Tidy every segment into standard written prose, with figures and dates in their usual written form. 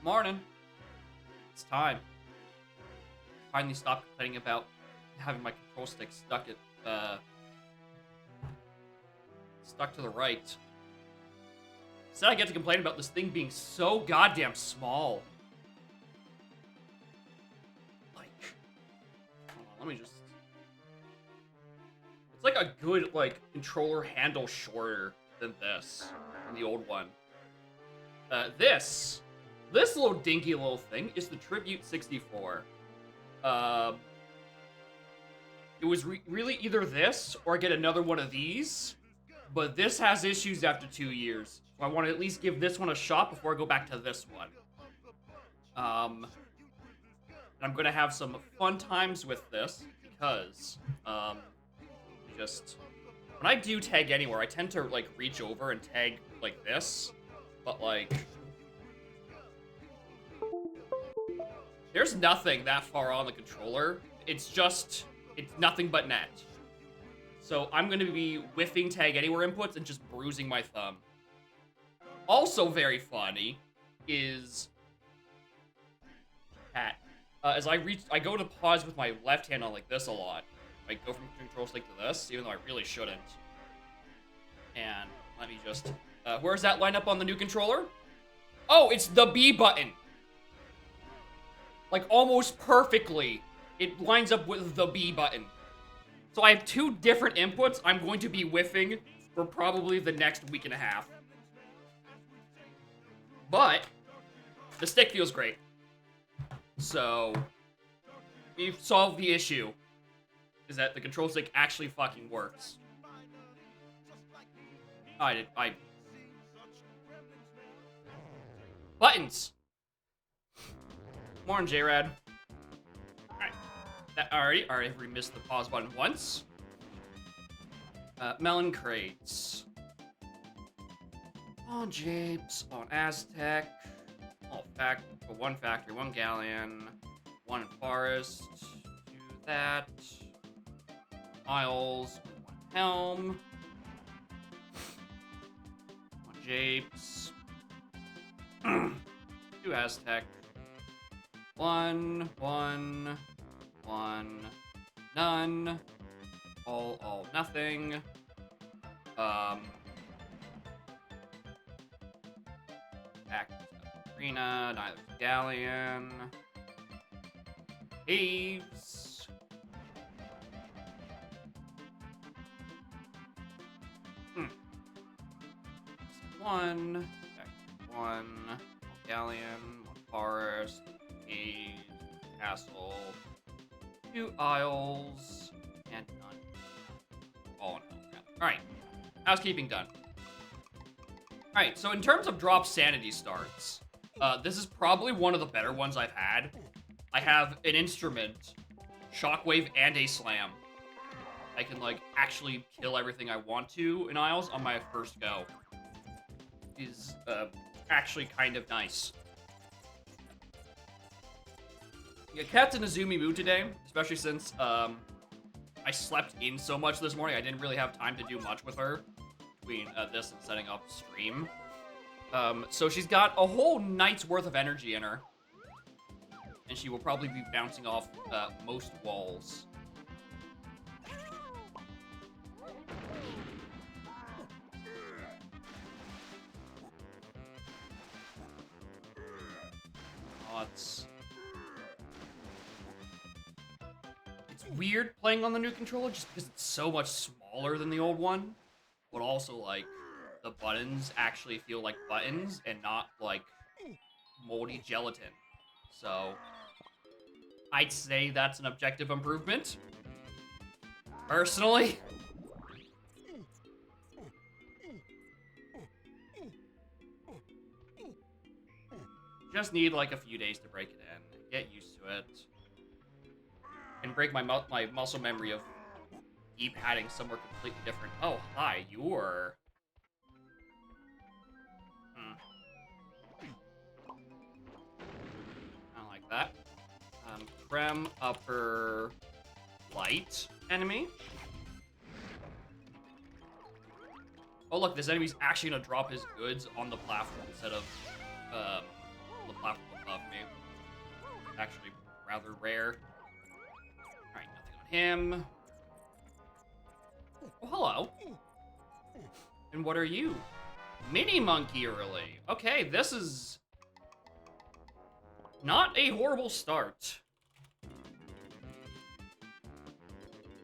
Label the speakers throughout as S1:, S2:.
S1: Morning. It's time. Finally stop complaining about having my control stick stuck to the right. Instead, I get to complain about this thing being so goddamn small. Like, hold on, let me just. It's like a good controller handle shorter than this, than the old one. This little dinky little thing is the Tribute 64. It was really either this or get another one of these, but this has issues after 2 years. So I want to at least give this one a shot before I go back to this one. And I'm gonna have some fun times with this because just when I do tag anywhere, I tend to reach over and tag like this, but there's nothing that far on the controller. It's nothing but net. So I'm going to be whiffing tag anywhere inputs and just bruising my thumb. Also very funny is as I go to pause with my left hand on like this a lot. I go from control stick to this, even though I really shouldn't. And let me just where's that line up on the new controller? Oh, it's the B button. Like, almost perfectly, it lines up with the B button. So I have 2 different inputs I'm going to be whiffing for probably the next week and a half. But, the stick feels great. So, we've solved the issue. Is that the control stick actually fucking works. Buttons! Morning, J-Rad. Alright. Already missed the pause button once. Melon crates. On Japes, on Aztec. All one factory, 1 galleon, 1 forest. Do that. Isles, 1 helm. 1 Japes. 2 Aztec. 1, none, all, nothing, back to arena, neither galleon, caves, one, back to 1, galleon, 1 forest, cave, castle, 2 isles, and none. All in all. Alright. Housekeeping done. Alright, so in terms of drop sanity starts, this is probably one of the better ones I've had. I have an instrument, shockwave, and a slam. I can, actually kill everything I want to in Isles on my first go. Is, actually kind of nice. Yeah, Cat's in a zoomy mood today, especially since I slept in so much this morning. I didn't really have time to do much with her between this and setting up stream. So she's got a whole night's worth of energy in her, and she will probably be bouncing off most walls. Oh, it's weird playing on the new controller just because it's so much smaller than the old one, but also the buttons actually feel like buttons and not like moldy gelatin. So I'd say that's an objective improvement, personally. Just need a few days to break it in, get used to it. And break my muscle memory of e-padding somewhere completely different. Oh, hi, you're... I don't like that. Creme upper light enemy. Oh, look, this enemy's actually gonna drop his goods on the platform instead of the platform rather rare. Alright, nothing on him. Oh, hello. And what are you? Mini Monkey early. Okay, this is not a horrible start.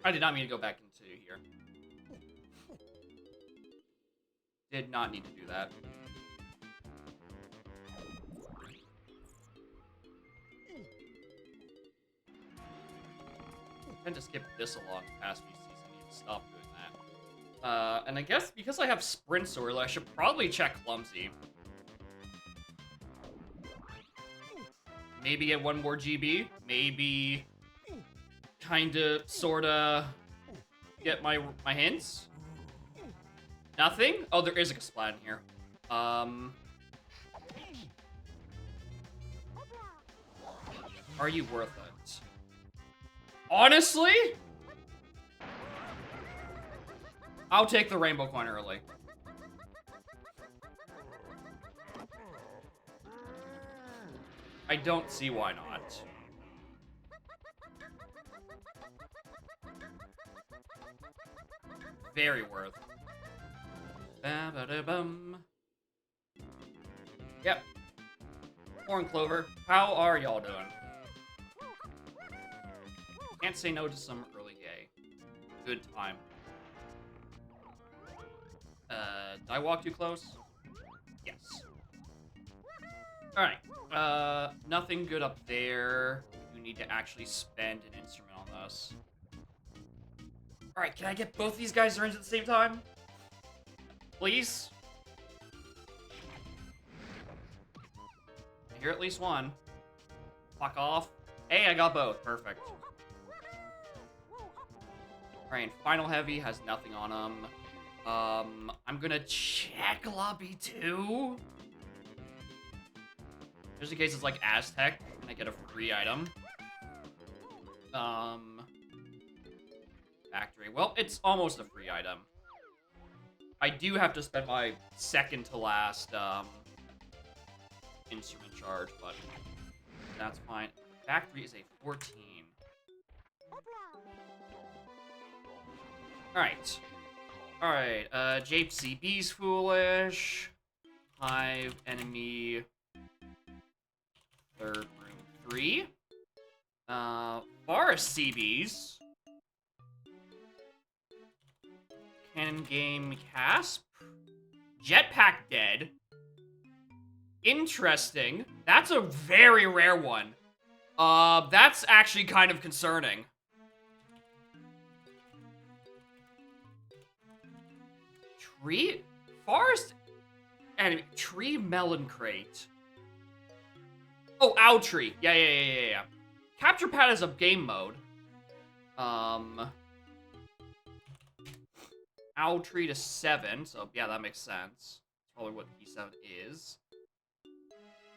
S1: I did not mean to go back into here. Did not need to do that. I tend to skip this along the past few seasons. I need to stop doing that. And I guess because I have Sprint so early, I should probably check Clumsy. Maybe get one more GB. Maybe kinda, sorta get my hints. Nothing? Oh, there is a Kasplat in here. Are you worth it? Honestly? I'll take the Rainbow Coin early. I don't see why not. Very worth. Ba-ba-da-bum. Yep. Corn Clover, how are y'all doing? Can't say no to some early gay. Good time. Did I walk too close? Yes. Alright. Nothing good up there. You need to actually spend an instrument on this. Alright, can I get both these guys to range at the same time? Please? I hear at least one. Fuck off. Hey, I got both. Perfect. Alright, Final Heavy has nothing on him. I'm gonna check Lobby 2. Just in case it's like Aztec and I get a free item. Factory. Well, it's almost a free item. I do have to spend my second to last instrument charge, but that's fine. Factory is a 14. Alright. Alright, Jape CB's foolish. Hive enemy. Third room 3. Forest CB's. Cannon Game Casp. Jetpack dead. Interesting. That's a very rare one. That's actually kind of concerning. Tree? Forest enemy. Tree Melon Crate. Oh, Owl Tree. Yeah. Capture Pad is a game mode. Owl Tree to 7, so yeah, that makes sense. That's probably what E7 is.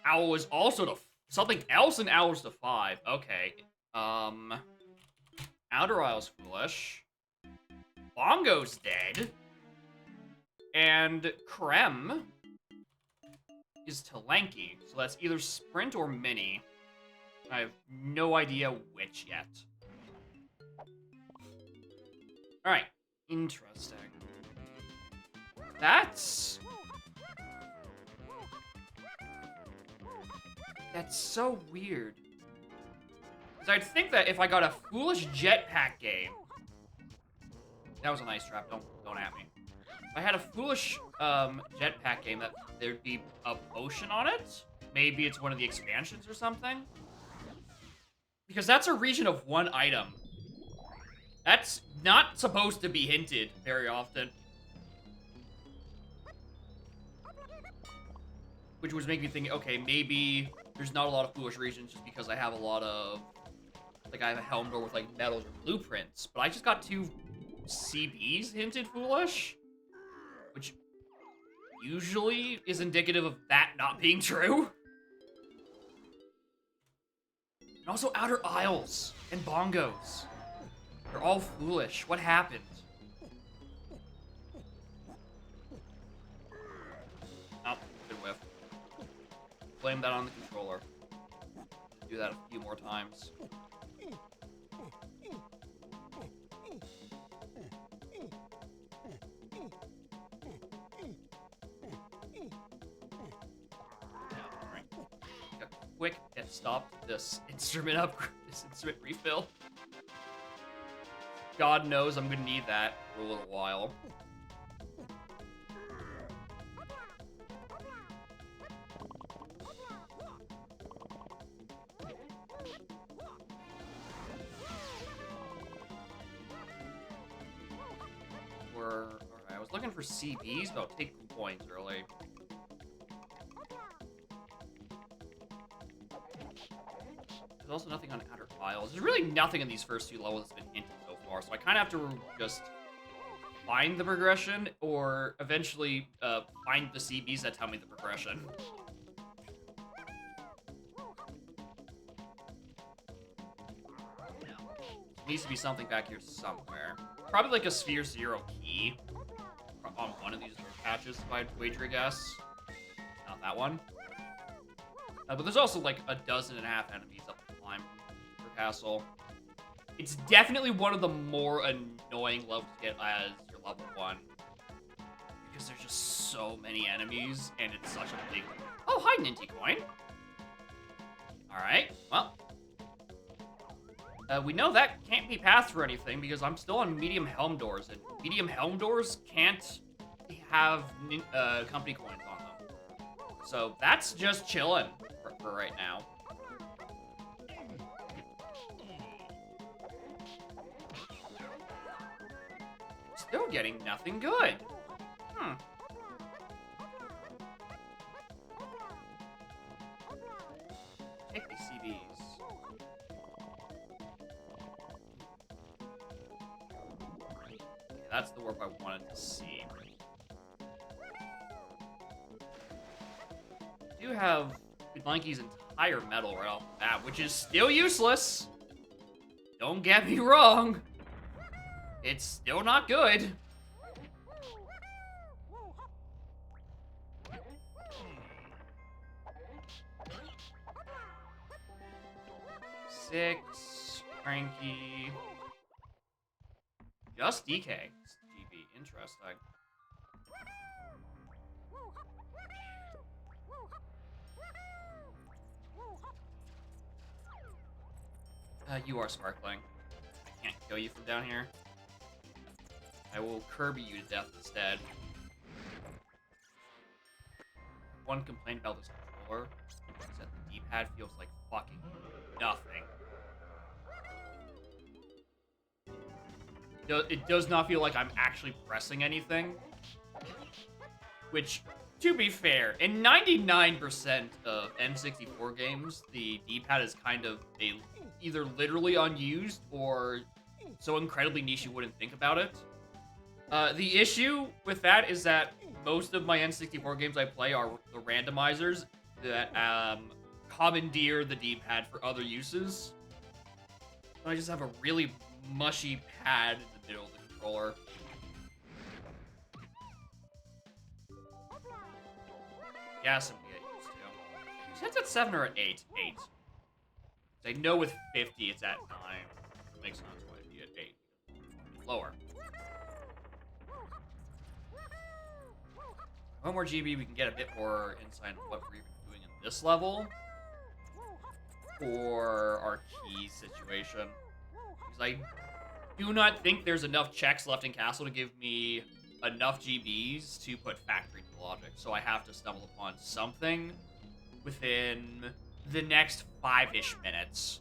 S1: Owl is also to something else in Owl's to 5. Okay. Outer Isle's foolish. Bongo's dead. And Krem is to Lanky. So that's either Sprint or Mini. I have no idea which yet. Alright. Interesting. That's so weird. Because I'd think that if I got a foolish jetpack game... That was a nice trap, don't at me. If I had a foolish jetpack game, that there'd be a potion on it? Maybe it's one of the expansions or something? Because that's a region of one item. That's not supposed to be hinted very often. Which was making me think, okay, maybe there's not a lot of foolish regions just because I have a lot of... Like, I have a Helm Door with, like, medals or blueprints. But I just got 2 CBs hinted foolish. Which usually is indicative of that not being true. And also Outer Isles and Bongos. They're all foolish. What happened? Oh, good whiff. Blame that on the controller. do that a few more times. Quick pit stop this instrument this instrument refill. God knows I'm gonna need that for a little while. Alright, I was looking for CBs, but I'll take coins early. There's also nothing on Outer Isles. There's really nothing in these first two levels that's been hinted so far, so I kind of have to just find the progression, or eventually find the CBs that tell me the progression. There needs to be something back here somewhere. Probably like a Sphere Zero key on one of these patches, if I'd wager a guess. Not that one. But there's also like a dozen and a half enemies up the climb for Castle. It's definitely one of the more annoying levels to get as your level 1. Because there's just so many enemies, and it's such a big... Oh, hi, Ninty Coin. Alright, well. We know that can't be passed for anything, because I'm still on medium helm doors, and medium helm doors can't have company coins on them. So that's just chilling for right now. Still getting nothing good. Take these CBs. Okay, that's the warp I wanted to see. I do have Blanky's entire medal right off the bat, which is still useless. Don't get me wrong. It's still not good. Six, Cranky. Just DK. GB, interesting. You are sparkling. I can't kill you from down here. I will Kirby you to death instead. One complaint about this controller is that the D-pad feels like fucking nothing. It does not feel like I'm actually pressing anything. Which, to be fair, in 99% of N64 games, the D-pad is kind of either literally unused or so incredibly niche you wouldn't think about it. The issue with that is that most of my N64 games I play are the randomizers that commandeer the D-pad for other uses. So I just have a really mushy pad in the middle of the controller. Yeah, something to get used to. So it's at 7 or at 8? 8. I know with 50 it's at 9. It makes sense why it'd be at 8. Lower. One more GB, we can get a bit more insight on what we're even doing in this level. For our key situation. Because I do not think there's enough checks left in Castle to give me enough GBs to put factory to logic. So I have to stumble upon something within the next 5-ish minutes.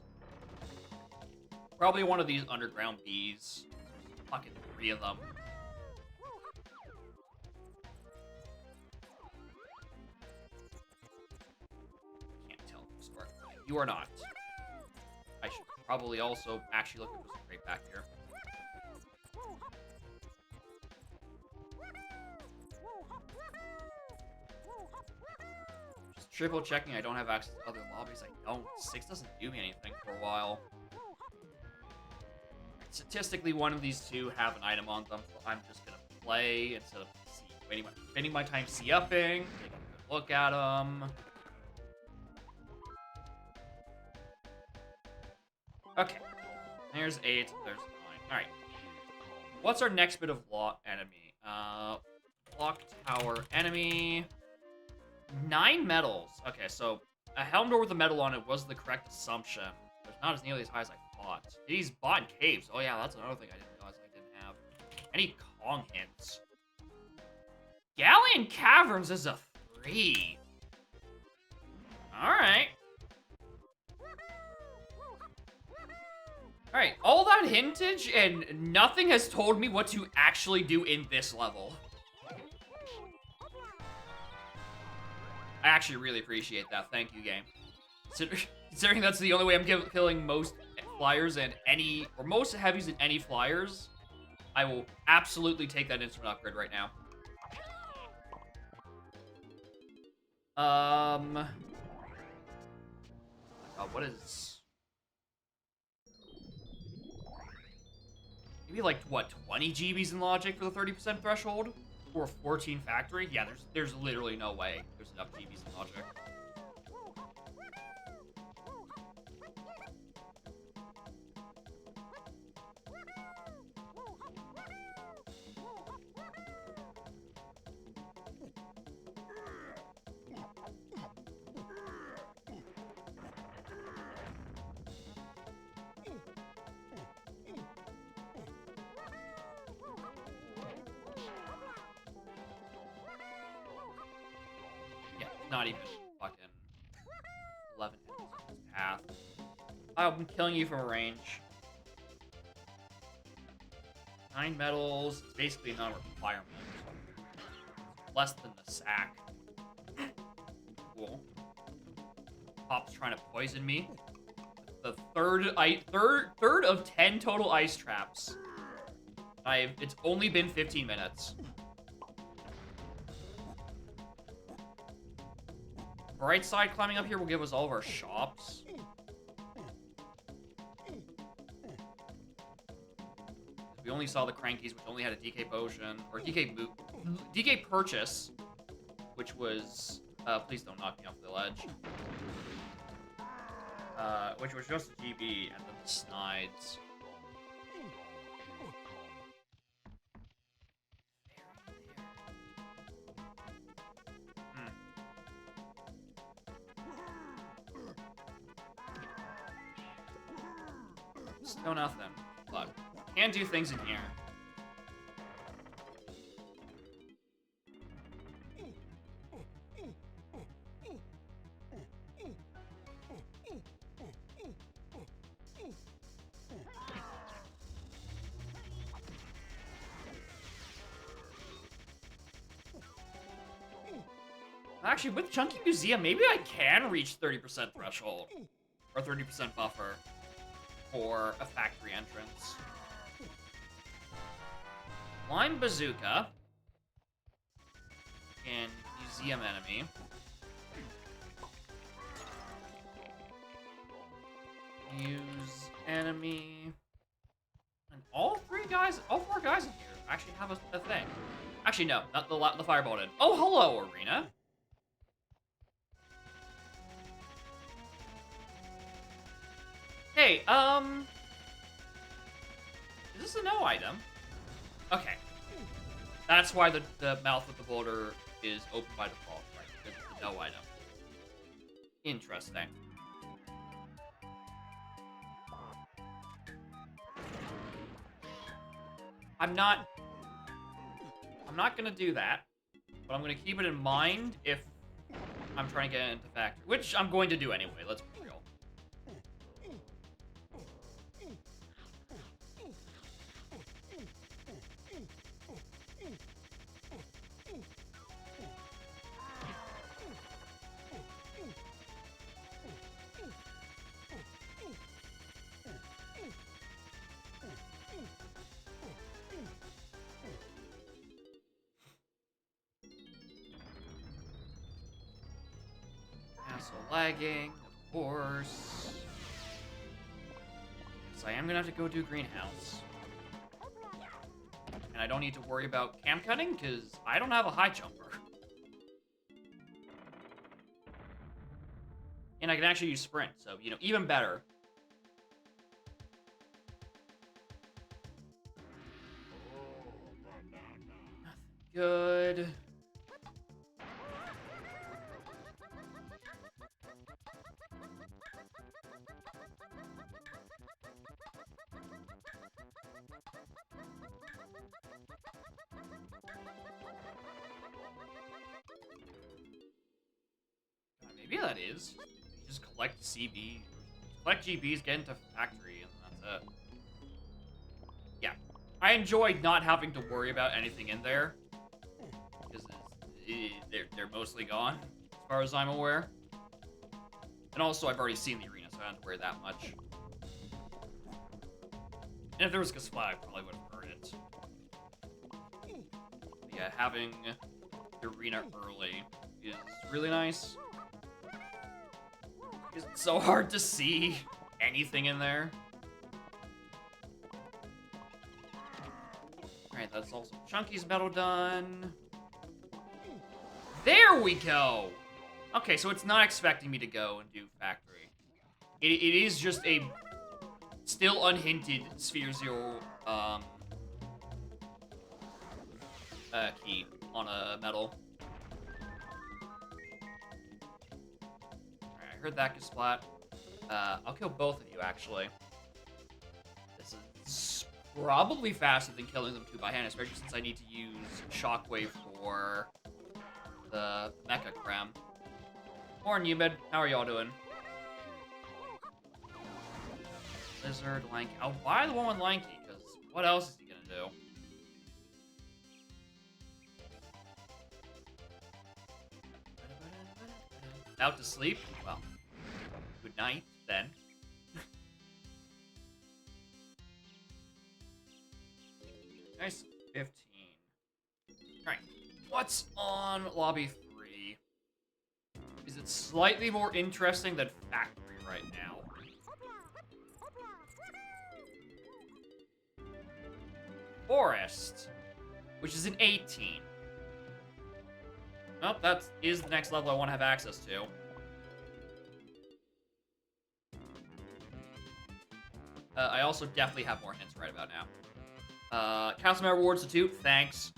S1: Probably one of these underground bees. There's fucking 3 of them. Can't tell if I'm smart. You are not. I should probably also actually look at this right back here. Just triple checking I don't have access to other lobbies. I don't. 6 doesn't do me anything for a while. Statistically, one of these two have an item on them, so I'm just gonna play instead of spending my time C-upping, taking a good look at them. Okay. There's 8. There's 9. Alright. What's our next bit of law enemy? Block tower enemy. 9 medals. Okay, so a helm door with a medal on it was the correct assumption. But it's not as nearly as high as I thought. He's bought caves. Oh yeah, that's another thing I didn't realize I didn't have. Any Kong hints? Galleon Caverns is a 3. Alright. Alright, all that hintage and nothing has told me what to actually do in this level. I actually really appreciate that. Thank you, game. Considering that's the only way I'm killing most flyers and or most heavies in any flyers, I will absolutely take that instrument upgrade right now. What is... Maybe like, what, 20 GBs in logic for the 30% threshold? Or 14 factory? Yeah, there's literally no way there's enough GBs in logic. Not even fucking 11 hits on this path. I'm killing you from a range. 9 medals. It's basically a non-requirement. Less than the sack. Cool. Pop's trying to poison me. The third of 10 total ice traps. It's only been 15 minutes. Right side climbing up here will give us all of our shops. We only saw the Crankies, which only had a DK potion, or DK purchase, which was, please don't knock me off the ledge. Which was just a GB, and then the Snides. Still nothing. Look, can do things in here. Actually, with Chunky Museum, maybe I can reach 30% threshold. Or 30% buffer. For a factory entrance. Lime Bazooka. And Museum Enemy. Use Enemy. And all 4 guys in here actually have a thing. Actually, no, not the Fireball did. Oh, hello, Arena. Hey, is this a no item? Okay. That's why the mouth of the boulder is open by default, right? Because it's a no item. Interesting. I'm not gonna do that, but I'm gonna keep it in mind if I'm trying to get into factory, which I'm going to do anyway, let's be real. Lagging, of course. So I am gonna have to go do greenhouse. And I don't need to worry about cam cutting, because I don't have a high jumper. And I can actually use sprint, so, you know, even better. good. Maybe that is. You just collect CB. Collect GBs, get into factory, and that's it. Yeah. I enjoyed not having to worry about anything in there. Because they're mostly gone, as far as I'm aware. And also, I've already seen the arena, so I don't have to worry that much. And if there was Kasplat, I probably would have heard it. But yeah, having the arena early is really nice. It's so hard to see anything in there. Alright, that's also Chunky's medal done. There we go! Okay, so it's not expecting me to go and do factory. It is just a still unhinted Sphere Zero key on a medal. Alright, I heard that Kasplat. I'll kill both of you, actually. This is probably faster than killing them two by hand, especially since I need to use Shockwave for the Mecha Crem. Morning, Umid. How are y'all doing? Lizard, Lanky. I'll buy the one with Lanky, because what else is he gonna do? Out to sleep? Well, good night, then. Nice. 15. Alright. What's on Lobby 3? Is it slightly more interesting than Factory right now? Forest, which is an 18. Nope, that is the next level I want to have access to. I also definitely have more hints right about now. Councilman rewards to 2, thanks.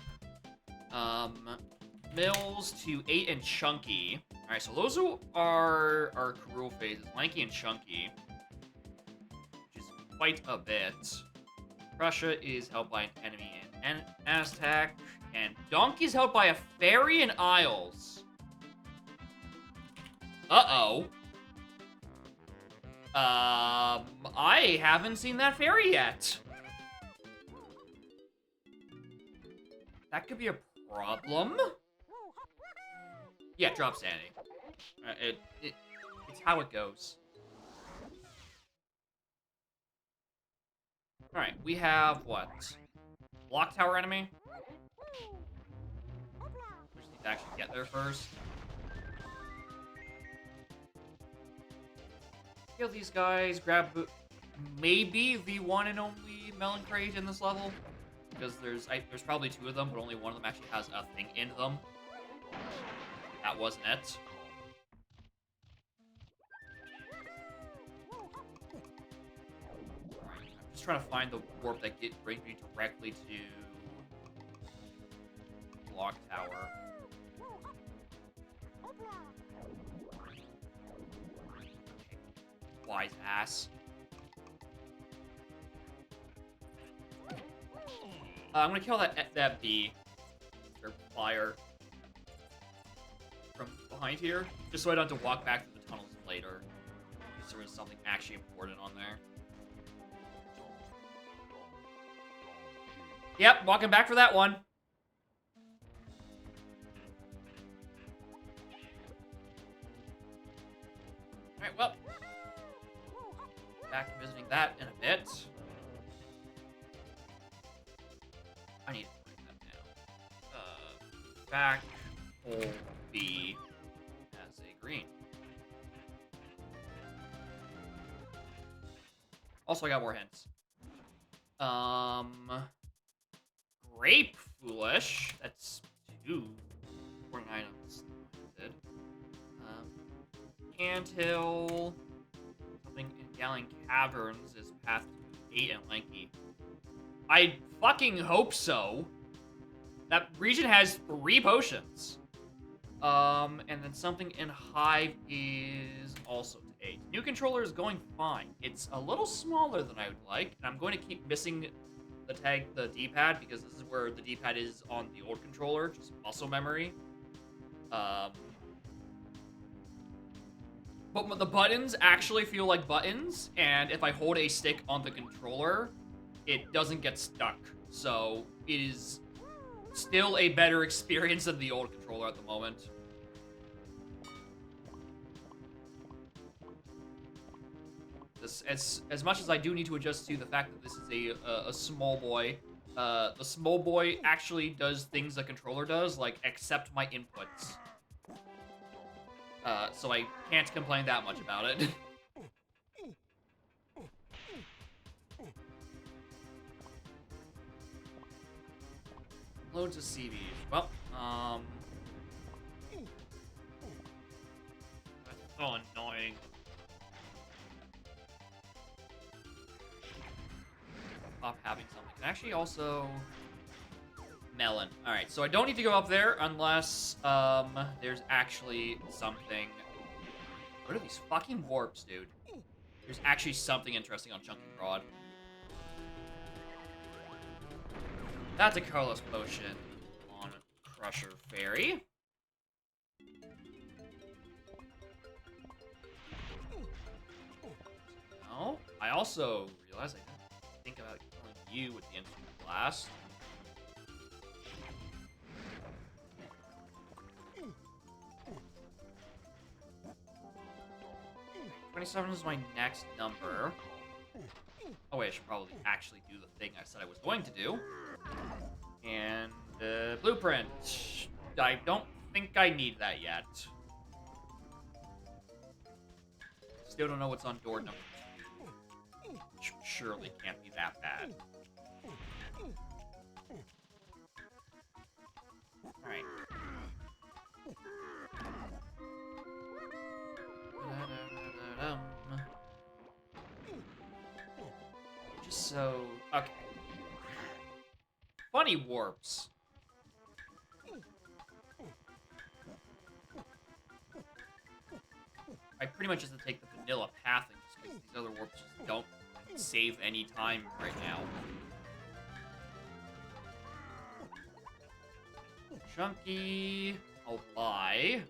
S1: Mills to 8 and Chunky. Alright, so those are our Karul phases, Lanky and Chunky. Which is quite a bit. Prussia is held by an enemy and Aztec. And Donkey's held by a Fairy and Isles. Uh-oh. I haven't seen that Fairy yet. That could be a problem. Yeah, drop sanity. It's how it goes. Alright, we have what? Block tower enemy? We just need to actually get there first. Kill these guys, grab maybe the one and only Melon Crate in this level. Because there's probably 2 of them, but only one of them actually has a thing in them. That wasn't it. Alright, I'm just trying to find the warp that brings me directly to Block Tower. Wise ass. I'm gonna kill that bee or fire from behind here, just so I don't have to walk back to the tunnels later. Because there was something actually important on there. Yep, walking back for that one. Alright, well. Back to visiting that in a bit. I need to bring that down. Back hole B as a green. Also, I got more hints. Grape Foolish. That's 2 important items. Anthill. Something in Galleon Caverns is path to 8 and Lanky. I fucking hope so. That region has 3 potions. And then something in Hive is also to 8. New controller is going fine. It's a little smaller than I would like, and I'm going to keep missing the D-pad, because this is where the D-pad is on the old controller, just muscle memory. But the buttons actually feel like buttons, and if I hold a stick on the controller, it doesn't get stuck. So it is still a better experience than the old controller at the moment. As much as I do need to adjust to the fact that this is a small boy, the small boy actually does things the controller does, like accept my inputs. So I can't complain that much about it. Loads of CVs. Well, that's so annoying. Off having something. And actually also melon. Alright, so I don't need to go up there unless there's actually something. What are these fucking warps, dude? There's actually something interesting on Chunky Prod. That's a Carlos potion on Crusher Fairy. No, I also realized I didn't think about killing you with the Instant Blast. $27 is my next number. Oh wait, I should probably actually do the thing I said I was going to do. And blueprint. I don't think I need that yet. Still don't know what's on door number 2. Which surely can't be that bad. Alright. Just so... Okay. Funny warps. I pretty much just have to take the vanilla path, just because these other warps just don't save any time right now. Chunky. I'll buy.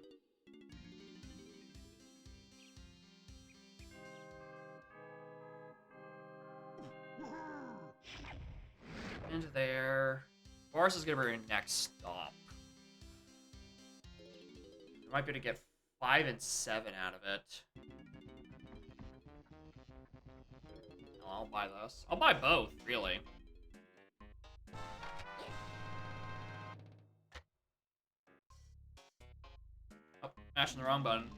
S1: Into there. Boris is gonna be our next stop. We might be able to get 5 and 7 out of it. No, I'll buy this. I'll buy both, really. Oh, mashing the wrong button.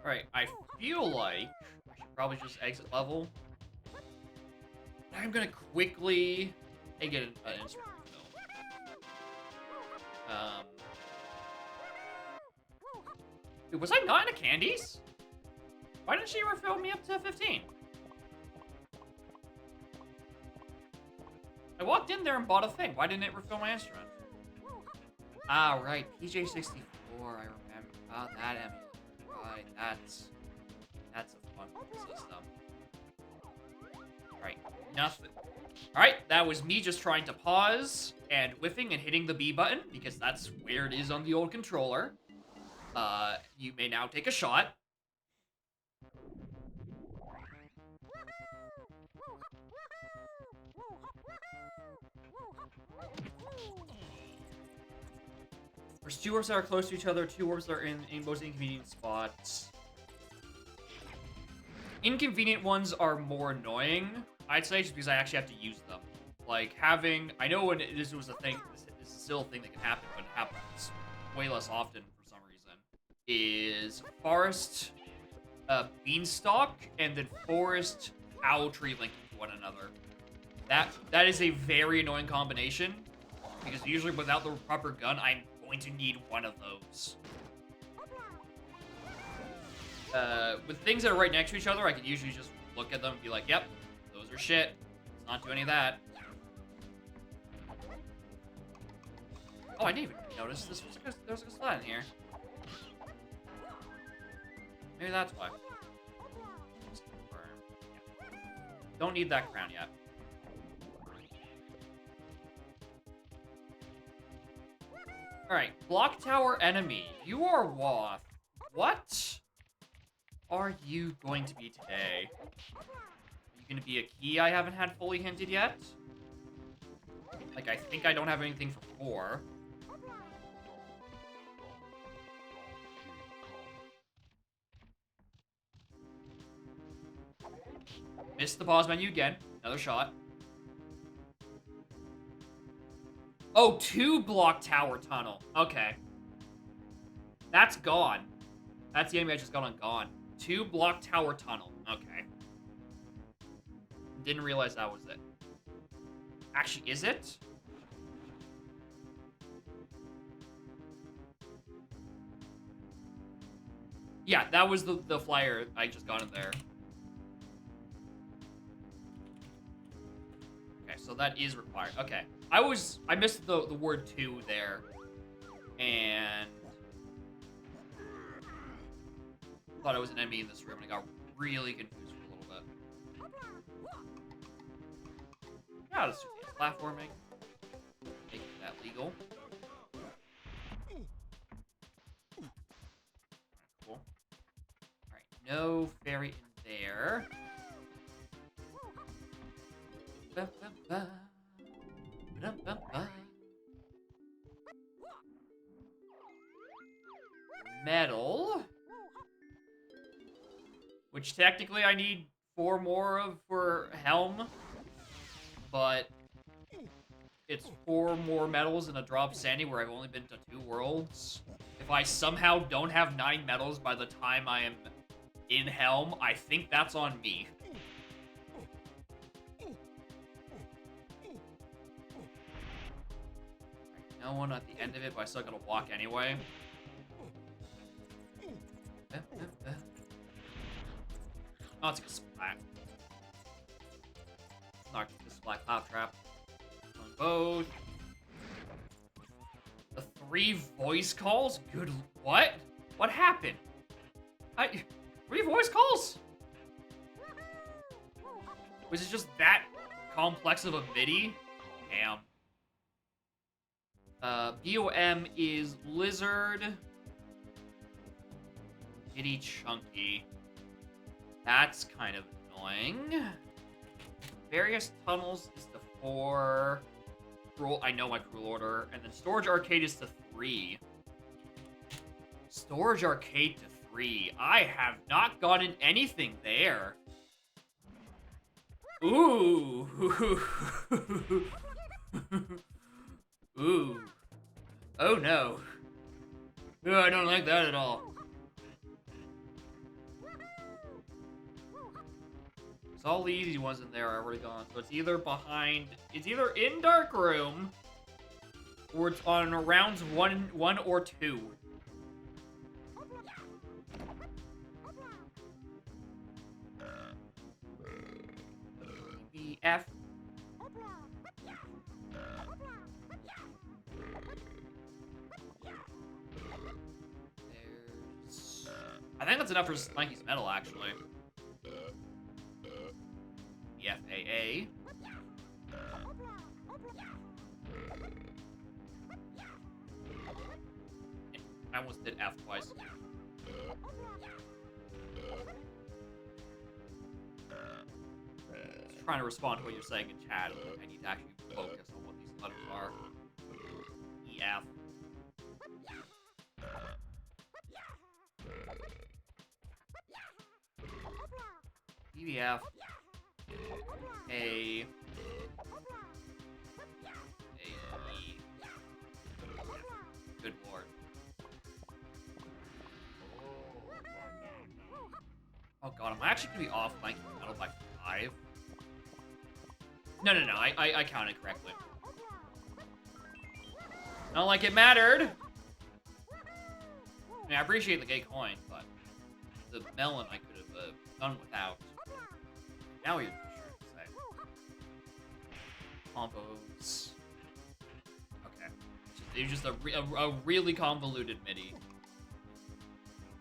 S1: Alright, I feel like I should probably just exit level. I'm gonna quickly get an instrument refill. Dude, was I not in a Candies? Why didn't she refill me up to 15? I walked in there and bought a thing. Why didn't it refill my instrument? Ah, right. PJ64, I remember. Ah, that emulator. Right, that's a fun system. Right, nothing. Alright, that was me just trying to pause and whiffing and hitting the B button, because that's where it is on the old controller. You may now take a shot. There's 2 orbs that are close to each other, 2 orbs that are in most inconvenient spots. Inconvenient ones are more annoying, I'd say, just because I actually have to use them. Like, having... I know when this was a thing, this is still a thing that can happen, but it happens way less often for some reason. is forest beanstalk and then forest owl tree linking to one another. That is a very annoying combination because usually without the proper gun, I'm going to need one of those. With things that are right next to each other, I can usually just look at them and be like, yep, those are shit. Let's not do any of that. Oh, I didn't even notice there's like a slot in here. Maybe that's why. Yeah. Don't need that crown yet. Alright, block tower enemy. You are Woth. What are you going to be today? Are you going to be a key I haven't had fully hinted yet? Like, I think I don't have anything for 4. Missed the pause menu again. Another shot. Oh, 2 block tower tunnel. Okay. That's gone. That's the enemy I just got on gone. 2 block tower tunnel. Okay. Didn't realize that was it. Actually, is it? Yeah, that was the flyer I just got in there. Okay, so that is required. Okay. I missed the word 2 there. And thought I was an enemy in this room and I got really confused for a little bit. Yeah, let's do the platforming. Make that legal. Cool. Alright, no fairy in there. Ba, ba, ba. Ba, ba, ba. Metal. Which technically I need 4 more of for Helm. But it's 4 more medals in a drop Sandy where I've only been to 2 worlds. If I somehow don't have 9 medals by the time I am in Helm, I think that's on me. No one at the end of it, but I still gotta walk anyway. Oh, it's like a splat. Not the splat pop trap. On both. The 3 voice calls? Good. What? What happened? 3 voice calls? Was it just that complex of a MIDI? Damn. BOM is Lizard. MIDI Chunky. That's kind of annoying. Various tunnels is the 4. Cruel, I know my Cruel Order. And then Storage Arcade is the 3. Storage Arcade to 3. I have not gotten anything there. Ooh. Ooh. Oh no. Oh, I don't like that at all. So all the easy ones in there are already gone. So it's either in Dark Room, or it's on rounds 1 or 2. BF. I think that's enough for Slanky's medal, actually. The FAA. I almost did F twice. Just trying to respond to what you're saying in chat. I need to actually focus on what these letters are. EF. EVF. A. E. Good lord. Oh god, am I actually gonna be off flanking metal by 5? No, I counted correctly. Not like it mattered! I mean, I appreciate the gate coin, but the melon I could have done without. Now you're sure to say. Combos. Okay. It's just a really convoluted MIDI.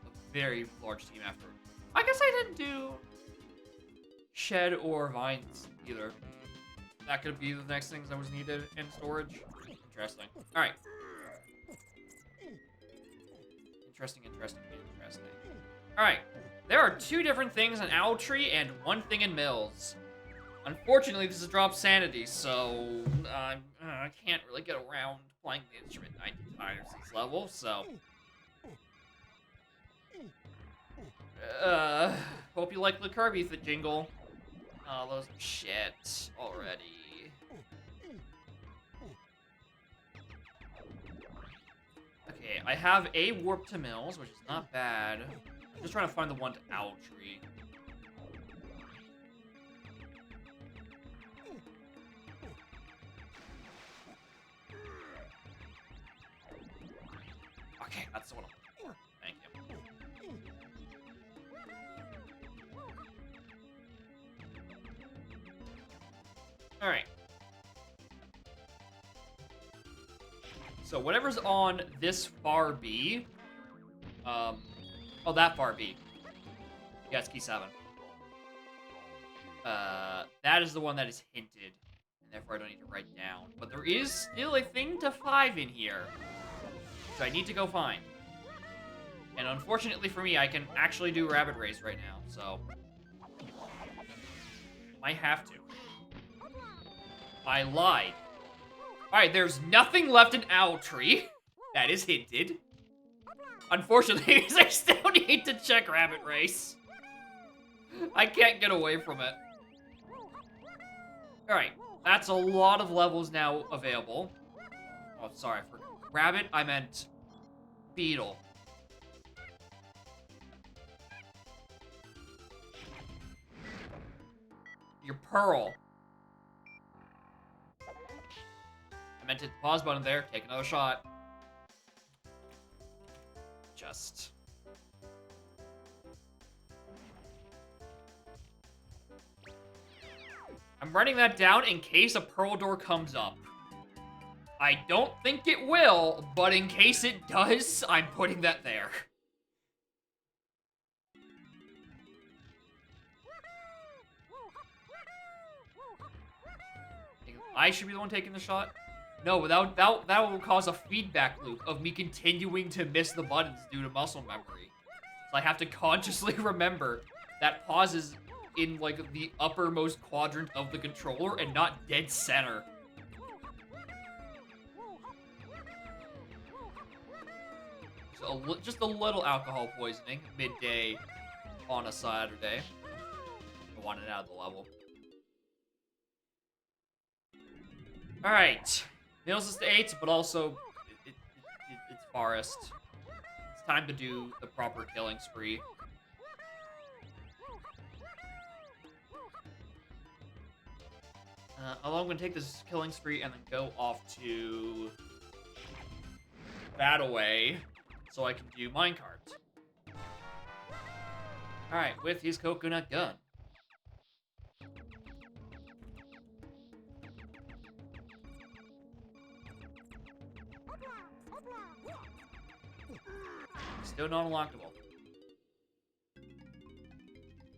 S1: A very large team effort. I guess I didn't do Shed or Vines either. That could be the next things that was needed in storage. Interesting. Alright. Interesting. Alright. There are 2 different things in Owl Tree and 1 thing in Mills. Unfortunately, this is drop sanity, so I can't really get around playing the instrument 90 times this level, so... hope you like the Kirby jingle. Oh, those are shit already. Okay, I have a warp to Mills, which is not bad. I'm just trying to find the one to Owl Tree. Okay, that's the one I'm looking for. Thank you. Alright. So whatever's on this far B, oh, that far B. Yeah, it's key 7. That is the one that is hinted, and therefore I don't need to write down. But there is still a thing to 5 in here, which I need to go find. And unfortunately for me, I can actually do Rabbit Race right now, so... Might have to. I lied. Alright, there's nothing left in Owl Tree. That is hinted. Unfortunately, I still need to check Rabbit Race. I can't get away from it. Alright, that's a lot of levels now available. Oh, sorry, for Rabbit, I meant Beetle. Your Pearl. I meant to hit the pause button there, take another shot. Just... I'm writing that down in case a Pearl door comes up. I don't think it will, but in case it does, I'm putting that there. I should be the one taking the shot? No, but that will cause a feedback loop of me continuing to miss the buttons due to muscle memory. So I have to consciously remember that pause is in, like, the uppermost quadrant of the controller and not dead center. So just a little alcohol poisoning midday on a Saturday. I want it out of the level. Alright. Mills is to 8, but also it's Forest. It's time to do the proper killing spree. Although I'm going to take this killing spree and then go off to Bataway so I can do minecart. Alright, with his coconut gun. Still not unlockable.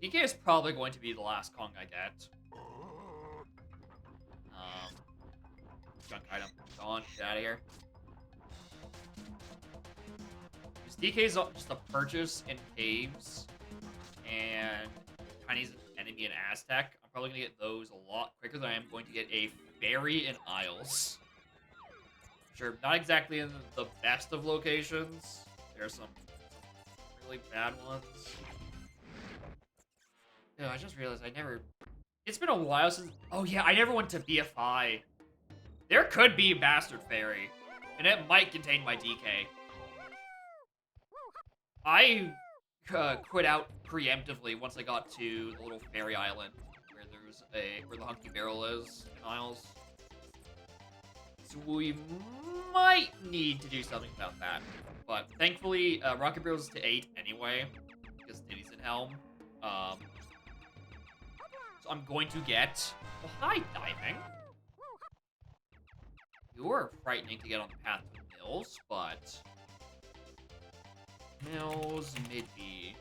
S1: DK is probably going to be the last Kong I get. Junk item. Go on, get out of here. Because DK is just a purchase in caves, and Tiny's an enemy in Aztec. I'm probably going to get those a lot quicker than I am going to get a fairy in Isles. Sure, not exactly in the best of locations. There's some really bad ones. Dude, I just realized I never... It's been a while since... Oh yeah, I never went to BFI. There could be Bastard Fairy, and it might contain my DK. I quit out preemptively once I got to the little fairy island where the Hunky Barrel is in Isles. So we might need to do something about that. But thankfully, Rocket Barrels is to 8 anyway, because Diddy's in Helm. So I'm going to get... Well, hi, Diving. You're frightening to get on the path to Mills, but... Mills, Midby.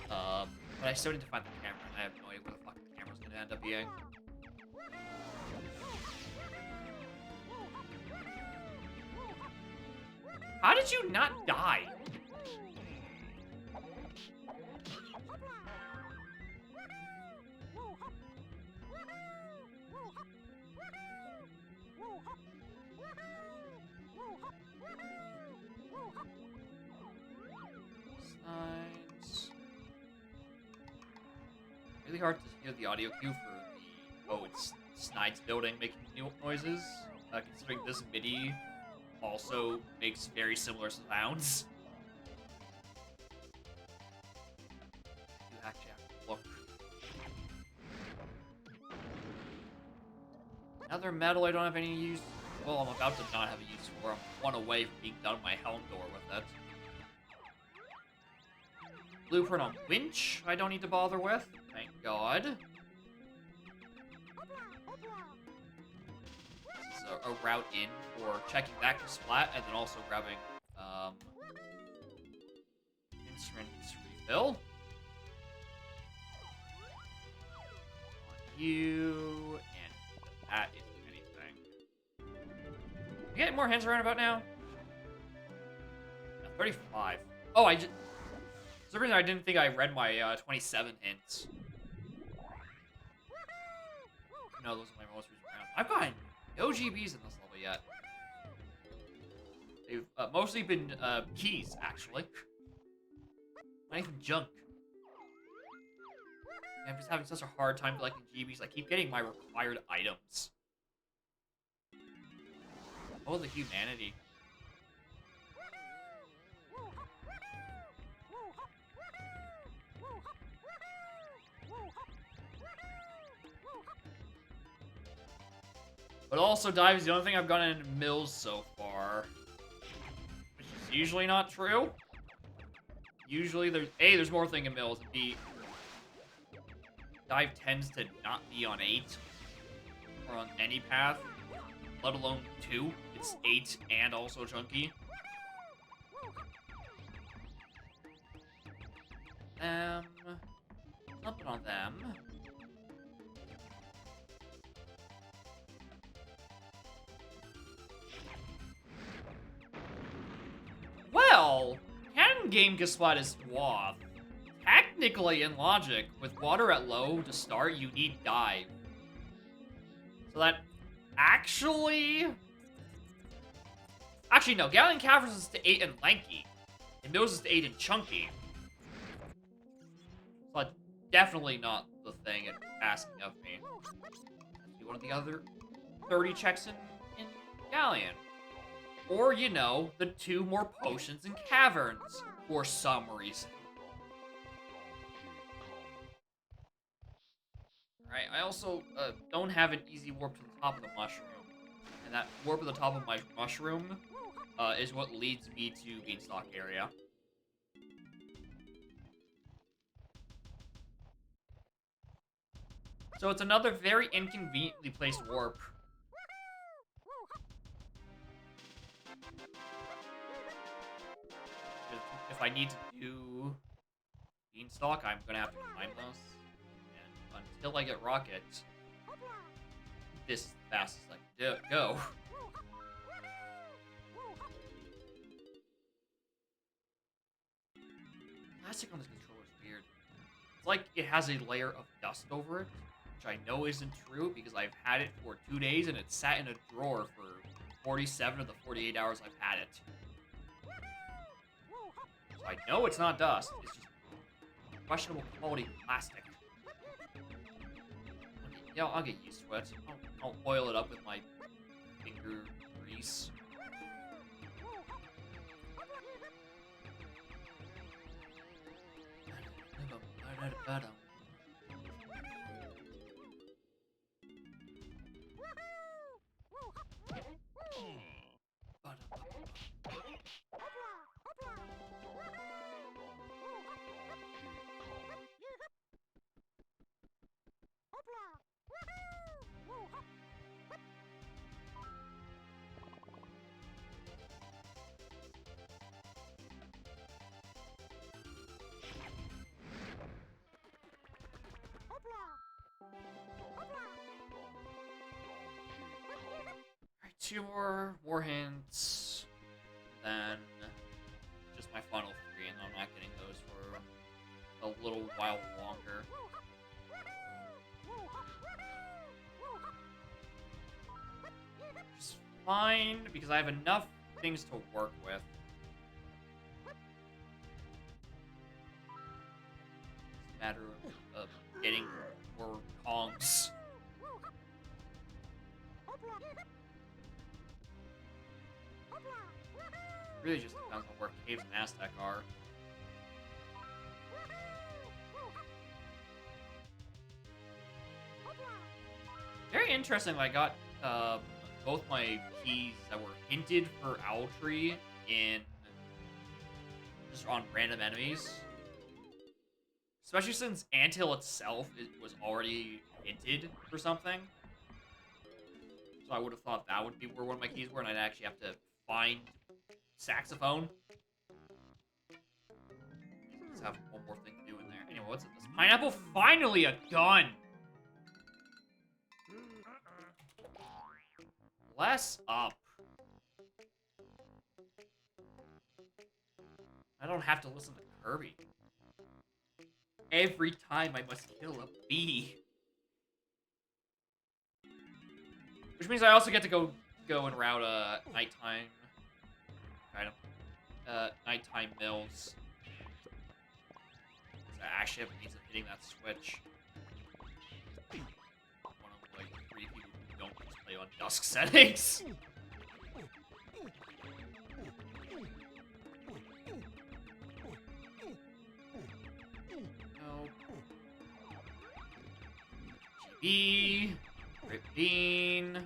S1: But I still need to find the camera, and I have no idea where the fuck the camera's gonna end up being. How did you not die? Snides. Really hard to hear the audio cue for the... Oh, it's Snides building making noises. Considering this MIDI also makes very similar sounds. You actually have to look. Another medal I don't have any use. Well, I'm about to not have a use for. I'm one away from being done my Helm door with it. Blueprint on Winch, I don't need to bother with. Thank God. This is a route in for checking that splat, and then also grabbing instruments refill. On you, and that isn't anything. You get more hints around about now? 35. Oh, for some reason I didn't think I read my 27 hints. No, those are my most recent rounds. I've gotten no GBs in this level yet. They've mostly been keys, actually. Not even junk. I'm just having such a hard time collecting GBs. I keep getting my required items. Oh, the humanity. But also, Dive is the only thing I've gotten in Mills so far. Which is usually not true. Usually, there's more thing in Mills, and B, Dive tends to not be on 8. Or on any path. Let alone 2. It's 8 and also chunky. Something on them. Well, can game Gasplat is Swath. Technically, in logic, with water at low to start, you need dive. So that actually... Actually, no. Galleon Caverns is to 8 and lanky. And Mills is to 8 and chunky. So that's definitely not the thing it's asking of me. Let's do one of the other 30 checks in Galleon. Or, you know, the 2 more potions in Caverns. For some reason. Alright, I also don't have an easy warp to the top of the mushroom. And that warp at the top of my mushroom is what leads me to Beanstalk area. So it's another very inconveniently placed warp. If I need to do Beanstalk, I'm gonna have to combine those. And until I get Rocket, this is the fastest I can go. Plastic on this controller is weird. It's like it has a layer of dust over it, which I know isn't true because I've had it for 2 days and it sat in a drawer for 47 of the 48 hours I've had it. So I know it's not dust, it's just questionable quality plastic. Yeah, I'll get used to it. I'll oil it up with my finger grease. Ba-da-ba-da-ba-dum. Alright, two more hints. Then just my final three, and I'm not getting those for a little while longer. Which is fine, because I have enough things to work with. It's a matter of getting more Kongs. Really just depends on where Caves and Aztec are. Very interesting that I got both my keys that were hinted for Owltree in just on random enemies. Especially since Anthill itself was already hinted for something. So I would have thought that would be where one of my keys were, and I'd actually have to find Saxophone. Let's have one more thing to do in there. Anyway, what's in this? Pineapple, finally a gun! Less up. I don't have to listen to Kirby. Every time I must kill a bee. Which means I also get to go and route nighttime item. Nighttime mills. I actually have means of hitting that switch. One of like 3 people who don't just play on dusk settings. No. GB. Rip Bean.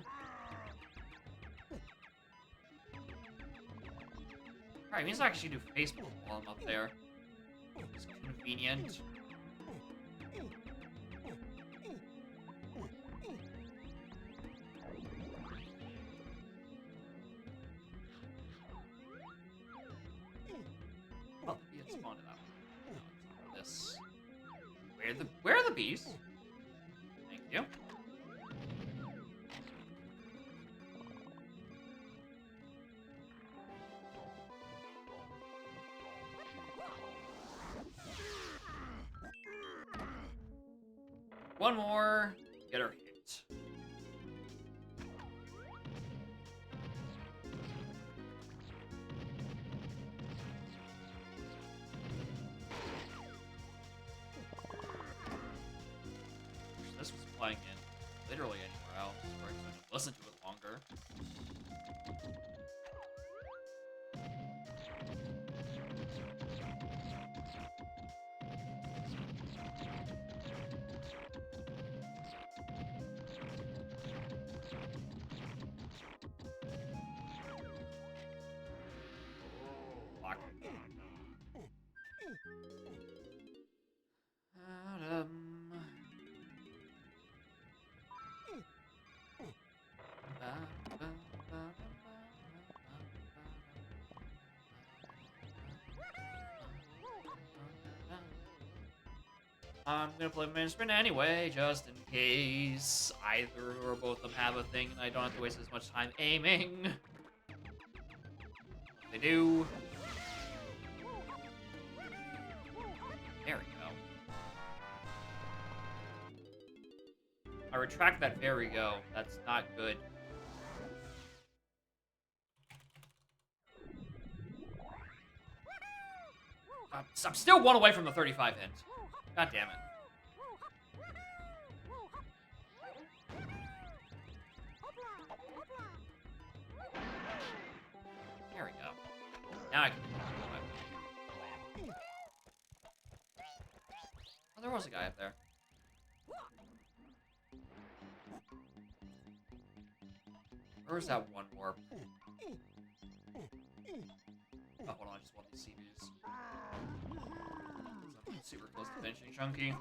S1: Alright, means I actually do Facebook while I'm up there. It's convenient. Well, the bee had spawned it out. No, it's this. Where are the bees? Thank you. One more. Get her hit. This was playing in literally anywhere else where I could listen to it longer. I'm gonna play Management anyway, just in case either or both of them have a thing and I don't have to waste as much time aiming. They do. There we go. I retract that there we go. That's not good. I'm still one away from the 35 hint. God damn it. There we go. Now I can there was a guy up there. Where was that one warp? Oh, hold on, I just want these CVs. I'm super close to finishing Chunky.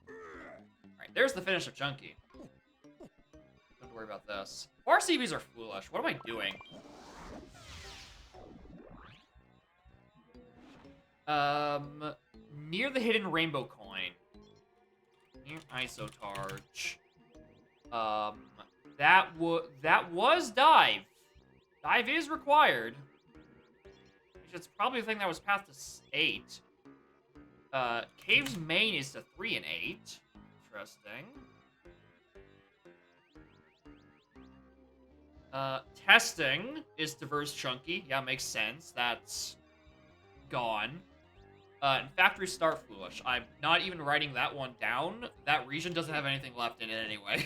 S1: Alright, there's the finish of Chunky. Don't worry about this. Our CVs are foolish. What am I doing? Near the hidden rainbow coin. Near Isotarge. That was dive. Dive is required. It's probably the thing that was path to 8. Cave's main is to 3 and 8. Interesting. Testing is to verse Chunky. Yeah, makes sense. That's gone. And Factory Start foolish. I'm not even writing that one down. That region doesn't have anything left in it anyway.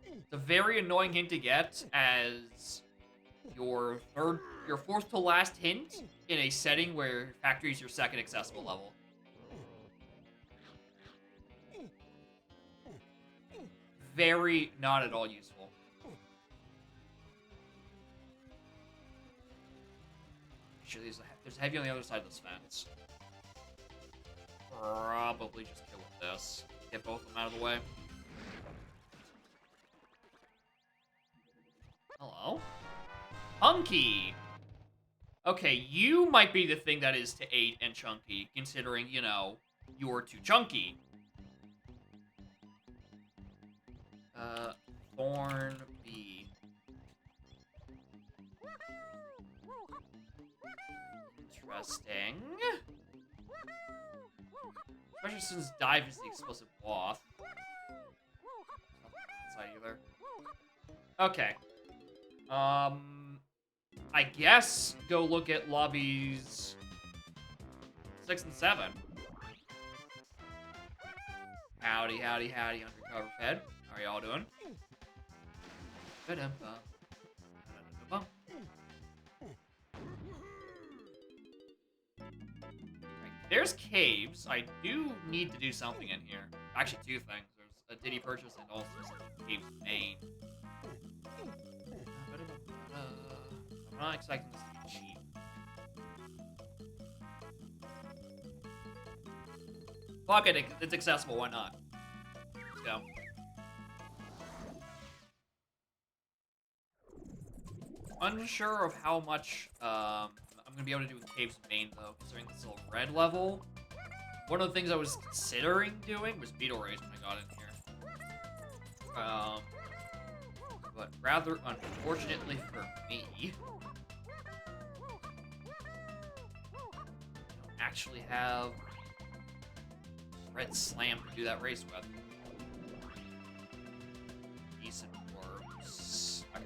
S1: It's a very annoying hint to get as your fourth to last hint in a setting where Factory is your second accessible level. Very not at all useful. Sure, there's heavy on the other side of this fence. Probably just kill with this. Get both of them out of the way. Hello? Hunky! Okay, you might be the thing that is to 8 and Chunky, considering, you know, you're too chunky. Thorn B. Interesting. Especially since Dive is the explosive waft. Nothing inside either. Okay. I guess go look at lobbies 6 and 7. Howdy, howdy, howdy, undercover fed. How are y'all doing? Right, there's caves. I do need to do something in here. Actually, 2 things. There's a Diddy purchase and also Caves main. I'm not expecting this to be cheap. Fuck it, it's accessible, why not? Let's go. Unsure of how much I'm gonna be able to do in Caves main though, considering this little red level. One of the things I was considering doing was Beetle Race when I got in here. But rather unfortunately for me, actually have Red Slam to do that race with. Decent works. Okay.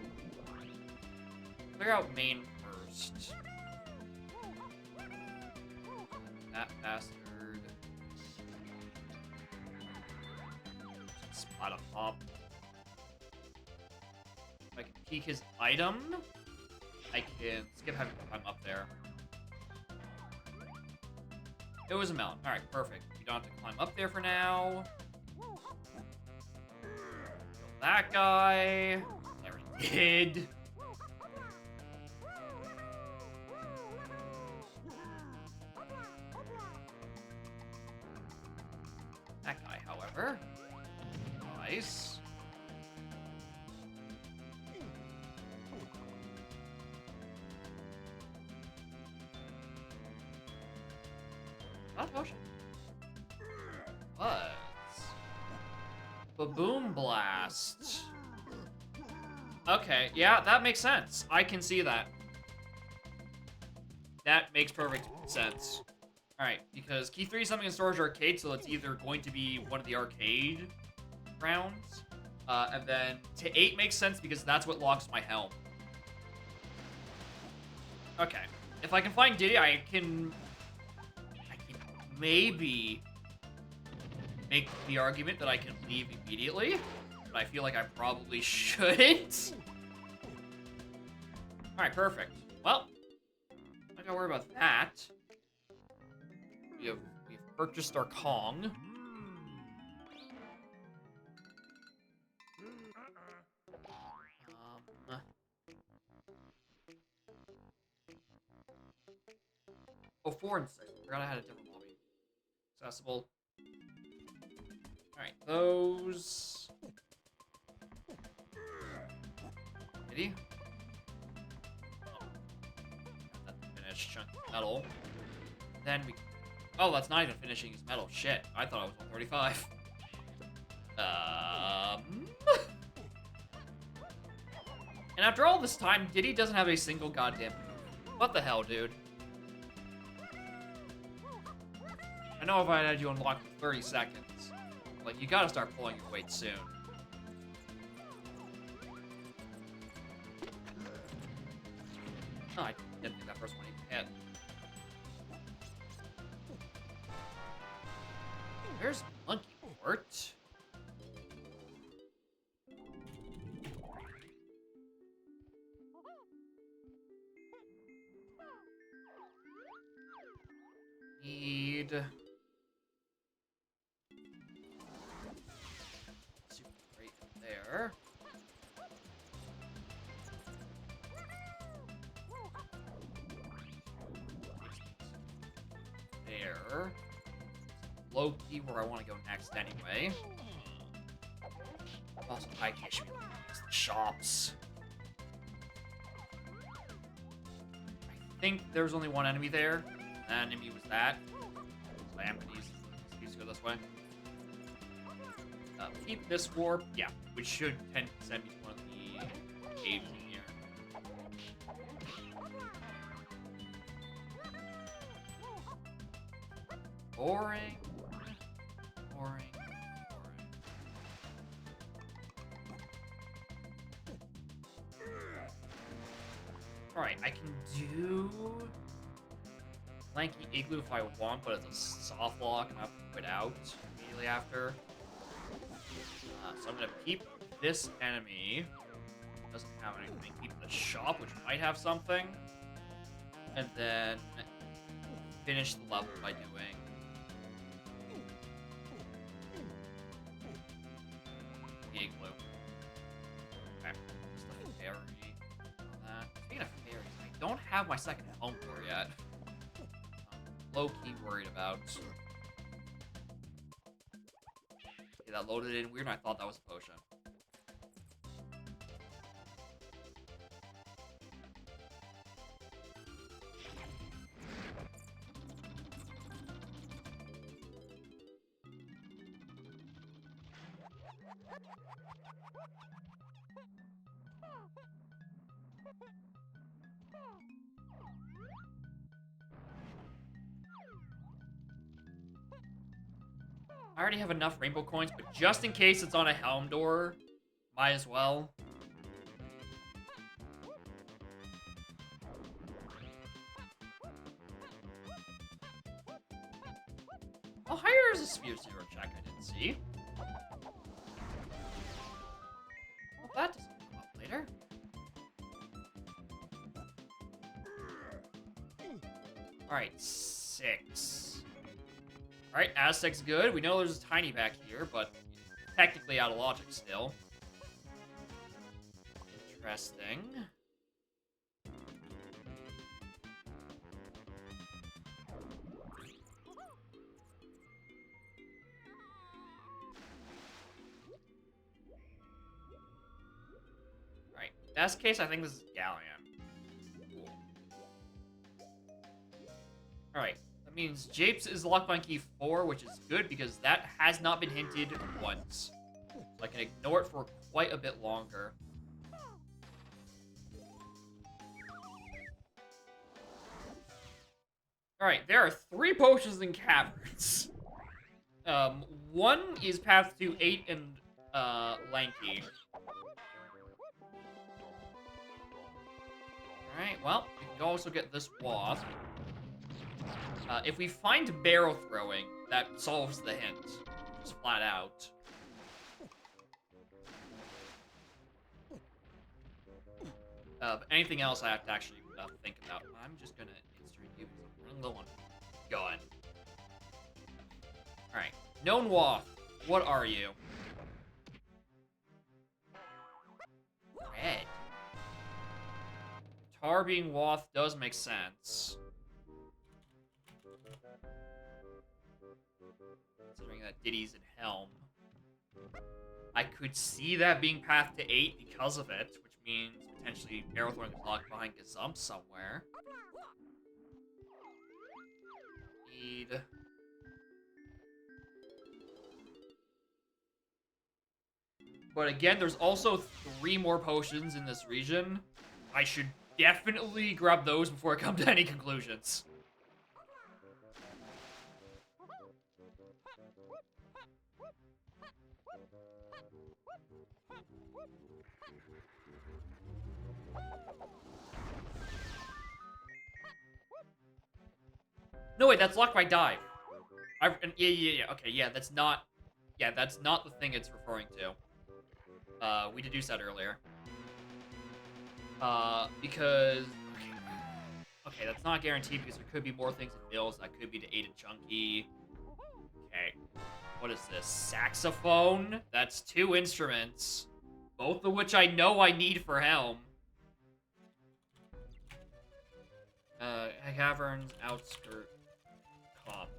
S1: Clear out main first. That bastard. Spot a pop. If I can peek his item, I can skip having to climb up there. It was a melon. Alright, perfect. You don't have to climb up there for now. Kill that guy. There he did. That guy, however. Nice. Not potion. Was. Baboom Blast. Okay, yeah, that makes sense. I can see that. That makes perfect sense. Alright, because Key 3 is something in Storage Arcade, so it's either going to be one of the arcade rounds, and then to 8 makes sense because that's what locks my helm. Okay, if I can find Diddy, I can maybe make the argument that I can leave immediately, but I feel like I probably shouldn't. Alright, perfect. Well, I don't gotta worry about that. we've purchased our Kong. Oh, 4 and 6. I forgot I had a different lobby. Accessible. Alright, those. Did he? Oh. That's finished. Chunk of metal. Then we. Oh, that's not even finishing his metal. Shit. I thought I was 135. And after all this time, Diddy doesn't have a single goddamn move. What the hell, dude? I know if I had you unlocked in 30 seconds. Like, you gotta start pulling your weight soon. Oh, I didn't think that first one even hit. Where's Monkey Port? Need... Super great there. There. Low-key where I want to go next anyway. Also, I can't shoot the shops. I think there's only one enemy there. That enemy was that. So I am going to use go this way. Keep this warp. Yeah, which should tend to send me to one of the caves in here. Boring. Boring. Boring. Alright, I can do Lanky Igloo if I want, but it's a soft lock and I have to quit out immediately after. So I'm gonna keep this enemy. Doesn't have anything. Keep the shop, which might have something. And then finish the level by doing the igloo. Okay. Just like a fairy on that. Speaking of fairies, I don't have my second home door yet. I'm low-key worried about. Okay, that loaded in weird and I thought that was a potion. I already have enough rainbow coins, but just in case it's on a helm door, might as well. How higher is a Sphere Zero check I didn't see? Well, that doesn't come up later. Alright, 6. Alright, Aztec's good. We know there's a tiny back here, but technically out of logic still. Interesting. Alright, best case, I think this is Galleon. Cool. Alright. That means Japes is locked on key 4, which is good because that has not been hinted once. So I can ignore it for quite a bit longer. Alright, there are 3 potions in caverns. One is path to 8 and Lanky. Alright, well, we can also get this wasp. If we find barrel throwing, that solves the hint. Just flat out. But anything else I have to actually think about. I'm just gonna insert you because I'm running low on gun. Alright. Known Waff. What are you? Red. Tar being Waff does make sense. Considering that Diddy's in Helm. I could see that being path to 8 because of it, which means potentially Barrel Throwing is locked behind Gazump somewhere. Need... But again, there's also 3 more potions in this region. I should definitely grab those before I come to any conclusions. No, wait, that's locked by dive. Yeah. Okay, yeah, that's not... Yeah, that's not the thing it's referring to. We deduced that earlier. Because... Okay, that's not guaranteed because there could be more things in Mills. That could be to aid a Chunky. Okay. What is this? Saxophone? That's 2 instruments. Both of which I know I need for Helm. Caverns, Outskirt, Comp.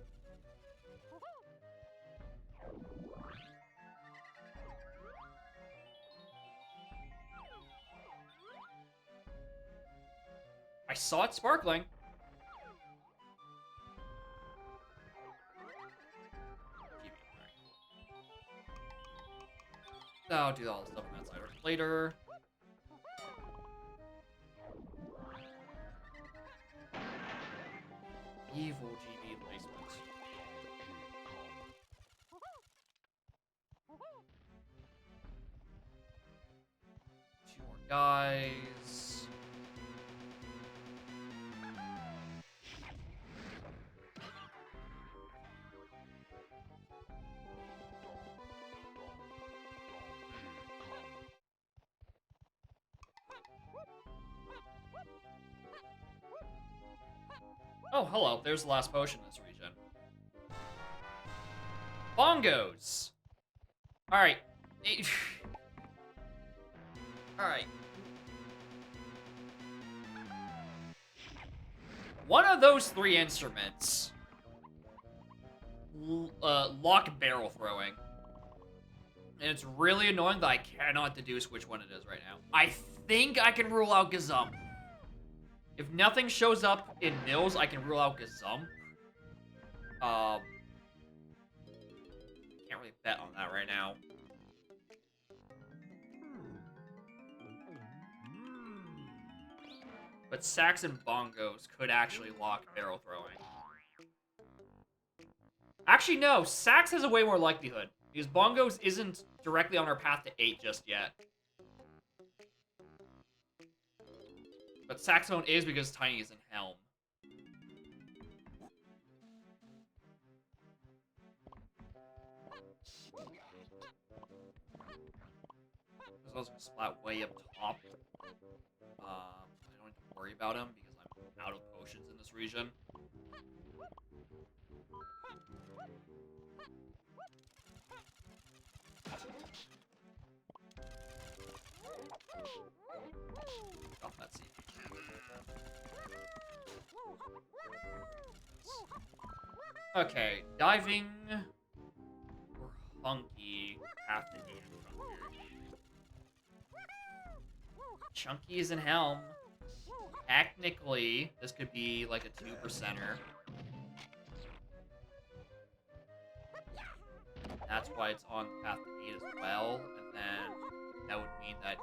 S1: I saw it sparkling. I'll do all the stuff on that side later. Evil GB placement. 2 more guys. Oh, hello. There's the last potion in this region. Bongos! Alright. Alright. One of those 3 instruments... lock barrel throwing. And it's really annoying that I cannot deduce which one it is right now. I think I can rule out Gazump. If nothing shows up in Mills, I can rule out Gazump. Can't really bet on that right now. But Sax and Bongos could actually lock barrel throwing. Actually, no. Sax has a way more likelihood. Because Bongos isn't directly on our path to 8 just yet. But Saxophone is because Tiny is in Helm. There's also Splat way up top. I don't have to worry about him because I'm out of potions in this region. Got that seed. Okay, diving or hunky have to be Chunky is in Helm. Technically, this could be like a 2%er. That's why it's on path to 8 as well. And then that would mean that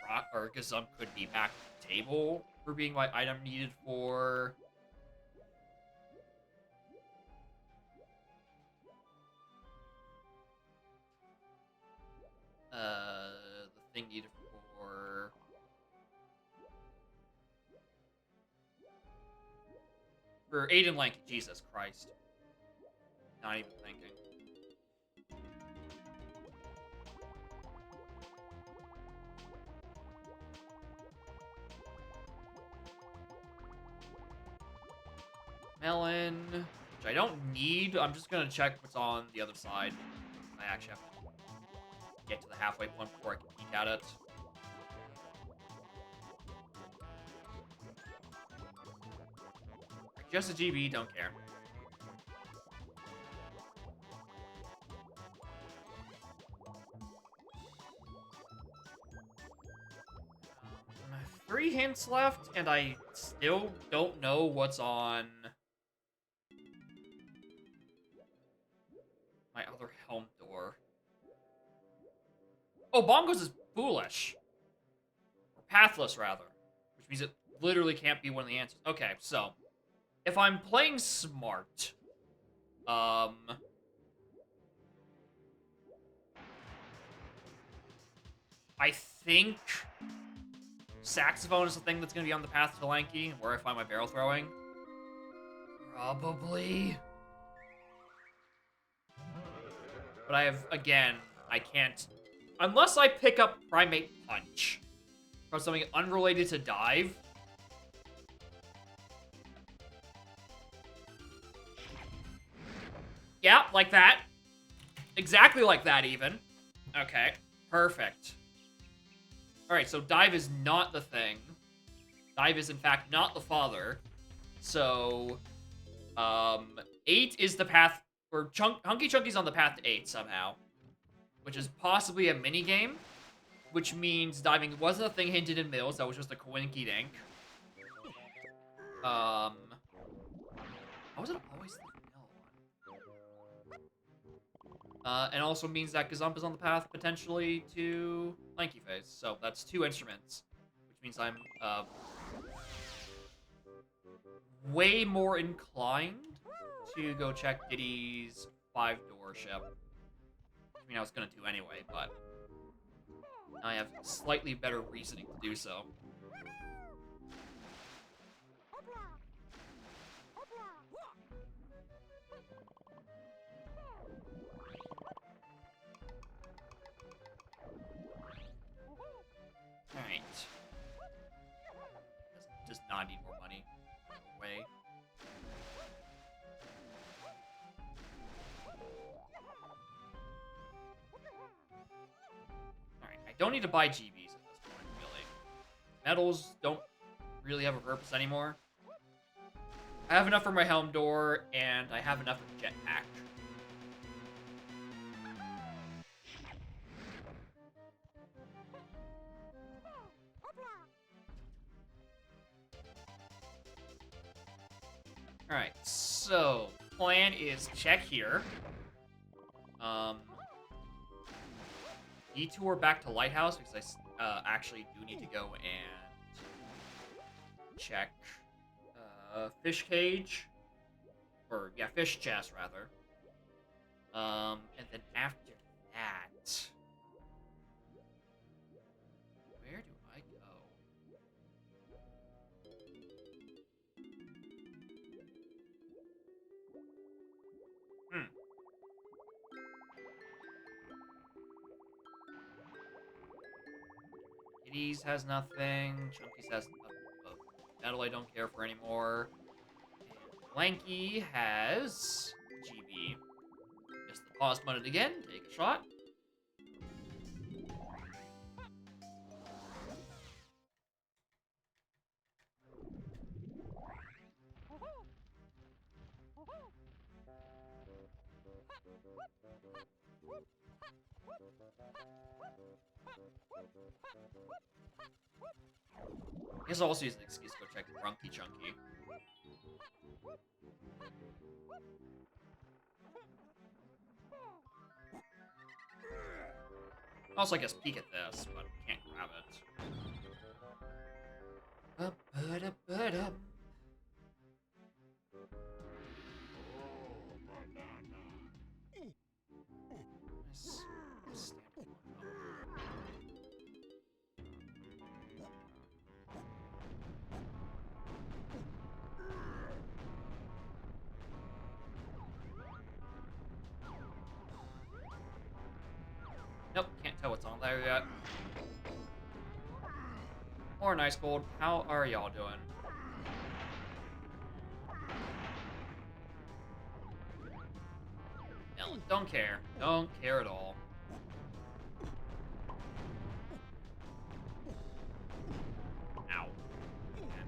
S1: Rock or Gazump could be back to the table for being my item needed for the thing needed for Aiden Lanky. Jesus Christ. Not even thinking. Melon, which I don't need. I'm just gonna check what's on the other side. I actually have to get to the halfway point before I can peek at it. Just a GB, don't care. Three hints left, and I still don't know what's on my other helm door. Oh, Bongos is foolish. Or pathless, rather. Which means it literally can't be one of the answers. Okay, so if I'm playing smart, I think saxophone is the thing that's going to be on the path to Lanky, where I find my barrel throwing. Probably. But I have, again, I can't... Unless I pick up Primate Punch from something unrelated to Dive. Yeah, like that. Exactly like that, even. Okay, perfect. Alright, so Dive is not the thing. Dive is, in fact, not the father. So, 8 is the path... Or Hunky Chunky's on the path to 8, somehow. Which is possibly a mini-game. Which means diving wasn't a thing hinted in Mills. That was just a coinky dink. How was it always the vanilla one? And also means that Gazump is on the path, potentially, to Lanky Face. So, that's 2 instruments. Which means I'm, way more inclined to go check Diddy's 5-door ship. I mean, I was gonna do anyway, but I have slightly better reasoning to do so. Alright. Does not need more money. Way. Alright, I don't need to buy GBs at this point, really. Metals don't really have a purpose anymore. I have enough for my helm door, and I have enough for the jetpack. Alright, so plan is check here. Detour back to Lighthouse because I actually do need to go and check fish cage. Or, yeah, fish chest, rather. And then after that... Where do I go? Kitties has nothing. Chunky's has nothing. Metal I don't care for anymore. And Lanky has GB. Just the pause button again. Take a shot. I guess I'll also use an excuse to go check Runky Chunky. Also, I guess peek at this, but can't grab it. Nope, can't tell what's on there yet. More Nice Gold, how are y'all doing? Don't care. Don't care at all. Ow. Man.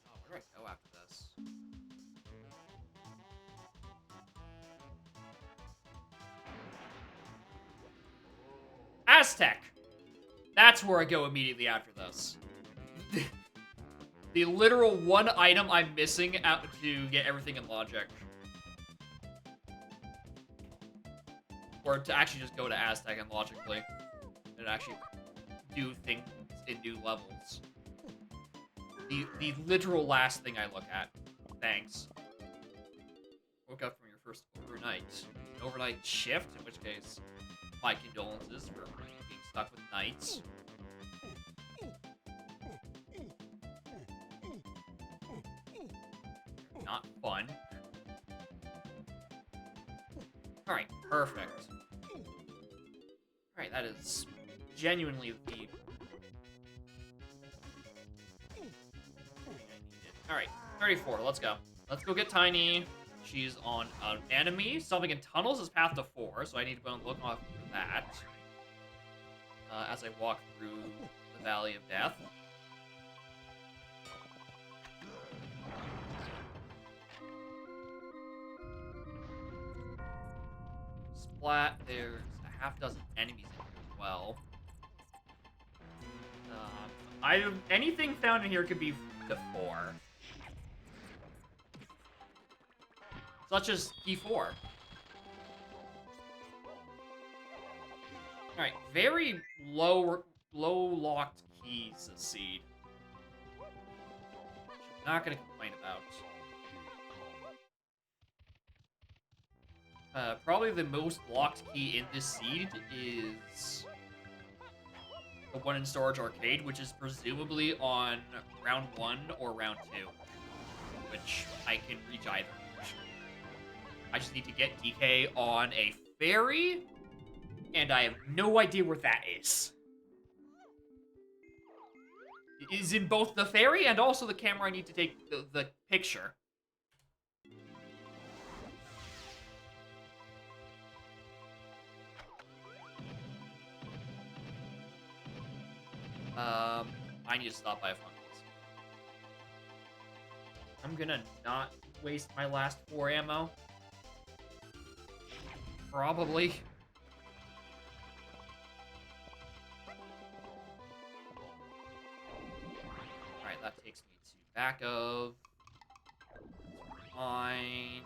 S1: Oh, where do I go after this? Aztec! That's where I go immediately after this. The literal one item I'm missing out to get everything in logic. Or to actually just go to Aztec and logically. And actually do things in new levels. The literal last thing I look at. Thanks. Woke up from your first overnight. An overnight shift? In which case, my condolences for being stuck with nights. Not fun. Alright, perfect. Alright, that is genuinely the thing I needed. Alright, 34, let's go. Let's go get Tiny. She's on an enemy. Something in tunnels is path to 4, so I need to go and look off for that. As I walk through the Valley of Death. Splat, there's a half dozen enemies in here as well. Anything found in here could be to 4. Such as key 4. Alright, very low locked keys this seed. Not gonna complain about. Probably the most locked key in this seed is the one in Storage Arcade, which is presumably on round 1 or round 2, which I can reach either. I just need to get DK on a ferry, and I have no idea where that is. It is in both the ferry and also the camera I need to take the picture. I need to stop by a Funkies. I'm gonna not waste my last 4 ammo. Probably. Alright, that takes me to back of. Fine.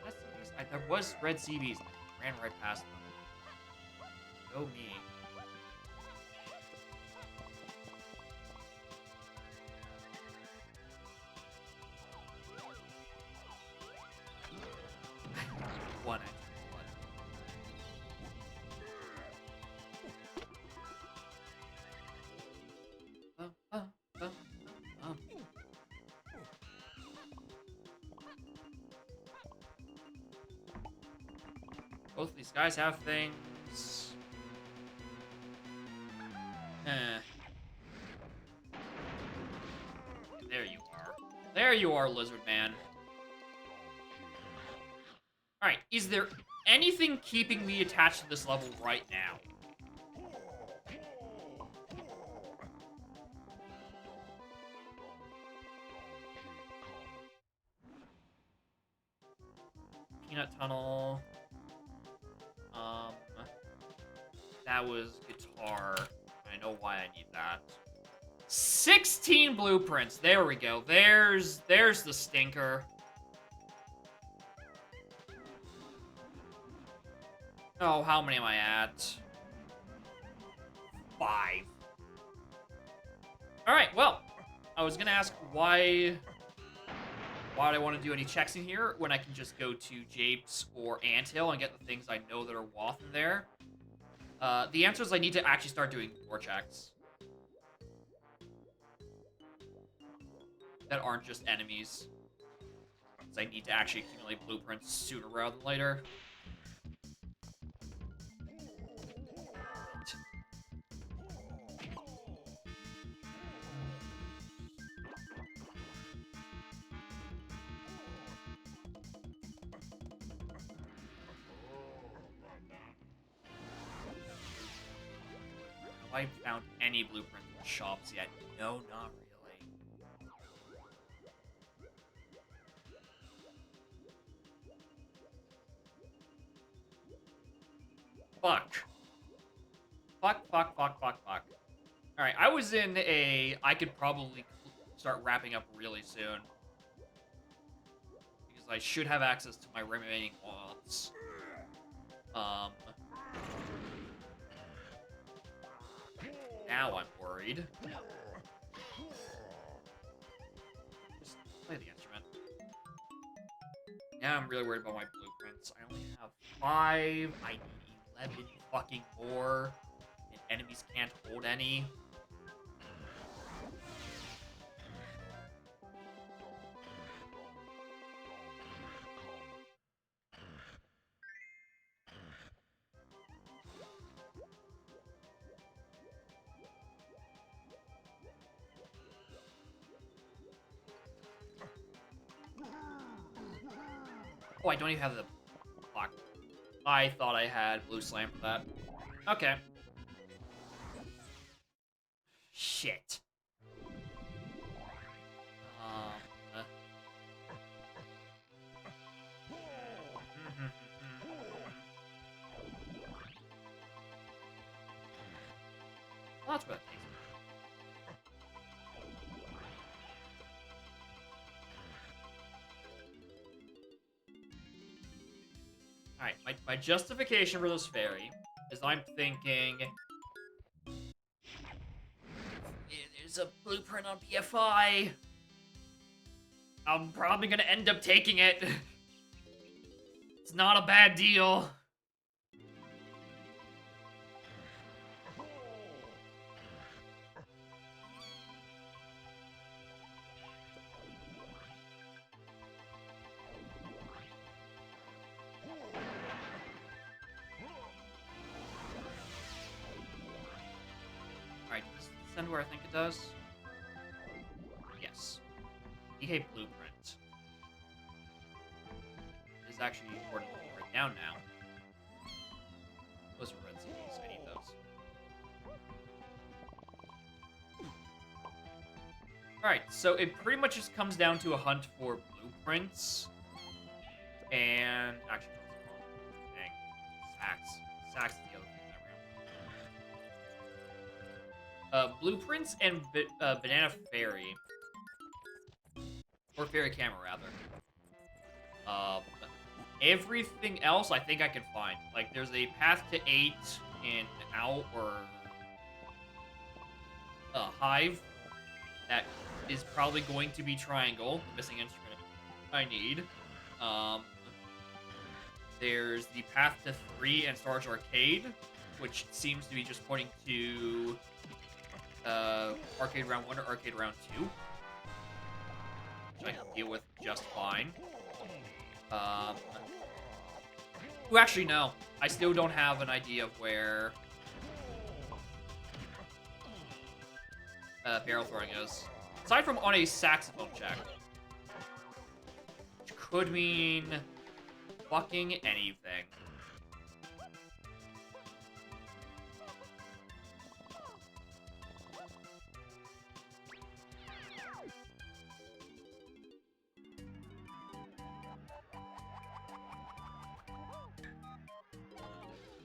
S1: But, there was red CBs. Ran right past them. Go me. One extra blood. Both of these guys have things. There you are. There you are, Lizard Man. Alright, is there anything keeping me attached to this level right now? Peanut Tunnel. That was guitar. I know why I need that. 16 blueprints. There we go. There's the stinker. Oh, how many am I at? 5. Alright, well. I was gonna ask why would I want to do any checks in here when I can just go to Japes or Anthill and get the things I know that are WOTH in there? The answer is I need to actually start doing more checks. That aren't just enemies. Because I need to actually accumulate blueprints sooner rather than later. Have I found any blueprints in shops yet? No, not really. Fuck. Fuck. Alright, I was in a... I could probably start wrapping up really soon. Because I should have access to my remaining wants. Now I'm worried. Just play the instrument. Now I'm really worried about my blueprints. I only have 5. I need 11 fucking more. And enemies can't hold any. Oh, I don't even have the clock. I thought I had Blue Slam for that. Okay. Shit. Well, that's what it takes. Alright, my justification for this fairy is I'm thinking... There's a blueprint on BFI. I'm probably gonna end up taking it. It's not a bad deal. Alright, does this send where I think it does? Yes. EK Blueprint. It is actually important to write down now. Those are red CDs, I need those. Alright, so it pretty much just comes down to a hunt for blueprints. And... Actually, dang. Sacks. Sacks is the other thing that ran. Blueprints and Banana Fairy. Or Fairy Camera, rather. Everything else I think I can find. Like, there's a path to 8 in Owl or Hive that is probably going to be Triangle, the missing instrument I need. There's the path to 3 and Stars Arcade, which seems to be just pointing to Arcade Round 1 or Arcade Round 2. Which I can deal with just fine. Who actually, no. I still don't have an idea of where barrel throwing is. Aside from on a saxophone check. Which could mean fucking anything.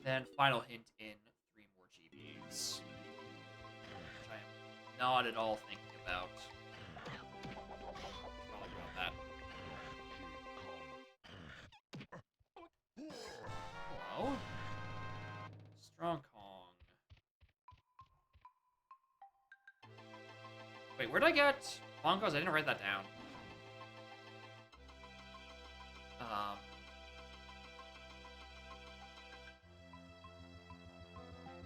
S1: Then final hint in 3 more GBs. Which I am not at all thinking about. Probably about that. Hello? Strong Kong. Wait, where'd I get bongos? I didn't write that down.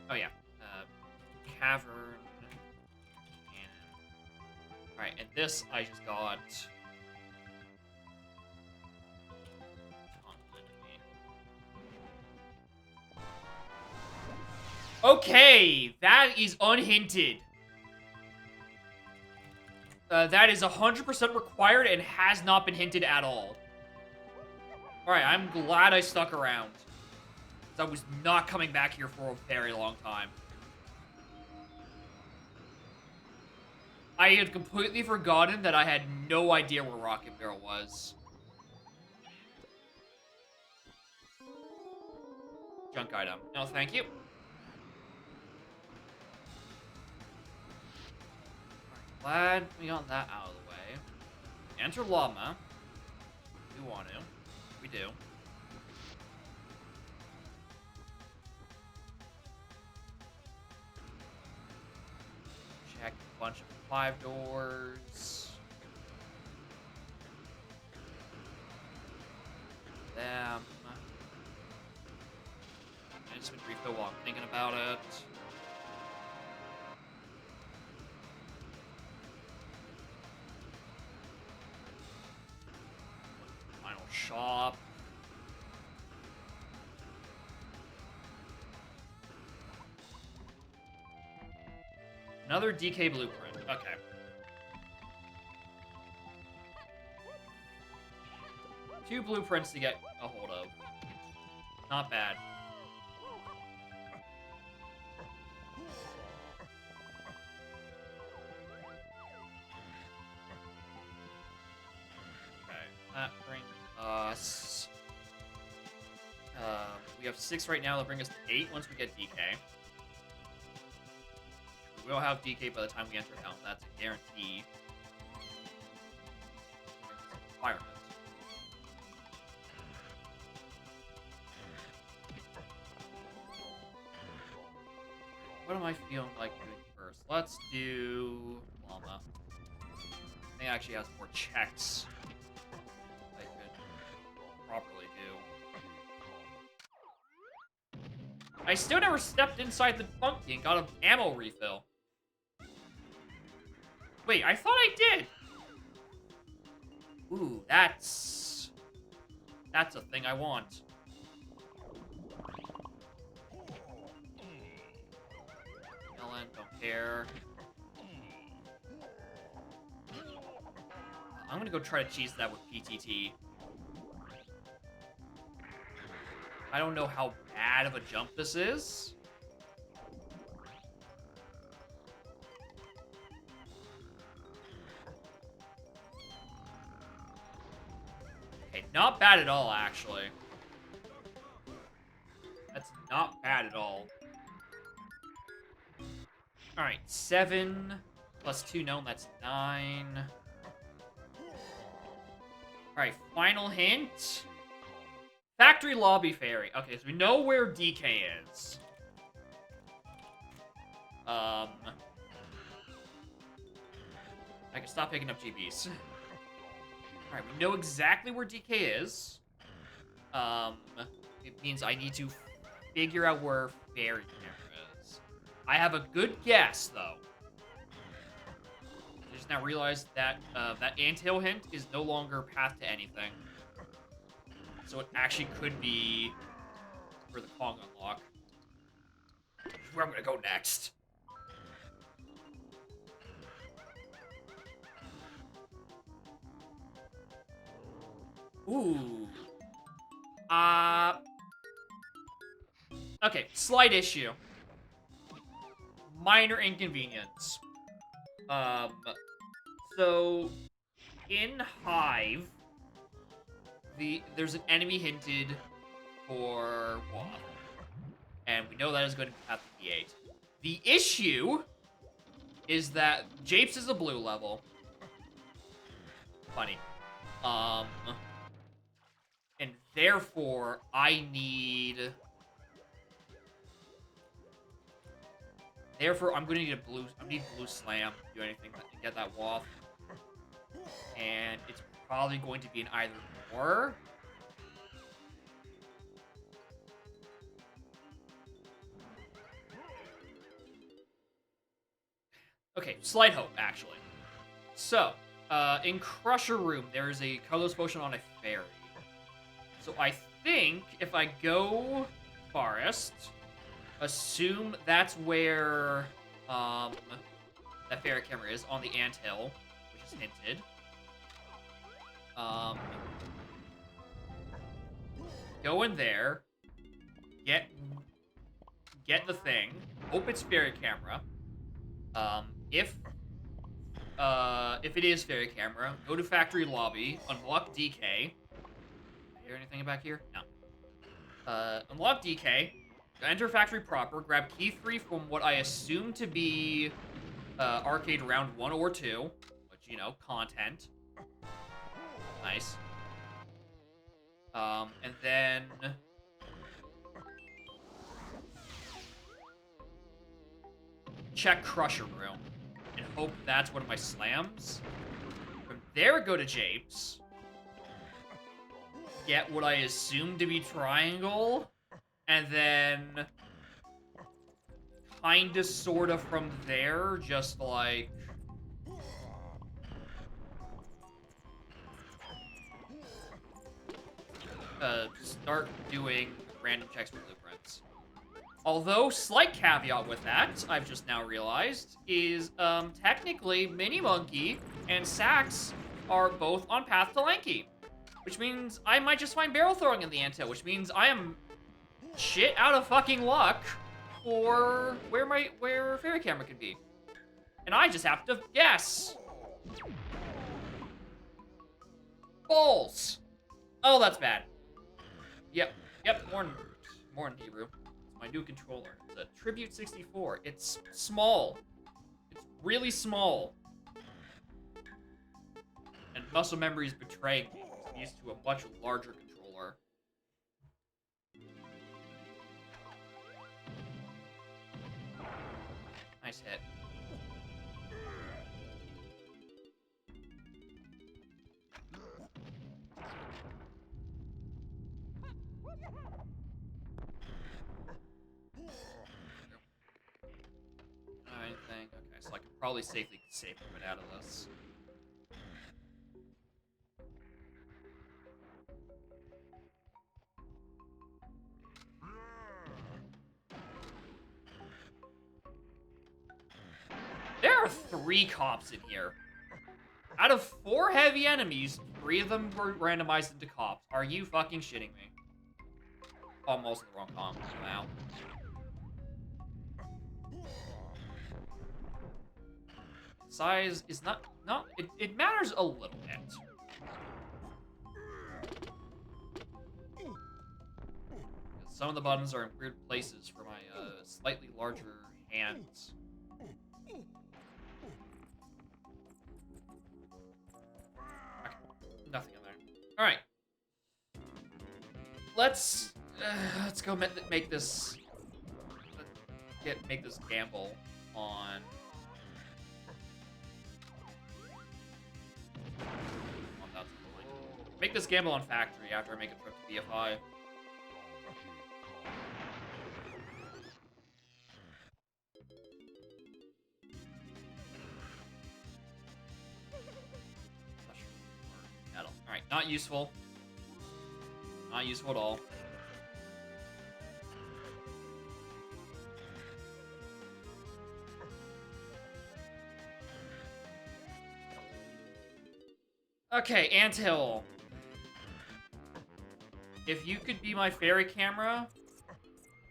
S1: Oh yeah. Cavern. Cannon. Alright, and this I just got. Okay, that is unhinted. That is 100% required and has not been hinted at all. Alright, I'm glad I stuck around. I was not coming back here for a very long time. I had completely forgotten that I had no idea where Rocket Barrel was. Junk item. No, thank you. Glad we got that out of the way. Enter Llama. We want to. We do. Check a bunch of 5 doors. Them. I just would refill while I'm thinking about it. Final shop. Another DK blueprint. Okay. Two blueprints to get a hold of. Not bad. Okay, that brings us... we have 6 right now. That'll bring us to 8 once we get DK. We will have DK by the time we enter Helm. That's a guarantee. Environment. What am I feeling like doing first? Let's do Llama. I think it actually has more checks I could properly do. I still never stepped inside the funky and got an ammo refill. Wait, I thought I did. Ooh, that's a thing I want. Ellen, don't care. I'm gonna go try to cheese that with PTT. I don't know how bad of a jump this is. Okay, not bad at all, actually. That's not bad at all. Alright, 7 plus 2 known, that's 9. Alright, final hint. Factory Lobby Fairy. Okay, so we know where DK is. I can stop picking up GBs. Alright, we know exactly where DK is. It means I need to figure out where Fairy Camera is. I have a good guess, though. I just now realized that that anthill hint is no longer path to anything. So it actually could be for the Kong unlock. Where I'm gonna go next. Ooh. Okay, slight issue. Minor inconvenience. So in Hive, there's an enemy hinted for Waff. And we know that is going to be path to D8. The issue is that Japes is a blue level. Funny. And therefore, I need... Therefore, I'm going to need a blue... I need blue slam to do anything to get that waff. And it's probably going to be an either or. Okay, slight hope, actually. So, in Crusher Room, there is a colorless potion on a fairy. So I think if I go Forest, assume that's where that fairy camera is, on the anthill, which is hinted. Go in there, get the thing, hope it's fairy camera. If it is fairy camera, go to factory lobby, unlock DK. Hear anything back here? No. Unlock DK, enter factory proper, grab key 3 from what I assume to be arcade round 1 or 2, which, you know, content. Nice. And then... check Crusher Room, and hope that's one of my slams. From there, go to Japes. Get what I assume to be triangle, and then kinda sorta from there, just like start doing random checks for blueprints. Although, slight caveat with that, I've just now realized, is technically Mini Monkey and Sax are both on path to Lanky. Which means I might just find barrel throwing in the anthill, which means I am shit out of fucking luck for where fairy camera could be. And I just have to guess. Balls. Oh, that's bad. Yep, more in Hebrew. It's my new controller. It's a Tribute 64. It's small. It's really small. And muscle memory is betraying me. I'm used to a much larger controller. Nice hit. I think, okay, so I can probably safely save him out of this. There are 3 cops in here. Out of 4 heavy enemies, 3 of them were randomized into cops. Are you fucking shitting me? Almost the wrong comp. Wow. Size is not it matters a little bit. Some of the buttons are in weird places for my slightly larger hands. Okay. Nothing in there. All right. Let's go make this gamble on. Make this gamble on factory after I make a trip to BFI. Metal. Alright, not useful. Not useful at all. Okay, anthill. If you could be my fairy camera,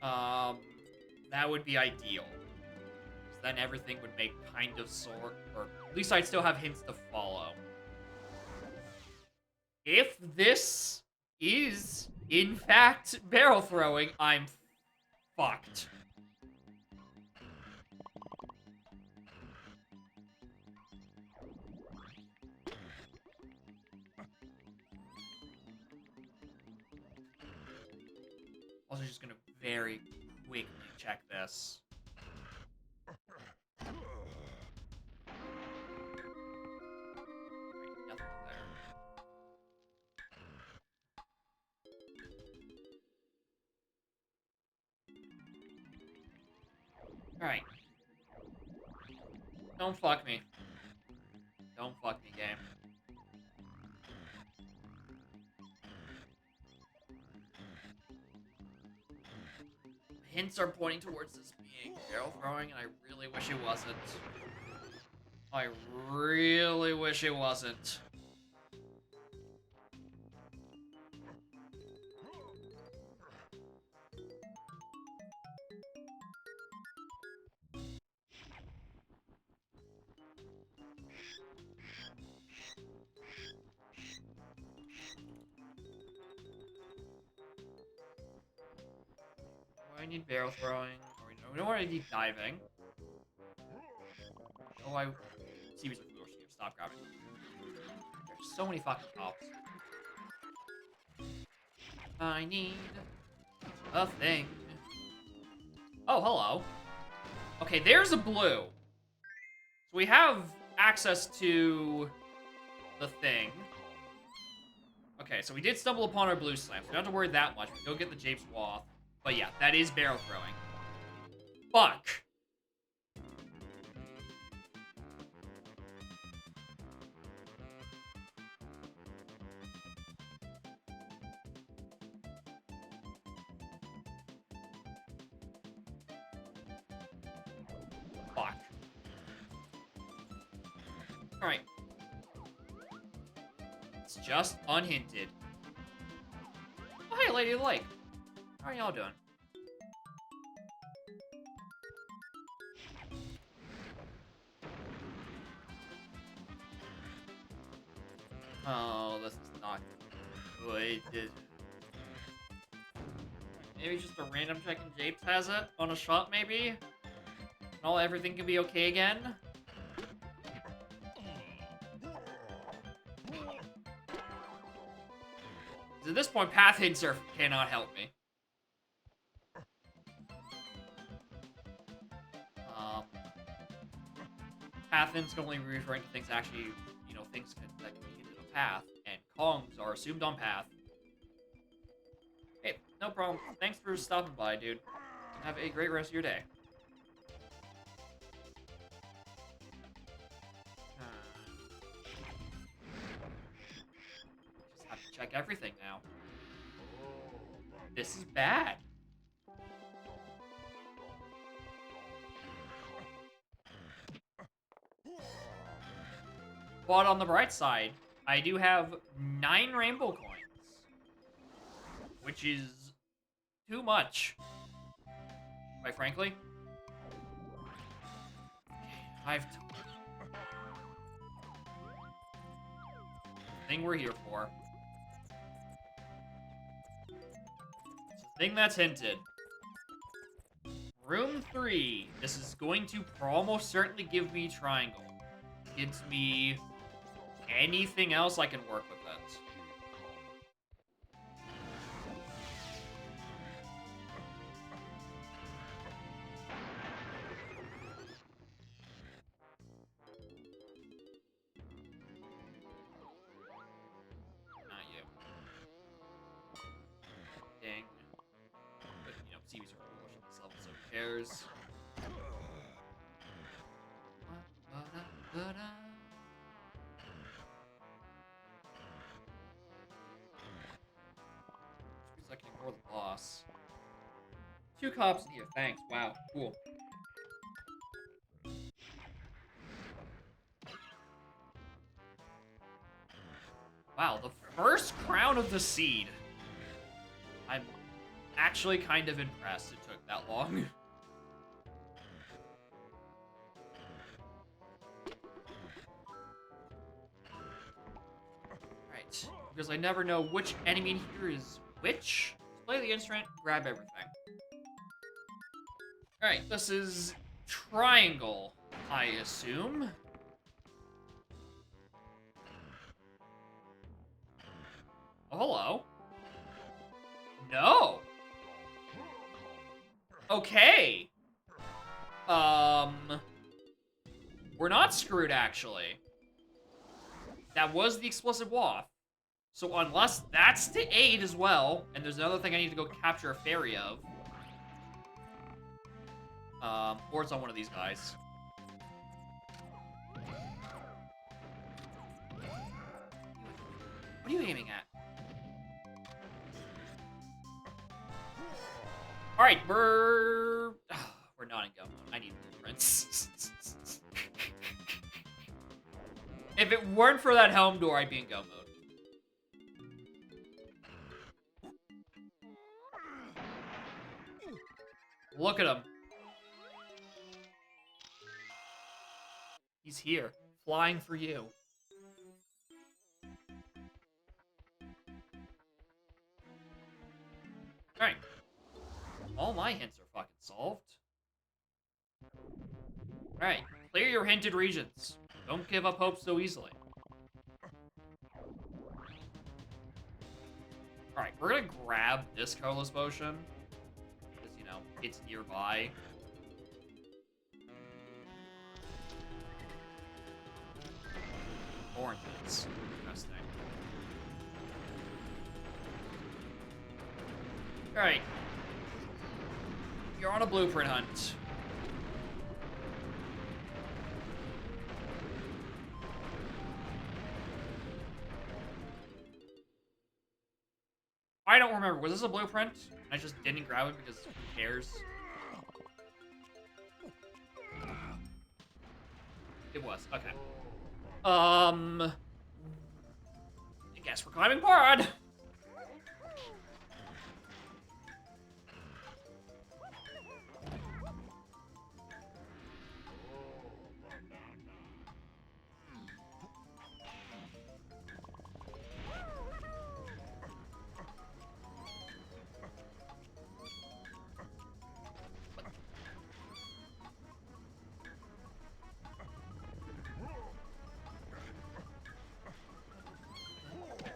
S1: that would be ideal. Because then everything would make kind of sort, or at least I'd still have hints to follow. If this is, in fact, barrel throwing, I'm fucked. Also, just gonna very quickly check this. Nothing there. Alright. Don't fuck me. Don't fuck me, game. Hints are pointing towards this being barrel throwing, and I really wish it wasn't. I really wish it wasn't. I need barrel throwing. Or we don't want to need diving. Oh, I see what's foolish here. Stop grabbing. There's so many fucking cops. I need a thing. Oh, hello. Okay, there's a blue. So we have access to the thing. Okay, so we did stumble upon our blue slime, so we don't have to worry that much. We can go get the Jape Swath. But yeah, that is barrel throwing. Fuck. Fuck. Alright. It's just unhinted. Oh, hey, Lady of the Lake. How are y'all doing? Oh, this is not good. Maybe just a random check in Japes has it on a shot, maybe? And everything can be okay again? At this point, Path Hints cannot help me. Path Hints can only be referring to things actually, you know, things that can be into the path, and Kongs are assumed on path. Hey, no problem. Thanks for stopping by, dude. Have a great rest of your day. Just have to check everything now. This is bad. But on the bright side, I do have 9 rainbow coins, which is too much, quite frankly. I've thing we're here for. It's the thing that's hinted. Room 3. This is going to almost certainly give me triangle. Gives me anything else I can work with it. Not you. Dang. But, you know, Seaweeds are pushing this level, so who cares? I can ignore the boss. 2 cops in here, thanks. Wow, cool. Wow, the first crown of the seed. I'm actually kind of impressed it took that long. Right, because I never know which enemy in here is which. Play the instrument, grab everything. Alright, this is triangle, I assume. Oh, hello. No. Okay. We're not screwed, actually. That was the explosive waft. So unless that's to aid as well, and there's another thing I need to go capture a fairy of. Or it's on one of these guys. What are you aiming at? Alright, we're not in go mode. I need blueprints. If it weren't for that helm door, I'd be in go mode. Look at him. He's here, flying for you. Alright. All my hints are fucking solved. Alright, clear your hinted regions. Don't give up hope so easily. Alright, we're gonna grab this colorless potion. Because, you know, it's nearby. Oranges. Interesting. Alright. You're on a blueprint hunt. I don't remember. Was this a blueprint? I just didn't grab it because who cares? It was. Okay. I guess we're climbing board.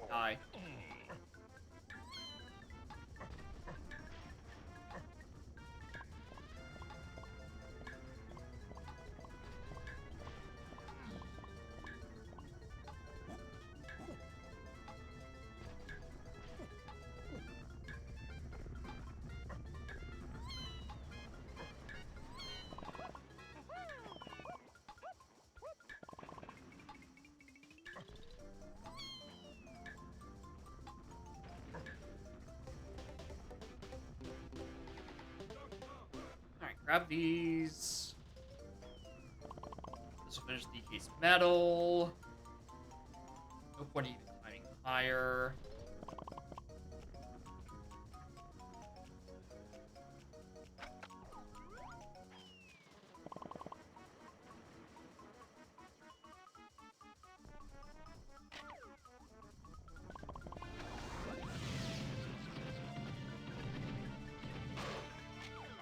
S1: Die. Grab these. This will finish DK's metal. No point even climbing higher.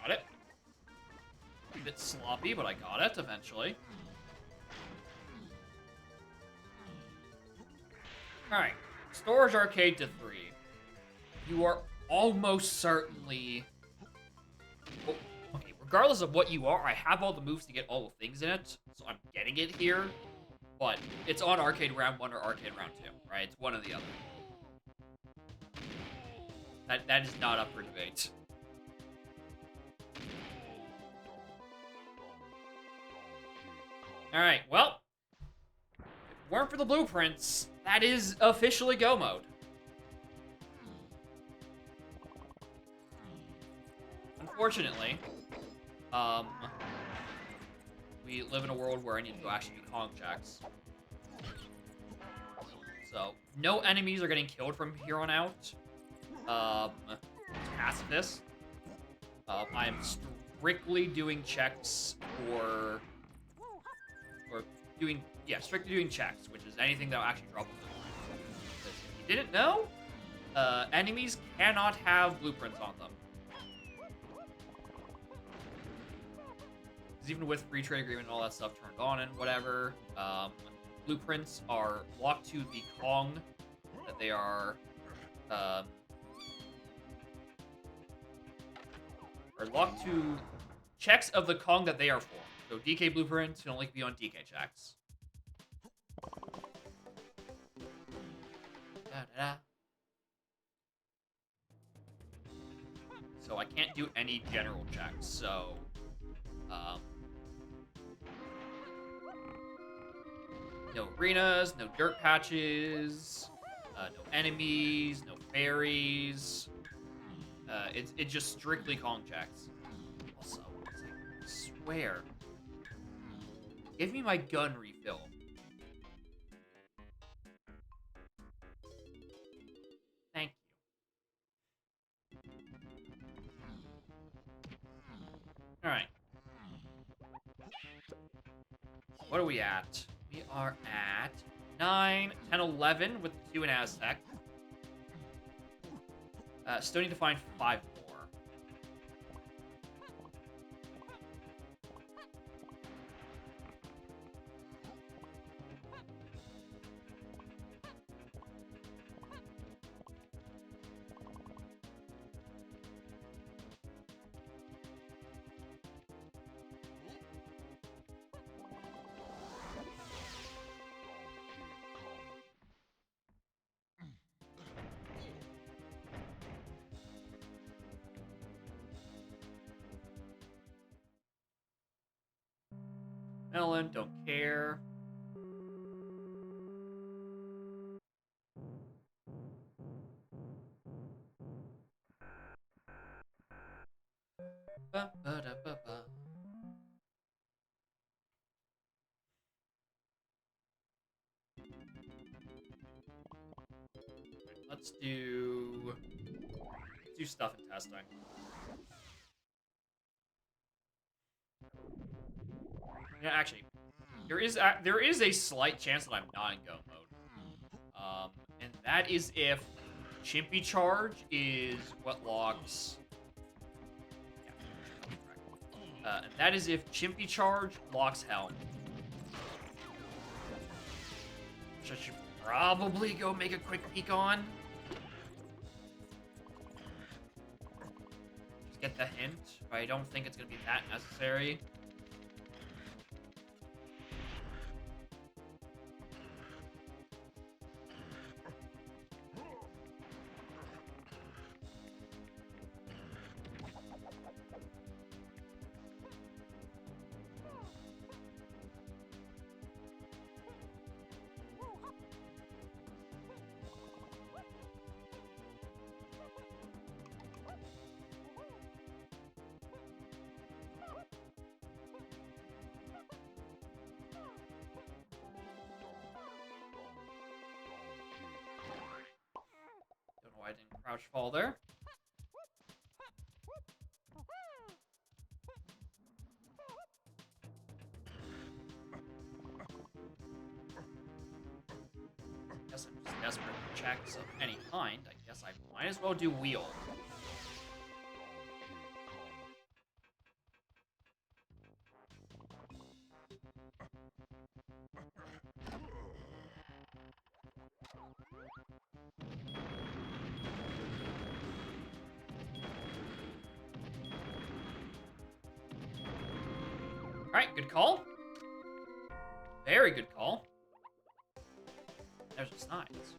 S1: Got it. A bit sloppy, but I got it eventually. Alright. Storage Arcade to 3. You are almost certainly... Oh, okay, regardless of what you are, I have all the moves to get all the things in it, so I'm getting it here. But it's on Arcade Round 1 or Arcade Round 2, right? It's one or the other. That is not up for debate. Alright, well, if it weren't for the blueprints, that is officially go mode. Unfortunately, we live in a world where I need to actually do Kong checks. So, no enemies are getting killed from here on out. Past this. I am strictly doing checks for... strictly doing checks, which is anything that will actually drop a blueprint. Because if you didn't know, enemies cannot have blueprints on them. Because even with free trade agreement and all that stuff turned on and whatever, blueprints are locked to the Kong that they are locked to checks of the Kong that they are for. So DK blueprints can only be on DK checks. Da-da-da. So I can't do any general checks, so no arenas, no dirt patches, no enemies, no fairies. It's just strictly Kong checks. Also, I swear, give me my gun refill. Thank you. All right. What are we at? We are at 9, 10, 11 with 2 in Aztec. Still need to find 5 more. Melon, don't care. Ba-ba-da-ba-ba. Let's do stuff and testing. Yeah, actually, there is a slight chance that I'm not in go mode. And that is if Chimpy Charge is what locks. Yeah, and that is if Chimpy Charge locks Helm. Which I should probably go make a quick peek on. Just get the hint, but I don't think it's gonna be that necessary. I didn't crouch fall there. I guess I'm just desperate for checks of any kind. I guess I might as well do wheel. Alright, good call. Very good call. There's the Snipes.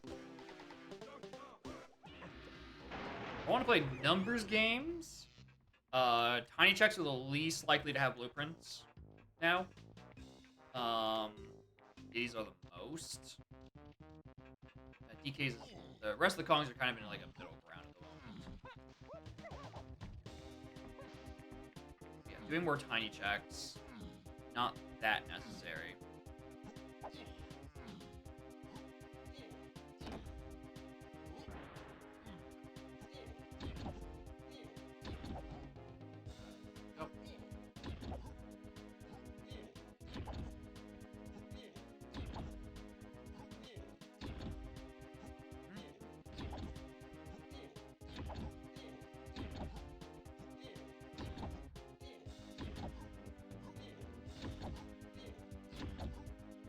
S1: I want to play numbers games. Tiny checks are the least likely to have blueprints now. These are the most. DKs, the rest of the Kongs are kind of in like a middle ground at the moment. Yeah, doing more tiny checks. Not that necessary.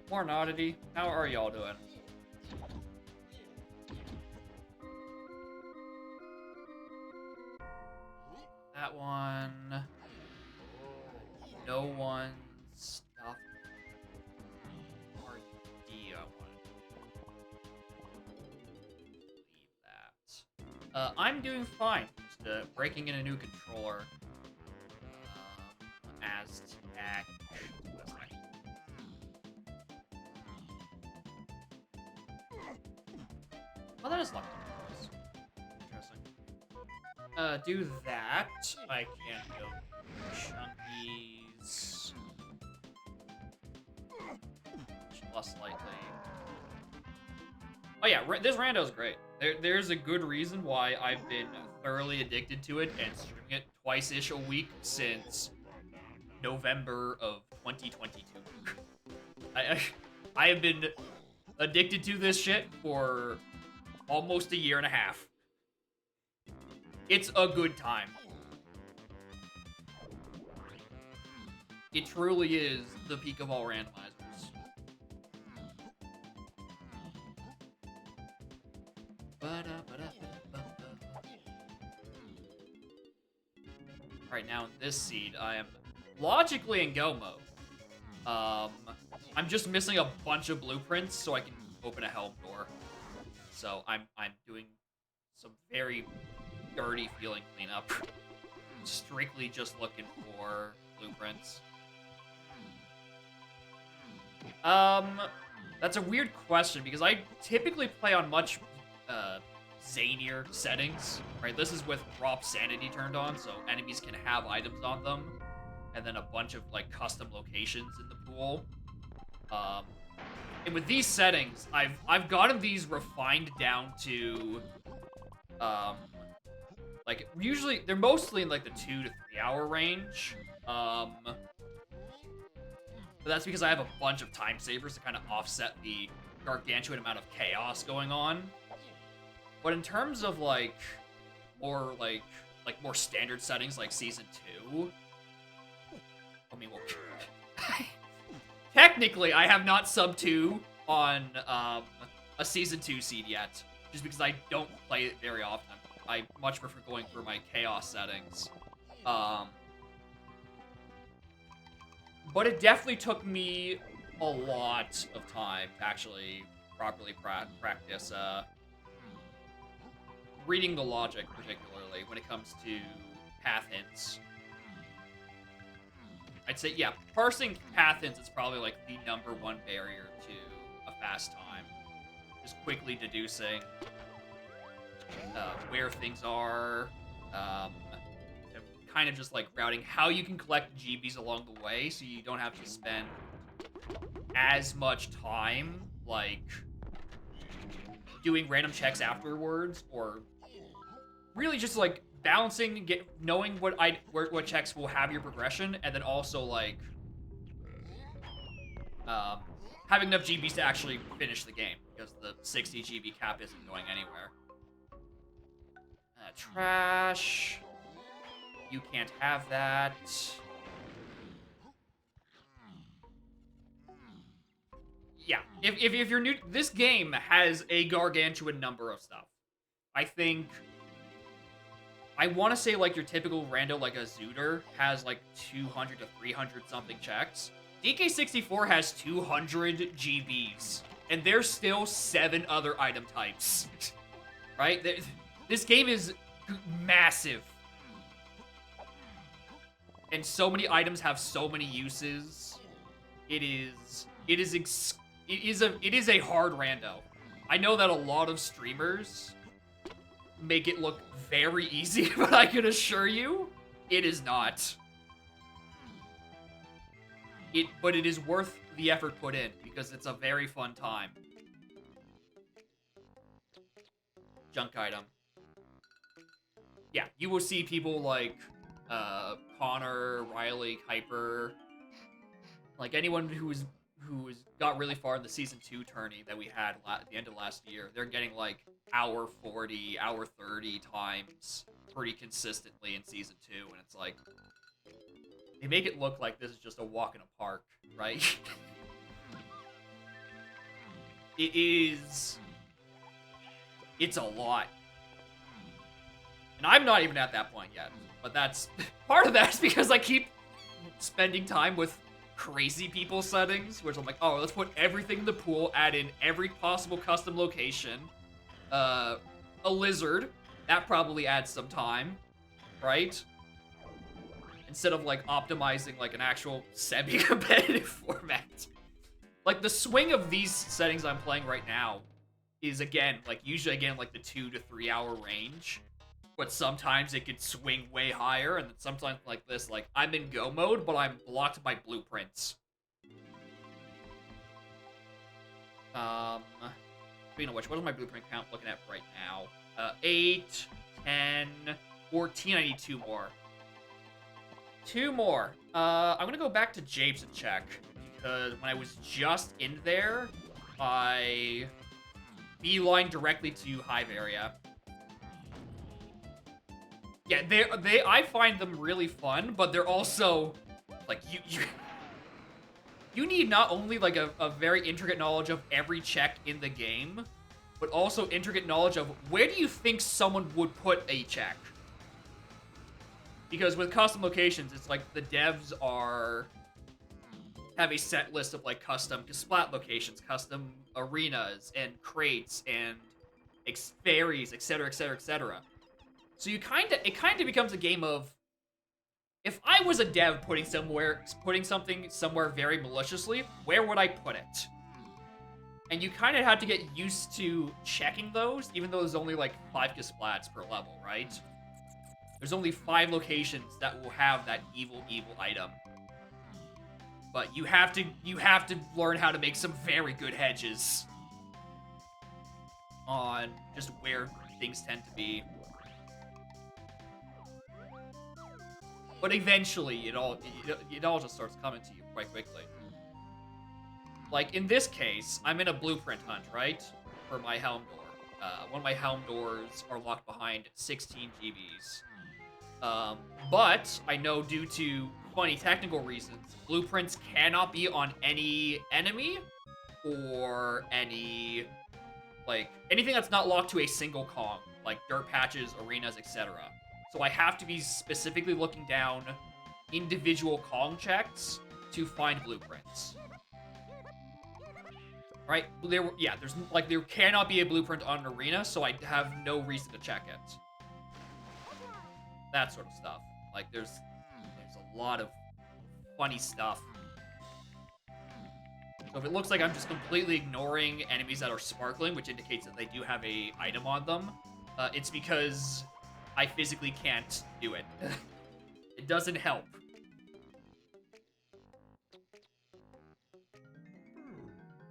S1: More oddity. How are y'all doing? That one. No one's stuff. RD, I want to leave that. I'm doing fine. Just breaking in a new controller. Aztec. Oh, that is lucky. Interesting. Do that. I can't go chunkies. Plus slightly. Oh yeah, this rando's great. There's a good reason why I've been thoroughly addicted to it and streaming it twice-ish a week since November of 2022. I have been addicted to this shit for almost a year and a half. It's a good time. It truly is the peak of all randomizers. Right now in this seed, I am logically in go mode. I'm just missing a bunch of blueprints so I can open a helm door. So I'm doing some very dirty feeling cleanup. Strictly just looking for blueprints. That's a weird question because I typically play on much zanier settings, right? This is with Drop Sanity turned on, so enemies can have items on them, and then a bunch of like custom locations in the pool. And with these settings, I've gotten these refined down to, like usually they're mostly in like the 2 to 3 hour range. But that's because I have a bunch of time savers to kind of offset the gargantuan amount of chaos going on. But in terms of like more more standard settings like season 2, I mean, well, technically I have not sub 2 on a season 2 seed yet, just because I don't play it very often. I much prefer going through my chaos settings. But it definitely took me a lot of time to actually properly practice reading the logic, particularly when it comes to path hints. I'd say, yeah, parsing path hints is probably like the #1 barrier to a fast time. Just quickly deducing where things are, and kind of just like routing how you can collect GBs along the way so you don't have to spend as much time like doing random checks afterwards, or really just like balancing, knowing what checks will have your progression, and then also like having enough GBs to actually finish the game, because the 60 GB cap isn't going anywhere. Trash. You can't have that. Yeah, if you're new, this game has a gargantuan number of stuff. I think, I want to say like your typical rando like a Zooter has like 200 to 300 something checks. DK64 has 200 GBs, and there's still 7 other item types. Right? This game is massive. And so many items have so many uses. It is a hard rando. I know that a lot of streamers make it look very easy, but I can assure you, it is not. But it is worth the effort put in, because it's a very fun time. Junk item. Yeah, you will see people like Connor, Riley, Kuiper, like anyone who's got really far in the season 2 tourney that we had at the end of last year. They're getting like hour 40, hour 30 times pretty consistently in season 2, and it's like they make it look like this is just a walk in a park, right? It's a lot. And I'm not even at that point yet. But that's... Part of that is because I keep spending time with crazy people settings, which I'm like, oh, let's put everything in the pool, add in every possible custom location. A lizard. That probably adds some time, right? Instead of, like, optimizing, like, an actual semi-competitive format. Like, the swing of these settings I'm playing right now is, again, like, usually, again, like, the 2 to 3 hour range. But sometimes it could swing way higher, and then sometimes like this, like, I'm in go mode, but I'm blocked by blueprints. Speaking of which, what is my blueprint count looking at right now? 8, 10, 14, I need 2 more. 2 more. I'm gonna go back to Japes and check, because when I was just in there, I beeline directly to Hive area. Yeah, I find them really fun, but they're also, like, you need not only, like, a very intricate knowledge of every check in the game, but also intricate knowledge of where do you think someone would put a check. Because with custom locations, it's like the devs have a set list of, like, custom splat locations, custom arenas, and crates, and fairies, etc., etc., etc. So it kind of becomes a game of, if I was a dev putting something somewhere very maliciously, where would I put it? And you kind of have to get used to checking those, even though there's only like 5 Kasplats per level, right? There's only 5 locations that will have that evil item. But you have to learn how to make some very good hedges on just where things tend to be. But eventually, it all just starts coming to you quite quickly. Like, in this case, I'm in a blueprint hunt, right? For my helm door. One of my helm doors are locked behind 16 GBs. But I know due to funny technical reasons, blueprints cannot be on any enemy or any, like, anything that's not locked to a single Kong, like dirt patches, arenas, etc. So I have to be specifically looking down individual Kong checks to find blueprints. Right? There cannot be a blueprint on an arena, so I have no reason to check it. That sort of stuff. Like, there's a lot of funny stuff. So if it looks like I'm just completely ignoring enemies that are sparkling, which indicates that they do have a item on them, it's because I physically can't do it. It doesn't help.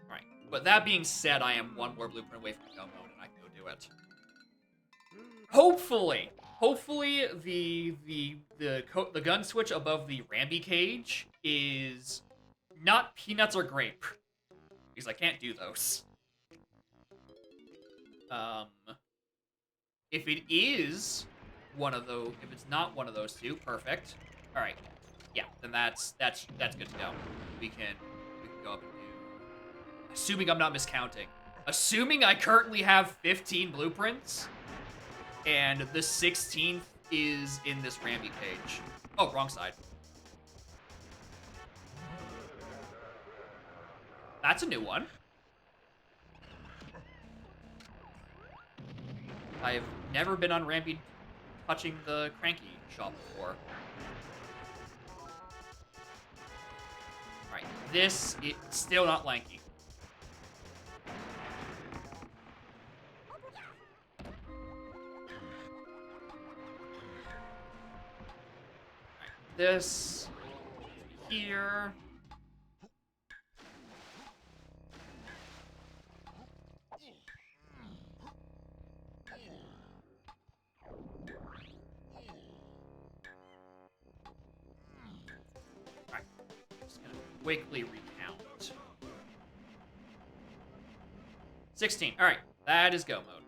S1: Alright, but that being said, I am one more blueprint away from go mode, and I can go do it. Hopefully, the gun switch above the Rambi cage is not peanuts or grape, because I can't do those. If it is one of those, if it's not one of those two, perfect. All right, yeah, then that's good to go. We can go up and do. Assuming I'm not miscounting, assuming I currently have 15 blueprints, and the 16th is in this Rambi cage. Oh, wrong side. That's a new one. I've never been on Rambi touching the Cranky shop before. Alright, it's still not lanky. Alright, this here. Quickly recount. 16. All right, that is go mode.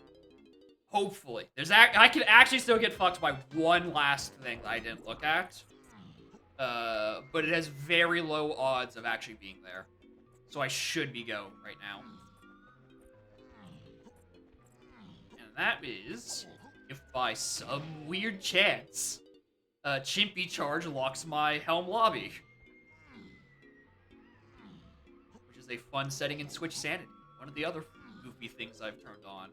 S1: Hopefully, I can actually still get fucked by one last thing that I didn't look at, but it has very low odds of actually being there, so I should be go right now. that is if by some weird chance, Chimpy Charge locks my Helm lobby. Which is a fun setting in Switch Sanity. One of the other goofy things I've turned on.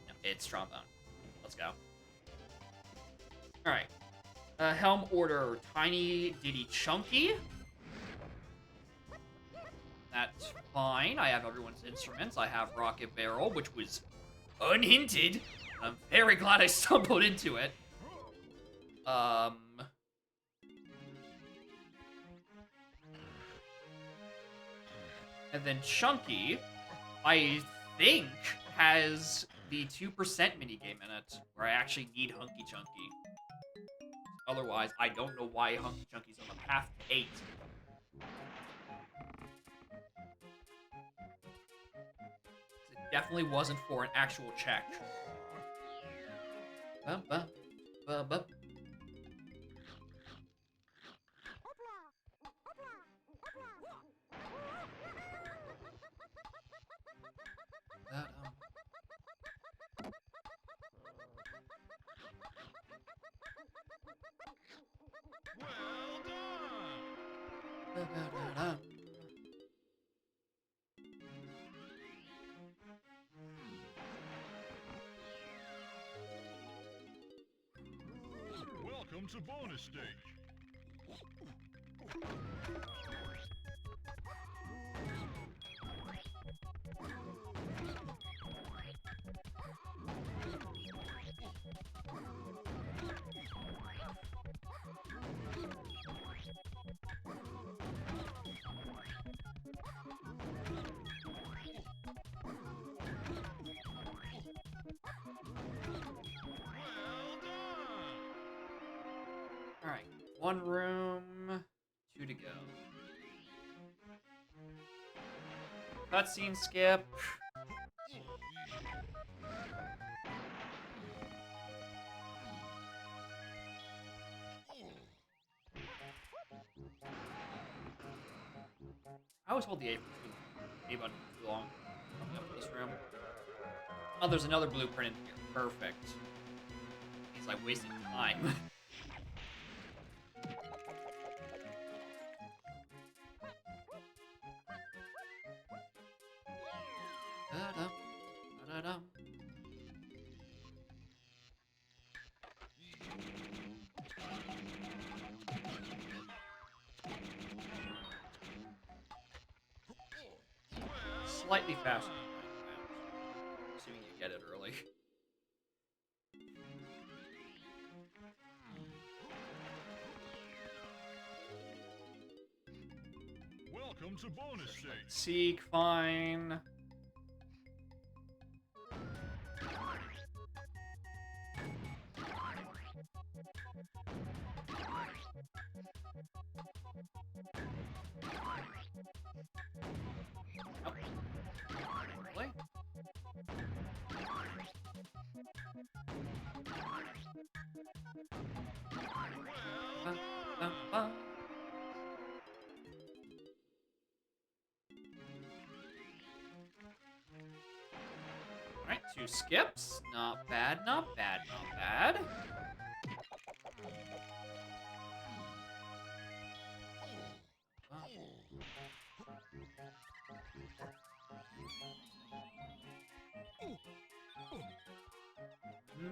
S1: No, it's Trombone. Let's go. Alright. Helm order Tiny Diddy Chunky. That's fine. I have everyone's instruments. I have Rocket Barrel, which was unhinted. I'm very glad I stumbled into it. And then Chunky, I think, has the 2% minigame in it, where I actually need Hunky Chunky. Otherwise, I don't know why Hunky Chunky's on the path to 8. It definitely wasn't for an actual check.
S2: Welcome to bonus stage.
S1: Alright, 1 room, 2 to go. Cutscene skip. I always hold the A button too long. Coming up to this room. Oh, there's another blueprint in here. Perfect. He's like wasting time. Slightly faster than Minecraft. Assuming you get it early.
S2: Welcome to bonus stage.
S1: Seek, fine. Really? Alright, 2 skips. Not bad, not bad, not bad.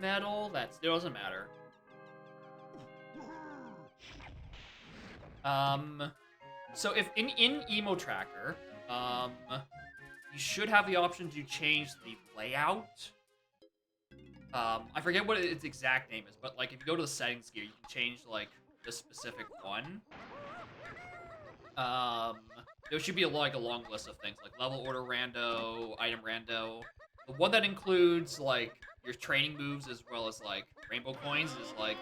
S1: Metal, that still doesn't matter. So if in Emo Tracker, you should have the option to change the layout. I forget what its exact name is, but like if you go to the settings gear, you can change like the specific one. There should be like a long list of things like level order rando, item rando. The one that includes like your training moves as well as like rainbow coins is like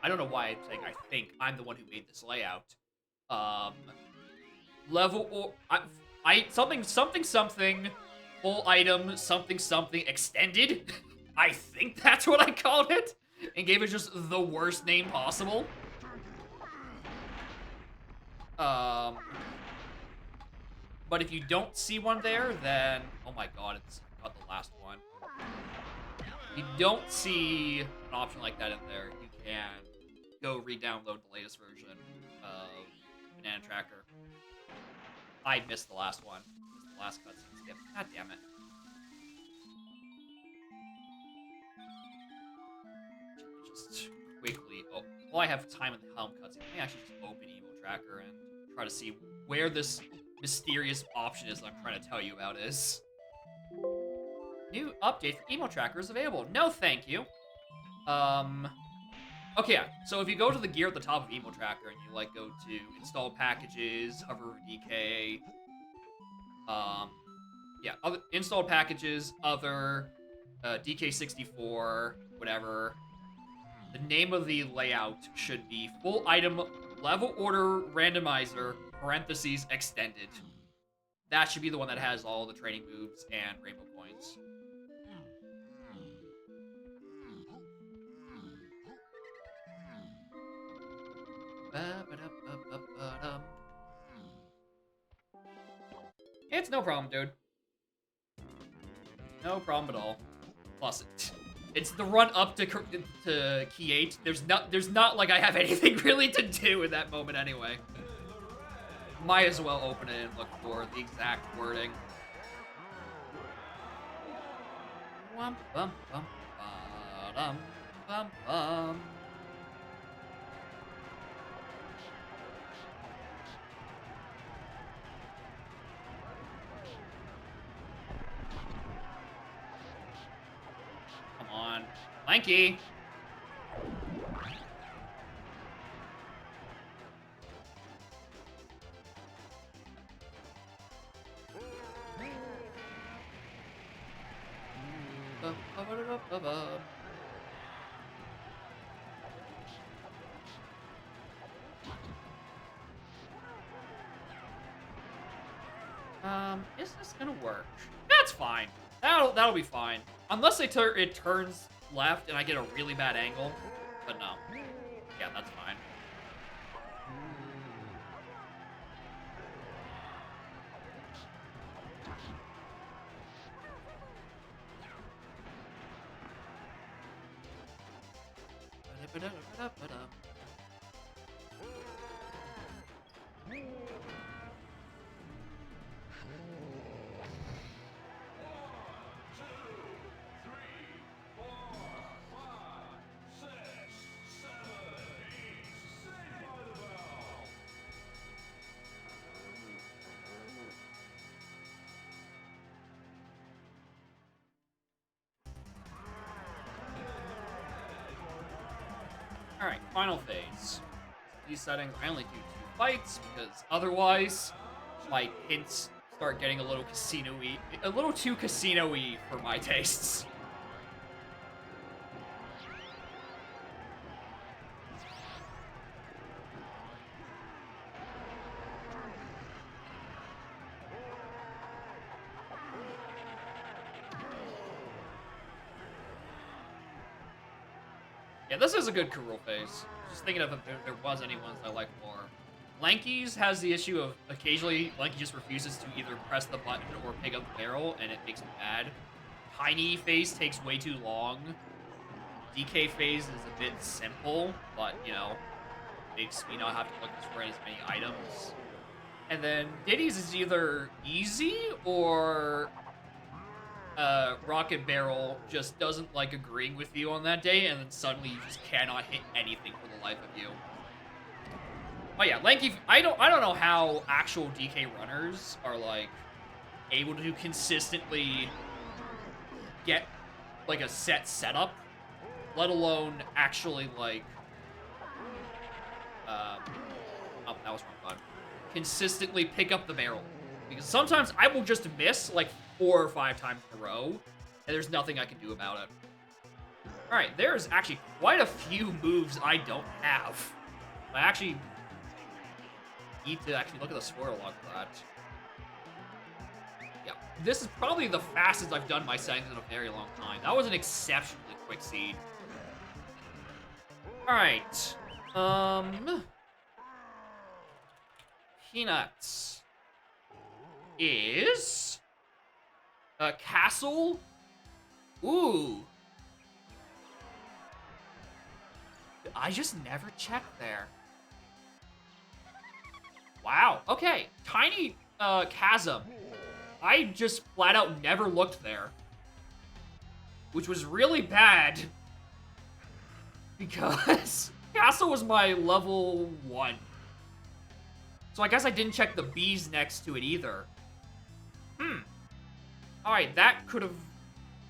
S1: I don't know why I'm saying I think I'm the one who made this layout. Level or something full item something extended. I think that's what I called it and gave it just the worst name possible. But if you don't see one there, then... Oh my god, it's got the last one. If you don't see an option like that in there, you can go re-download the latest version of Banana Tracker. I missed the last one. It's the last cutscene skip. God damn it. Just quickly... Oh, while I have time in the Helm cutscene, let me actually just open Emo Tracker and try to see where this mysterious option is that I'm trying to tell you about is. New update for Emo Tracker is available. No, thank you. Okay, yeah. So if you go to the gear at the top of Emo Tracker and you like go to install packages, hover over DK, yeah, other installed packages, other, DK64, whatever. The name of the layout should be full item level order randomizer parentheses extended. That should be the one that has all the training moves and rainbow coins. It's no problem, dude. No problem at all. Plus, it's the run up to Key 8. There's not like I have anything really to do in that moment anyway. Might as well open it and look for the exact wording. Wum, bum, bum, ba-dum, bum, bum. Come on. Lanky! Is this gonna work? That's fine. That'll be fine. Unless it turns left and I get a really bad angle. But no. Yeah, that's fine. Alright, final phase. These settings, I only do 2 fights because otherwise my hints start getting a little casino-y, a little too casino-y for my tastes. Yeah, this is a good Kurul phase. Just thinking of if there was any ones I like more. Lanky's has the issue of occasionally Lanky just refuses to either press the button or pick up the barrel, and it makes me mad. Tiny phase takes way too long. DK phase is a bit simple, but, you know, makes me not have to look for as many items. And then Diddy's is either easy or Rocket Barrel just doesn't like agreeing with you on that day, and then suddenly you just cannot hit anything for the life of you. But yeah, Lanky, I don't know how actual DK runners are like able to consistently get like a set setup, let alone actually like oh, that was wrong button. Consistently pick up the barrel. Because sometimes I will just miss like 4 or 5 times in a row, and there's nothing I can do about it. Alright, there's actually quite a few moves I don't have. I actually need to actually look at the spoiler log for that. Yeah, this is probably the fastest I've done my settings in a very long time. That was an exceptionally quick seed. Alright. Peanuts. is Castle. Ooh. I just never checked there. Wow. Okay. Tiny Chasm. I just flat out never looked there. Which was really bad. Because Castle was my level 1. So I guess I didn't check the B's next to it either. Alright, that could have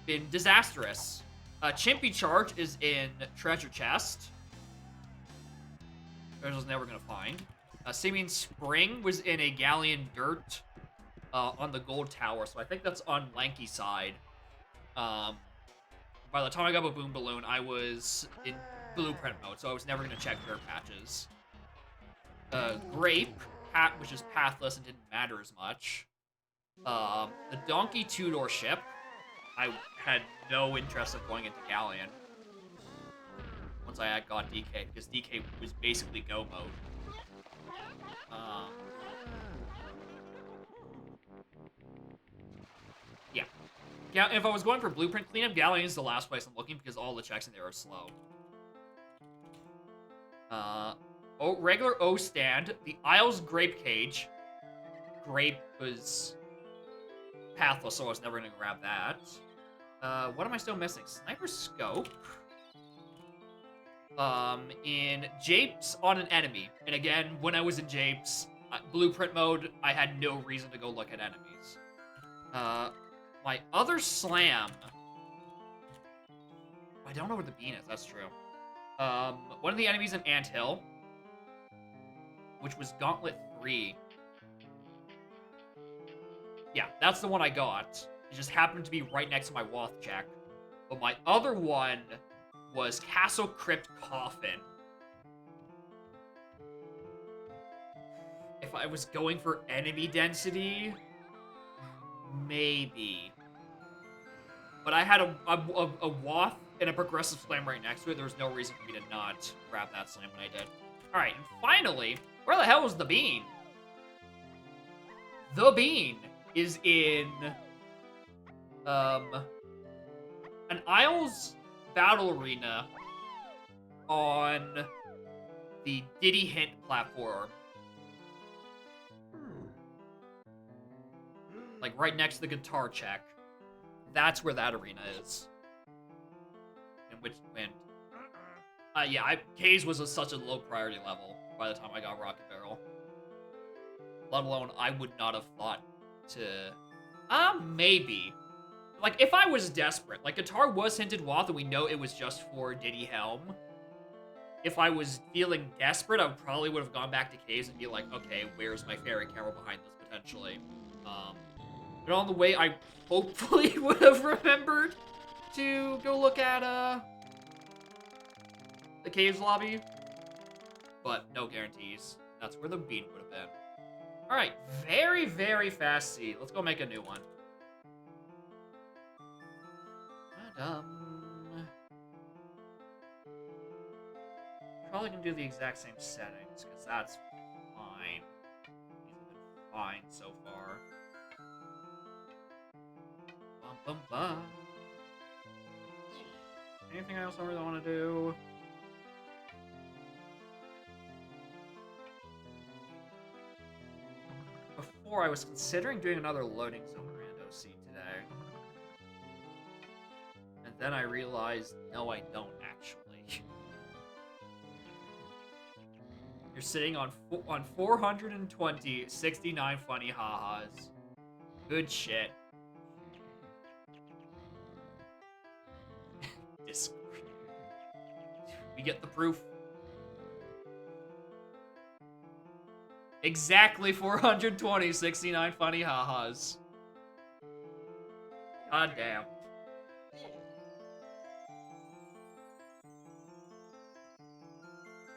S1: been disastrous. Chimpy Charge is in Treasure Chest. I was never gonna find. Simian Spring was in a Galleon Dirt on the Gold Tower, so I think that's on Lanky side. By the time I got a Boom Balloon, I was in Blueprint mode, so I was never gonna check dirt patches. Grape, which is pathless and didn't matter as much. The Donkey Two-Door Ship, I had no interest in going into Galleon once I had got DK, because DK was basically go mode. Yeah, if I was going for Blueprint cleanup, Galleon is the last place I'm looking because all the checks in there are slow. Regular O stand, the Isles Grape Cage. Grape was pathless, so I was never gonna grab that. What am I still missing? Sniper Scope. In Japes on an enemy. And again, when I was in Japes, Blueprint mode, I had no reason to go look at enemies. My other slam. I don't know where the bean is, that's true. One of the enemies in Anthill, which was Gauntlet 3. Yeah, that's the one I got. It just happened to be right next to my Woth check. But my other one was Castle Crypt Coffin. If I was going for enemy density, maybe. But I had a Woth and a progressive slam right next to it. There was no reason for me to not grab that slam when I did. Alright, and finally, where the hell was the bean? The bean is in an Isles Battle Arena on the Diddy Hint platform. Like right next to the guitar check. That's where that arena is. Yeah, K's was such a low priority level by the time I got Rocket Barrel. Let alone, I would not have thought to... maybe. Like, if I was desperate, like, Guitar was hinted Woth, and we know it was just for Diddy Helm. If I was feeling desperate, I probably would have gone back to K's and be like, okay, where's my fairy camera behind this, potentially? But on the way, I hopefully would have remembered to go look at, the Caves lobby. But no guarantees. That's where the bean would have been. Alright, very, very fast seed. Let's go make a new one. Probably gonna do the exact same settings, because that's fine. These have been fine so far. Bum, bum, bum. Anything else I really want to do? Before, I was considering doing another loading zone rando seed today. And then I realized, no, I don't actually. You're sitting on 420, 69 funny ha-has. Good shit. Discord. We get the proof. Exactly 420, 69 funny ha-has. God damn.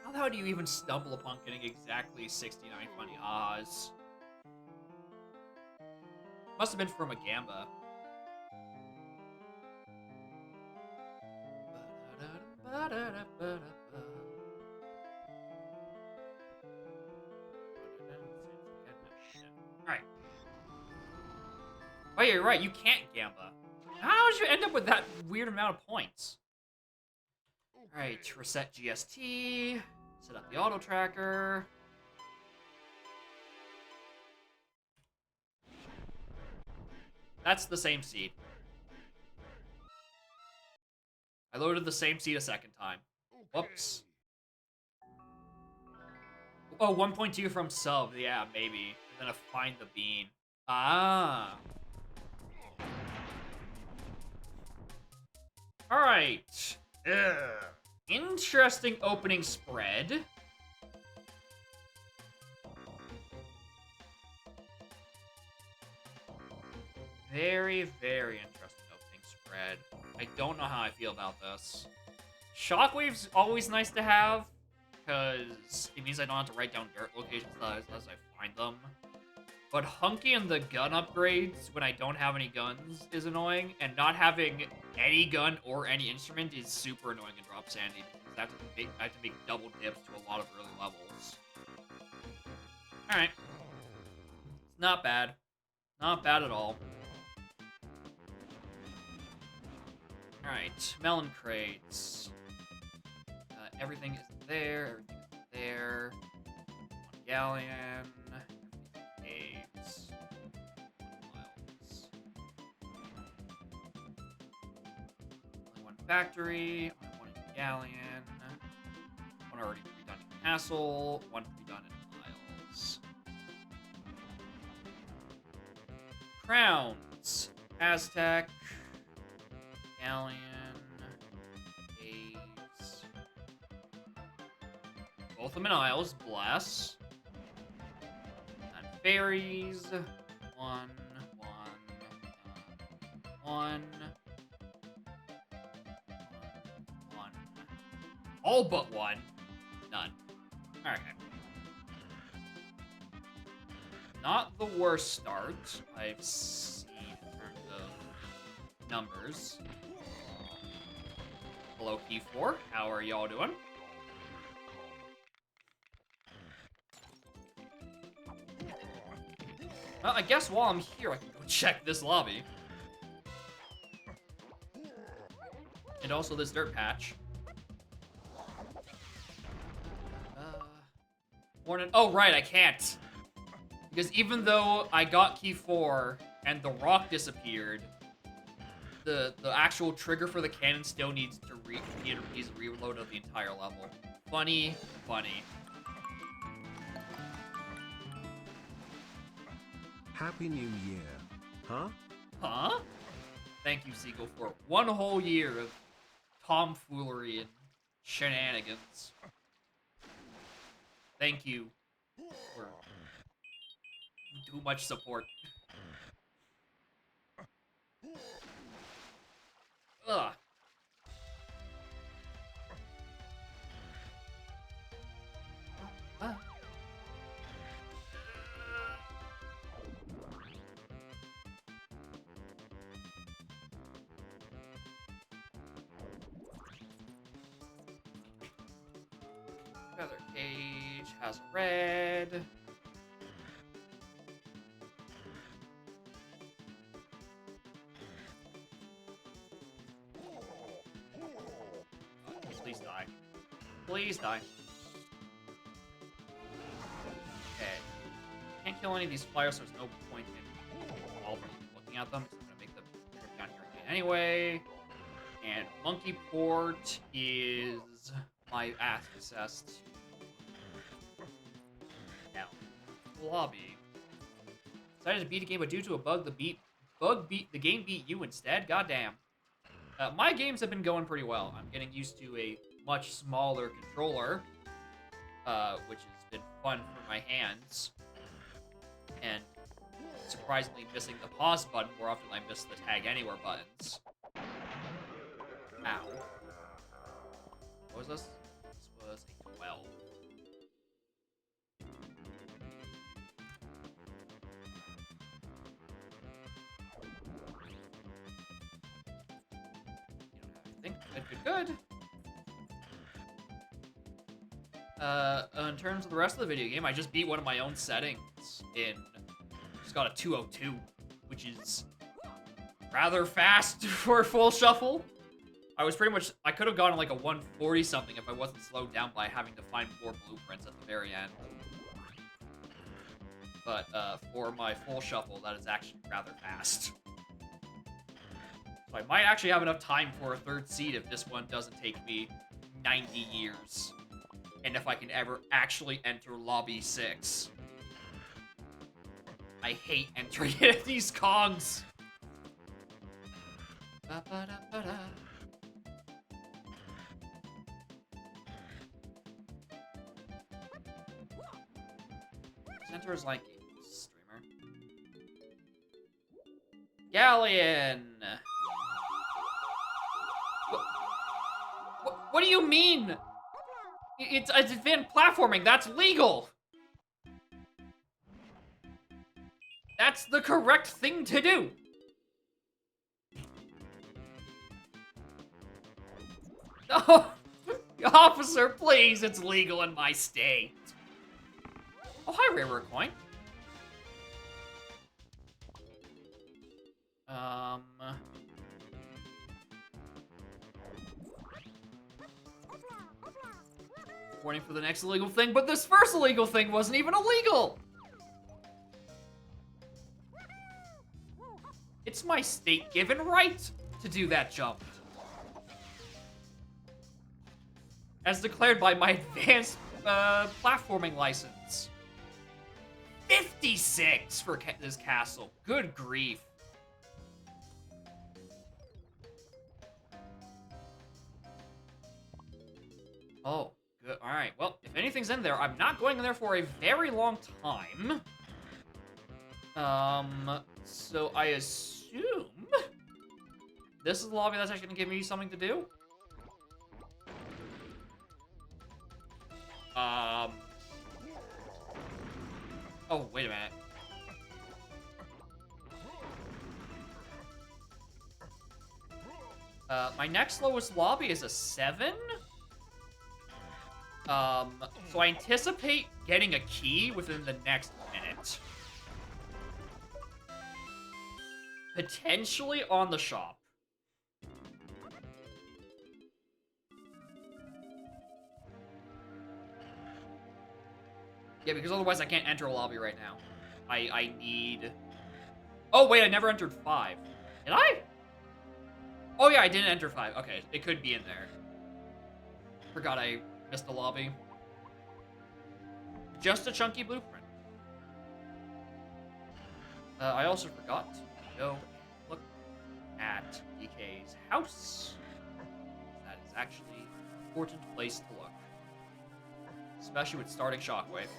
S1: How the hell do you even stumble upon getting exactly 69 funny ha-has? Must have been from a Gamba. Alright. yeah, you're right. You can't Gamba. How did you end up with that weird amount of points? Alright, reset GST. Set up the auto tracker. That's the same seed. I loaded the same seed a second time. Whoops. Oh, 1.2 from sub. Yeah, maybe. And then find the bean. Ah. Alright. Interesting opening spread. Very, very interesting opening spread. I don't know how I feel about this. Shockwave's always nice to have, because it means I don't have to write down dirt locations as I find them. But Hunky and the gun upgrades when I don't have any guns is annoying, and not having any gun or any instrument is super annoying in Drop Sandy, because I have to make double dips to a lot of early levels. Alright. Not bad. Not bad at all. Alright, melon crates. Everything is there, everything is there. 1 galleon. Caves. 1 miles. Only 1 factory, only 1 in galleon. 1 already redone in castle, 1 redone in miles. Crowns. Aztec. Galleon. Caves. Both of them in Isles. Bless. And fairies. 1. All but 1. None. Okay. Not the worst start I've seen in terms of numbers. Hello, Key4. How are y'all doing? Well, I guess while I'm here, I can go check this lobby. And also this dirt patch. Oh, right, I can't. Because even though I got key 4 and the rock disappeared, the actual trigger for the cannon still needs to reload of the entire level. Funny, funny.
S3: Happy New Year. Huh?
S1: Huh? Thank you, Seagull, for 1 whole year of tomfoolery and shenanigans. Thank you for too much support. Ugh. Feather Cage has red. Please die. Please die. Okay. Can't kill any of these flyers, so there's no point in all of them looking at them. So I'm gonna make the trip down here again anyway. And Monkey Port is my access to now lobby. Decided to beat a game, but due to a bug, the game beat you instead. Goddamn. My games have been going pretty well. I'm getting used to a much smaller controller, which has been fun for my hands, and surprisingly missing the pause button more often than I miss the tag anywhere buttons. Ow. What was this? This was a 12. Good. In terms of the rest of the video game, I just beat one of my own settings in. Just got a 202, which is rather fast for a full shuffle. I could have gone like a 140 something if I wasn't slowed down by having to find more blueprints at the very end. But for my full shuffle, that is actually rather fast. So I might actually have enough time for a third seed if this one doesn't take me 90 years. And if I can ever actually enter Lobby 6. I hate entering these Kongs. Ba-ba-da-ba-da. Center is like streamer. Galleon! What do you mean? It's advanced platforming. That's legal. That's the correct thing to do. Oh, officer, please. It's legal in my state. Oh, hi, Rare Coin. Warning for the next illegal thing, but this first illegal thing wasn't even illegal! It's my state-given right to do that jump. As declared by my advanced platforming license. 56 for this castle. Good grief. Oh, good. All right. Well, if anything's in there, I'm not going in there for a very long time. So I assume this is the lobby that's actually gonna give me something to do. Oh, wait a minute. My next lowest lobby is a 7. So I anticipate getting a key within the next minute. Potentially on the shop. Yeah, because otherwise I can't enter a lobby right now. I need... Oh, wait, I never entered 5. Did I? Oh, yeah, I didn't enter 5. Okay, it could be in there. Forgot I missed the lobby. Just a chunky blueprint. I also forgot to go and look at DK's house. That is actually an important place to look. Especially with starting Shockwave.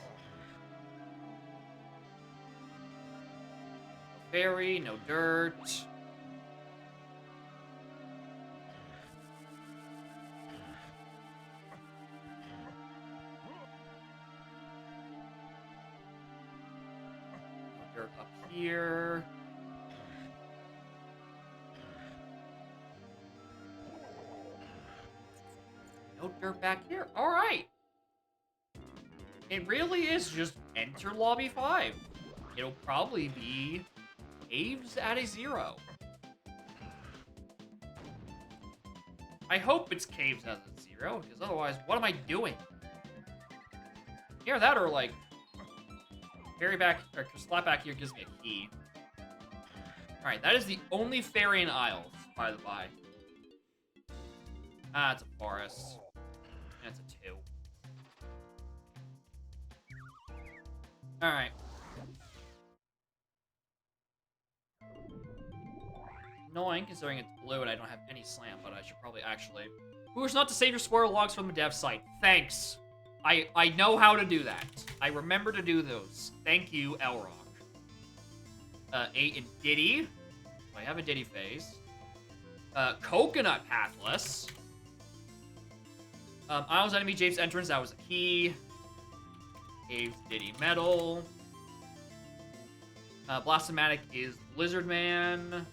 S1: No fairy, no dirt. No dirt up here. No dirt back here. All right. It really is just enter lobby 5. It'll probably be caves at a 0. I hope it's caves at a 0, because otherwise, what am I doing? Either that or like, fairy back, or slap back here gives me a key. Alright, that is the only fairy in Isles, by the by. Ah, it's a forest. And it's a 2. Alright. Annoying, considering it's blue and I don't have any slam, but I should probably actually... Who is not to save your spoiler logs from the dev site? Thanks. I know how to do that. I remember to do those. Thank you, Elrock. 8 in Diddy. I have a Diddy phase. Coconut Pathless. Isles Enemy Jape's Entrance, that was a key. Caves Diddy Metal. Blastomatic is Lizard Man.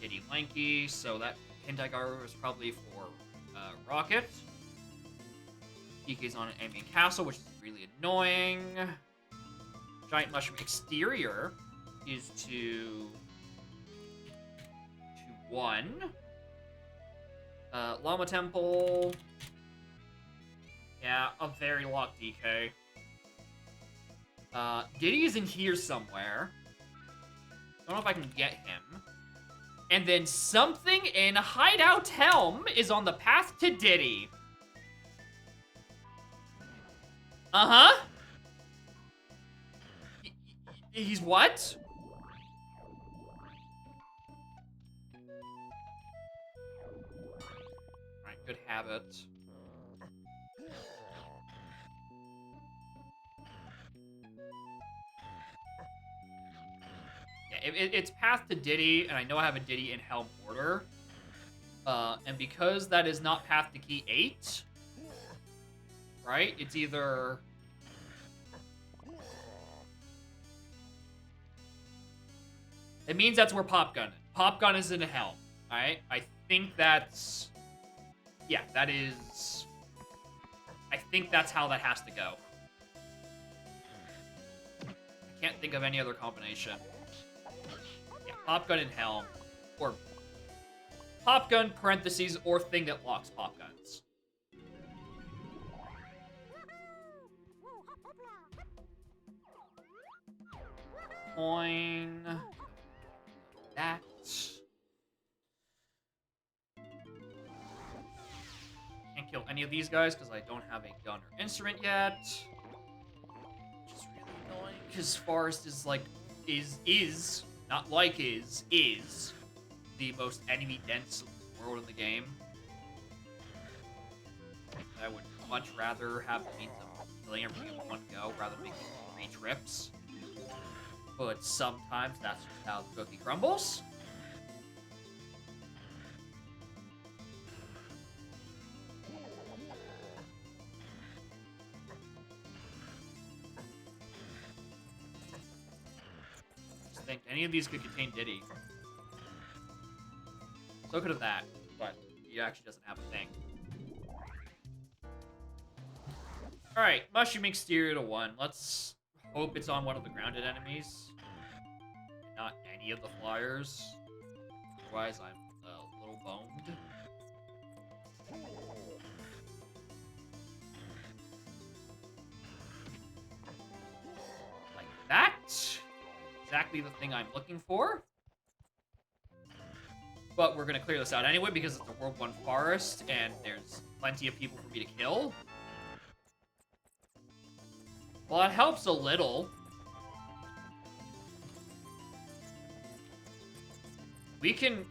S1: Diddy Lanky, so that Hentai Garu is probably for Rocket. DK's on an Ambient Castle, which is really annoying. Giant Mushroom Exterior is to 1. Llama Temple. Yeah, a very locked DK. Diddy is in here somewhere. Don't know if I can get him. And then something in Hideout Helm is on the path to Diddy. Uh-huh. He's what? Alright, good habit. Yeah, it's path to Diddy, and I know I have a Diddy in Helm order. And because that is not path to key 8, right? It's either... It means that's where Pop Gun is. Pop Gun is in Helm, alright? I think that's... Yeah, that is... I think that's how that has to go. I can't think of any other combination. Yeah, Pop Gun in Helm. Or... Pop Gun, parentheses, or thing that locks Pop Guns. Coin... That... Can't kill any of these guys because I don't have a gun or instrument yet. Which is really annoying because Forest is like... Is... Not like is the most enemy-dense world in the game. I would much rather have the means of killing everything in one go rather than making 3 trips. But sometimes that's just how the cookie crumbles. Just think any of these could contain Diddy. So could have that, but he actually doesn't have a thing. Alright, Mushroom Exterior to 1. Let's hope it's on one of the grounded enemies. Not any of the flyers. Otherwise, I'm a little boned. Like that. Exactly the thing I'm looking for. But we're going to clear this out anyway because it's a World 1 forest and there's plenty of people for me to kill. Well, it helps a little. We can...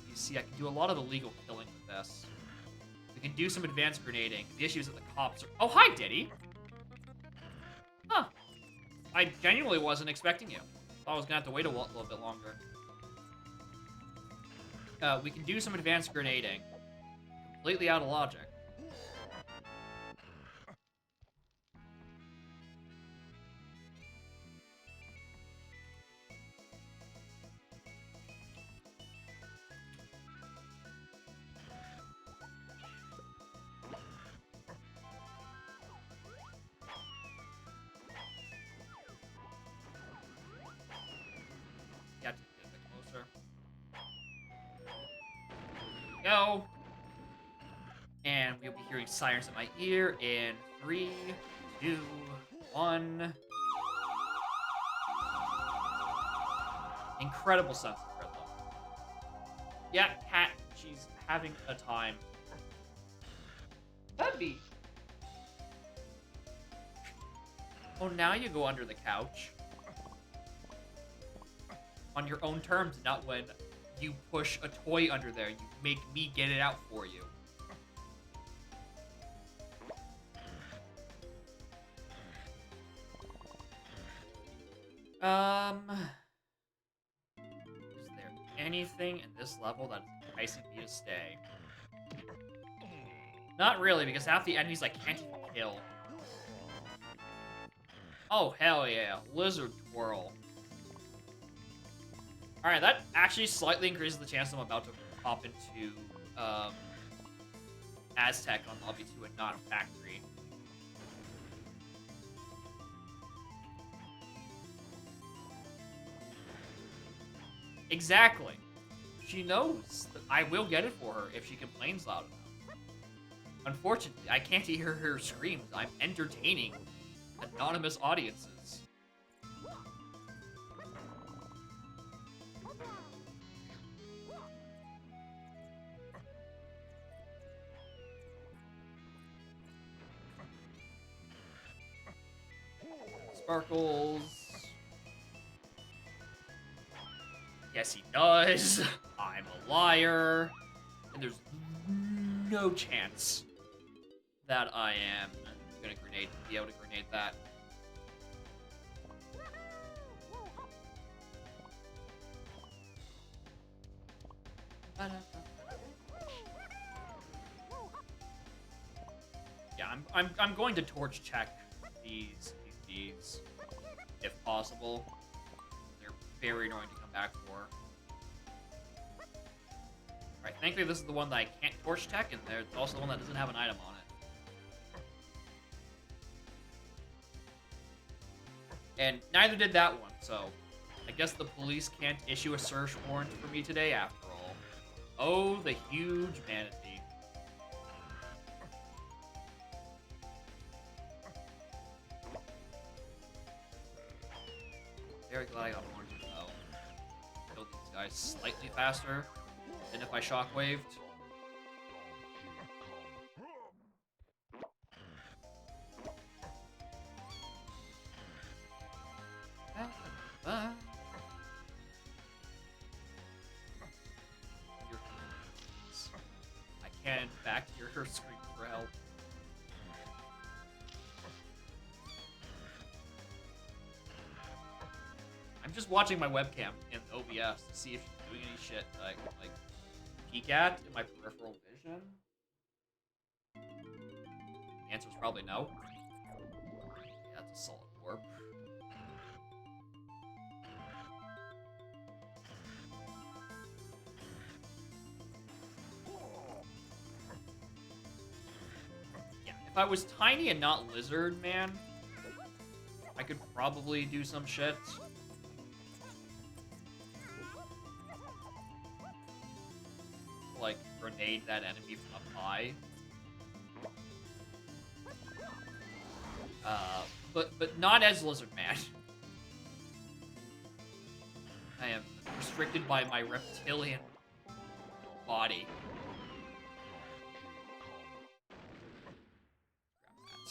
S1: You see, I can do a lot of illegal killing with this. We can do some advanced grenading. The issue is that the cops are... Oh, hi, Diddy! Huh. I genuinely wasn't expecting you. Thought I was going to have to wait a little bit longer. We can do some advanced grenading. Completely out of logic. Got to get a bit closer. Go. And we'll be hearing sirens in my ear in 3, 2, 1. Incredible sense of rhythm. Yeah, Cat, she's having a time. Puppy. Oh, now you go under the couch. On your own terms, not when you push a toy under there. You make me get it out for you. Is there anything in this level that is enticing me to stay? Not really, because half the enemies I can't even kill. Oh, hell yeah. Lizard Twirl. Alright, that actually slightly increases the chance I'm about to pop into Aztec on Lobby 2 and not a factory. Exactly. She knows that I will get it for her if she complains loud enough. Unfortunately, I can't hear her screams. I'm entertaining anonymous audiences. Sparkles. Yes, he does. I'm a liar. And there's no chance that I am gonna be able to grenade that. Yeah, I'm going to torch check these bees if possible. They're very annoying to come back for. Alright, thankfully this is the one that I can't torch check, and there's also the one that doesn't have an item on it. And neither did that one, so I guess the police can't issue a search warrant for me today after all. Oh, the huge manatee. Very glad I got orange though. Killed these guys slightly faster than if I shockwaved. I can't back to your scream for help. I'm just watching my webcam in OBS to see if she's doing any shit that I can, like, peek at in my peripheral vision. The answer is probably no. Yeah, that's a solid warp. Yeah, if I was tiny and not lizard, man, I could probably do some shit. Like, grenade that enemy from up high. But not as Lizard Man. I am restricted by my reptilian body. Grab that.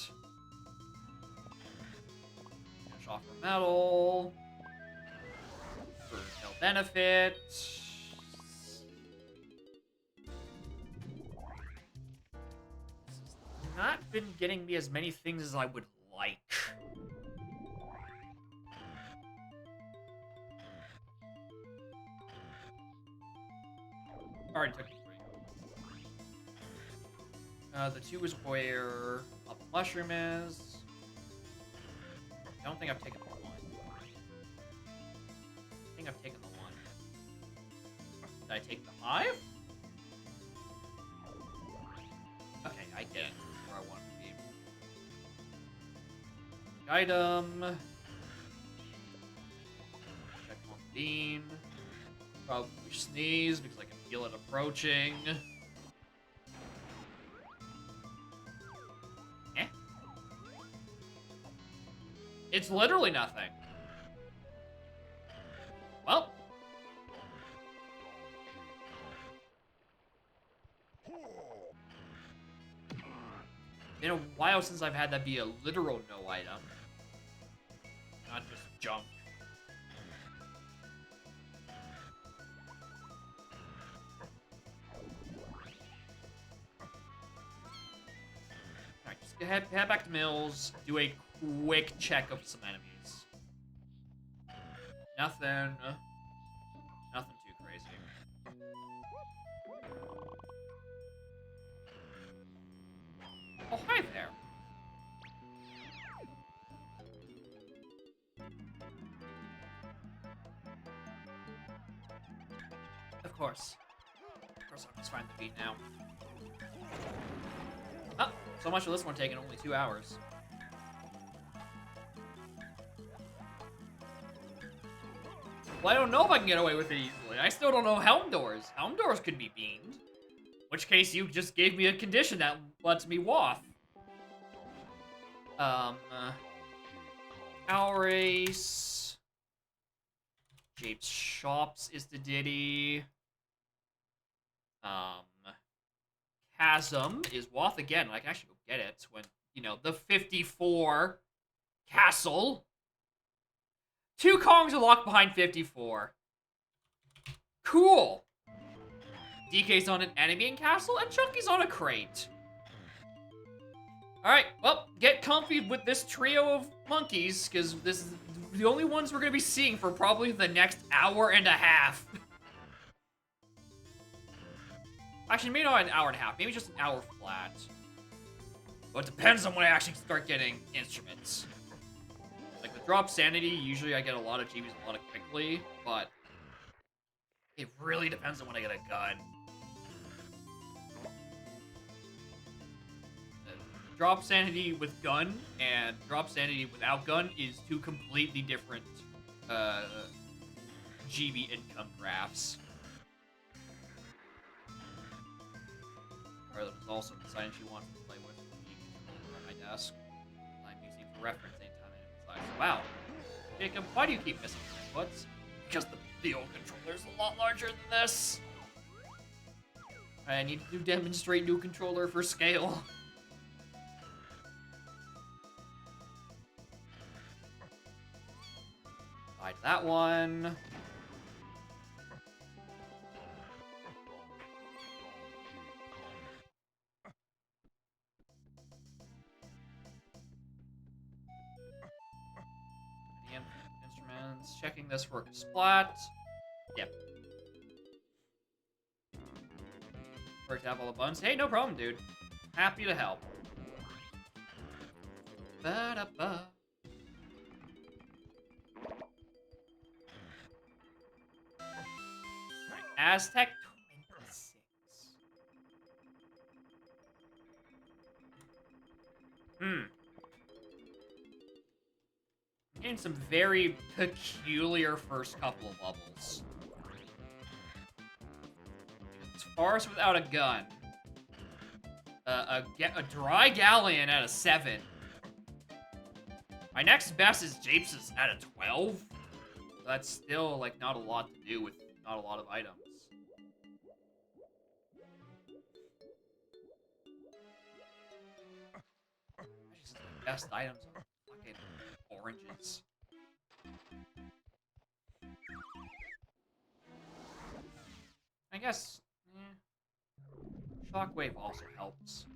S1: Finish off for metal. For no benefit. Not been getting me as many things as I would like. Already took 3. The 2 is where a mushroom is. I don't think I've taken the 1. I think I've taken the 1. Did I take the 5? Okay, I get it. Where I want to be. Item. Check on bean. Probably sneeze because I can feel it approaching. Eh? It's literally nothing. Well. Been a while since I've had that be a literal no item. Not just junk. Alright, just head back to Mills, do a quick check of some enemies. Nothing too crazy. Oh, hi there. Of course. I'll just find the beat now. Oh, so much for this one taking only 2 hours. Well, I don't know if I can get away with it easily. honestly. I still don't know Helm Doors. Helm Doors could be beamed. In which case, you just gave me a condition that lets me waff. Our Ace. Jape's Shops is the Diddy. Chasm is Waff again. I can actually go get it when, you know, the 54 Castle. 2 Kongs are locked behind 54. Cool. DK's on an enemy in castle, and Chunky's on a crate. Alright, well, get comfy with this trio of monkeys, because this is the only ones we're going to be seeing for probably the next hour and a half. Actually, maybe not an hour and a half, maybe just an hour flat. But it depends on when I actually start getting instruments. Like, with Drop Sanity, usually I get a lot of GBs a lot quickly, but it really depends on when I get a gun. Drop Sanity with gun and Drop Sanity without gun is 2 completely different GB income graphs. Carla was also deciding she wants to play with the controller on my desk. I'm using for reference anytime I emphasize. Wow. Jacob, why do you keep missing inputs? Because the old controller's a lot larger than this. I need to demonstrate new controller for scale. Hide that one. Instruments. Checking this for a splat. Yep. Worked to have all the buttons. Hey, no problem, dude. Happy to help. Ba-da-ba. Aztec 26. I'm getting some very peculiar first couple of levels. It's Forest without a gun. A dry galleon at a 7. My next best is Japes' at a 12. That's still, like, not a lot to do with not a lot of items. Actually, the best items are fucking oranges. I guess, Shockwave also helps.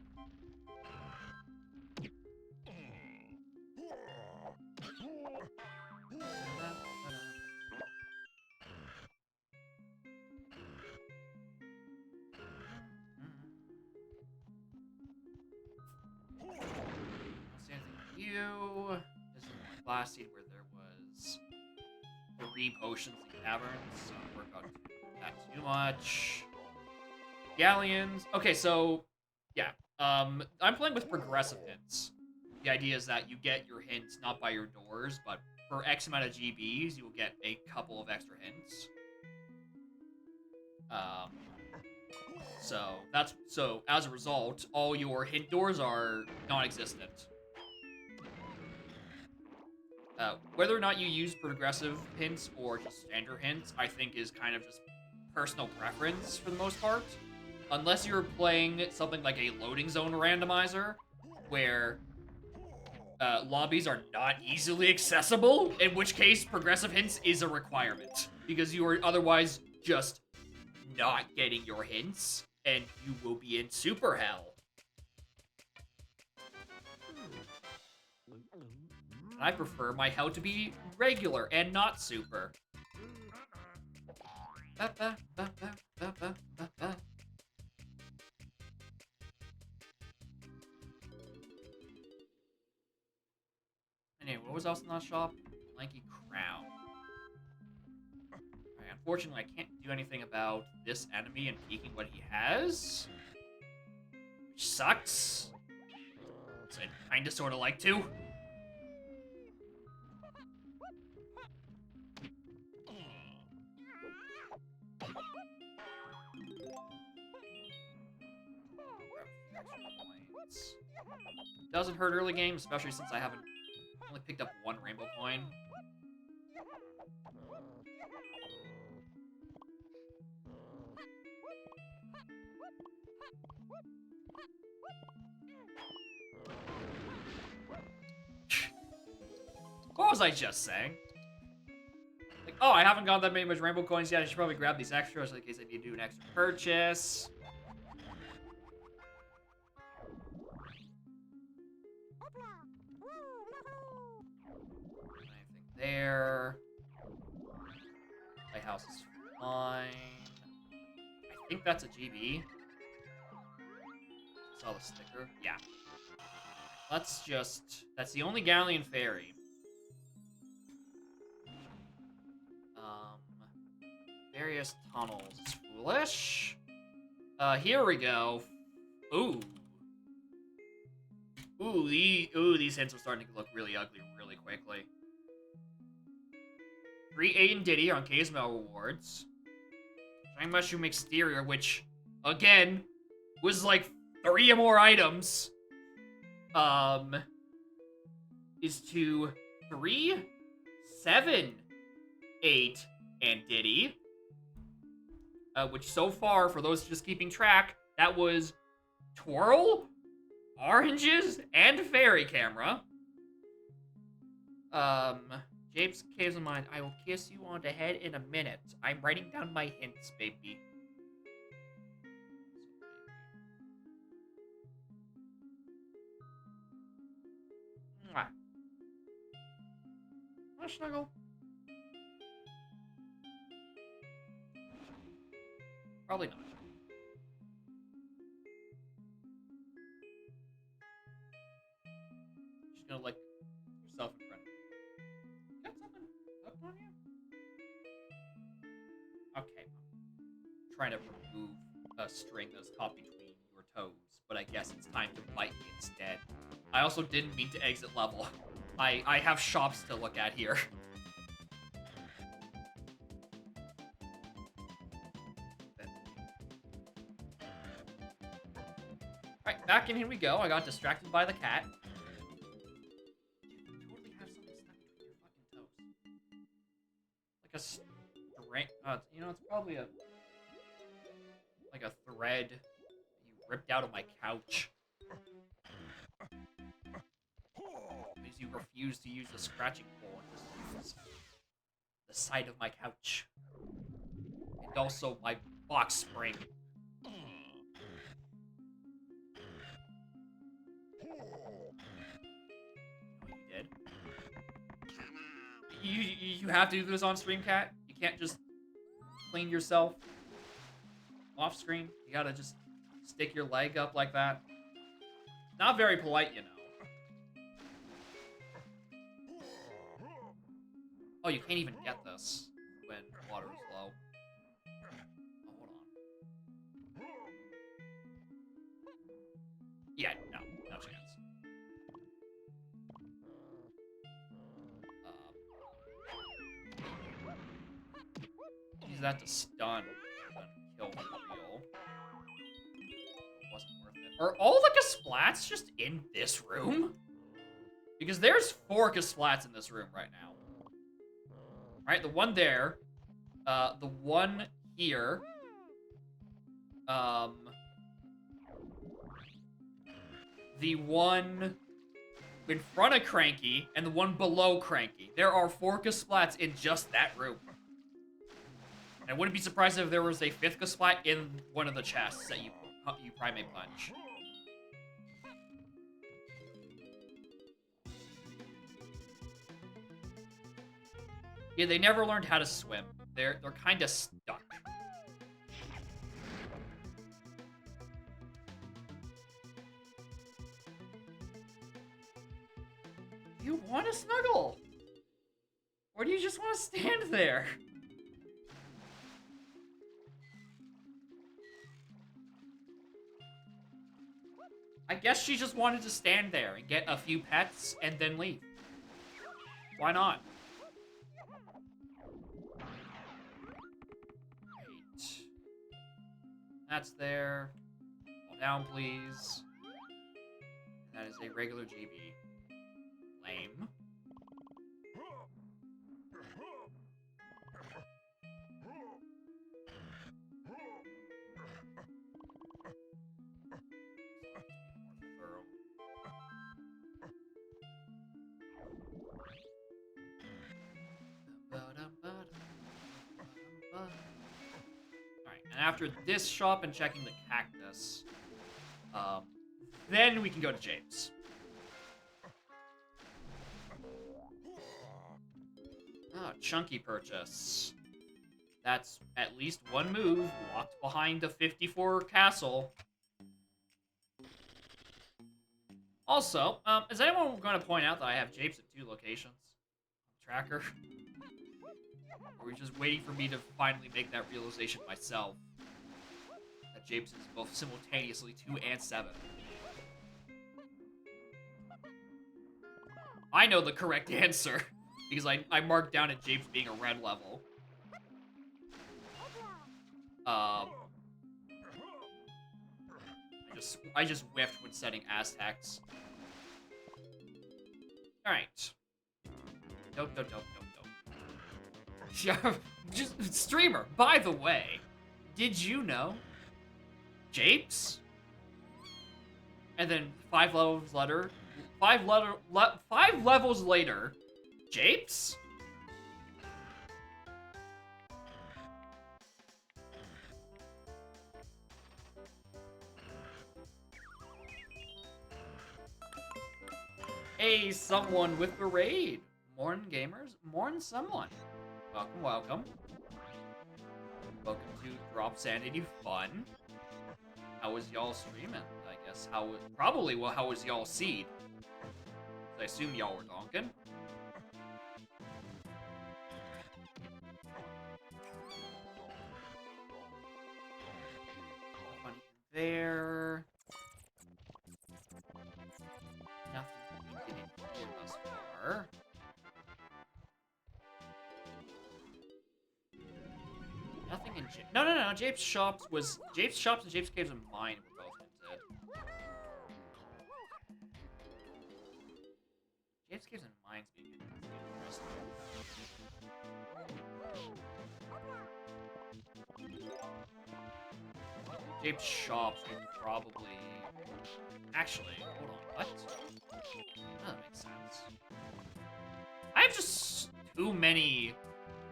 S1: You. This is last seed where there was 3 potions in caverns, so I don't worry about that too much. Galleons. Okay, so yeah. I'm playing with progressive hints. The idea is that you get your hints not by your doors, but for X amount of GBs, you will get a couple of extra hints. So as a result, all your hint doors are non-existent. Whether or not you use progressive hints or just standard hints, I think is kind of just personal preference for the most part. Unless you're playing something like a loading zone randomizer, where lobbies are not easily accessible, in which case progressive hints is a requirement. Because you are otherwise just not getting your hints, and you will be in super hell. I prefer my hell to be regular and not super. Anyway, what was else in that shop? Lanky Crown. Right, unfortunately, I can't do anything about this enemy and peeking what he has. Which sucks. So I'd kinda sorta like to. extra coins. Doesn't hurt early game, especially since I haven't only picked up one rainbow coin. What was I just saying? Like, oh, I haven't got that many much rainbow coins yet. I should probably grab these extras in case I need to do an extra purchase. Anything there? Lighthouse is fine. I think that's a GB. Saw the sticker. Yeah. Let's just... That's the only Galleon Ferry. Various tunnels. It's foolish. Here we go. Ooh. These hints are starting to look really ugly really quickly. 3 Aiden Diddy on KSML rewards. Giant Mushroom Exterior, which, again, was like 3 or more items. Is to 3, 7, 8, and Diddy. Which so far, for those just keeping track, that was Twirl, Oranges, and Fairy Camera. Japes Caves of Mine, I will kiss you on the head in a minute. I'm writing down my hints, baby. Mwah. Wanna snuggle? Probably not. Just gonna, like, yourself in front of you. Got something hooked on you? Okay. I'm trying to remove a string that's caught between your toes, but I guess it's time to bite me instead. I also didn't mean to exit level. I have shops to look at here. Alright, back in here we go. I got distracted by the cat. Dude, you totally have something stuck between your fucking toes. Like a string. You know, it's probably like a thread you ripped out of my couch. Because you refuse to use the scratching pole and just use the side of my couch. And also my box spring. You have to do this on stream, Cat. You can't just clean yourself off screen. You gotta just stick your leg up like that. Not very polite, you know. Oh, you can't even get this when water is low. Oh, hold on. Yeah, no chance. Use that to stun and then kill the wheel. Wasn't worth it. Are all the Kasplats just in this room? Because there's 4 Kasplats in this room right now. Alright, the one there. The one here. The one in front of Cranky, and the one below Cranky. There are 4 Kasplats in just that room. I wouldn't be surprised if there was a 5th Kasplat in one of the chests that you Primate Punch. Yeah, they never learned how to swim. They're kind of stuck. You want to snuggle? Or do you just want to stand there? I guess she just wanted to stand there and get a few pets and then leave. Why not? Right. That's there. Fall down, please. That is a regular GB. Lame. Alright, and after this shop and checking the cactus, then we can go to James. Ah, chunky purchase. That's at least one move locked behind the 54 castle. Also, is anyone going to point out that I have Japes at 2 locations? Tracker? Or are we just waiting for me to finally make that realization myself? That Japes is both simultaneously 2 and 7. I know the correct answer, because I marked down at Japes being a red level. I just whiffed when setting Aztecs. Alright. Nope. Just streamer, by the way, did you know Japes? And then 5 levels later, 5 levels later, Japes? Hey, someone with the raid. Morn gamers, morn someone. Welcome. Welcome to Drop Sanity Fun. How was y'all streaming? I guess how was y'all seed? I assume y'all were donking. Funny there. Nothing we didn't do thus far. Nothing in No. Japes Shops and Japes Caves and Mine were both hinted. Japes Caves and Mines being interesting. Japes Shops would probably... Actually, hold on, what? Oh, that makes sense. I have just too many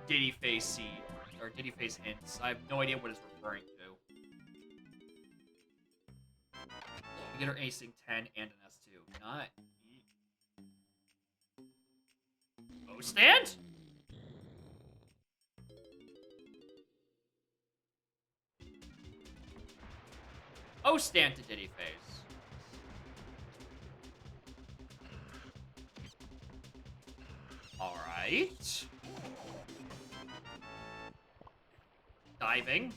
S1: Diddy Face seeds. Or Diddy Face hints. I have no idea what it's referring to. We get our Acing 10 and an S2. Not... O stand? O stand to Diddy Face. Alright. Diving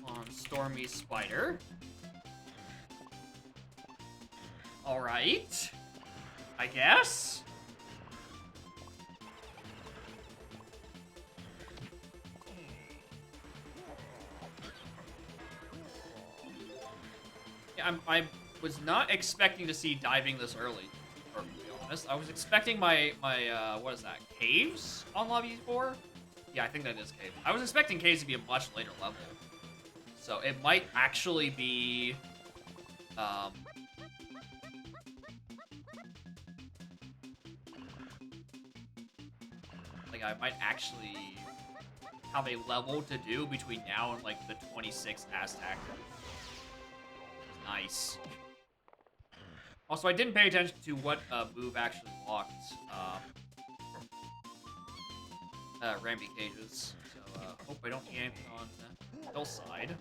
S1: on Stormy Spider. Alright. I guess. Yeah, I was not expecting to see diving this early, to be perfectly honest. I was expecting my what is that, caves on Lobby 4? Yeah, I think that is Cave. I was expecting Caves to be a much later level. So it might actually be... like, I might actually have a level to do between now and, like, the 26th Aztec. Nice. Also, I didn't pay attention to what move actually locked Ramby Cages, so hope I don't get anything on Hillside.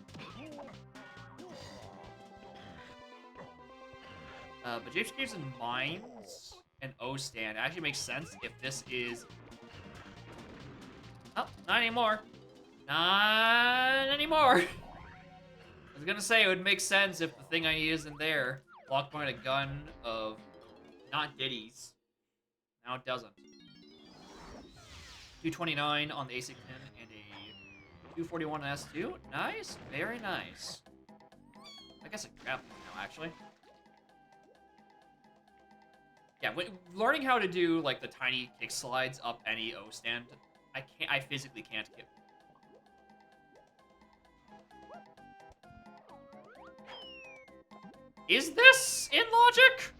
S1: But Japes Caves and Mines and O-Stand actually makes sense if this is... Oh, not anymore. Not anymore. I was gonna say it would make sense if the thing I need isn't there. Locked behind a gun of not Diddy's. Now it doesn't. 229 on the ASIC 10 and a 241 on S2. Nice, very nice. I guess I can grab them now, actually. Yeah, learning how to do, like, the tiny kick slides up any O stand, I physically can't get. Is this in logic?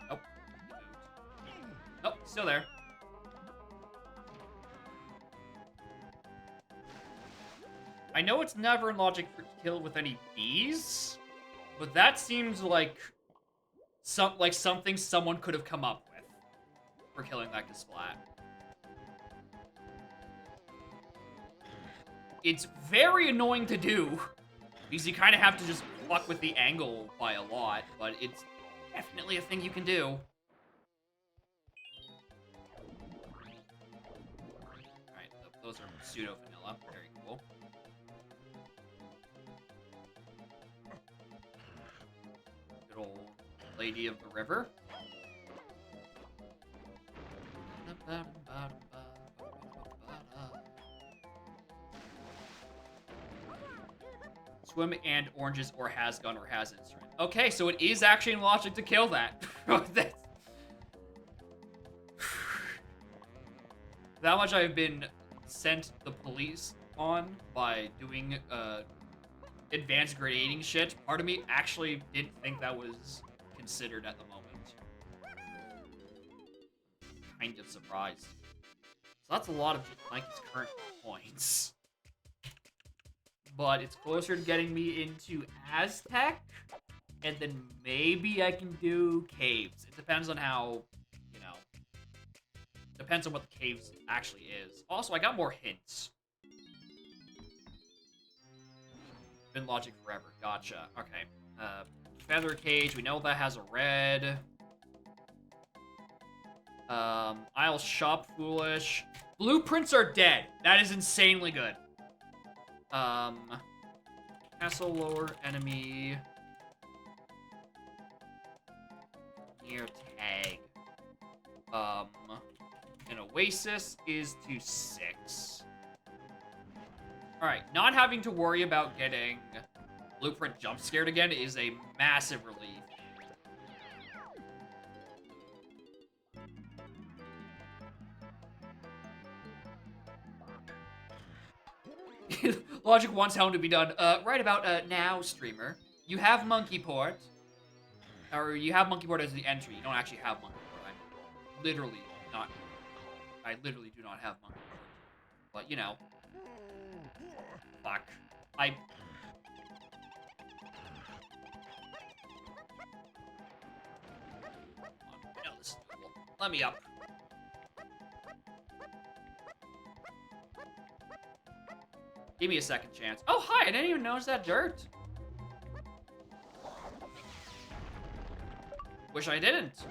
S1: Nope. Nope, still there. I know it's never in logic for kill with any bees, but that seems like something someone could have come up with for killing that Gesplat. It's very annoying to do, because you kind of have to just fuck with the angle by a lot, but it's definitely a thing you can do. Alright, those are pseudo-vanilla. Very cool. Good old Lady of the River. Swim and oranges or has gun or has instrument. Okay, so it is actually in logic to kill that. That much I've been sent the police on by doing advanced grading shit. Part of me actually didn't think that was considered at the moment. Kind of surprised. So that's a lot of Mikey's current points. But it's closer to getting me into Aztec, and then maybe I can do caves. It depends on how, you know, depends on what the caves actually is. Also, I got more hints. Been logic forever. Gotcha. Okay. Feather cage. We know that has a red. I'll shop foolish. Blueprints are dead. That is insanely good. Castle lower enemy near tag. An oasis is to 6. Alright, not having to worry about getting blueprint jump scared again is a massive relief. Logic wants Helm to be done. Right about now, streamer. You have Monkey Port. Or you have Monkey Port as the entry. You don't actually have Monkey Port. I literally do not have Monkey Port. But, you know. Fuck. No, this is doable. Let me up. Give me a second chance. Oh, hi! I didn't even notice that dirt. Wish I didn't.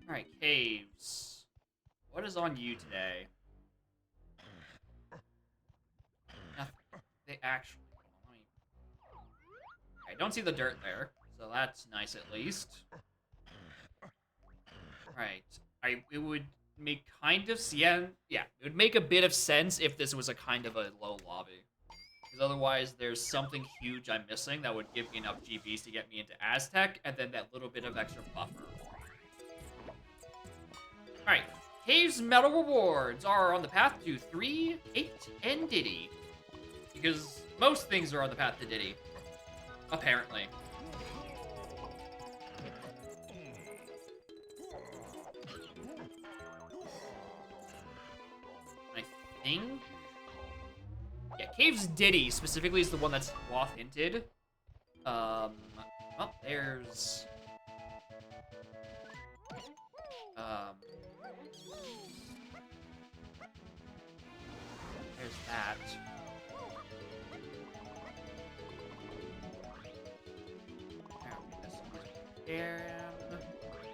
S1: Alright, caves. What is on you today? Nothing. They actually... Let me... I don't see the dirt there, so that's nice at least. Alright. It would make kind of... Yeah, it would make a bit of sense if this was a kind of a low lobby. Because otherwise, there's something huge I'm missing that would give me enough GBs to get me into Aztec, and then that little bit of extra buffer. Alright, Cave's medal rewards are on the path to 3, 8, and Diddy. Because most things are on the path to Diddy. Apparently. think. Yeah, Caves Diddy specifically is the one that's cloth hinted. Well, there's that.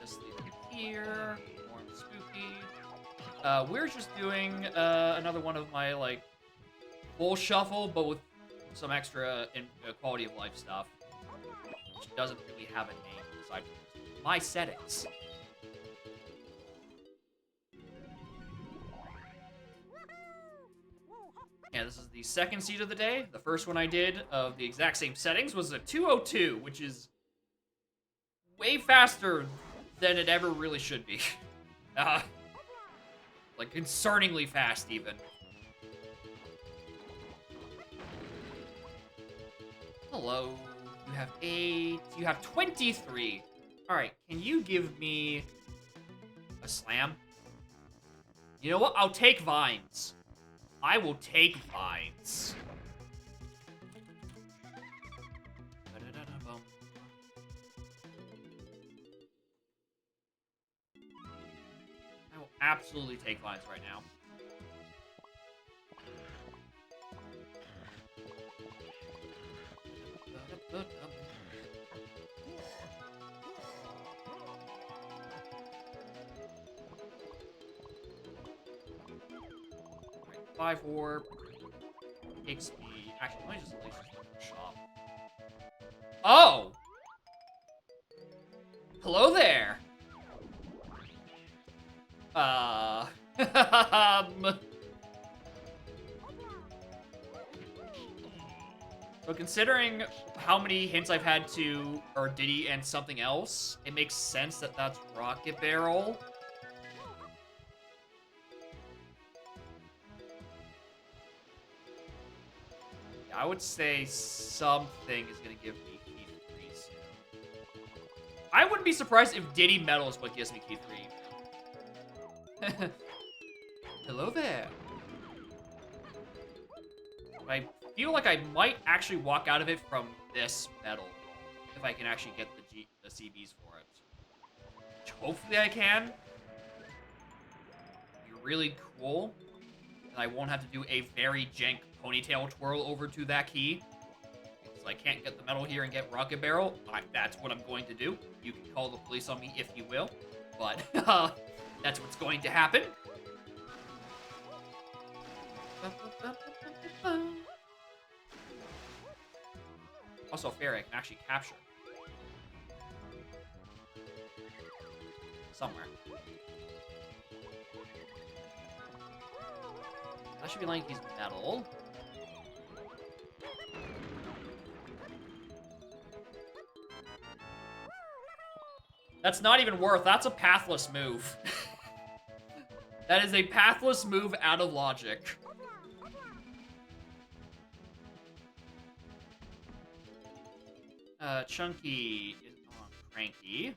S1: This leads here. More spooky. We're just doing another one of my like full shuffle, but with some extra quality of life stuff, which doesn't really have a name aside from my settings. Yeah, this is the second seed of the day. The first one I did of the exact same settings was a 202, which is way faster than it ever really should be. Like, concerningly fast, even. Hello. You have 8. You have 23. Alright, can you give me a slam? You know what? I'll take vines. I will take vines. I will absolutely take vines right now. Right, 5 orb takes me. Actually, let me just at least look at the shop. Oh! Hello there. So considering how many hints I've had to Diddy and something else, it makes sense that that's Rocket Barrel. Yeah, I would say something is gonna give me key 3 soon. I wouldn't be surprised if Diddy Metal is what gives me key 3. Hello there. I feel like I might actually walk out of it from this metal if I can actually get the CBs for it. Which hopefully I can. Be really cool. And I won't have to do a very jank ponytail twirl over to that key. Because I can't get the metal here and get Rocket Barrel. That's what I'm going to do. You can call the police on me if you will. But that's what's going to happen. Also, Fairy I can actually capture. Somewhere. That should be like he's metal. That's not even worth. That's a pathless move. That is a pathless move out of logic. Chunky is on Cranky.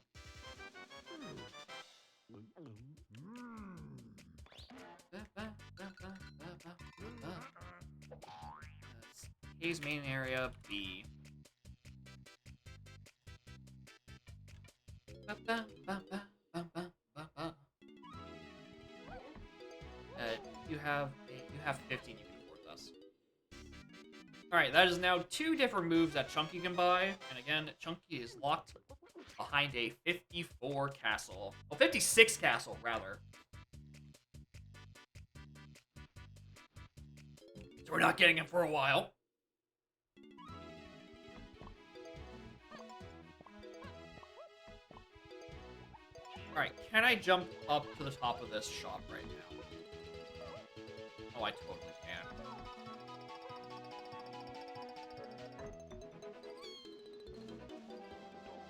S1: A's main area, B. You have 15 you can afford thus. Alright, that is now 2 different moves that Chunky can buy. And again, Chunky is locked behind a 54 castle. Oh, 56 castle, rather. So we're not getting him for a while. Alright, can I jump up to the top of this shop right now? Oh, I totally can.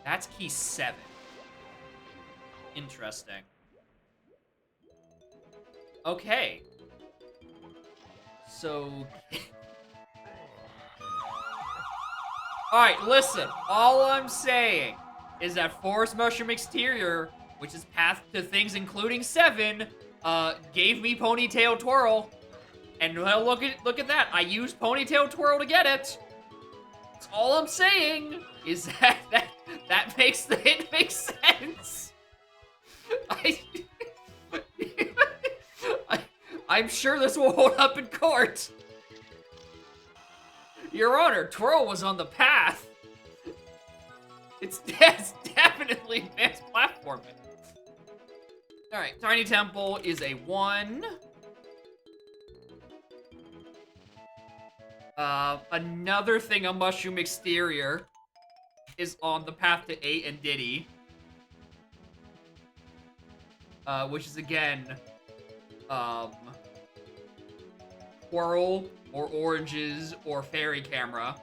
S1: That's key 7. Interesting. Okay. So... Alright, listen. All I'm saying is that Forest Mushroom Exterior, which is Path to Things including 7, gave me Ponytail Twirl. And well, look at that. I used Ponytail Twirl to get it. That's all I'm saying is that makes the hit make sense. I'm sure this will hold up in court. Your Honor, Twirl was on the path. It's definitely advanced platforming. Alright, Tiny Temple is a 1. Another thing on Mushroom Exterior is on the path to 8 and Diddy. Which is again, Twirl, or Oranges, or Fairy Camera.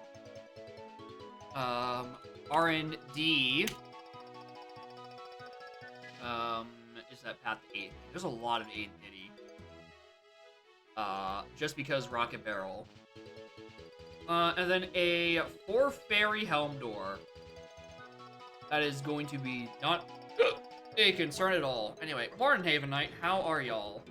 S1: R&D. Is that path to 8? There's a lot of 8 and Diddy. Just because Rocket Barrel. And then a 4 Fairy Helm Door. That is going to be not a concern at all. Anyway, morning, Haven Knight. How are y'all?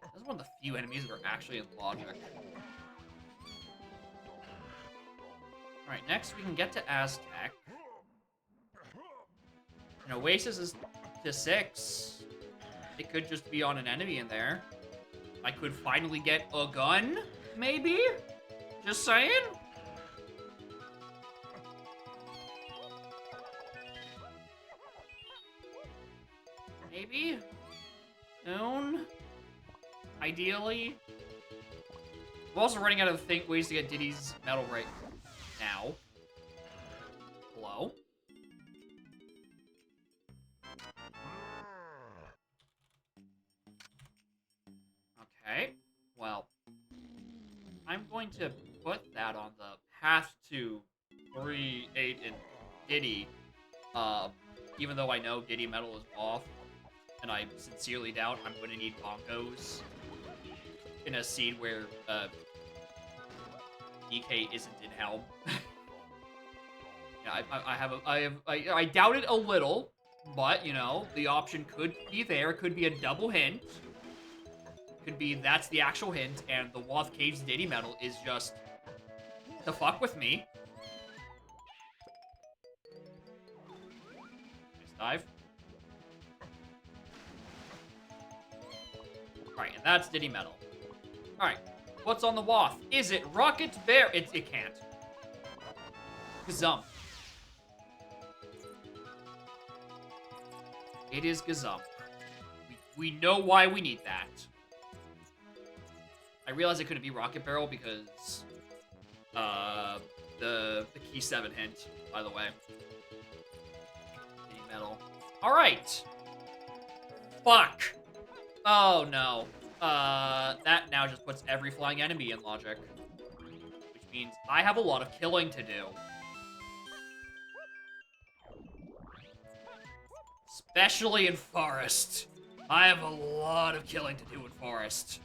S1: This is one of the few enemies that are actually in logic. Alright, next we can get to Aztec. And Oasis is to 6. It could just be on an enemy in there. I could finally get a gun, maybe? Just saying? Maybe? Soon? Ideally? I'm also running out of ways to get Diddy's medal right now. Hello? Okay, well, I'm going to put that on the path to 3, 8, and Diddy, even though I know Diddy medal is off, and I sincerely doubt I'm going to need Bonkos in a scene where, DK isn't in Helm. Yeah, I doubt it a little, but, you know, the option could be there. It could be a double hint. Could be that's the actual hint, and the Woth Caves Diddy medal is just to fuck with me. Nice dive. Alright, and that's Diddy medal. Alright, what's on the Woth? Is it Rocket Bear? It can't. Gazump. It is Gazump. We know why we need that. I realize it couldn't be Rocket Barrel because, the Key 7 hint, by the way. Diddy medal. Alright! Fuck! Oh, no. That now just puts every flying enemy in logic. Which means I have a lot of killing to do. Especially in Forest. I have a lot of killing to do in Forest.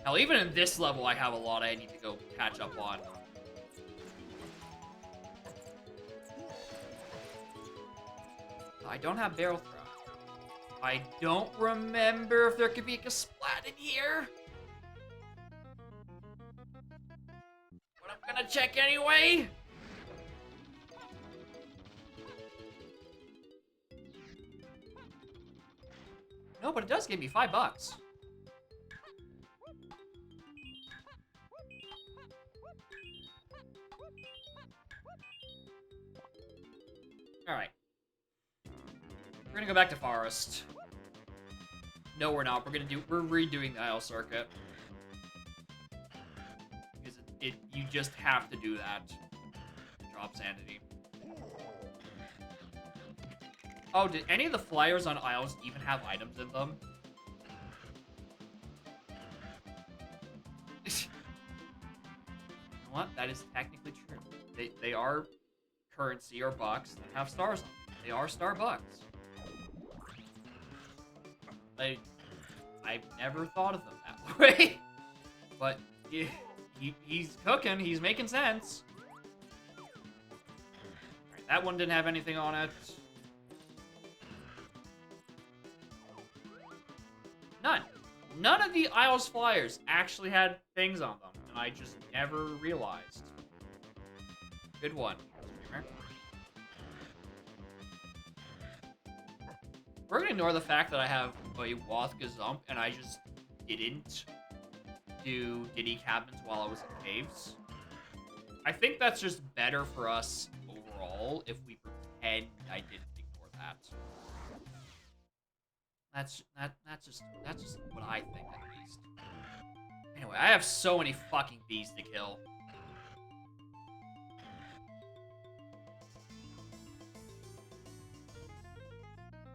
S1: Hell, even in this level, I have a lot I need to go catch up on. I don't have Barrel Throw. I don't remember if there could be a Kasplat in here. But I'm gonna check anyway. No, but it does give me $5. Alright. We're gonna go back to Forest. No, we're not. We're redoing the Isle Circuit. Because you just have to do that. Drop Sanity. Oh, did any of the flyers on Isles even have items in them? You know what? That is technically true. They are currency or bucks that have stars on them. They are Starbucks. I've never thought of them that way. But he's cooking. He's making sense. Alright, That one didn't have anything on it. None. None of the Isles flyers actually had things on them, and I just never realized. Good one, streamer. We're gonna ignore the fact that I have a Woth Gazump, and I just didn't do Diddy Cabins while I was in caves. I think that's just better for us overall if we pretend I didn't ignore that. That's just what I think at least. Anyway, I have so many fucking bees to kill.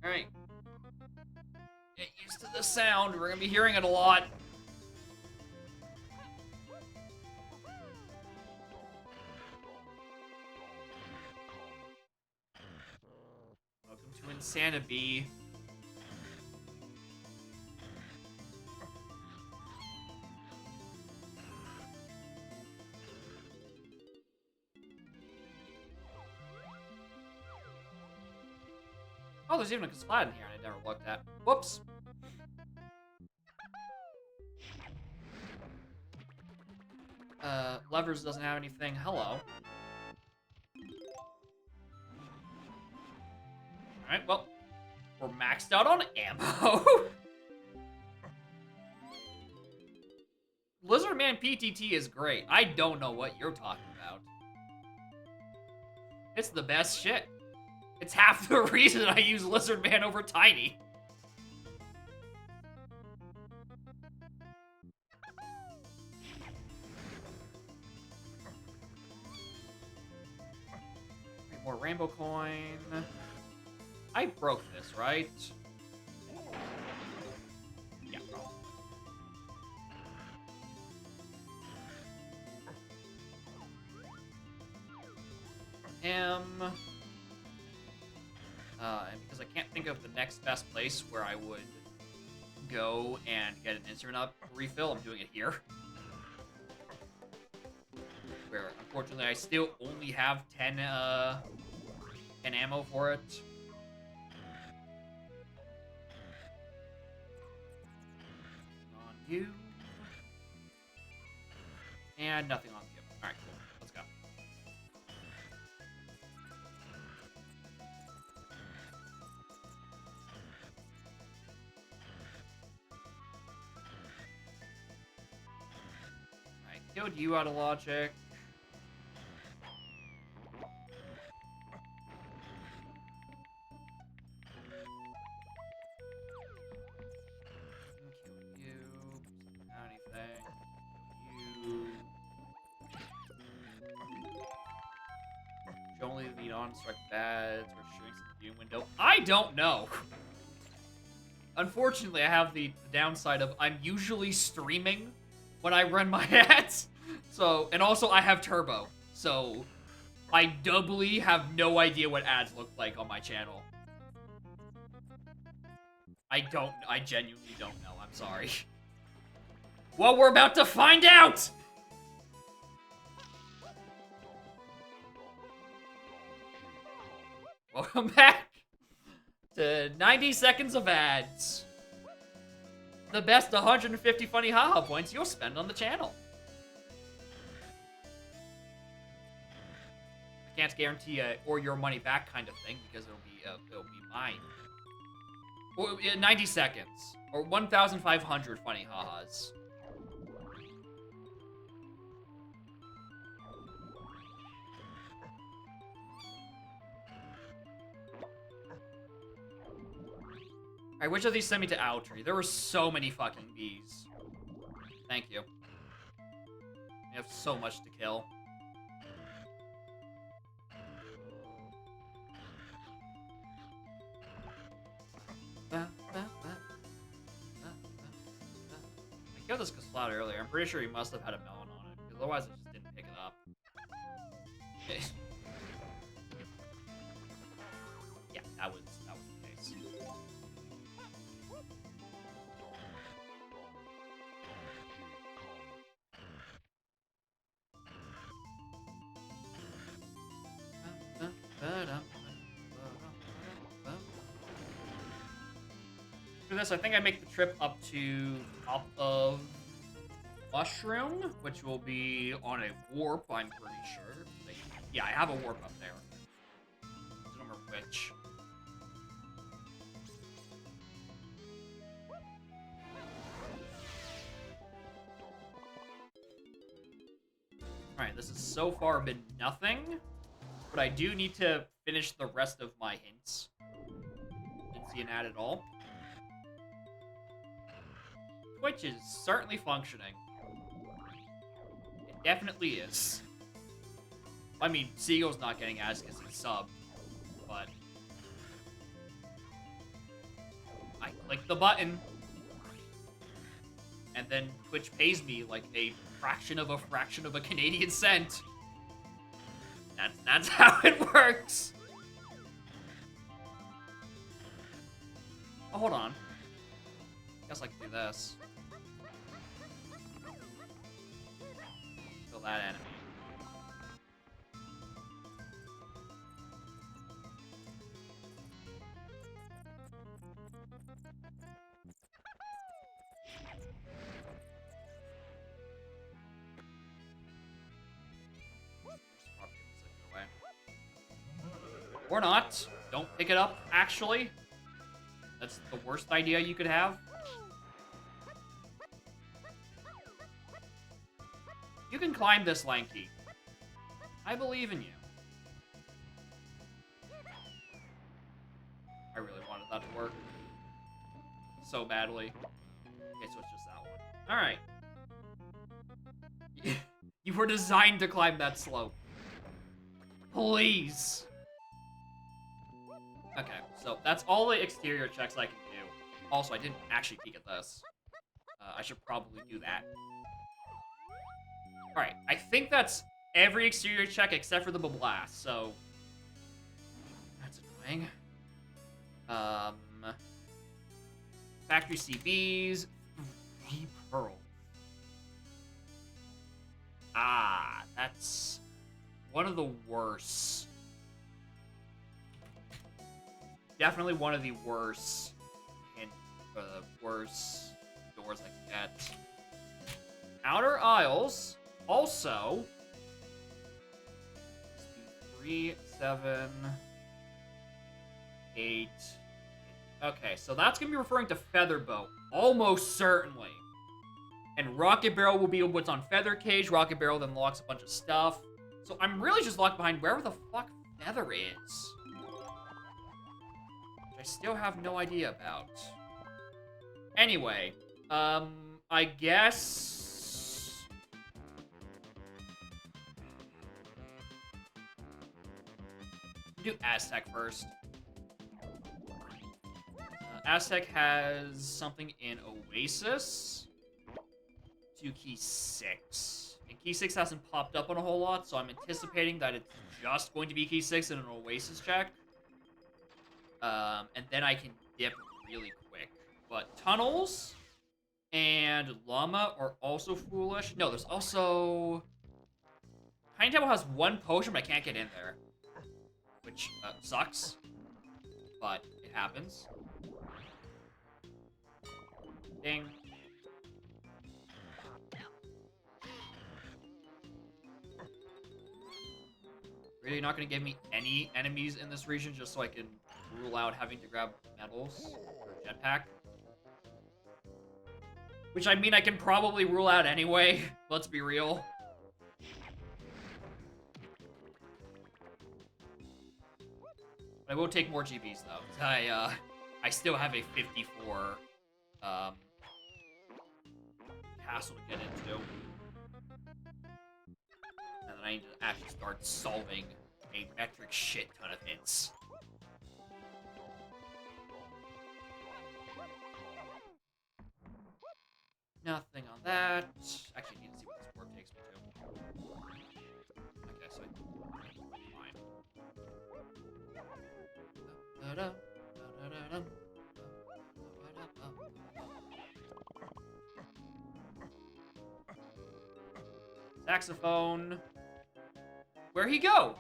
S1: Alright. Get used to the sound. We're gonna be hearing it a lot. Welcome to Insanity. Oh, there's even a Kasplat in here I never looked at. Whoops. Levers doesn't have anything. Hello. Alright, well, we're maxed out on ammo. Lizardman PTT is great. I don't know what you're talking about. It's the best shit. It's half the reason I use Lizardman over Tiny. More rainbow coin. I broke this, right? Yeah, bro. And because I can't think of the next best place where I would go and get an instrument up refill, I'm doing it here. Where, unfortunately, I still only have 10 ammo for it. On you. And nothing on you. Alright, cool. Let's go. Alright, killed you out of logic. Only lead on strike beds or shrinks in the view window. I don't know. Unfortunately, I have the downside of I'm usually streaming when I run my ads. So, and also I have turbo. So, I doubly have no idea what ads look like on my channel. I genuinely don't know. I'm sorry. Well, we're about to find out! Welcome back to 90 seconds of ads. The best 150 funny haha points you'll spend on the channel. I can't guarantee or your money back kind of thing because it'll be mine. Or 90 seconds or 1,500 funny hahas. Alright, which of these sent me to Owltree? There were so many fucking bees. Thank you. We have so much to kill. I killed this Kasplat earlier. I'm pretty sure he must have had a melon on it, because otherwise I just didn't pick it up. Okay. Yeah, that was the case. after this, I think I make the trip up to top of Mushroom, which will be on a warp, I'm pretty sure. Like, yeah, I have a warp up there. I don't remember which. Alright, this has so far been nothing, but I do need to finish the rest of my hints. Didn't see an ad at all. Twitch is certainly functioning. It definitely is. I mean, Seagull's not getting ads because he's subbed, but I click the button, and then Twitch pays me like a fraction of a Canadian cent. That's how it works. Oh, hold on. Guess I can do this. Kill that enemy. Or not. Don't pick it up, actually. That's the worst idea you could have. You can climb this, Lanky. I believe in you. I really wanted that to work. So badly. Okay, so it's just that one. Alright. You were designed to climb that slope. Please. Okay, so that's all the exterior checks I can do. Also, I didn't actually peek at this. I should probably do that. Alright, I think that's every exterior check except for the blast, so... That's annoying. Factory CBs, 3 pearls. Ah, that's one of the worst. Definitely one of the worst, and worst doors I can get. Outer Isles, also. 3, 7, 8. Okay, so that's gonna be referring to Featherboat, almost certainly. And Rocket Barrel will be what's on Feather Cage. Rocket Barrel then locks a bunch of stuff. So I'm really just locked behind wherever the fuck Feather is. Which I still have no idea about. Anyway, I guess... do Aztec first. Aztec has something in Oasis. To Key 6. And Key 6 hasn't popped up on a whole lot, so I'm anticipating that it's just going to be Key 6 in an Oasis check. And then I can dip really quick. But Tunnels and Llama are also foolish. No, there's also... Tiny Temple has 1 potion, but I can't get in there. Which sucks. But it happens. Ding. Really not going to give me any enemies in this region just so I can rule out having to grab medals or jetpack. Which, I mean, I can probably rule out anyway. Let's be real. I will take more GBs, though. I still have a 54 castle to get into. And then I need to actually start solving a metric shit ton of hits. Nothing on that. Actually, I need to see what this warp takes me to. Okay, so fine. Saxophone. Where'd he go?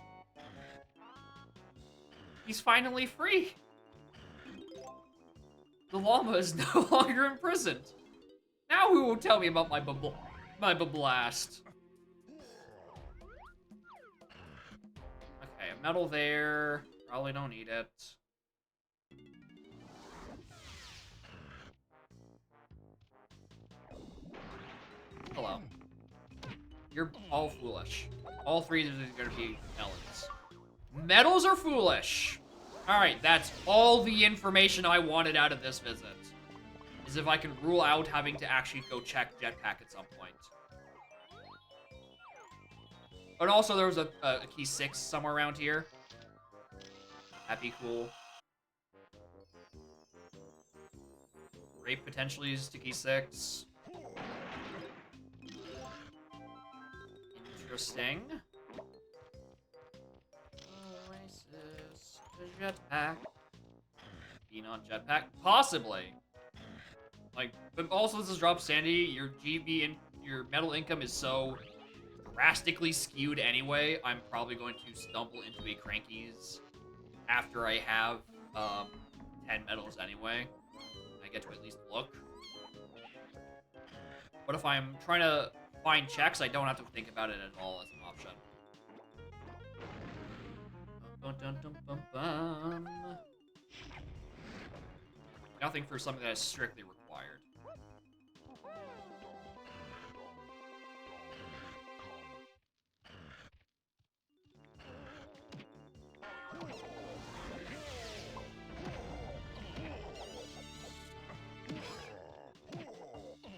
S1: He's finally free. The llama is no longer imprisoned. Now who will tell me about my blast? Okay, a medal there. Probably don't need it. Hello. You're all foolish. All three of these are gonna be melons. Medals are foolish. Alright, that's all the information I wanted out of this visit. Is if I can rule out having to actually go check Jetpack at some point. And also there was a key 6 somewhere around here. That'd be cool. Rape potentially is to key 6. Interesting. Oasis, Jetpack. Being on Jetpack? Possibly. Like, but also this is Drop Sandy, your GB and your metal income is so drastically skewed anyway, I'm probably going to stumble into a Crankies after I have 10 medals anyway. I get to at least look. But if I'm trying to find checks, I don't have to think about it at all as an option. Dun, dun, dun, dun, dun. Nothing for something that is strictly required.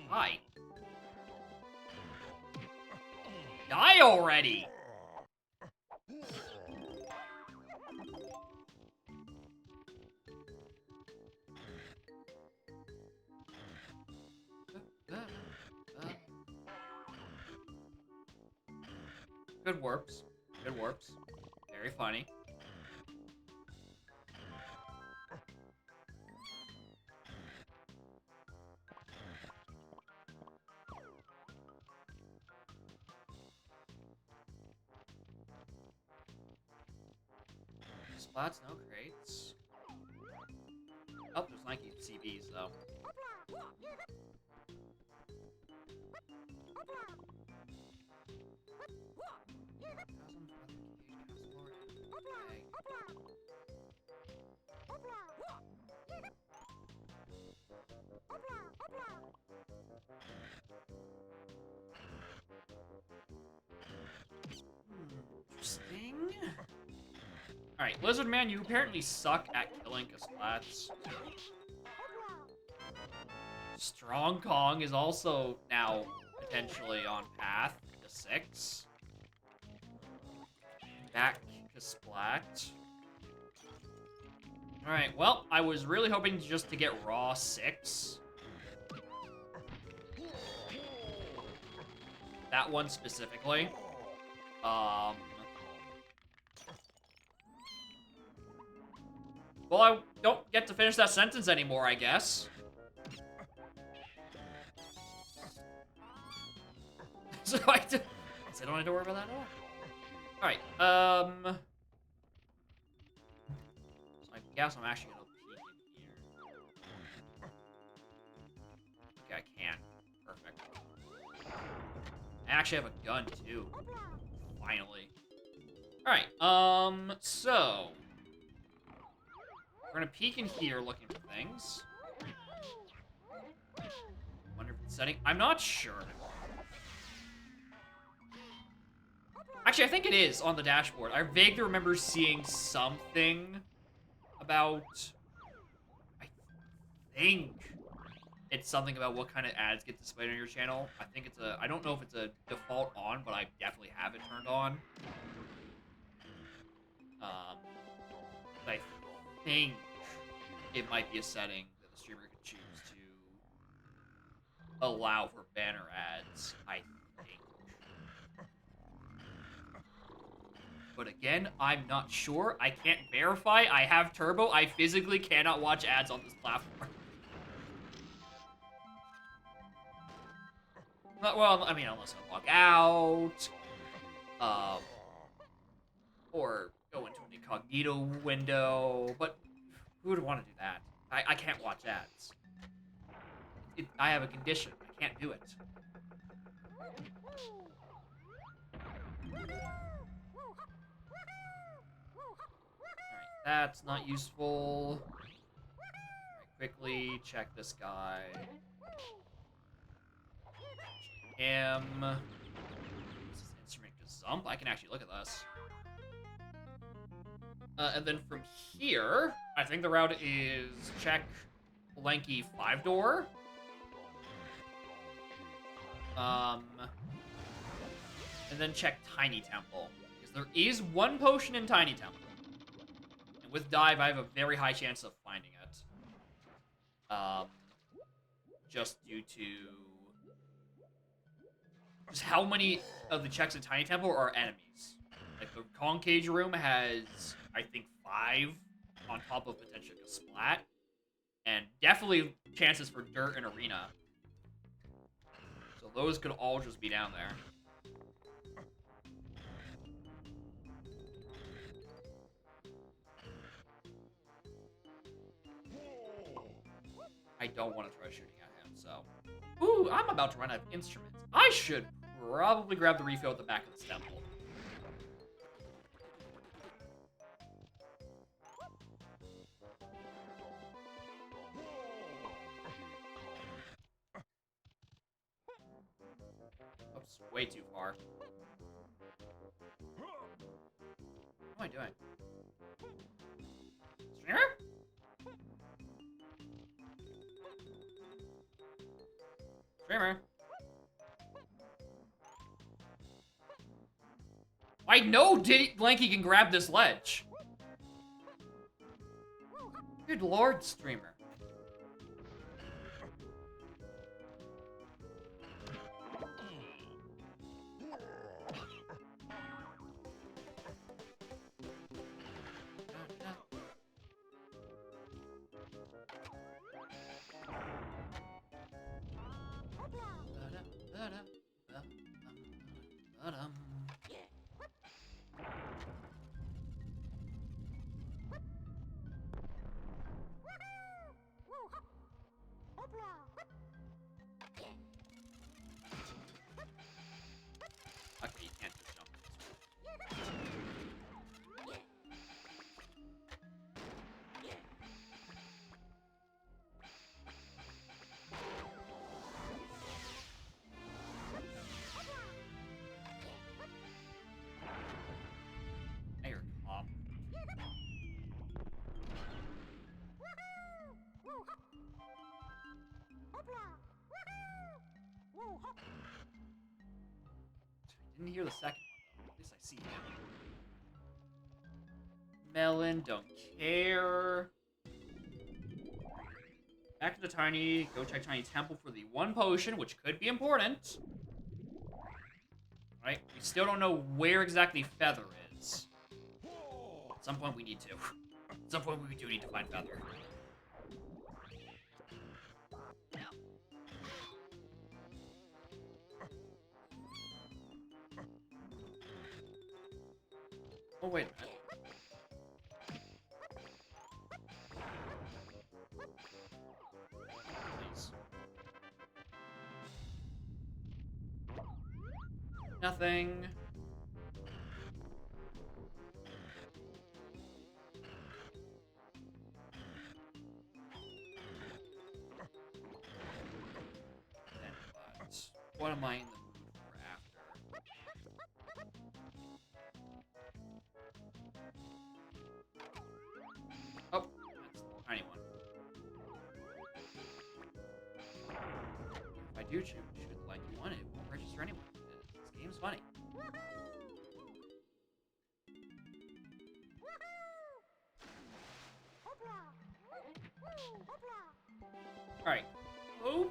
S1: Hi. Die already! Good warps. Good warps. Very funny. Splats, no crates. Oh, there's Nike CBs though. Interesting. Alright, Lizard Man, you apparently suck at killing Kasplats. Strong Kong is also now potentially on path to 6. Back to Splat. Alright, well, I was really hoping just to get raw 6. That one specifically. Well, I don't get to finish that sentence anymore, I guess. So I don't have to worry about that at all. Alright, so I guess I'm actually gonna peek in here. Okay, I can. Perfect. I actually have a gun, too. Finally. Alright, so... we're gonna peek in here looking for things. Wonder if it's setting... I'm not sure. Actually, I think it is on the dashboard. I vaguely remember seeing something about... I think it's something about what kind of ads get displayed on your channel. I think it's a... I don't know if it's a default on, but I definitely have it turned on. I think it might be a setting that the streamer can choose to allow for banner ads, I think. But again, I'm not sure. I can't verify. I have Turbo. I physically cannot watch ads on this platform. Well, I mean, unless I log out. Or go into an incognito window. But who would want to do that? I can't watch ads. I have a condition. I can't do it. Alright, that's not useful. Alright, quickly check this guy. Him. This is instrument gazump. I can actually look at this. And then from here, I think the route is check Lanky 5-door. And then check Tiny Temple. Because there is one potion in Tiny Temple. And with Dive, I have a very high chance of finding it. Just due to just how many of the checks in Tiny Temple are enemies. Like, the Concage room has, I think, 5 on top of potentially a Splat. And definitely chances for Dirt and Arena. So those could all just be down there. I don't want to try shooting at him, so... Ooh, I'm about to run out of instruments. I should probably grab the refill at the back of this temple. Oops, way too far. What am I doing? Streamer? Streamer. I know Lanky can grab this ledge. Good lord, Streamer. Okay, you can't just jump. Now you're calm. Didn't hear the second one, though. At least I see him. Melon, don't care. Back to the Tiny. Go check Tiny Temple for the one potion, which could be important. Right? We still don't know where exactly Feather is. At some point we need to. At some point we do need to find Feather. Oh, wait a minute. Please. Nothing. But what am I in the mood for after? Oh, that's the tiny one. If I do shoot like you want, it won't register anyway. This game's funny. Alright. Hopefully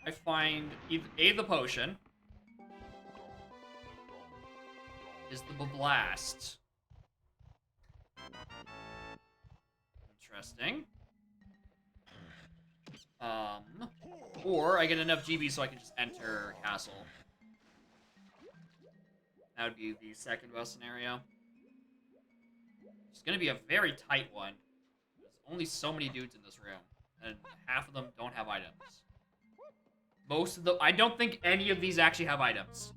S1: I find either the potion is the blast. Interesting. Or I get enough GB so I can just enter castle. That would be the second best scenario. It's gonna be a very tight one. There's only so many dudes in this room, and half of them don't have items. Most of the... I don't think any of these actually have items.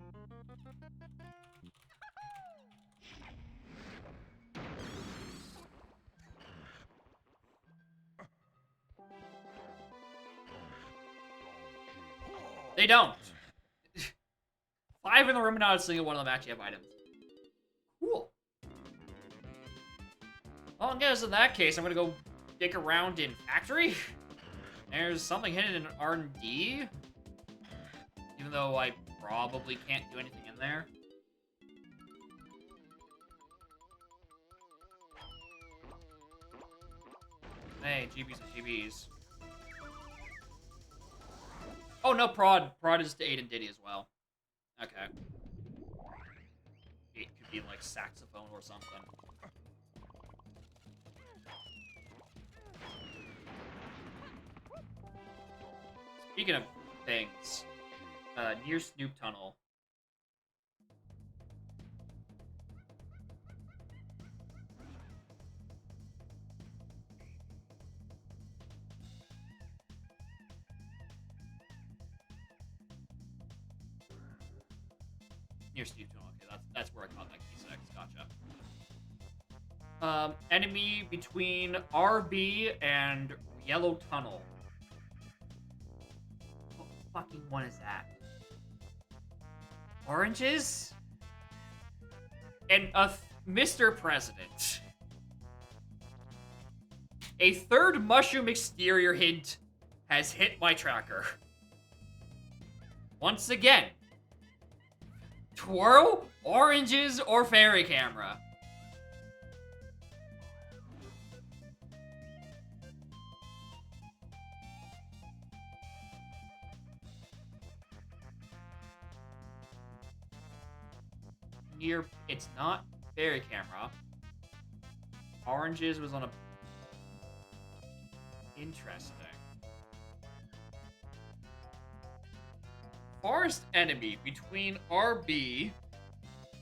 S1: They don't. 5 in the room and not a single one of them actually have items. Cool. Well, I guess in that case, I'm gonna go dick around in factory. There's something hidden in R&D. Even though I probably can't do anything in there. Hey, GBs and GBs. Oh, no, Prod. Prod is to aid and Diddy as well. Okay. It could be like saxophone or something. Speaking of things, near Snoop Tunnel. Near Snoop Tunnel. Okay, that's where I caught that key 6. Gotcha. Enemy between RB and Yellow Tunnel. What fucking one is that? Oranges? And Mr. President. A third mushroom exterior hint has hit my tracker. Once again. Twirl, oranges, or fairy camera. It's not fairy camera. Oranges was on a... Interesting. Forest enemy between RB,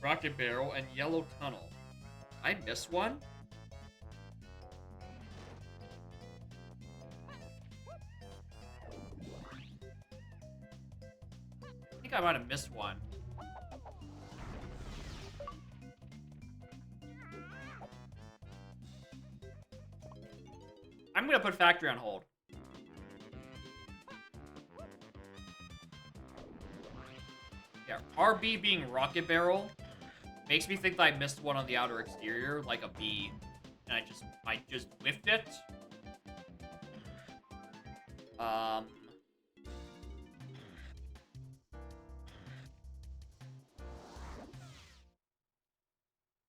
S1: Rocket Barrel, and Yellow Tunnel. I missed one? I think I might have missed one. I'm gonna put factory on hold. Yeah, RB being Rocket Barrel makes me think that I missed one on the outer exterior, like a B, and I just whiffed it.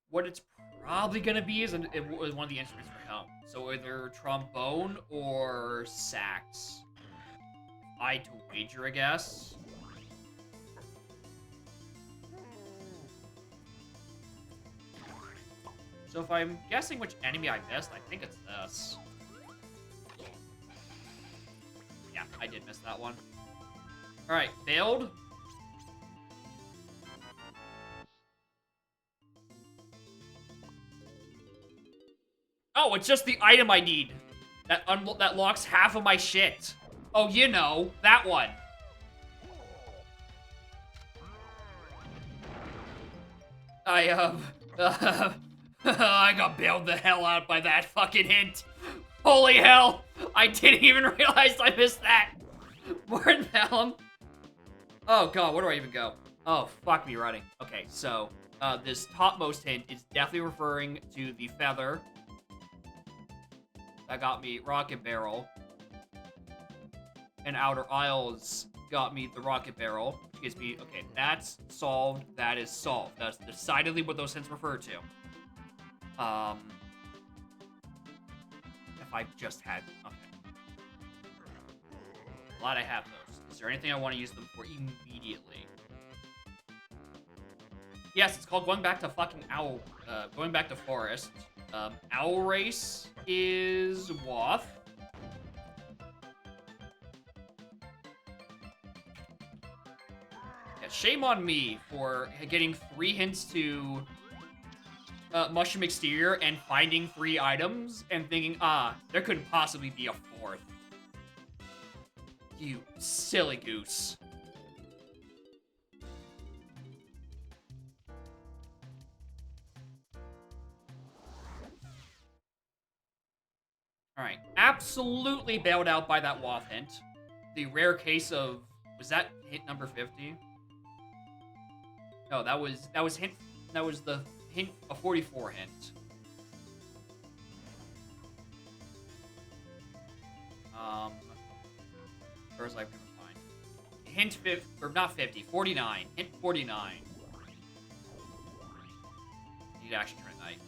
S1: What it's probably gonna be is one of the instruments for helm. So either trombone or sax. I to wager, I guess. So if I'm guessing which enemy I missed, I think it's this. Yeah, I did miss that one. Alright, failed. Oh, it's just the item I need. That locks half of my shit. Oh, you know, that one. I got bailed the hell out by that fucking hint. Holy hell. I didn't even realize I missed that. Morton Pelham. Oh, God, where do I even go? Oh, fuck me running. Okay, so, this topmost hint is definitely referring to the feather. That got me Rocket Barrel. And Outer Isles got me the Rocket Barrel. Which gives me, okay, that's solved. That is solved. That's decidedly what those hints refer to. If I just had, okay. Glad I have those. Is there anything I want to use them for immediately? Yes, it's called going back to fucking Owl, going back to Forest. Owl Race is Wath. Yeah, shame on me for getting 3 hints to mushroom exterior and finding 3 items and thinking, there couldn't possibly be a 4th. You silly goose. Alright, absolutely bailed out by that waff hint. The rare case of... Was that hint number 50? No, that was hint... That was the hint... A 44 hint. Where's I gonna find? Hint 50... Or not 50, 49. Hint 49. Need action try night.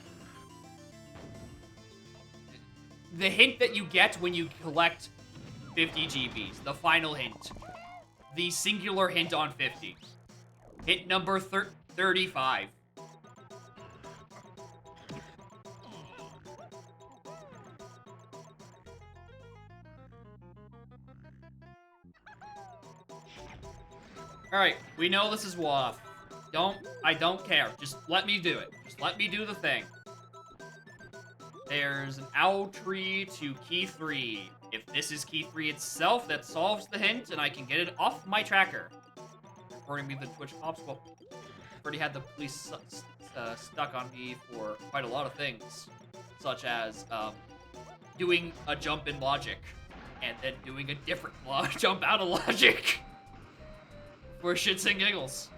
S1: The hint that you get when you collect 50 GBs. The final hint. The singular hint on 50. Hint number 35. Alright, we know this is Waff. I don't care. Just let me do it. Just let me do the thing. There's an owl tree to key 3. If this is key 3 itself, that solves the hint, and I can get it off my tracker. Reporting me the Twitch pops. Well, already had the police stuck on me for quite a lot of things, such as doing a jump in logic, and then doing a different jump out of logic for shits and giggles.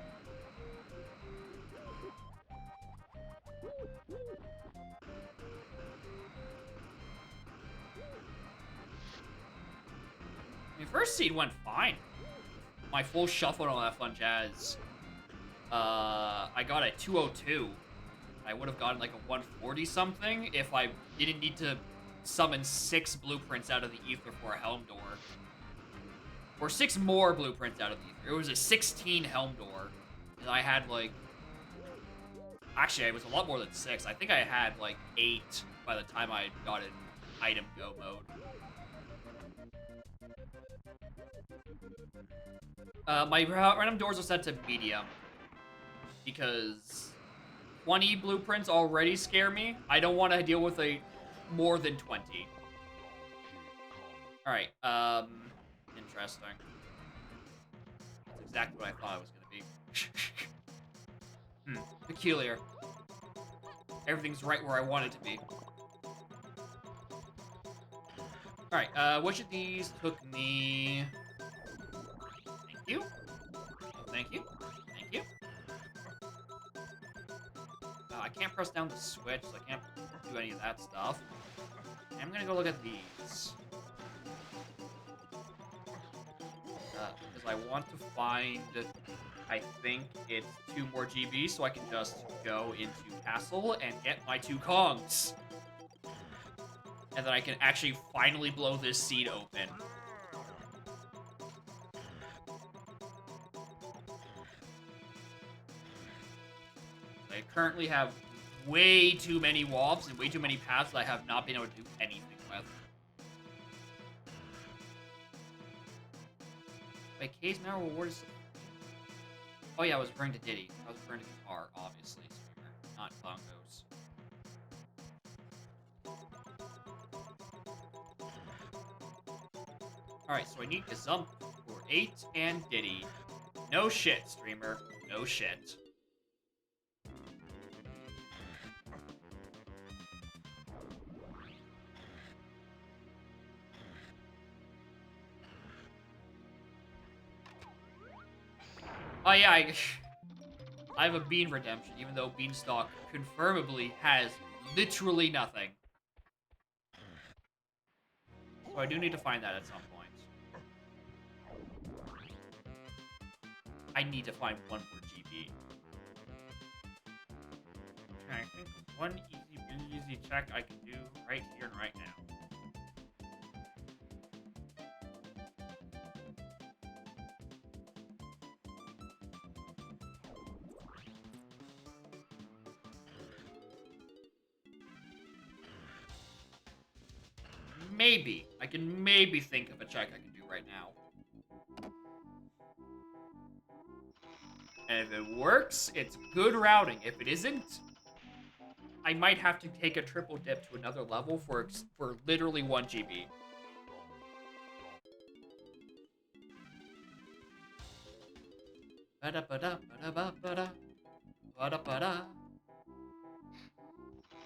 S1: I mean, first seed went fine. My full shuffle and all that fun jazz. I got a 202. I would have gotten like a 140 something if I didn't need to summon 6 blueprints out of the ether for a helm door. Or 6 more blueprints out of the ether. It was a 16 helm door. And I had like... Actually, it was a lot more than 6. I think I had like 8 by the time I got in item go mode. My random doors are set to medium because 20 blueprints already scare me. I don't want to deal with a more than 20. All right. Interesting. That's exactly what I thought it was gonna be. Peculiar. Everything's right where I want it to be. All right. Which of these took me? You? Thank you. Thank you. I can't press down the switch, so I can't do any of that stuff. I'm gonna go look at these. Because I want to find, I think it's 2 more GB, so I can just go into Castle and get my 2 Kongs. And then I can actually finally blow this seed open. I currently have way too many Woffs and way too many paths that I have not been able to do anything with. My case now reward is... Oh yeah, I was referring to Diddy. I was referring to Guitar, obviously. Not Bongos. Alright, so I need Gazump for 8 and Diddy. No shit, streamer. No shit. Oh yeah, I have a Bean redemption, even though Beanstalk confirmably has literally nothing. So I do need to find that at some point. I need to find 1 for GB. Okay, I think one easy check I can do right here and right now. Maybe. I can maybe think of a check I can do right now. And if it works, it's good routing. If it isn't, I might have to take a triple dip to another level for literally 1 GB.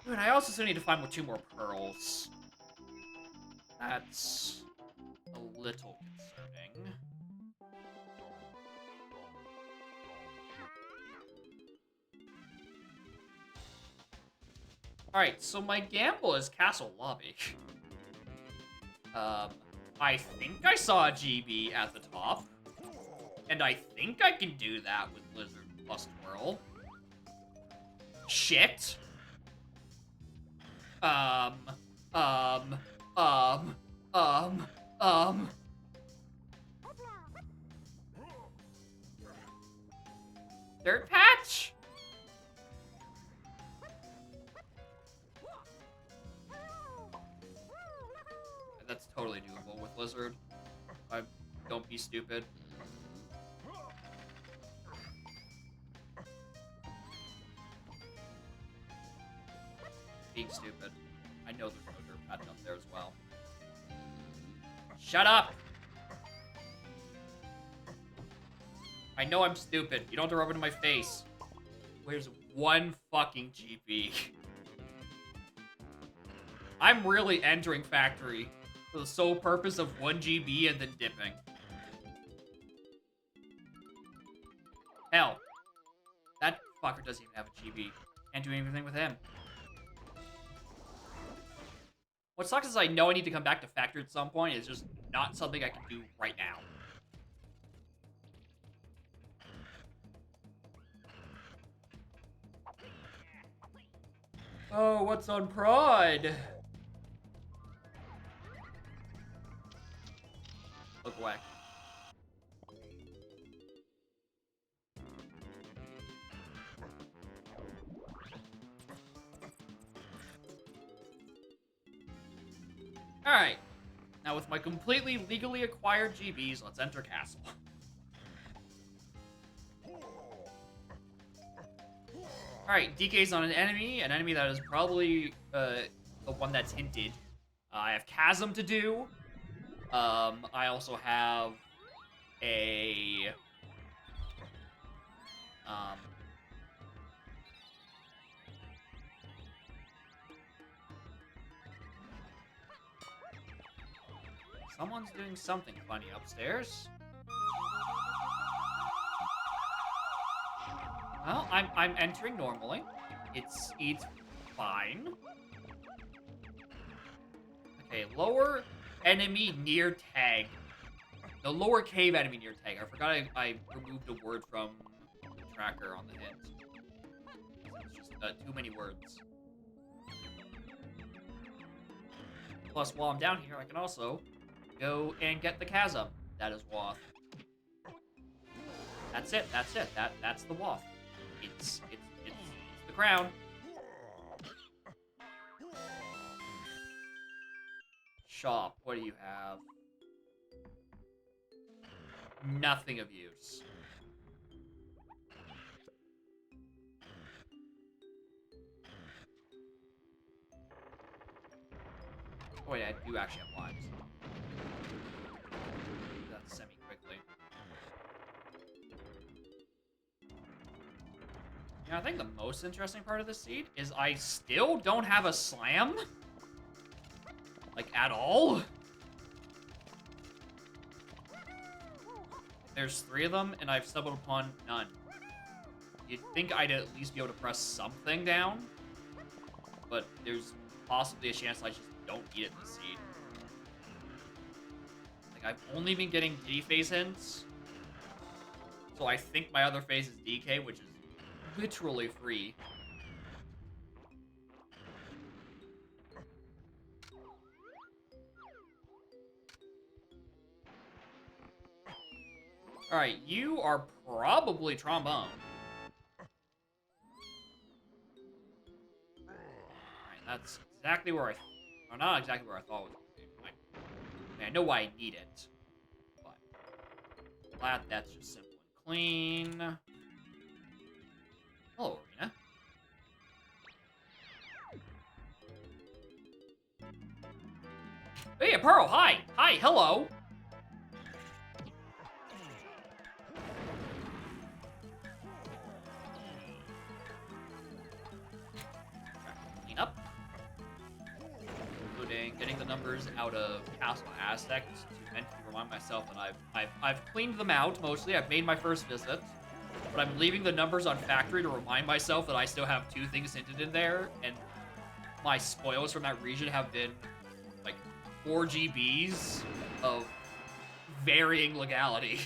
S1: Dude, I also still need to find 2 more pearls. That's a little concerning. Alright, so my gamble is Castle Lobby. I think I saw a GB at the top. And I think I can do that with Lizard plus Twirl. Shit. Third patch? That's totally doable with Lizard. Don't be stupid. Being stupid. I know there's no dirt patch up there as well. Shut up! I know I'm stupid. You don't have to rub it in my face. Where's 1 fucking GB? I'm really entering Factory for the sole purpose of 1 GB and then dipping. Hell. That fucker doesn't even have a GB. Can't do anything with him. What sucks is I know I need to come back to Factory at some point. It's just not something I can do right now. Oh, what's on Pride? Look away. Alright. Now with my completely legally acquired GBs, let's enter Castle. Alright, DK's on an enemy that is probably the one that's hinted. I have Chasm to do. I also have a... Someone's doing something funny upstairs. Well, I'm entering normally. It's fine. Okay, lower enemy near tag. The lower cave enemy near tag. I forgot I removed a word from the tracker on the hint. It's just too many words. Plus, while I'm down here, I can also go and get the chasm. That is Waff. That's it. That's the Waff. It's the crown. Shop. What do you have? Nothing of use. Oh, wait, I do actually have lives. That's semi-quickly. I think the most interesting part of this seed is I still don't have a slam. Like, at all. There's 3 of them, and I've stumbled upon none. You'd think I'd at least be able to press something down, but there's possibly a chance I just don't need it in the seed. Like, I've only been getting D phase hints, so I think my other phase is DK, which is literally free. Alright, you are probably Trombone. Alright, that's exactly where or not exactly where I thought it was going to be. I mean, I know why I need it. But glad that's just simple and clean. Hello, Arena. Hey, Pearl, hi! Hi, hello! Clean up. Including getting the numbers out of Castle Aztec to mentally remind myself that I've cleaned them out mostly. I've made my first visit. But I'm leaving the numbers on Factory to remind myself that I still have 2 things hinted in there, and my spoils from that region have been like 4 GBs of varying legality.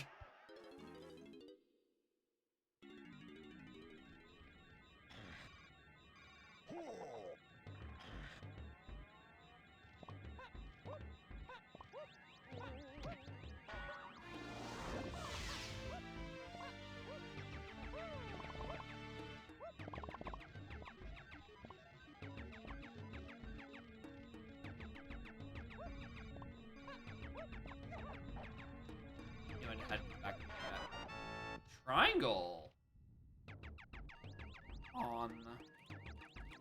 S1: Even head back to that triangle on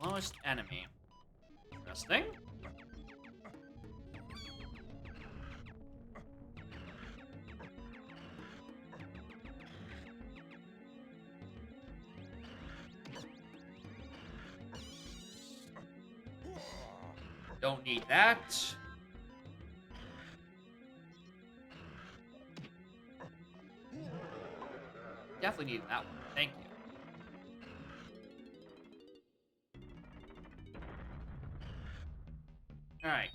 S1: lowest enemy. Interesting. Don't need that. Definitely need that one. Thank you. Alright.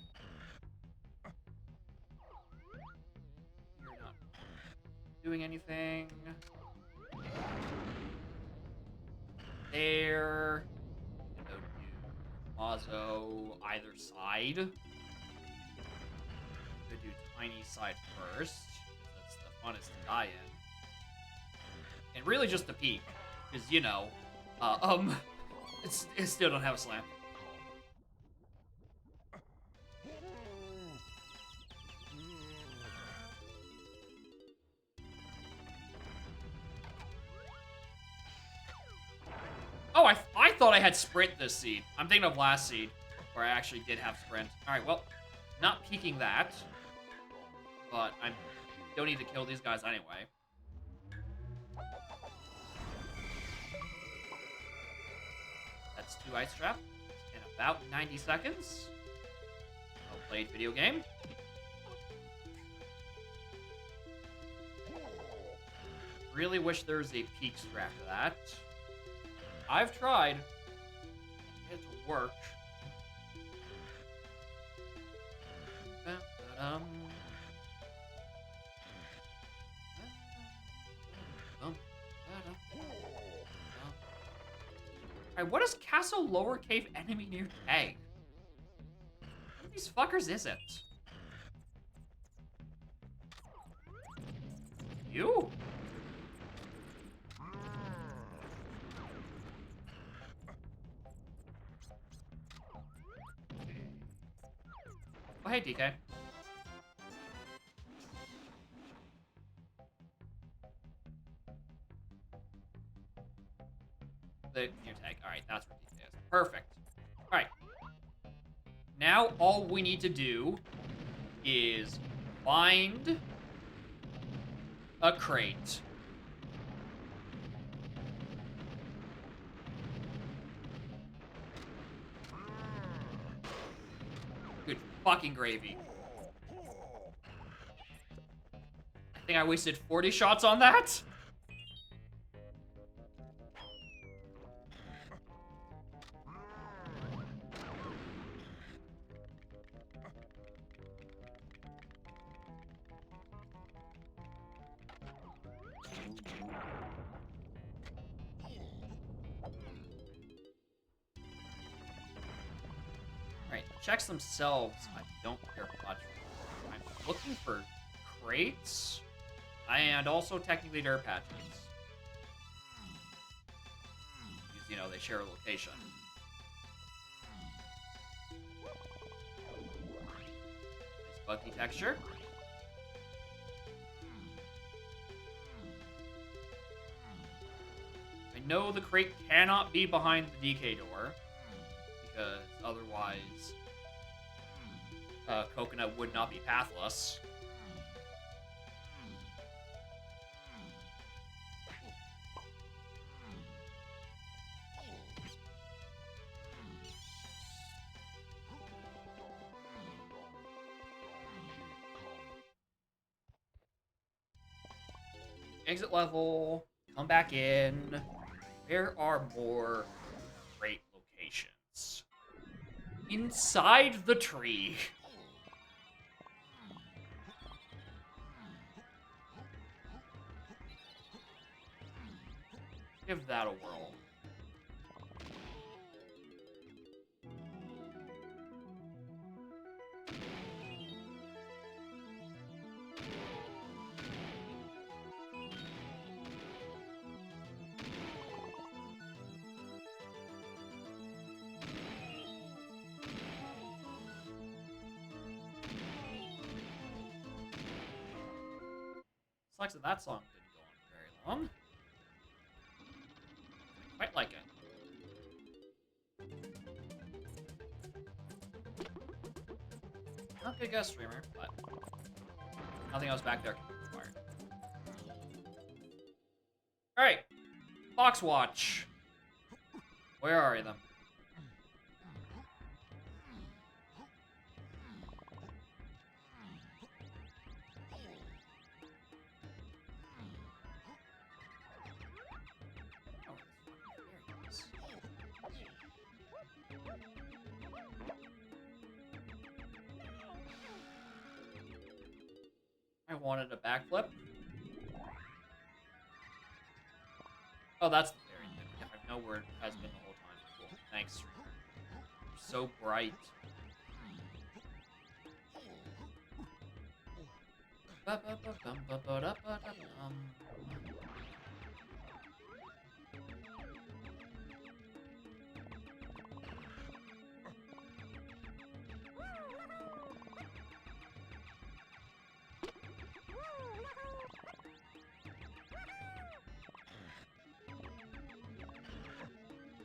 S1: You're not doing anything. There. Go to Mazo either side. Go do tiny side first. That's the funnest to die in. And really just the peak. Because, you know, it still don't have a slam. Oh, I thought I had sprint this seed. I'm thinking of last seed, where I actually did have sprint. Alright, well, not peeking that. But I don't need to kill these guys anyway. That's 2 ice trap in about 90 seconds. Well played, video game. Really wish there was a peak strat for that. I've tried. It to work. Alright, what is Castle Lower Cave enemy near tag? What of these fuckers is it? You? Oh, hey, DK. The near tag. Alright, that's what DK is. Perfect. Alright. Now, all we need to do is find a crate. Good fucking gravy. I think I wasted 40 shots on that. Alright, checks themselves. I don't care much. I'm looking for crates and also technically dirt patches. Because, you know, they share a location. Nice buggy texture. I know the crate cannot be behind the DK door, because otherwise Coconut would not be pathless. Exit level, come back in. There are more great locations. Inside the tree. Give that a whirl. Sucks that song didn't go on very long. Quite like it. Not good guest streamer, but nothing else back there can be required. Alright. Foxwatch. Where are you then? I wanted a backflip. Oh, that's the fairy thing. Yeah, I know where it has been the whole time. Cool. Thanks, streamer. You're so bright.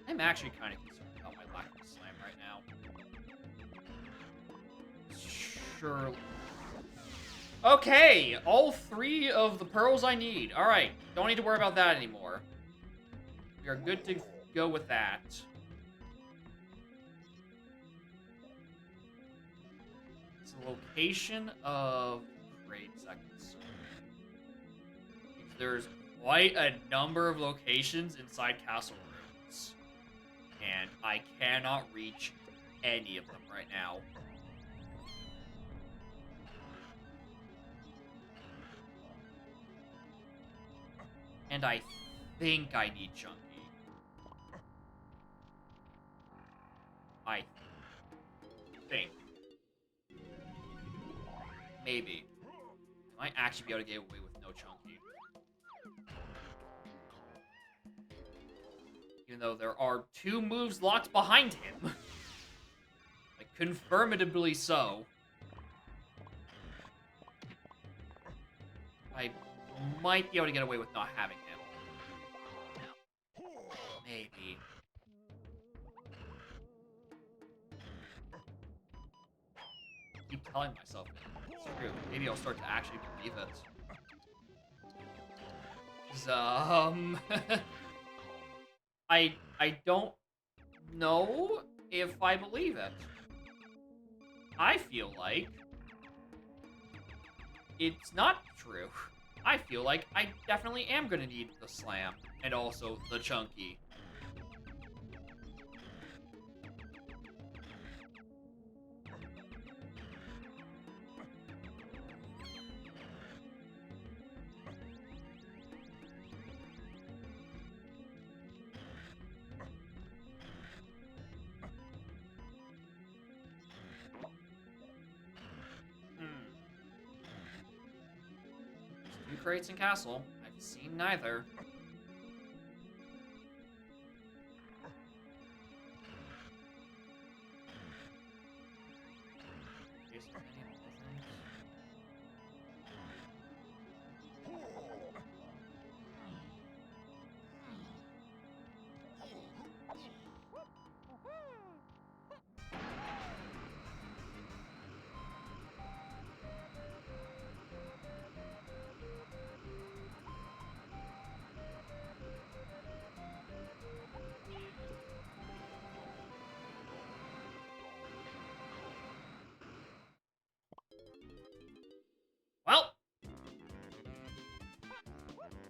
S1: I'm actually kind of concerned about my lack of slam right now. Sure. Okay, all 3 of the pearls I need. All right, don't need to worry about that anymore. We are good to go with that. It's the location of grade seconds. There's quite a number of locations inside Castle Ruins, and I cannot reach any of them right now. And I think I need Chunky. I think. Maybe. I might actually be able to get away with no Chunky. Even though there are 2 moves locked behind him. Like, confirmatively so. I might be able to get away with not having him. Maybe. I keep telling myself that it's true. Maybe I'll start to actually believe it. 'Cause, I don't know if I believe it. I feel like it's not true. I feel like I definitely am gonna need the slam and also the Chunky. Crates and Castle. I've seen neither.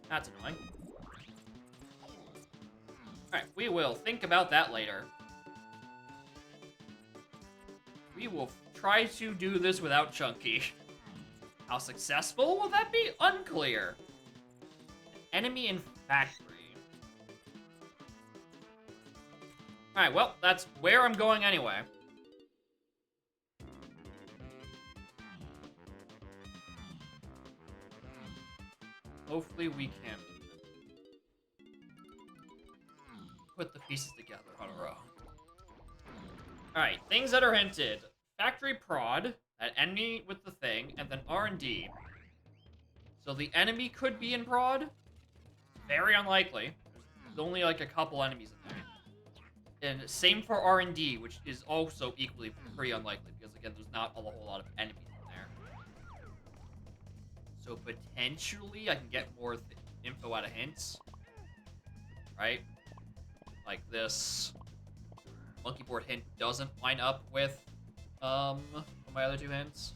S1: That's annoying. Alright, we will think about that later. We will try to do this without Chunky. How successful will that be? Unclear. Enemy in factory. Alright, well, that's where I'm going anyway. Hopefully we can put the pieces together on our own. Alright, things that are hinted. Factory prod, that enemy with the thing, and then R&D. So the enemy could be in prod. Very unlikely. There's only like a couple enemies in there. And same for R&D, which is also equally pretty unlikely, because again, there's not a whole lot of enemies in there. So potentially I can get more info out of hints. Right? Like this monkey board hint doesn't line up with my other two hints.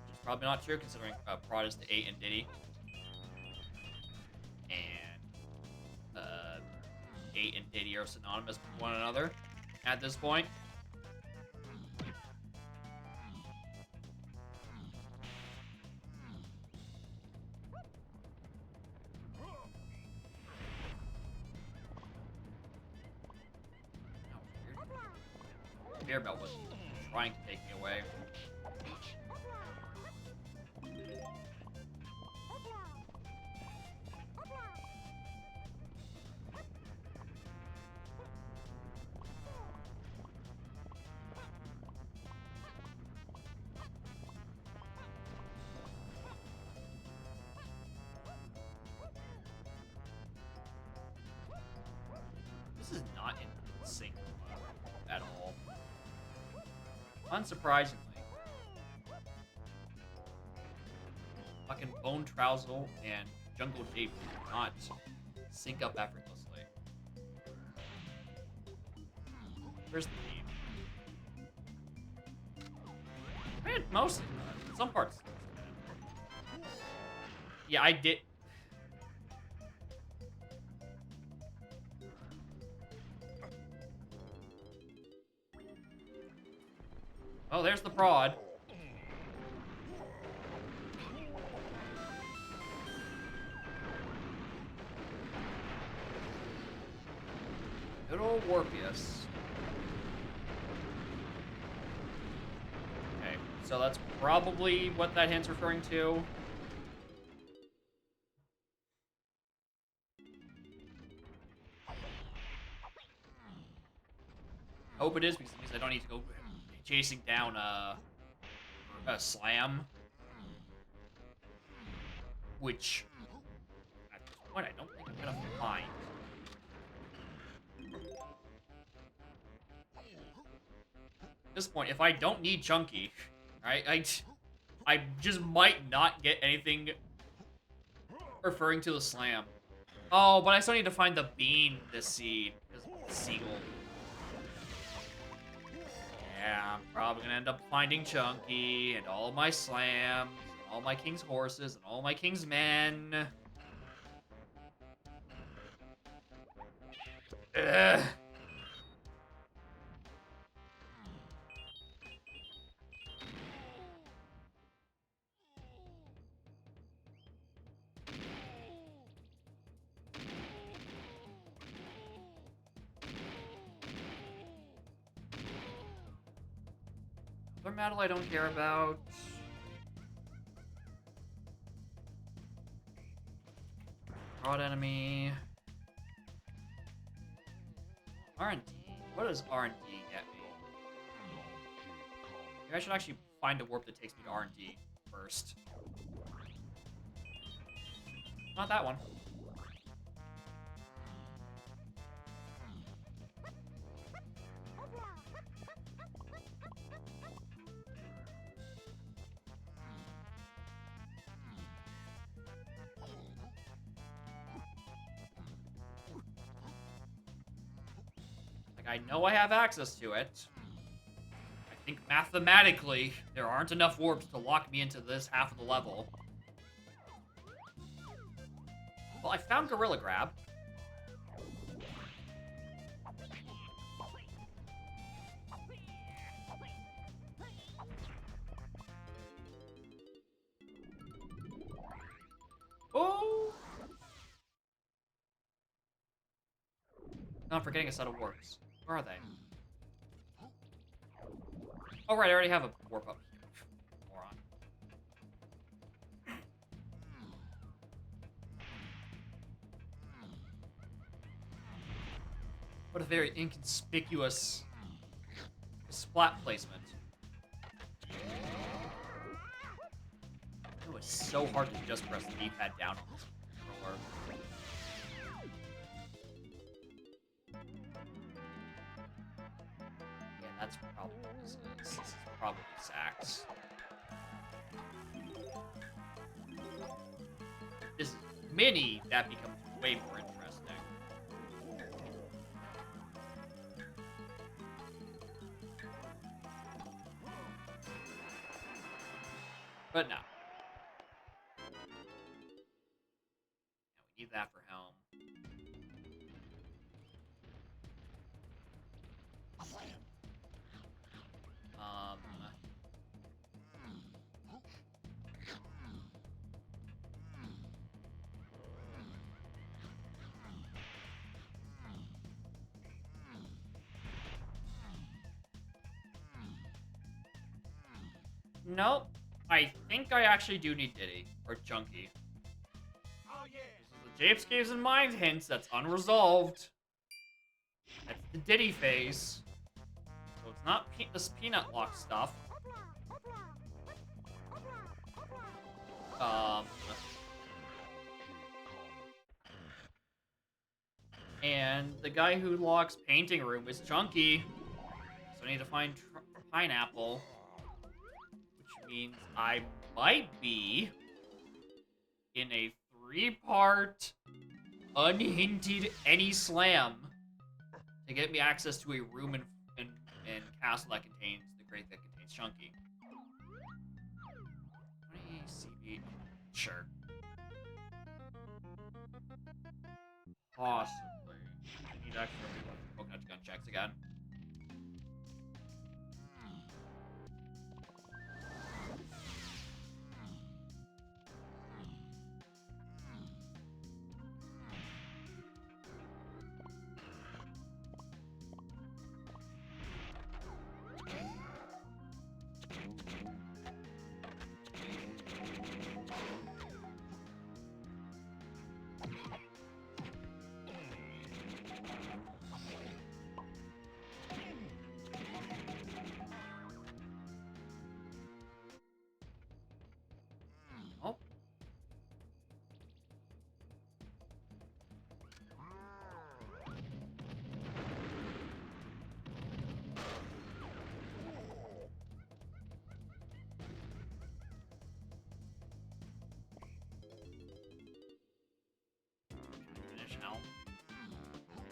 S1: Which is probably not true, considering prod is the 8 and Diddy. And 8 and Diddy are synonymous with one another at this point. Mirabelle was trying to take me away. This is not in sync at all. Unsurprisingly. Fucking Bone Trousel and Jungle Jape do not sync up effortlessly. Where's the theme? I mean, mostly. Some parts. Yeah, I did. Oh, there's the prod. Good old Warpius. Okay, so that's probably what that hint's referring to. Hope it is, because it means I don't need to go chasing down a slam, which at this point I don't think I'm gonna find. At this point, if I don't need Chunky, right, I just might not get anything referring to the slam. Oh, but I still need to find the bean, the seed, because the seagull. Yeah, I'm probably gonna end up finding Chunky, and all my slams, and all my king's horses, and all my king's men. Ugh. Other metal I don't care about. Broad enemy. R&D. What does R&D get me? Maybe I should actually find a warp that takes me to R&D first. Not that one. I know I have access to it. I think mathematically, there aren't enough warps to lock me into this half of the level. Well, I found Gorilla Grab. Oh! No, I'm forgetting a set of warps. Where are they? Oh, right, I already have a warp up here. Moron. What a very inconspicuous splat placement. It was so hard to just press the D-pad down on this controller. Yeah, that's probably what this is. This is probably Sax. This is Mini, that becomes way more interesting. But no. Yeah, we need that for Helm. Nope. I think I actually do need Diddy. Or Chunky.
S2: Oh yeah.
S1: This is the Japes Caves and Mind hints that's unresolved. That's the Diddy phase. So it's not this Peanut Lock stuff. And the guy who locks Painting Room is Chunky. So I need to find Pineapple. Which means I might be in a 3-part unhinted any slam to get me access to a room and castle that contains the crate that contains Chunky. 20 CB. Sure. Possibly. I need extra coconut gun checks again. Oh. Finish Helm.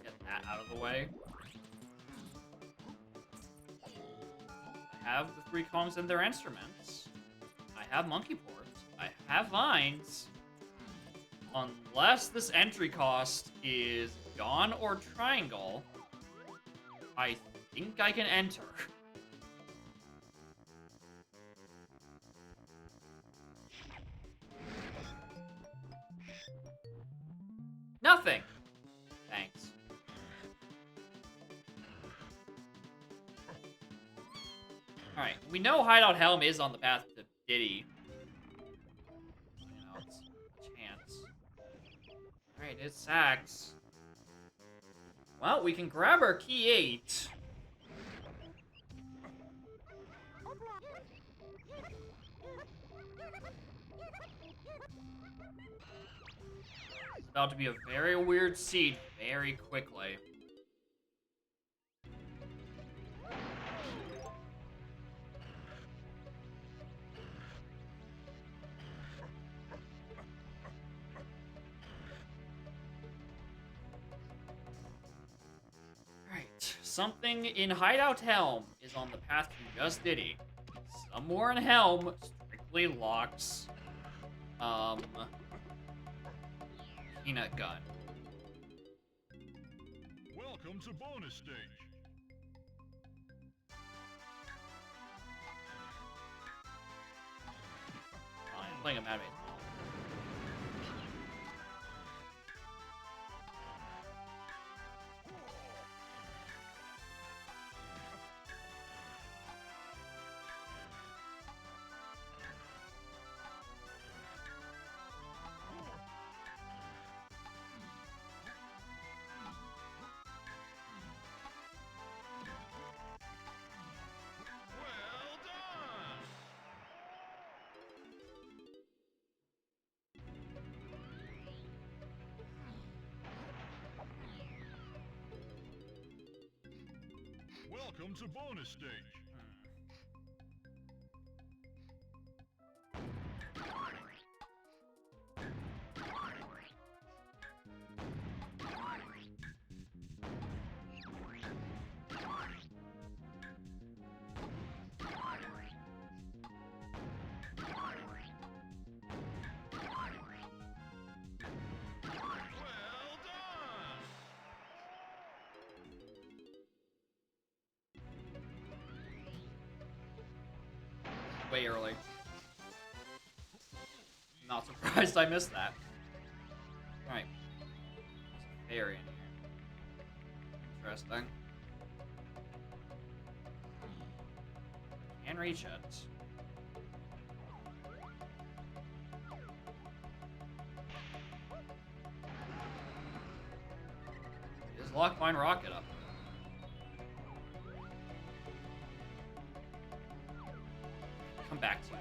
S1: Get that out of the way. I have the 3 Kongs and their instruments. I have Monkey Ports. I have Vines. Unless this entry cost is Gone or Triangle, I think I can enter. Nothing. Thanks. Alright, we know Hideout Helm is on the path to Diddy. You know, it's a chance. Alright, it's Sax. Well, we can grab our key 8. It's about to be a very weird seed very quickly. Alright, something in Hideout Helm is on the path to Just Diddy. Somewhere in Helm strictly locks peanut gun.
S2: Welcome to bonus stage.
S1: I'm playing a Mad Max.
S2: Well done. Welcome to bonus stage. Well done.
S1: Way early. Not surprised I missed that. Alright. Fairy in here. Interesting. Can reach it. Is Lockmine Rocket up? Come back to it.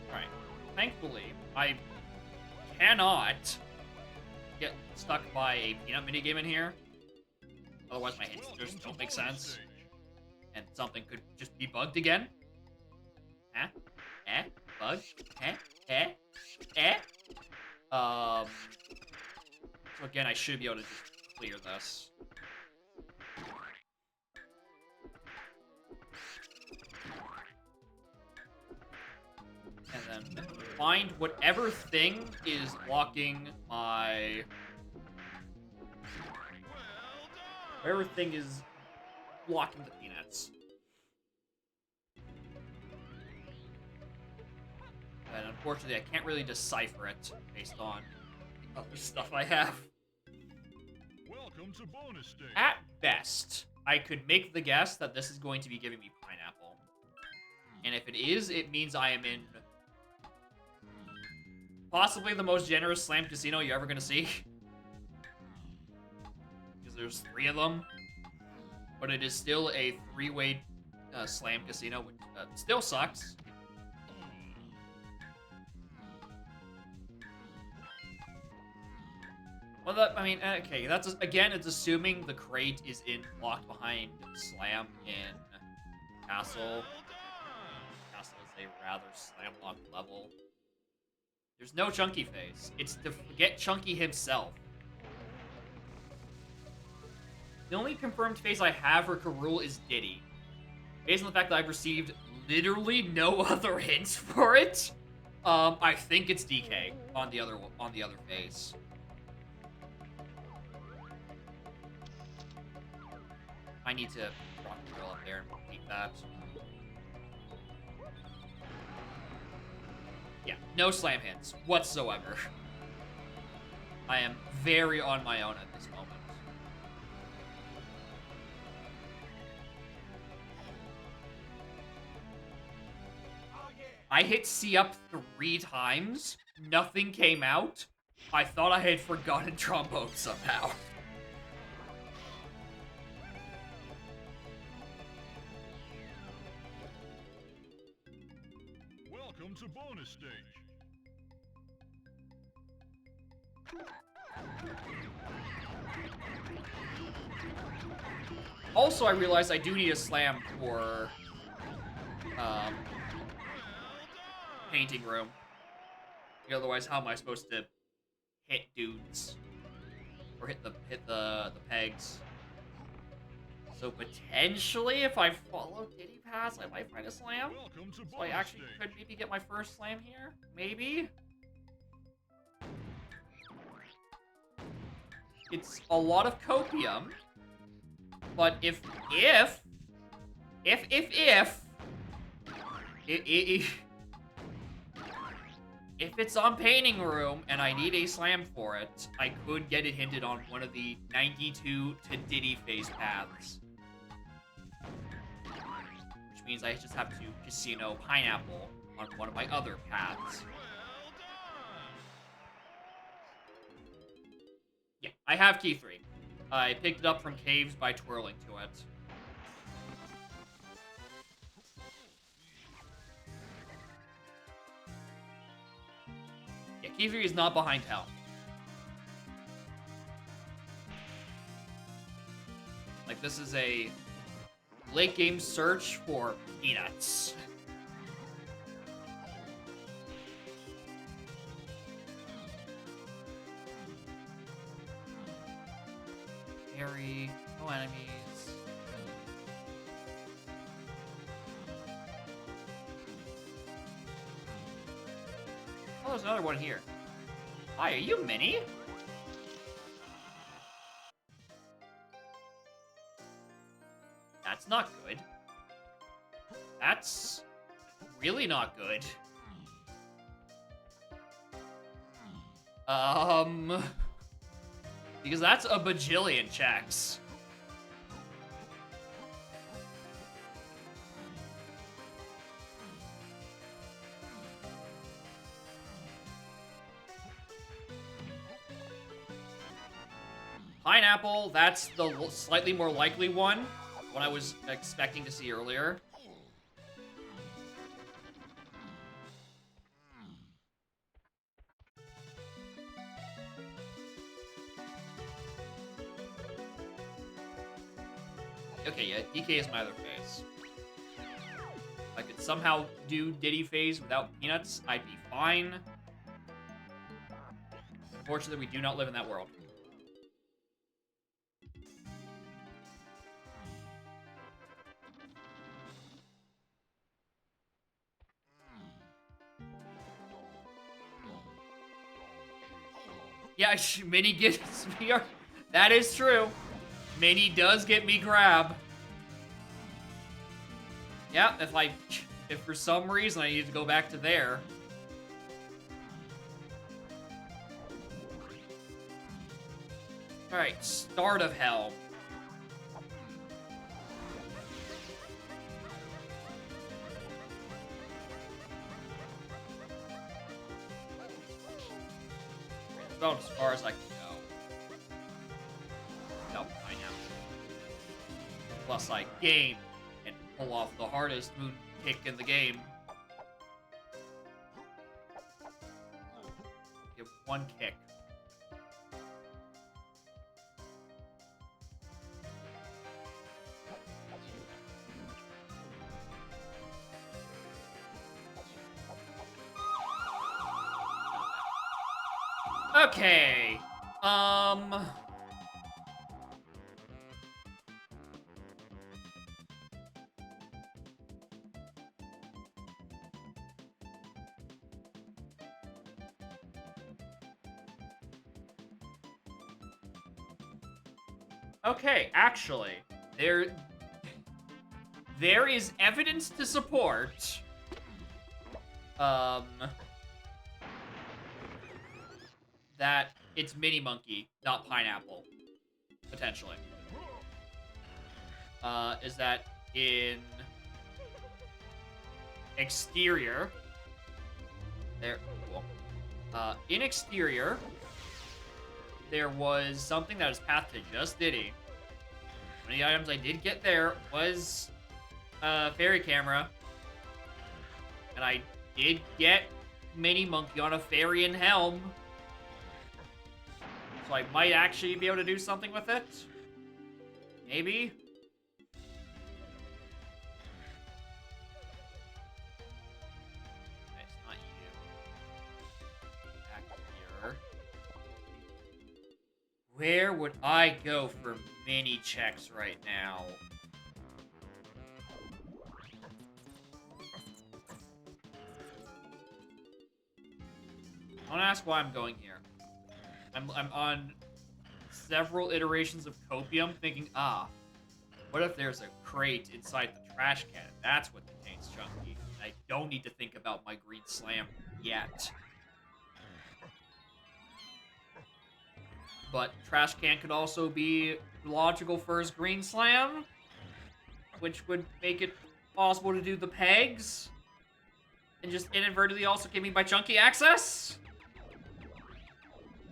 S1: Alright. Thankfully, I cannot get stuck by a peanut minigame in here. Otherwise, my hits just don't make sense. And something could just be bugged again. Huh? Bug? So again, I should be able to just clear this. And then find whatever thing is blocking my... Whatever thing is blocking the peanuts. And unfortunately, I can't really decipher it based on the other stuff I have.
S2: Welcome to bonus stage.
S1: At best, I could make the guess that this is going to be giving me pineapple. And if it is, it means I am in possibly the most generous slam casino you're ever going to see. Because there's 3 of them. But it is still a 3-way slam casino, which still sucks. Well, that, I mean, okay, that's, again, it's assuming the crate is locked behind Slam in Castle. Castle is a rather slam-locked level. There's no Chunky phase. It's to get Chunky himself. The only confirmed phase I have for Karul is Diddy. Based on the fact that I've received literally no other hints for it, I think it's DK on the other phase. I need to rock the girl up there and repeat that. Yeah, no slam hints whatsoever. I am very on my own at this moment.
S2: Oh yeah.
S1: I hit C up 3 times. Nothing came out. I thought I had forgotten trombone somehow.
S2: Welcome to bonus stage.
S1: Also, I realized I do need a slam for painting room. Otherwise, how am I supposed to hit dudes or hit the pegs? So potentially, if I follow Diddy Pass, I might find a slam.
S2: Welcome to
S1: So I
S2: bonus
S1: actually
S2: stage.
S1: could maybe get my first slam here. Maybe. It's a lot of copium. But if it's on Painting Room and I need a slam for it, I could get it hinted on one of the 92 to Diddy phase paths. Which means I just have to Casino Pineapple on one of my other paths.
S2: Well done.
S1: Yeah, I have key 3. I picked it up from caves by twirling to it. Yeah, key 3 is not behind hell. Like, this is a late game search for peanuts. Harry, no enemies. Oh, there's another one here. Hi, are you Minnie? That's not good. That's really not good. Because that's a bajillion checks. Pineapple, that's the slightly more likely one. What I was expecting to see earlier. Okay, yeah, DK is my other phase. If I could somehow do Diddy phase without peanuts, I'd be fine. Unfortunately, we do not live in that world. Yeah, Minnie gets me. That is true. Minnie does get me grab. Yeah, if for some reason I need to go back to there. Alright, start of hell. It's about as far as I can go. No, I know. Plus, I game and pull off the hardest moon kick in the game. Give one kick. Okay. Okay, actually, there is evidence to support that it's Mini Monkey, not Pineapple, potentially. Is that in Exterior, there, cool. In Exterior, there was something that was path to just Diddy. One of the items I did get there was a fairy camera. And I did get Mini Monkey on a fairy and helm. So I might actually be able to do something with it. Maybe. Okay, it's not you. Back here. Where would I go for mini checks right now? I want to ask why I'm going here. I'm on several iterations of Copium thinking, what if there's a crate inside the trash can? That's what contains Chunky. I don't need to think about my green slam yet. But trash can could also be logical for his green slam, which would make it possible to do the pegs and just inadvertently also give me my Chunky access.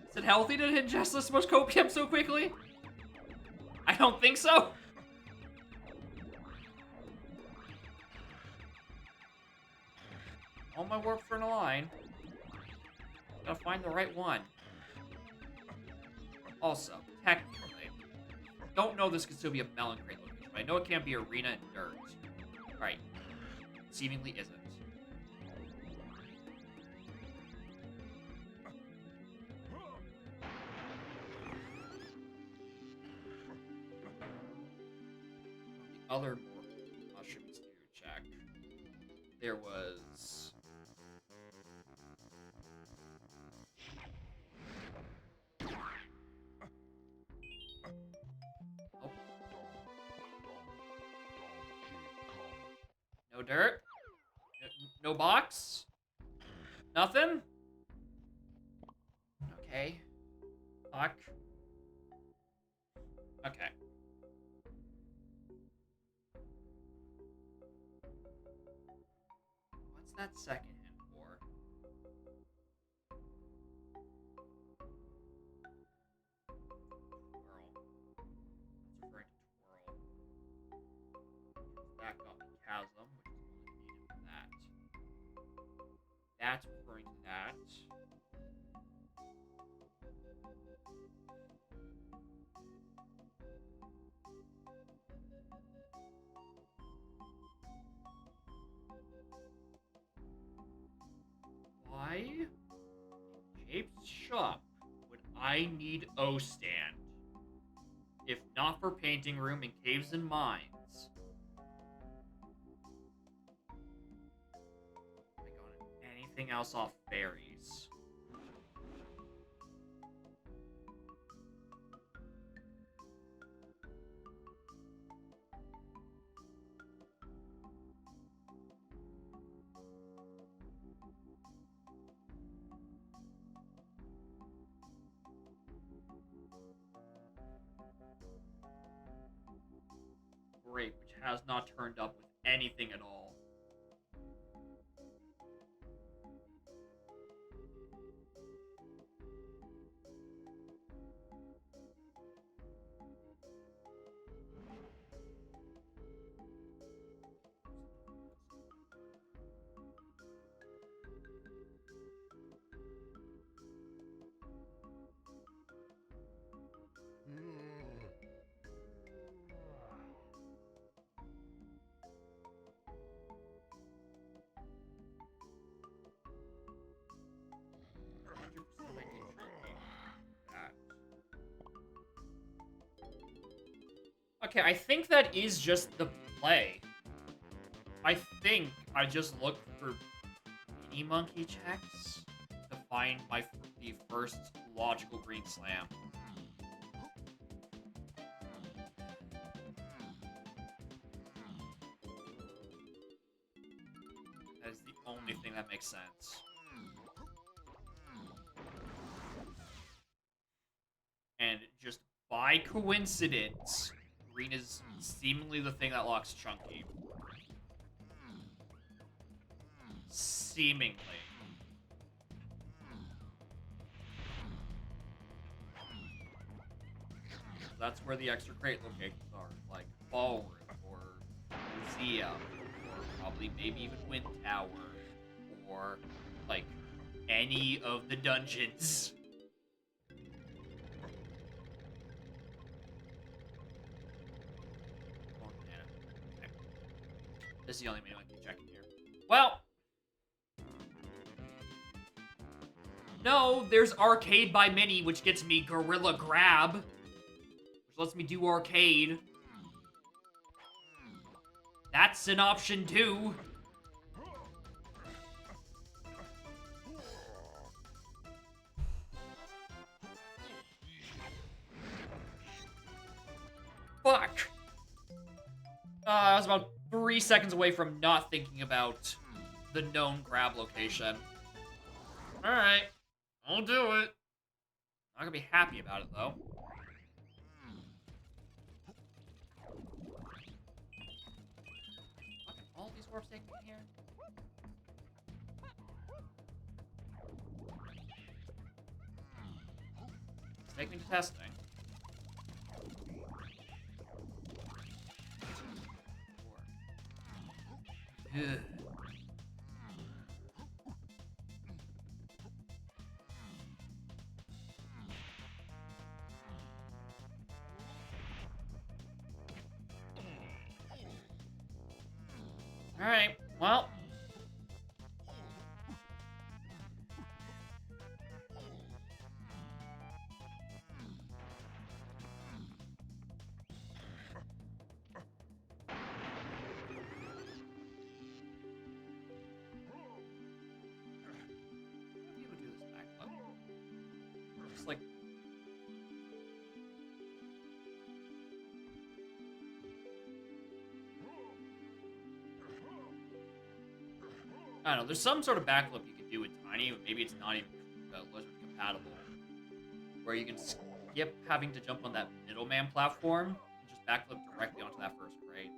S1: Is it healthy to ingest this much copium so quickly? I don't think so. All my warps are in a line. Gotta find the right one. Also, technically, don't know this could still be a melon crate location, but I know it can't be arena and dirt. Right. Seemingly isn't. The other mushrooms to check. There was... Oh. No dirt? No box? Nothing? Okay. Fuck. Okay. What's that second hint for? Twirl. That's referring to twirl. That got me chasm, which is only needed for that. That's referring to that. Why, in Jape's shop, would I need O-stand? If not for painting room and caves and mines. Am I going anything else off berries? Great, which has not turned up with anything at all. Okay, I think that is just the play. I think I just looked for mini monkey checks to find the first logical green slam. That is the only thing that makes sense. And just by coincidence, green is seemingly the thing that locks Chunky. Seemingly. That's where the extra crate locations are, like Ballroom, or Museum, or probably maybe even Wind Tower, or like any of the dungeons. This is the only way I can check in here. Well, No, there's Arcade by Mini, which gets me Gorilla Grab, which lets me do arcade. That's an option too. Fuck. I was about 3 seconds away from not thinking about the known grab location. Alright. I'll do it. Not gonna be happy about it, though. Fucking all these warps take me here? Let's take me to testing. Ugh. Alright, well. People do this backflip. Just like. I don't know, there's some sort of backflip you can do with Tiny, but maybe it's not even Lizard compatible. Where you can skip having to jump on that middleman platform and just backflip directly onto that first grate.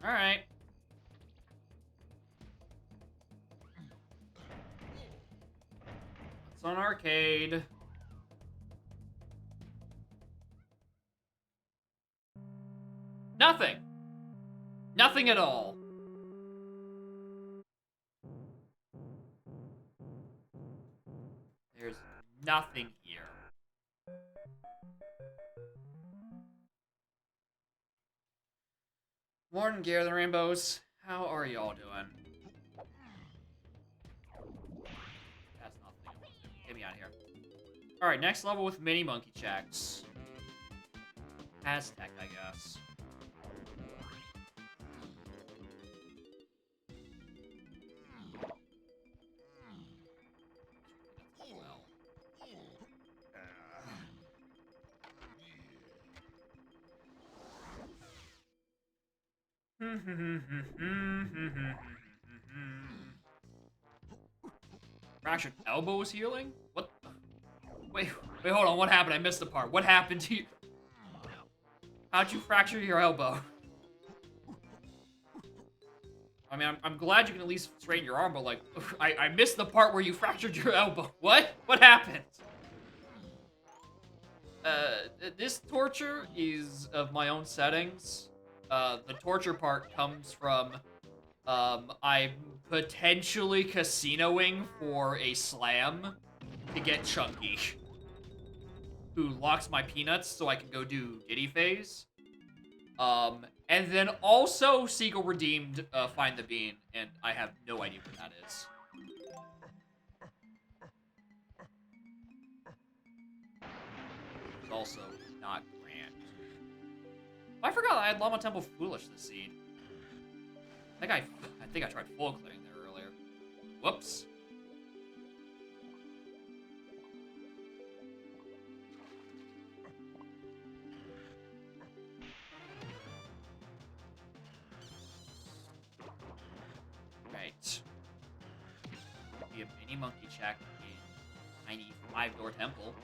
S1: Alright. It's on arcade. Nothing. Nothing at all. There's nothing here. Morning, Gear the Rainbows. How are y'all doing? That's not the thing I want to do. Get me out of here. Alright, next level with mini monkey checks. Aztec, I guess. Well. Fractured elbow is healing? What? Wait, hold on. What happened? I missed the part. What happened to you? How'd you fracture your elbow? I mean, I'm glad you can at least straighten your arm, but like, I missed the part where you fractured your elbow. What? What happened? This torture is of my own settings. The torture part comes from, I'm potentially casinoing for a slam to get Chunky, who locks my peanuts so I can go do Diddy Phase. And then also Seagull redeemed Find the Bean, and I have no idea what that is. It's also not grand. I forgot I had Llama Temple Foolish this seed. I think I tried full clearing there earlier. Whoops. Right. Be a mini monkey check in tiny 5-door temple.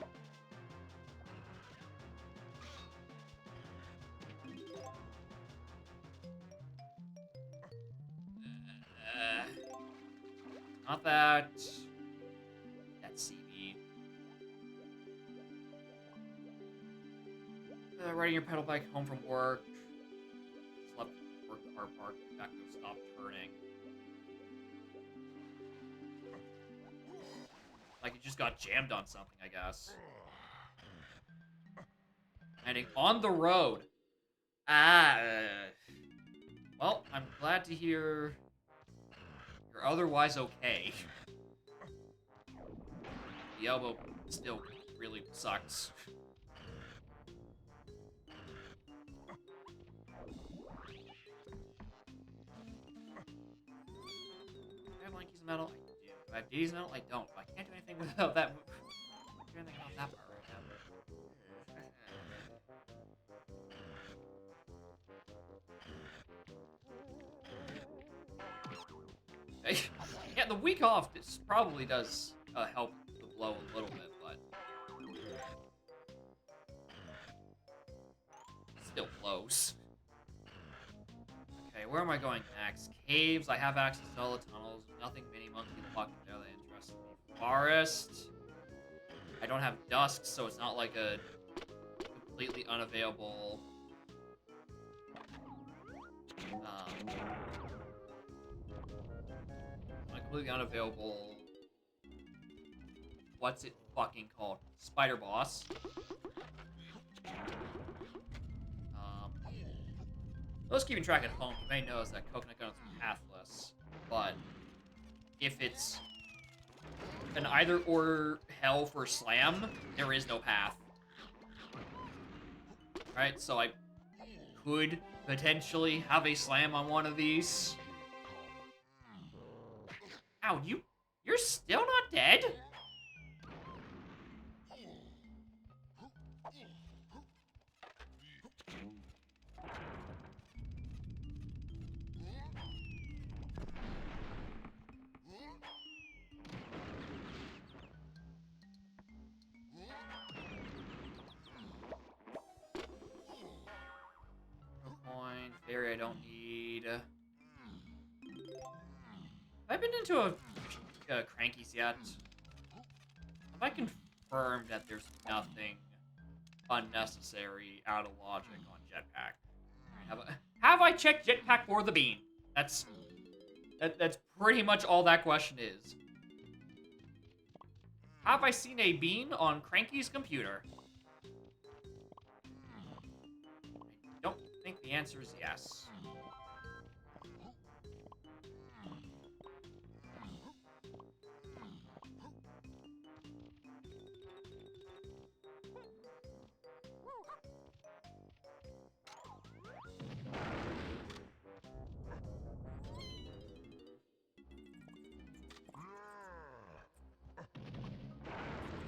S1: Not that. That's CB. Riding your pedal bike home from work. Slept work car park. Back to stop turning. Like it just got jammed on something, I guess. Landing on the road. Ah. Well, I'm glad to hear you're otherwise okay. The elbow still really sucks. Do I have Lanky's medal? I do. Do I have Diddy's medal? I don't. I can't do anything without that. I can't do anything about that part right now. Yeah, the week off this probably does help the blow a little bit, but it still blows. Okay, where am I going next? Caves. I have access to all the tunnels. Nothing mini monkey locked there that interests me. Forest. I don't have dusk, so it's not like a completely unavailable. A completely unavailable. What's it fucking called? Spider boss. Those keeping track at home, you may know is that Coconut Gun is pathless, but if it's an either-or hell for Slam, there is no path. Right, so I could potentially have a Slam on one of these. Ow, you're still not dead? Fairy I don't need. Have I been into a Crankies yet? Have I confirmed that there's nothing unnecessary out of logic on Jetpack? Have I checked Jetpack for the bean? That's pretty much all that question is. Have I seen a bean on Cranky's computer? I don't think the answer is yes.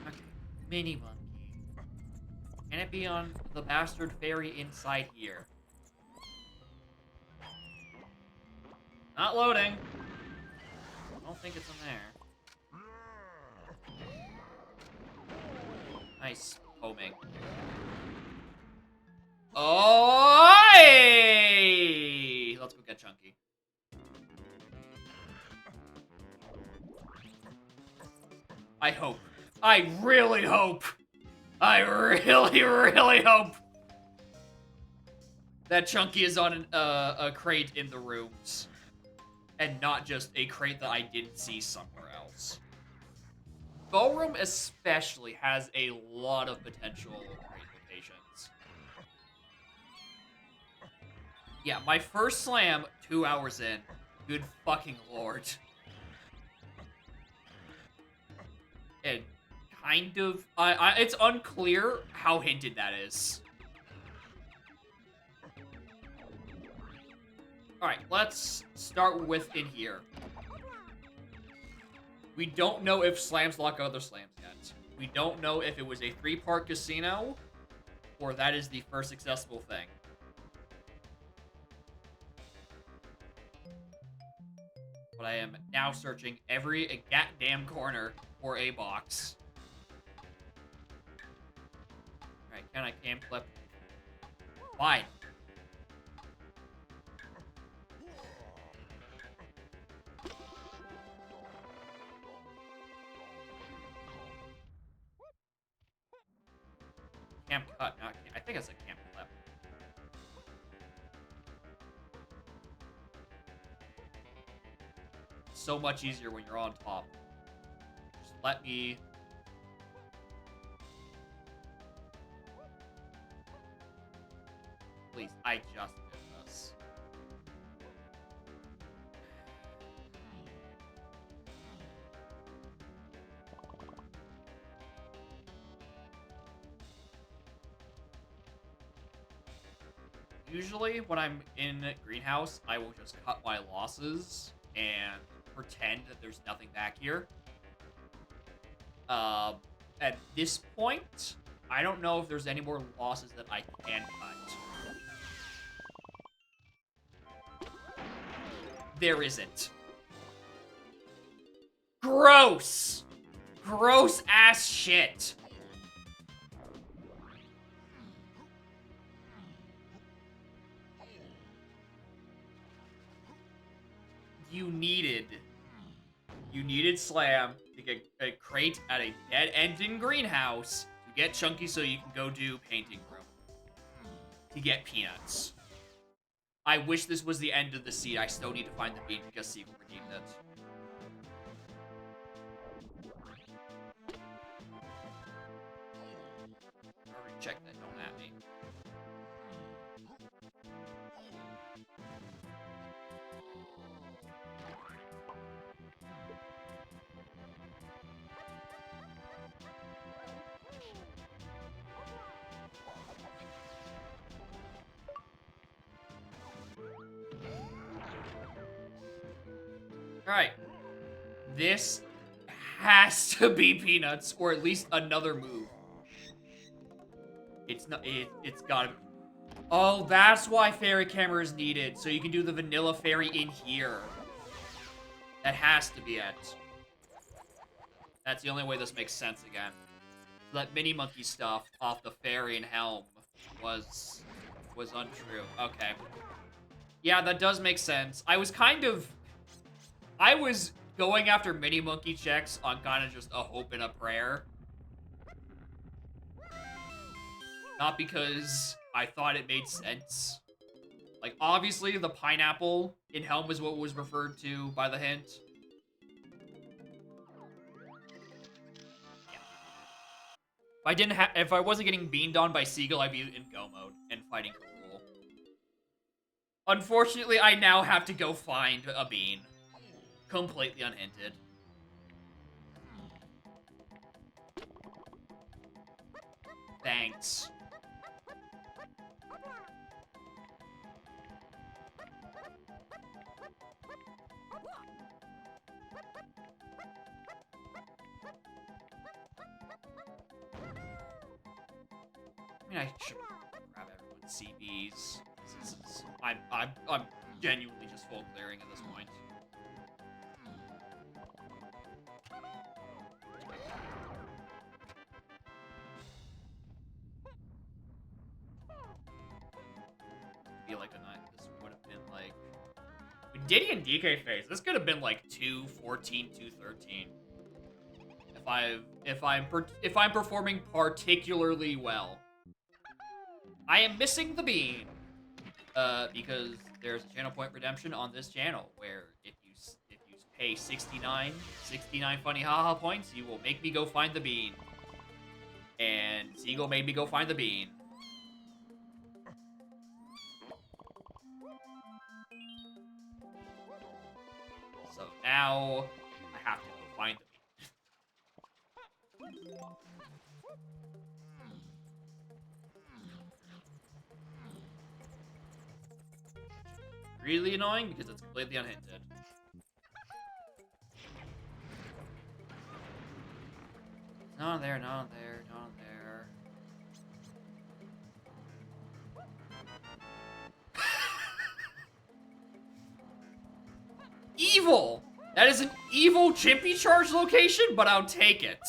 S1: Okay, mini monkey. Can it be on the bastard fairy inside here? Not loading. I don't think it's in there. Nice homing. Oh! Let's go get Chunky. I hope. I really hope. I really, really hope that Chunky is on a crate in the rooms. And not just a crate that I didn't see somewhere else. Ballroom especially has a lot of potential crate locations. Yeah, my first slam, 2 hours in. Good fucking lord. And kind of... it's unclear how hinted that is. Alright, let's start with in here. We don't know if slams lock other slams yet. We don't know if it was a 3-part casino, or that is the first accessible thing. But I am now searching every goddamn corner for a box. Alright, can I cam clip? Fine. Cam cut, not cam. I think it's a cam clip. So much easier when you're on top. Just let me... Please, I just did this. Usually, when I'm in greenhouse, I will just cut my losses and pretend that there's nothing back here. At this point, I don't know if there's any more losses that I can cut. There isn't. Gross! Gross ass shit. You needed Slam to get a crate at a dead end in greenhouse to get Chunky so you can go do painting room. To get Peanuts. I wish this was the end of the seed. I still need to find the bean because Siegel redeemed it. I already checked that, don't at me. Alright. This has to be Peanuts, or at least another move. It's not. It's gotta be. Oh, that's why Fairy Camera is needed, so you can do the Vanilla Fairy in here. That has to be it. That's the only way this makes sense again. So that Mini Monkey stuff off the Fairy and Helm was untrue. Okay. Yeah, that does make sense. I was going after Mini Monkey checks on kind of just a hope and a prayer. Not because I thought it made sense. Like, obviously, the pineapple in Helm is what was referred to by the hint. Yeah. If I wasn't getting beamed on by Siegel, I'd be in go mode and fighting Cruel. Unfortunately, I now have to go find a bean. Completely unhinted. Thanks. I mean, I should grab everyone's CBs. I'm genuinely just full clearing at this point. Feel like this would have been like with Diddy and DK phase. This could have been like 2-14, 2-13. If I'm performing particularly well. I am missing the bean. Because there's a channel point redemption on this channel where if you pay 69 funny haha points, you will make me go find the bean. And Siegel made me go find the bean. So now I have to go find the bean. Really annoying because it's completely unhinted. Not there, not there, not there. Evil! That is an evil Chimpy Charge location, but I'll take it.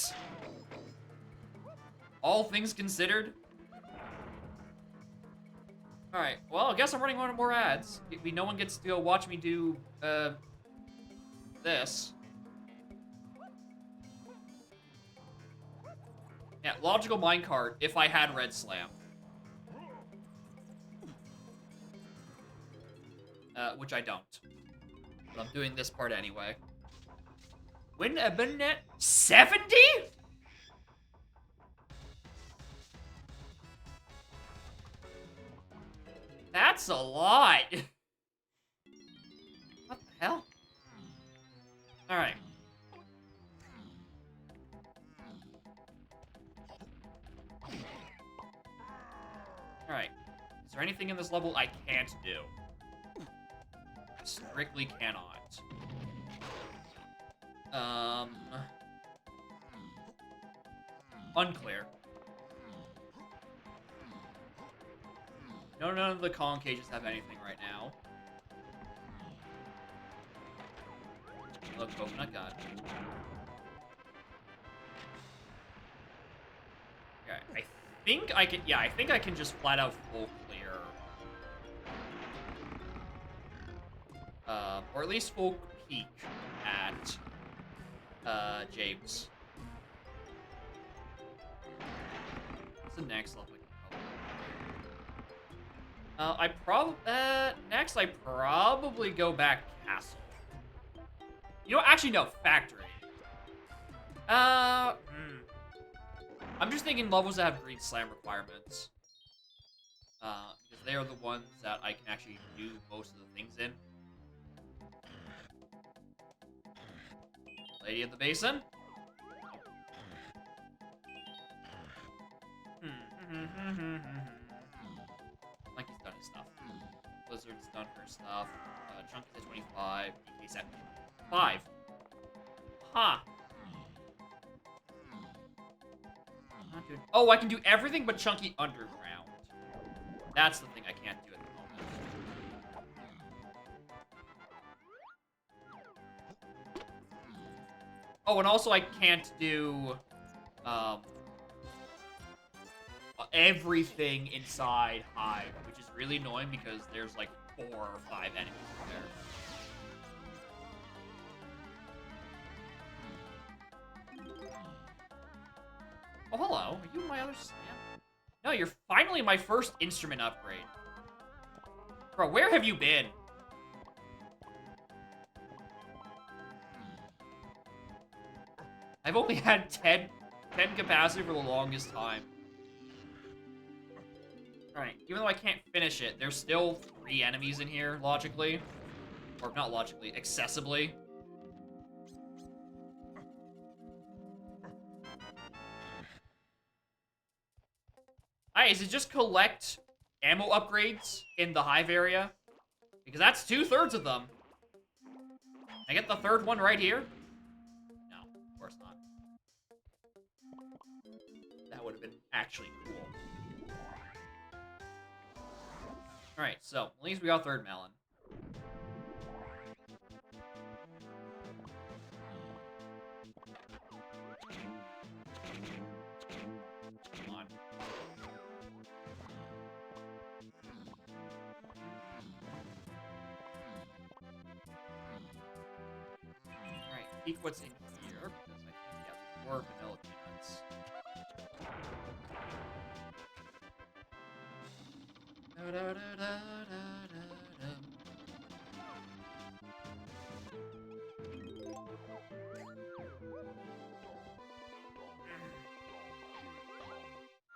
S1: All things considered. Alright, well, I guess I'm running one more ads. No one gets to go watch me do, this. Yeah, logical minecart if I had Red Slam. Which I don't. But I'm doing this part anyway. Win a minute 70? That's a lot. What the hell? Alright. Alright. Is there anything in this level I can't do? I strictly cannot. Unclear. No, none of the Kong cages have anything right now. Look, Coconut God. Okay, I think I can, yeah, I think I can just flat out full clear. Or at least full peak at, James. What's the next level I can probably... next I probably go back Castle. You know, actually, no, Factory. I'm just thinking levels that have Green Slam requirements. Because they are the ones that I can actually do most of the things in. Lady of the Basin. Monkey's done his stuff. Blizzard's done her stuff. Chunky's at 25. DK's at 5. Huh. Oh, I can do everything but Chunky Underground. That's the thing I can't do at the moment. Oh, and also I can't do everything inside Hive, which is really annoying because there's like 4 or 5 enemies in there. Oh, hello. Are you my other Sam? No, you're finally my first instrument upgrade. Bro, where have you been? I've only had 10 capacity for the longest time. Alright, even though I can't finish it, there's still 3 enemies in here, logically. Or not logically, accessibly. Alright, is it just collect ammo upgrades in the Hive area? Because that's 2/3 of them. Can I get the 3rd one right here? No, of course not. That would have been actually cool. Alright, so, at least we got 3rd melon. Come on. Alright, peek what's in here, because I think we have more vanilla peanuts.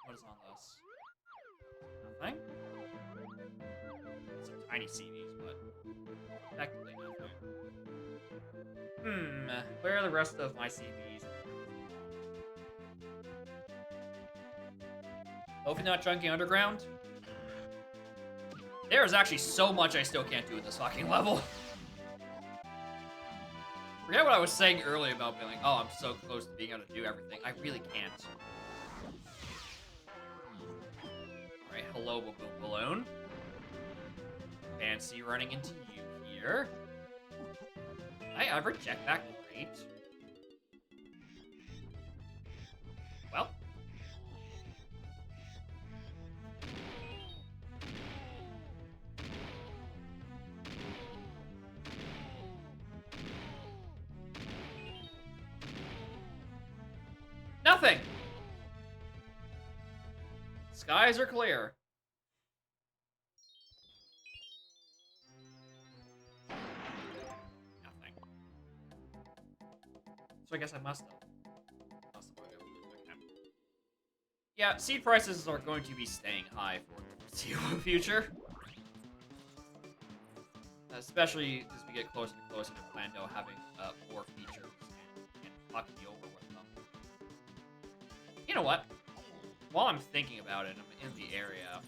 S1: What is on this? Nothing? Some tiny CVs, but technically nothing. Where are the rest of my CVs? Hopefully not Chunky Underground. There is actually so much I still can't do with this fucking level. Forget what I was saying earlier about being like, oh, I'm so close to being able to do everything. I really can't. Alright, hello, Baboon Balloon. Fancy running into you here. Did I ever check back the rate? Well. Nothing! Skies are clear. Nothing. So I guess I must have. Okay. Yeah, seed prices are going to be staying high for the foreseeable future. Especially as we get closer and closer to Plando having more features and fucking me over with them. You know what? While I'm thinking about it, I'm in the area.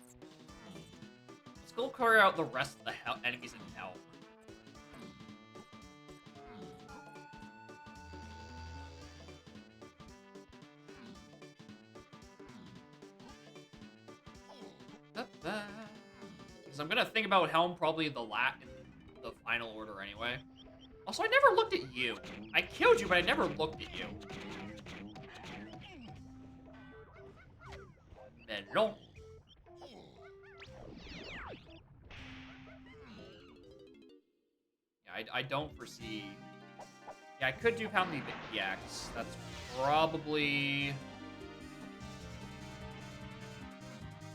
S1: Let's go clear out the rest of the enemies in Helm. Because I'm gonna think about Helm probably in the final order anyway. Also, I never looked at you. I killed you, but I never looked at you. Melon. Yeah, I don't foresee... Yeah, I could do Pound the Axe. That's probably...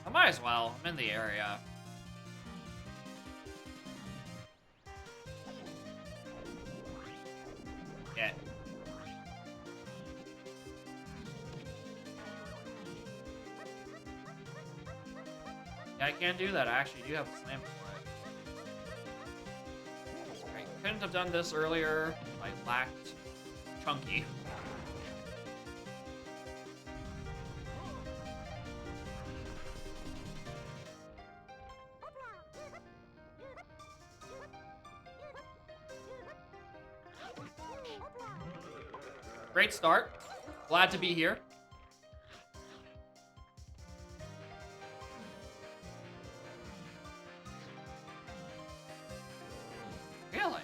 S1: I might as well. I'm in the area. Yeah. Yeah, I can do that. I actually do have a slam for it. I couldn't have done this earlier. I lacked Chunky. Great start. Glad to be here. Really?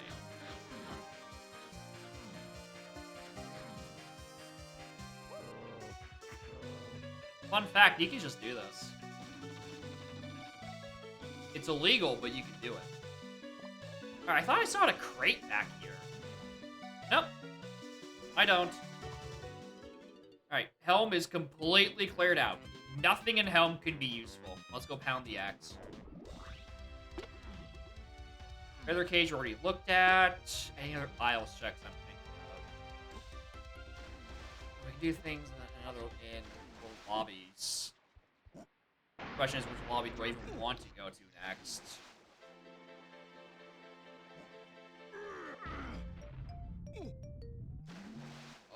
S1: Fun fact, you can just do this. It's illegal, but you can do it. Alright, I thought I saw a crate back here. Nope. I don't. Alright, Helm is completely cleared out. Nothing in Helm could be useful. Let's go pound the axe. Feather cage already looked at. Any other Isles checks I'm thinking of? We can do things in other lobbies. Question is, which lobby do I even want to go to next?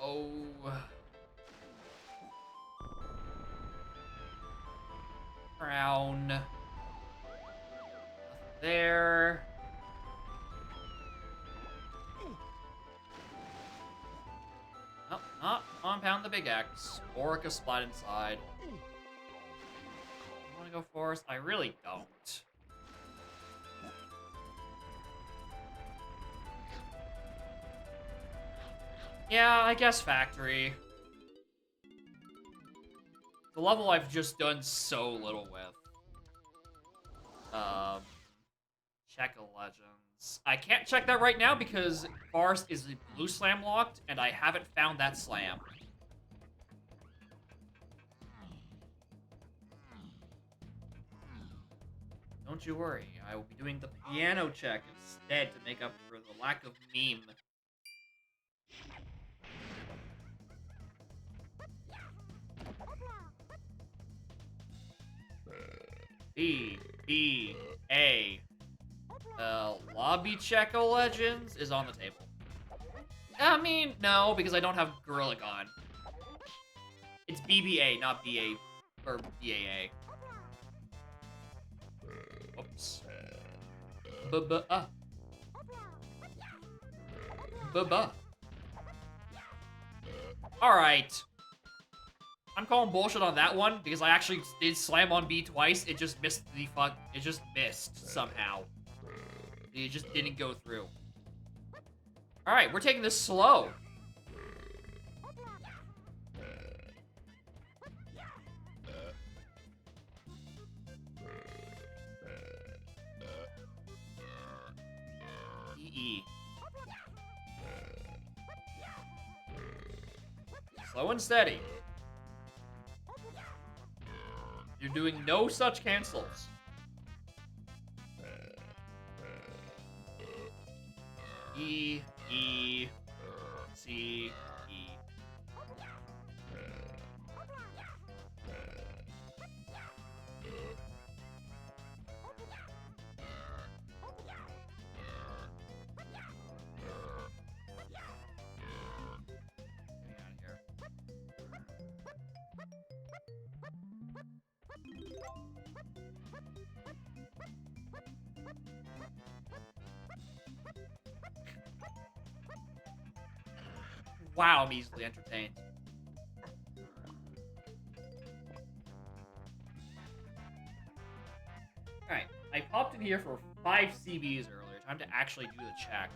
S1: Oh. Crown. Nothing there. Oh, not compound the big X. Orica splat inside. I want to go forest? I really don't. Yeah, I guess factory. The level I've just done so little with. Check a Legends. I can't check that right now because Forest is blue slam locked, and I haven't found that slam. Don't you worry, I will be doing the piano check instead to make up for the lack of meme. B-B-A. Lobby Checo Legends is on the table. I mean, no, because I don't have Gorilla Gun. It's BBA, not BA, or BAA. Oops. B-b-uh. B-buh. Alright. I'm calling bullshit on that one because I actually did slam on B twice. It just missed the fuck. It just missed somehow. It just didn't go through. Alright, we're taking this slow. E. Slow and steady. You're doing no such cancels. E, E, C, E. Wow, I'm easily entertained. Alright, I popped in here for 5 CBs earlier. Time to actually do the check.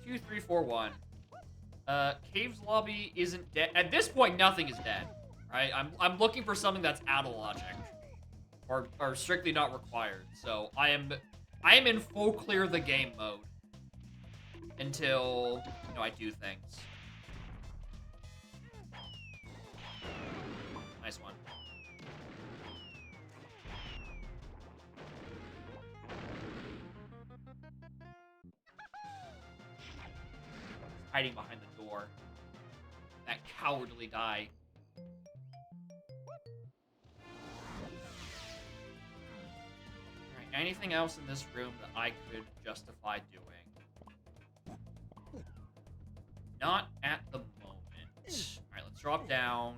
S1: 2, 3, 4, 1. Caves Lobby isn't dead. At this point, nothing is dead. Right? I'm looking for something that's out of logic. Or strictly not required. So I am in full clear the game mode. Until, you know, I do things. Nice one. Hiding behind the door. That cowardly die. Alright, anything else in this room that I could justify doing? Not at the moment. Alright, let's drop down.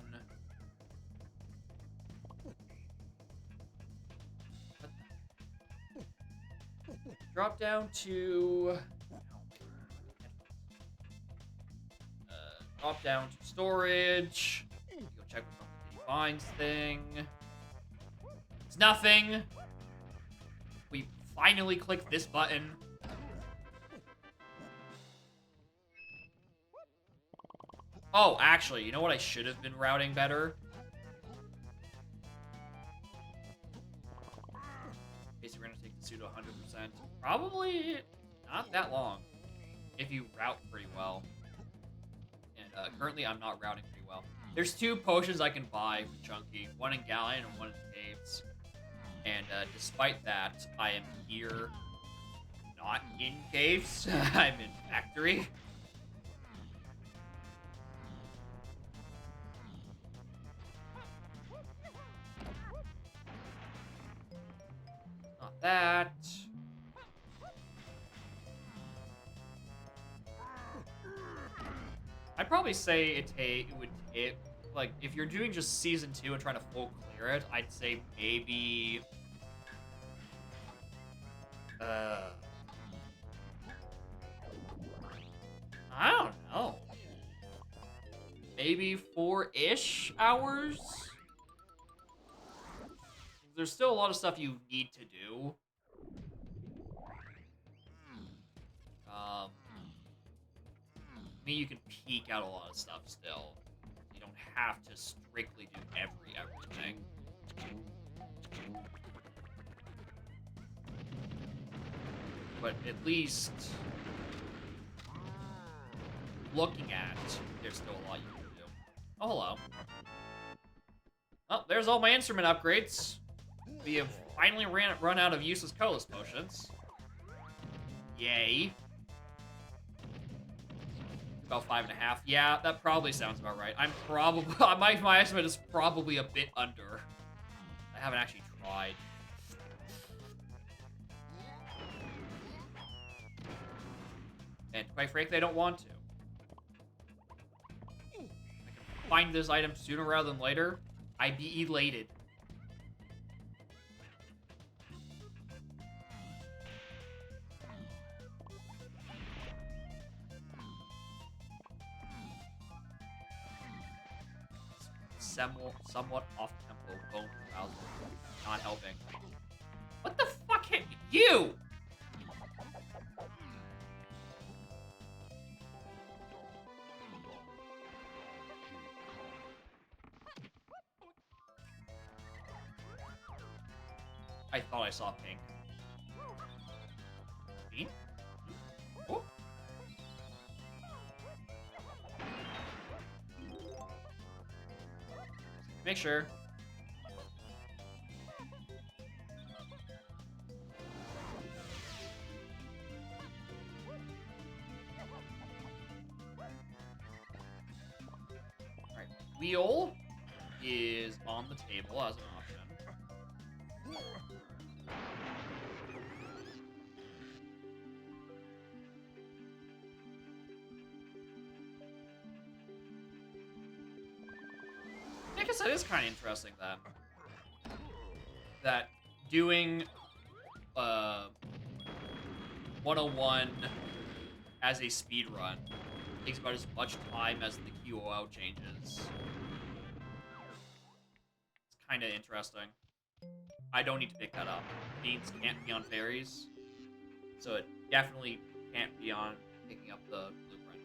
S1: Drop down to... drop down to storage. Go check what Kitty finds thing. It's nothing. We finally click this button. Oh, actually, you know what I should have been routing better? Basically, we're gonna take the pseudo 100%. Probably not that long if you route pretty well. And currently, I'm not routing pretty well. There's 2 potions I can buy with Chunky. One in Galleon and one in Caves. And despite that, I am here not in Caves. I'm in Factory. Not that. I'd probably say like, if you're doing just Season 2 and trying to full clear it, I'd say maybe... I don't know. Maybe 4-ish hours? There's still a lot of stuff you need to do. I mean, you can peek out a lot of stuff still. You don't have to strictly do everything. But at least looking at, there's still a lot you can do. Oh, hello. Oh, there's all my instrument upgrades. We have finally run out of useless colorless potions. Yay. About 5.5. Yeah, that probably sounds about right. I'm probably... my estimate is probably a bit under. I haven't actually tried. And quite frankly, I don't want to. I can find this item sooner rather than later. I'd be elated. Somewhat off-tempo bone browser. Not helping. What the fuck hit you? I thought I saw pink. Green? Oh. Make sure. Alright, wheel is on the table as an option. guess that is kind of interesting then. That doing 101 as a speed run takes about as much time as the QOL changes. It's kind of interesting. I don't need to pick that up. Beans can't be on fairies, so it definitely can't be on picking up the blueprint.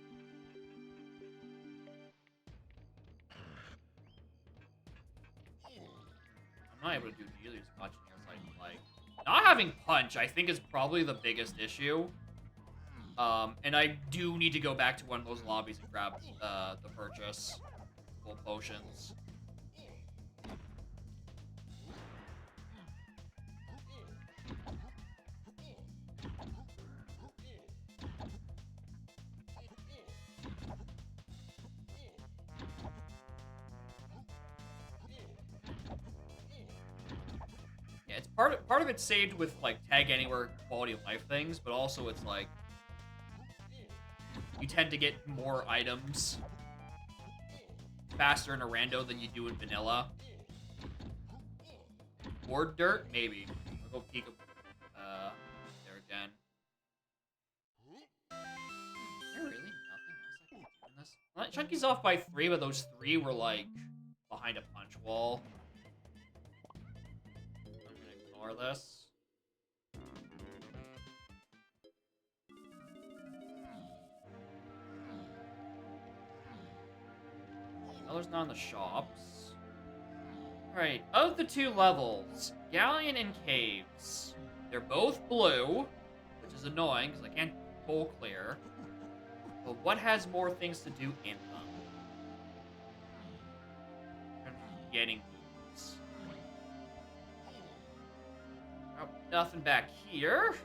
S1: I'm not able to do nearly as much in here as I'd like. Not having punch, I think, is probably the biggest issue. And I do need to go back to one of those lobbies and grab the purchase. Full potions. Yeah, it's part of it's saved with like tag anywhere quality of life things, but also it's like you tend to get more items faster in a rando than you do in vanilla. More dirt? Maybe. I'll go peek there again. Is there really nothing else I can do in this? Well, Chunky's off by 3, but those 3 were like behind a punch wall. I'm gonna ignore this. Color's not in the shops. Alright, of the 2 levels, Galleon and Caves. They're both blue, which is annoying because I can't pull clear. But what has more things to do in them? I'm getting blues. Oh, nothing back here.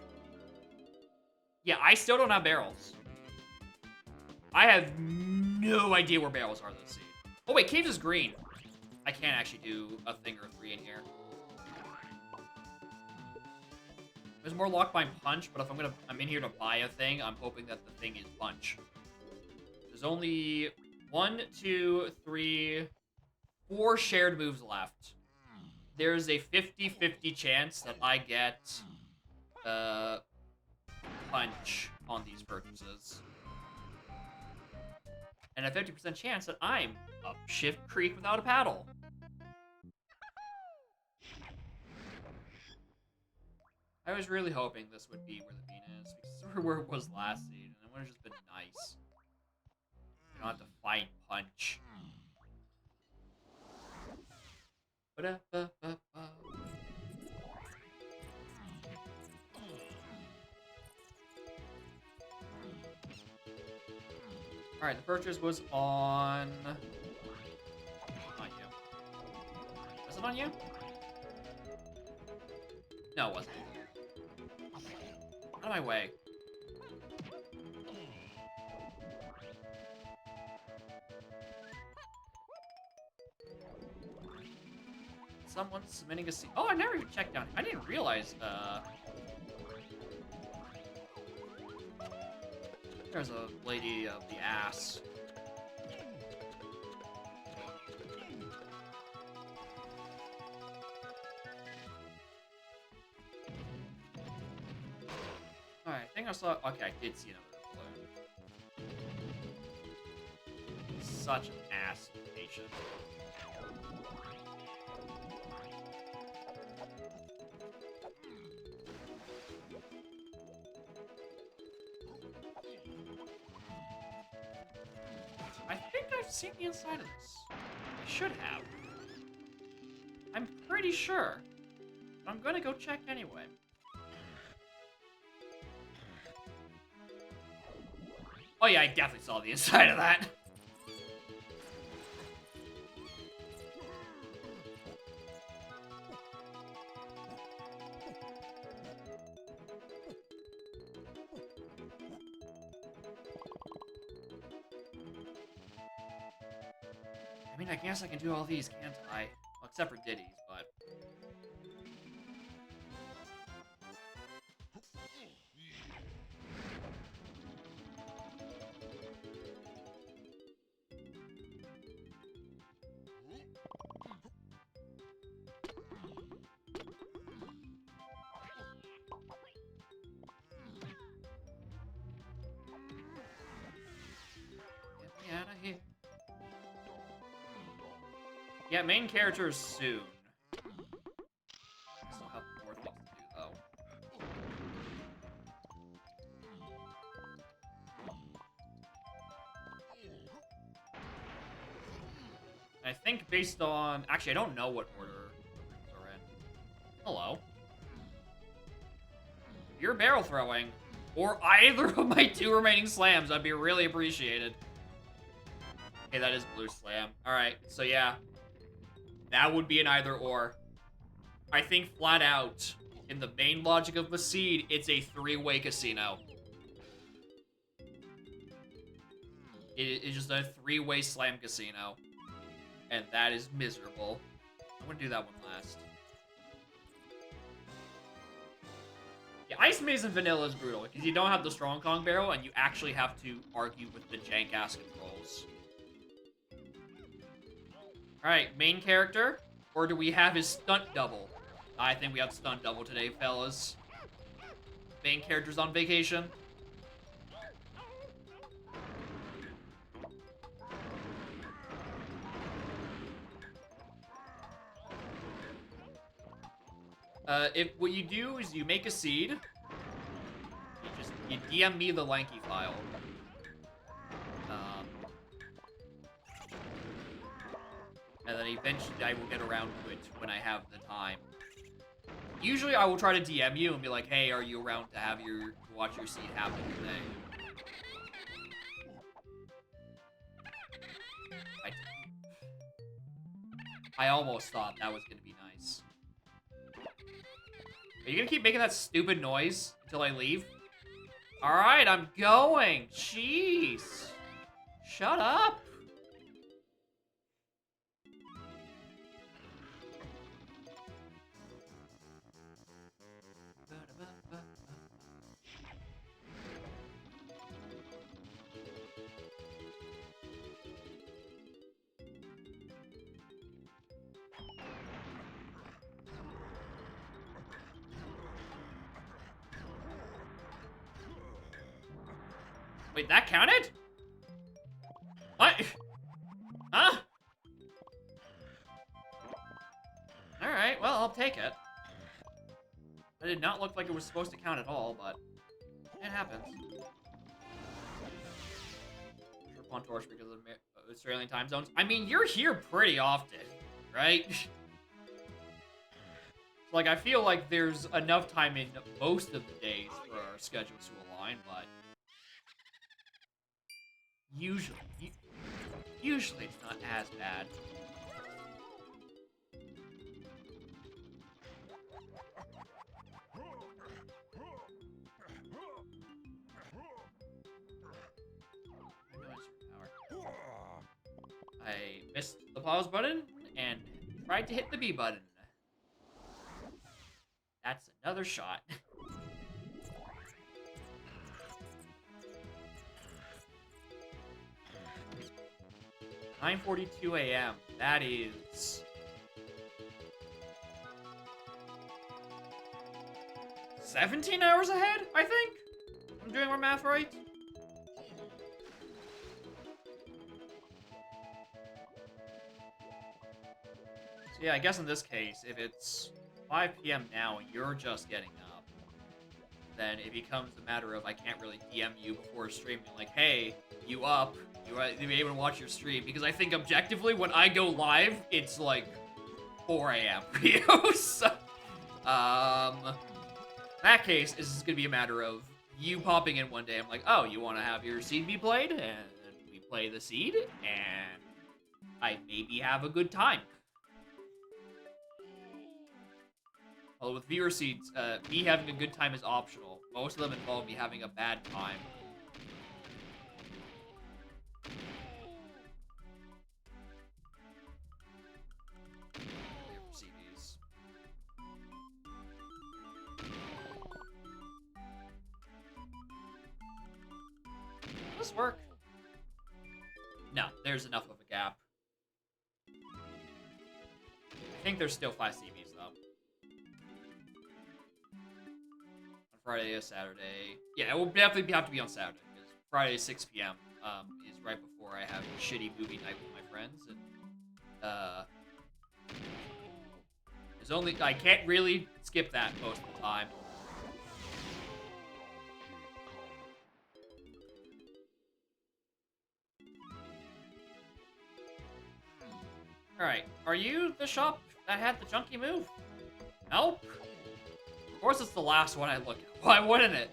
S1: Yeah, I still don't have barrels. I have no idea where barrels are this season. Oh wait, Caves is green. I can't actually do a thing or 3 in here. There's more locked by punch, but if I'm in here to buy a thing, I'm hoping that the thing is punch. There's only 1, 2, 3, 4 shared moves left. There's a 50-50 chance that I get punch on these purchases. And a 50% chance that I'm up Shift Creek without a paddle. I was really hoping this would be where the bean is, because this is where it was last seed, and it would have just been nice. You don't have to fight punch. Alright, the purchase was on... Not you. Was it on you? No, it wasn't. Out of my way. Someone's submitting a seed. Oh, I never even checked down. I didn't realize, there's a lady of the ass. Alright, I think I saw... Okay, I did see another balloon. Such an ass patient. I think I've seen the inside of this. I should have. I'm pretty sure. But I'm gonna go check anyway. Oh yeah, I definitely saw the inside of that. I mean, I guess I can do all these, can't I? Well, except for Diddy's, but... Yeah, main characters soon. I still have more things to do, though. I think based on... Actually, I don't know what order the rooms are in. Hello. If you're barrel throwing, or either of my 2 remaining slams, I'd be really appreciated. Okay, that is blue slam. Alright, so yeah. That would be an either or. I think flat out, in the main logic of the seed, it's a 3-way casino. It is just a 3-way slam casino. And that is miserable. I'm gonna do that one last. Yeah, Ice Maze and Vanilla is brutal, because you don't have the Strong Kong barrel, and you actually have to argue with the jank-ass controls. Alright, main character, or do we have his stunt double? I think we have stunt double today, fellas. Main character's on vacation. If what you do is you make a seed, you DM me the lanky file. And then eventually I will get around to it when I have the time. Usually I will try to DM you and be like, hey, are you around to have watch your seed happen today? I almost thought that was gonna be nice. Are you gonna keep making that stupid noise until I leave? Alright, I'm going! Jeez! Shut up! Wait, that counted? What? Huh? Alright, well, I'll take it. That did not look like it was supposed to count at all, but it happens. Trip on torch because of Australian time zones. I mean, you're here pretty often, right? Like, I feel like there's enough time in most of the days for our schedules to align, but usually it's not as bad. I missed the pause button and tried to hit the B button. That's another shot. 9:42 a.m. That is 17 hours ahead, I think? I'm doing my math right? So yeah, I guess in this case, if it's 5 p.m. now and you're just getting up, then it becomes a matter of I can't really DM you before streaming, like, hey, you up? You'll be able to watch your stream, because I think objectively when I go live, it's like 4 a.m. for you. So, in that case, this is gonna be a matter of you popping in one day. I'm like, oh, you want to have your seed be played, and we play the seed, and I maybe have a good time. Although with viewer seeds, me having a good time is optional. Most of them involve me having a bad time. CDs. Does this work? No, there's enough of a gap. I think there's still 5 CVs though. On Friday or Saturday. Yeah, it will definitely have to be on Saturday, because Friday 6 p.m. Is right before I have a shitty movie night with my friends, and There's only... I can't really skip that most of the time. Alright, are you the shop that had the junky move? Nope. Of course it's the last one I look at. Why wouldn't it?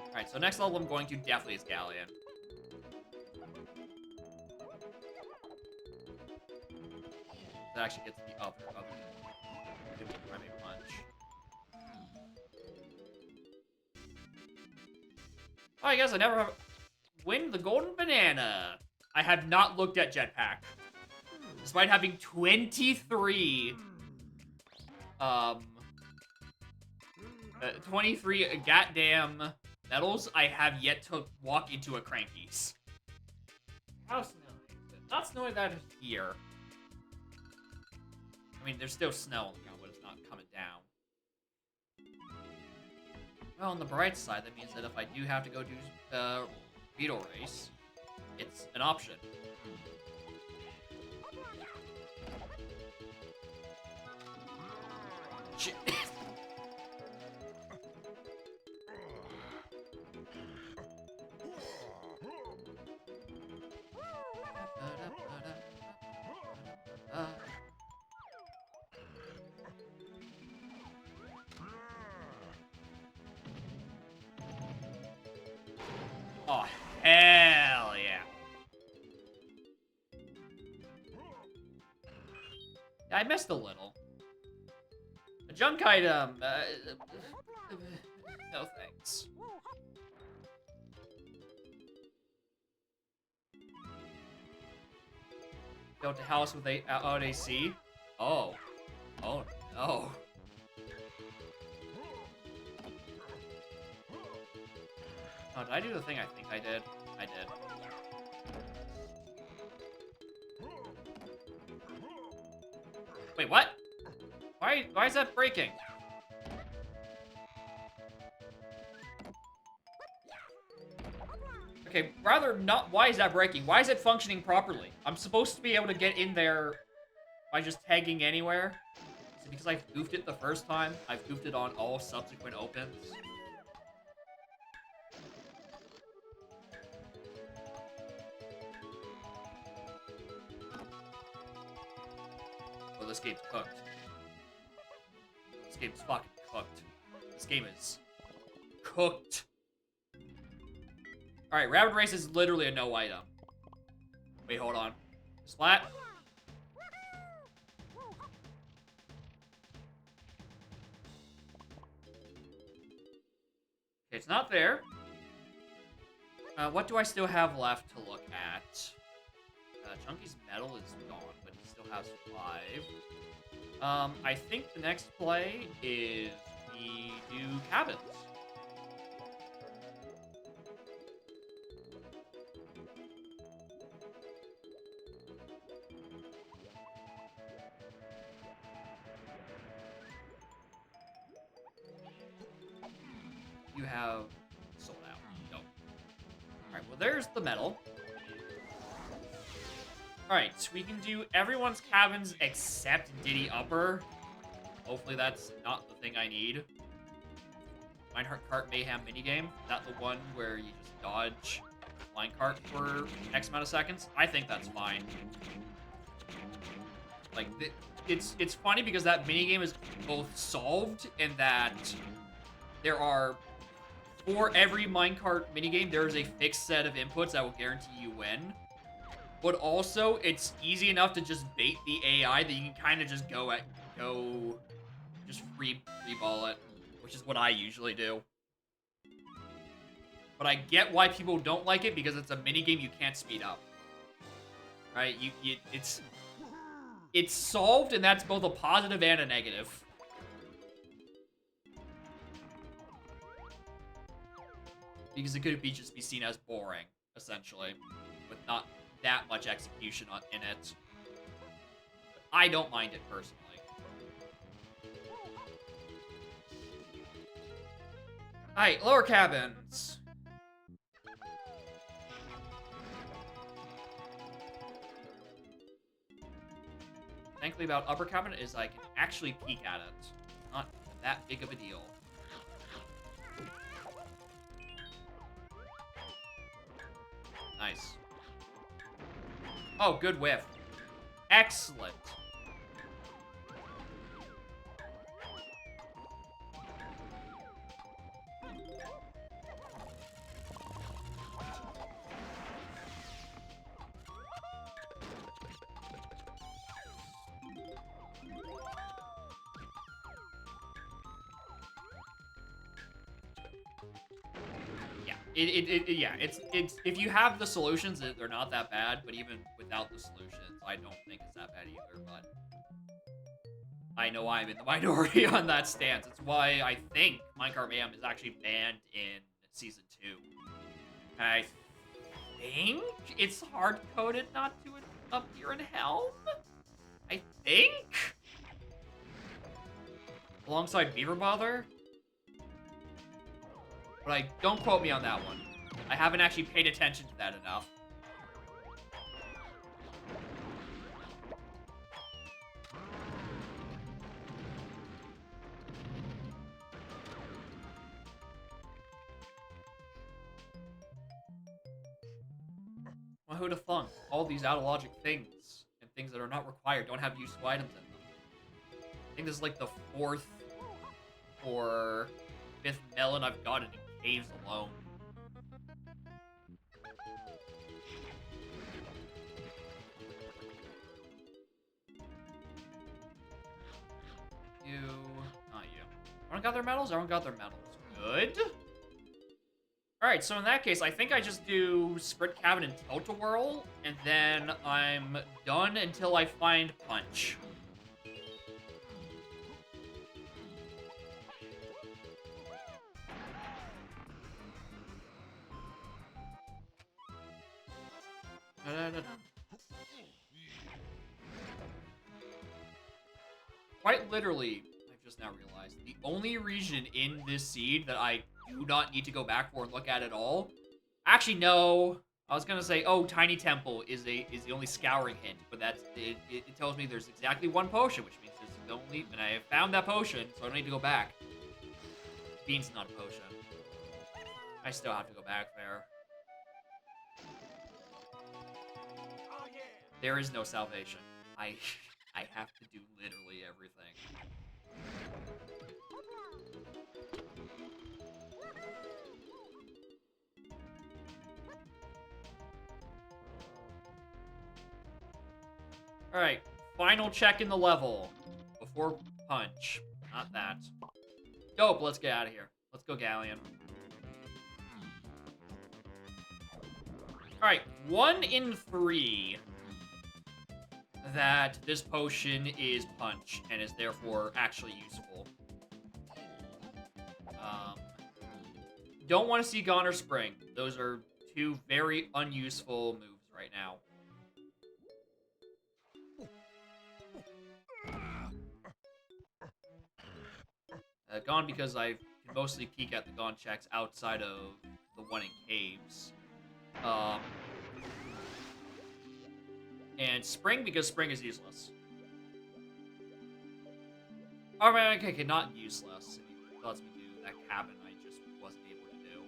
S1: Alright, so next level I'm going to definitely is Galleon. That actually gets the other primary punch. Alright guys, I never have... Win the golden banana. I have not looked at Jetpack. Despite having 23 23 goddamn medals, I have yet to walk into a Crankies. How snowy? Not snowy that is here. I mean, there's still snow on the ground, but it's not coming down. Well, on the bright side, that means that if I do have to go do Beetle Race, it's an option. Shit. Oh, hell yeah. I missed a little. A junk item. No thanks. Go to house with out AC. Oh. Oh no. Oh, did I do the thing I think I did? I did. Wait, what? Why is that breaking? Okay, rather not, why is that breaking? Why is it functioning properly? I'm supposed to be able to get in there by just tagging anywhere. Is it because I've goofed it the first time? I've goofed it on all subsequent opens. Oh, this game's cooked. This game's fucking cooked. This game is cooked. Alright, Rapid Race is literally a no item. Wait, hold on. Splat. Okay, it's not there. What do I still have left to look at? Chunky's medal is gone, but he still has 5. I think the next play is we do cabins. You have sold out. Nope. Alright, well there's the medal. Alright, so we can do everyone's cabins except Diddy Upper. Hopefully that's not the thing I need. Minecart Cart Mayhem minigame. Is that the one where you just dodge minecart for X amount of seconds? I think that's fine. Like, it's funny because that minigame is both solved and that there are... For every minecart minigame, there is a fixed set of inputs that will guarantee you win. But also, it's easy enough to just bait the AI that you can kind of just just free ball it, which is what I usually do. But I get why people don't like it because it's a minigame you can't speed up. Right? It's solved, and that's both a positive and a negative. Because it could just be seen as boring, essentially, with not that much execution in it. But I don't mind it personally. Alright, lower cabins. thankfully about upper cabinet is I can actually peek at it. Not that big of a deal. Nice. Oh, good whiff. Excellent. Yeah, it's if you have the solutions, they're not that bad. But even without the solutions, I don't think it's that bad either. But I know I'm in the minority on that stance. It's why I think Minecraft Mayhem is actually banned in Season 2. And I think it's hard-coded not to appear in Helm? I think? Alongside Beaver Bother? But don't quote me on that one. I haven't actually paid attention to that enough. Well, who'd have thunk? All these out-of-logic things and things that are not required don't have useful items in them. I think this is like the 4th or 5th melon I've gotten in caves alone. You, not you. Everyone got their medals? Everyone got their medals. Good. Alright, so in that case, I think I just do Sprint Cabin and Tilt-A-Whirl, and then I'm done until I find Punch. Quite literally, I've just now realized, the only region in this seed that I do not need to go back for and look at all. Actually, no. I was gonna say, oh, Tiny Temple is the only scouring hint, but it tells me there's exactly one potion, which means there's the only, and I have found that potion, so I don't need to go back. Bean's not a potion. I still have to go back there. There is no salvation. I have to do literally everything. Alright, final check in the level before Punch. Not that. Dope, let's get out of here. Let's go Galleon. Alright, 1 in 3 that this potion is Punch and is therefore actually useful. Don't want to see Goner Spring. Those are 2 very unuseful moves right now. Gone because I can mostly peek at the Gone checks outside of the one in caves. And Spring because Spring is useless. Oh man, okay, not useless. It lets me do that cabin I just wasn't able to do.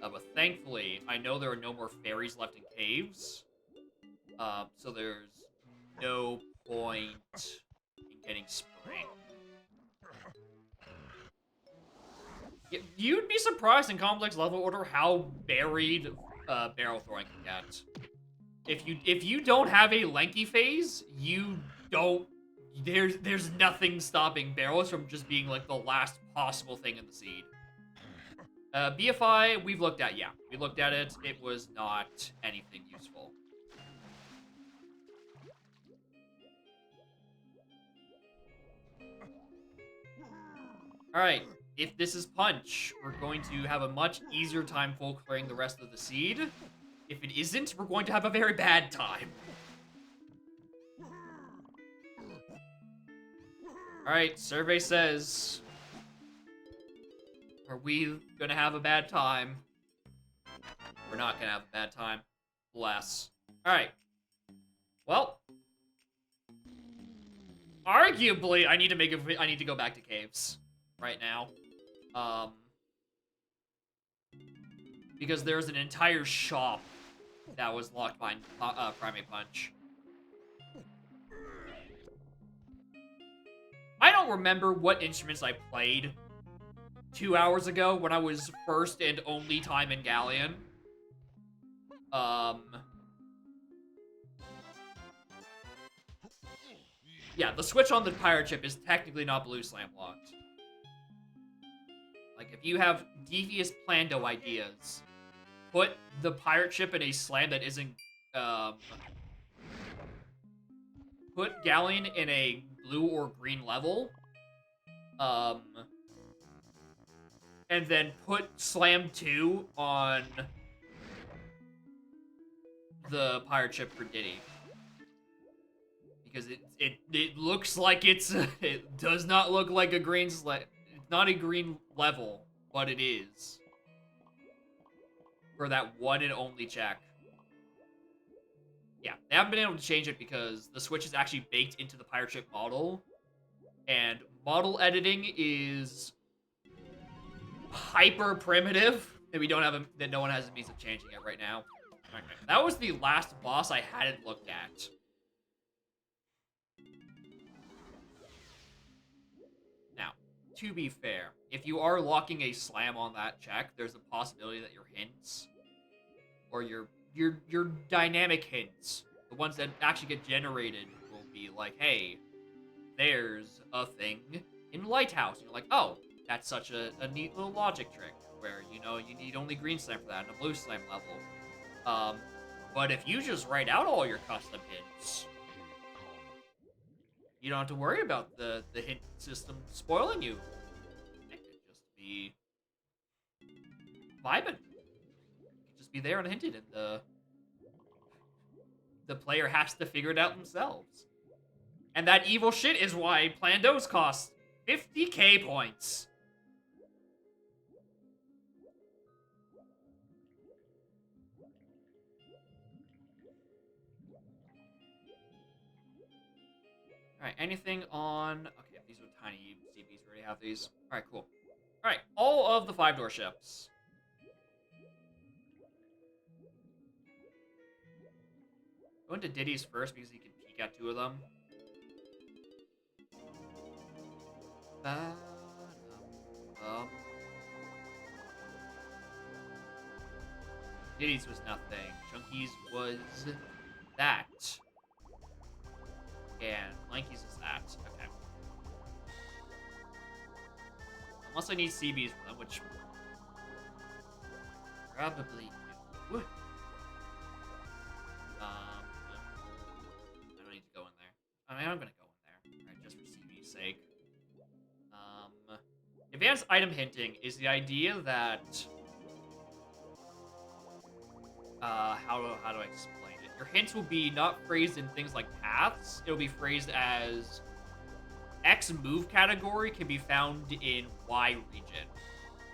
S1: But thankfully, I know there are no more fairies left in caves. So there's no point in getting Spring. You'd be surprised in complex level order how buried barrel throwing can get. If you don't have a lanky phase, you don't. There's nothing stopping barrels from just being like the last possible thing in the seed. BFI we've looked at, yeah, we looked at it. It was not anything useful. All right. If this is Punch, we're going to have a much easier time full clearing the rest of the seed. If it isn't, we're going to have a very bad time. Alright, survey says... Are we gonna have a bad time? We're not gonna have a bad time. Bless. Alright. Well. arguably, I need to go back to caves right now. Because there's an entire shop that was locked behind Primate Punch. I don't remember what instruments I played 2 hours ago when I was first and only time in Galleon. Yeah, the switch on the pirate chip is technically not blue slam locked. Like, if you have devious Plando ideas, put the pirate chip in a slam that isn't, put Galleon in a blue or green level, and then put Slam 2 on the pirate chip for Diddy. Because it looks like it does not look like a green slam. It's not a green level, but it is. For that one and only check. Yeah, they haven't been able to change it because the Switch is actually baked into the pirate ship model. And model editing is hyper primitive. And that no one has a means of changing it right now. Okay. That was the last boss I hadn't looked at. Now, to be fair, if you are locking a slam on that check, there's a possibility that your hints or your dynamic hints, the ones that actually get generated, will be like, hey, there's a thing in Lighthouse. And you're like, oh, that's such a neat little logic trick where, you know, you need only green slam for that and a blue slam level. But if you just write out all your custom hints, you don't have to worry about the hint system spoiling you. It could just be vibing. Just be there and hinted, and the player has to figure it out themselves. And that evil shit is why Plandos cost 50k points. Alright, anything on... Okay, these are tiny CBs. We already have these. Alright, cool. Alright, all of the 5-door ships. Go into Diddy's first because he can peek at 2 of them. Diddy's was nothing. Chunky's was that. And Lanky's is that. Okay. Unless I need CBs for them, which probably do. I don't need to go in there. I mean, I'm gonna go in there, right, just for CB's sake. Advanced item hinting is the idea that how do I explain it? Your hints will be not phrased in things like paths. It'll be phrased as X move category can be found in Y region.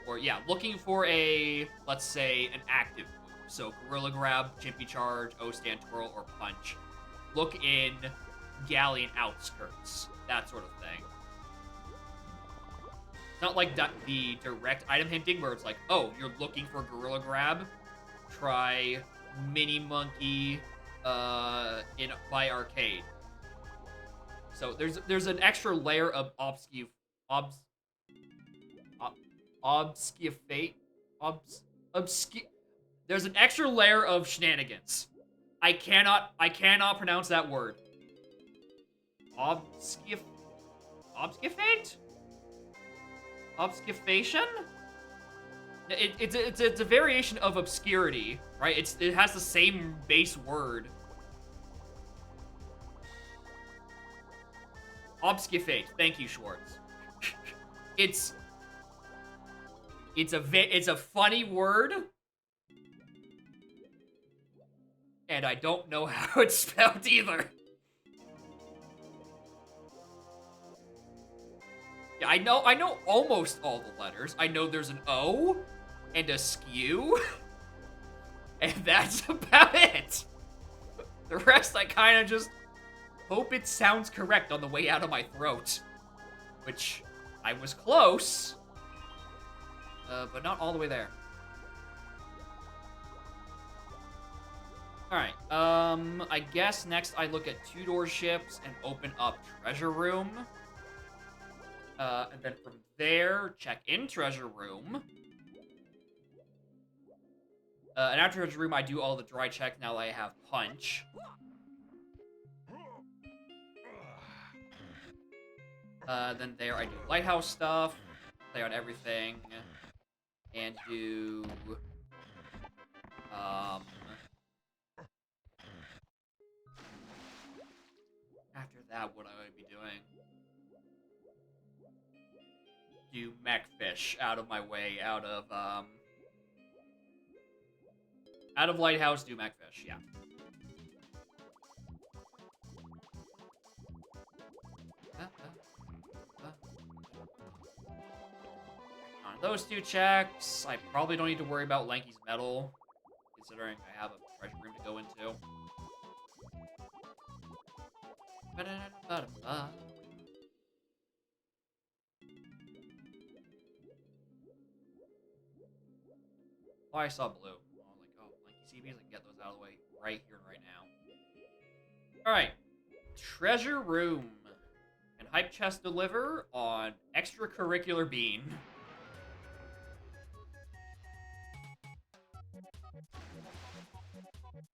S1: Or yeah, looking for a, let's say, an active move. So Gorilla Grab, Chimpy Charge, O-Stand Twirl, or Punch. Look in Galleon outskirts. That sort of thing. It's not like the direct item hinting where it's like, oh, you're looking for Gorilla Grab. Try Mini Monkey by Arcade. So there's an extra layer of there's an extra layer of shenanigans. I cannot pronounce that word. Obfuscate? Obfuscation? It's a variation of obscurity, right? It has the same base word. Obfuscate. Thank you, Schwartz. It's a funny word, and I don't know how it's spelled either. Yeah, I know almost all the letters. I know there's an O and a skew, and that's about it. The rest I kind of just hope it sounds correct on the way out of my throat. Which, I was close. But not all the way there. Alright, I guess next I look at two-door ships and open up treasure room. And then from there, check in treasure room. And after treasure room, I do all the dry checks now that I have punch. Then there I do lighthouse stuff, play on everything, and do, after that, what I would be doing? Do mechfish out of my way, out of lighthouse, do mechfish, yeah. On those two checks, I probably don't need to worry about Lanky's medal, considering I have a treasure room to go into. Oh, I saw blue. I was like, oh, Lanky CBs, I can get those out of the way right here and right now. Alright. Treasure room. And hype chest deliver on extracurricular bean.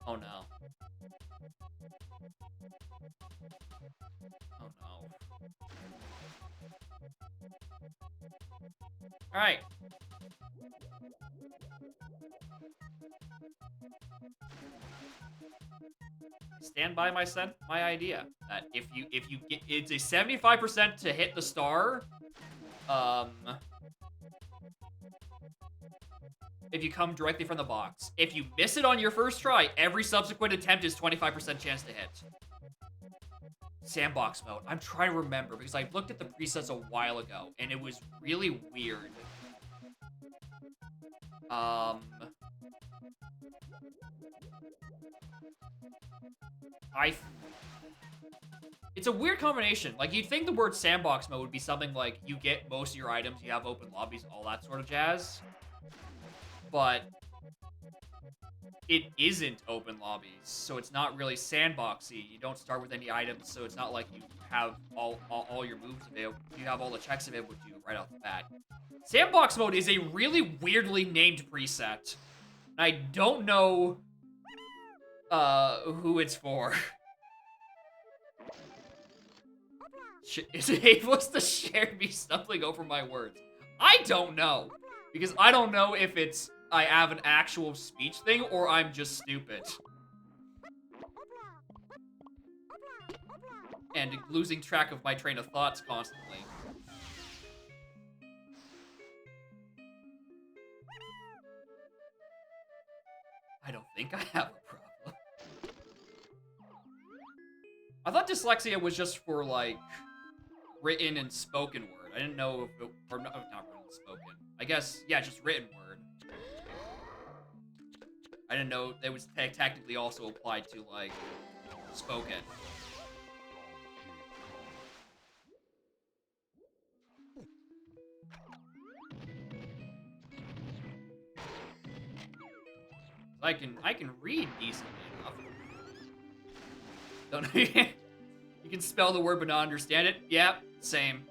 S1: Oh no. Oh no. Alright. Stand by my idea that if you get, it's a 75% to hit the star. If you come directly from the box. If you miss it on your first try, every subsequent attempt is 25% chance to hit. Sandbox mode. I'm trying to remember because I looked at the presets a while ago and it was really weird. It's a weird combination. Like, you'd think the word sandbox mode would be something like you get most of your items, you have open lobbies, all that sort of jazz. But it isn't open lobbies, so it's not really sandboxy. You don't start with any items, so it's not like you have all your moves available. You have all the checks available to you right off the bat. Sandbox mode is a really weirdly named preset. I don't know who it's for. Is it aimless to share me stumbling over my words? I don't know. Because I don't know if it's I have an actual speech thing or I'm just stupid. And losing track of my train of thoughts constantly. I don't think I have a problem. I thought dyslexia was just for, like, written and spoken word. I didn't know if it, or not written and spoken. I guess, yeah, just written word. I didn't know it was technically also applied to, like, spoken. I can read decently enough. Don't you can spell the word but not understand it? Yep, same.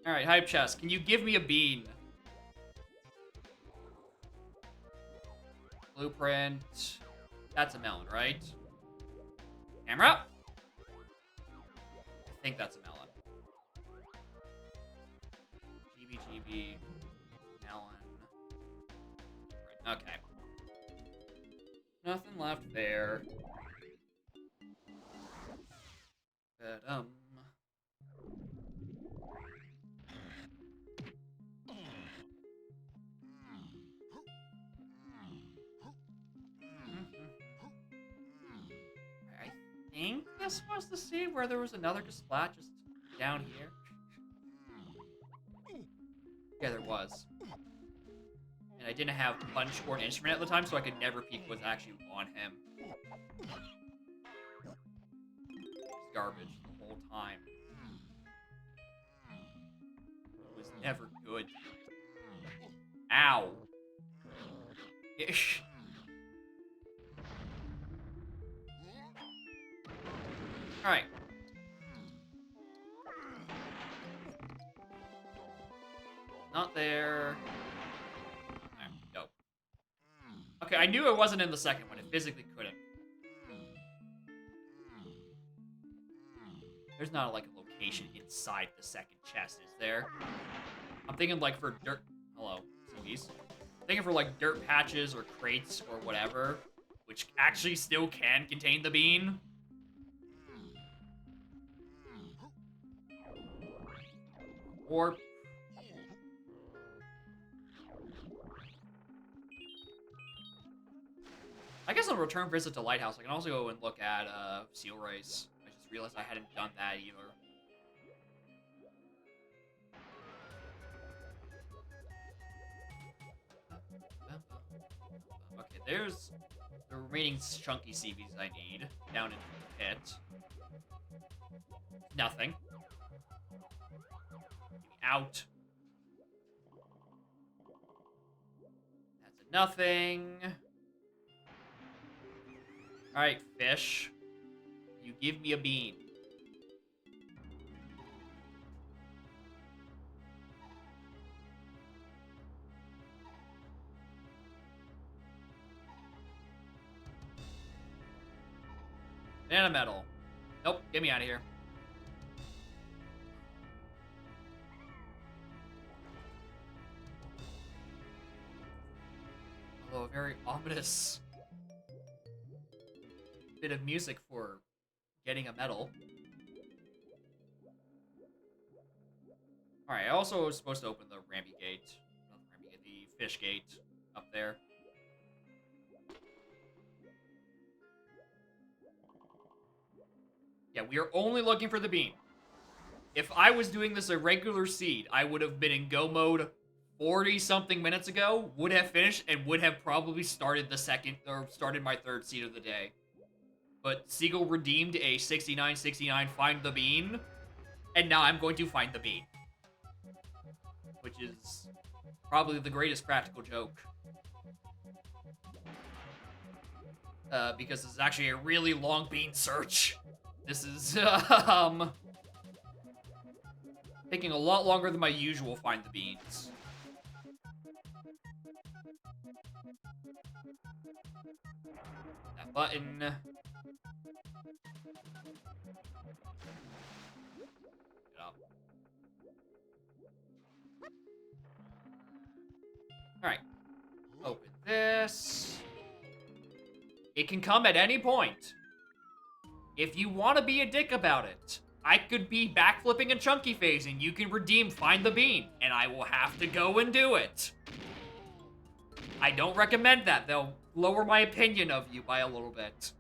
S1: Alright, hype chest. Can you give me a bean? Blueprint. That's a melon, right? Camera? I think that's a melon. GB. Melon. Right, okay. Nothing left there. But, I think this was the scene where there was another splat just down here. Yeah, there was. And I didn't have punch or an instrument at the time, so I could never peek what's actually on him. It's garbage the whole time. It was never good. Ow. Ish. Alright. Not there. There we go. Okay, I knew it wasn't in the second one. It physically couldn't. There's not like a location inside the second chest, is there? I'm thinking like for dirt. Hello, please. I'm thinking for like dirt patches or crates or whatever, which actually still can contain the bean. Or I guess on a return visit to Lighthouse, I can also go and look at Seal Race. I just realized I hadn't done that either. Okay, there's the remaining chunky CVs I need down in the pit. Nothing. Get me out. That's a nothing. Alright, fish. You give me a bean. Banana metal. Nope, get me out of here. Although a very ominous bit of music for getting a medal. Alright, I also was supposed to open the Ramby Gate. Not the Ramby Gate, the Fish Gate up there. Yeah, we are only looking for the bean. If I was doing this a regular seed, I would have been in go mode 40-something minutes ago, would have finished, and would have probably started the second, or started my third seed of the day. But Seagull redeemed a 69-69 find the bean, and now I'm going to find the bean. Which is probably the greatest practical joke. Because this is actually a really long bean search. This is, taking a lot longer than my usual find the beans. That button. Get up. Alright. Open this. It can come at any point. If you want to be a dick about it, I could be backflipping and chunky phasing. You can redeem Find the Bean, and I will have to go and do it. I don't recommend that. They'll lower my opinion of you by a little bit.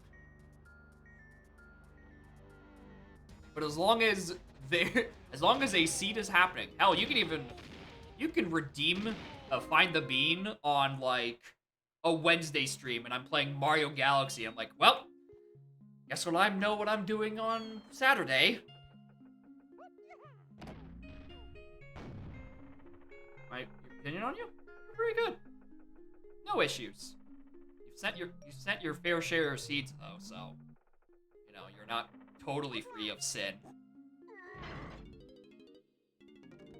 S1: But as long as a seed is happening, hell, you can redeem Find the Bean on like a Wednesday stream, and I'm playing Mario Galaxy. I'm like, well, guess what? I know what I'm doing on Saturday. My opinion on you? Pretty good. No issues. You've sent your fair share of seeds though, so you know you're not totally free of sin.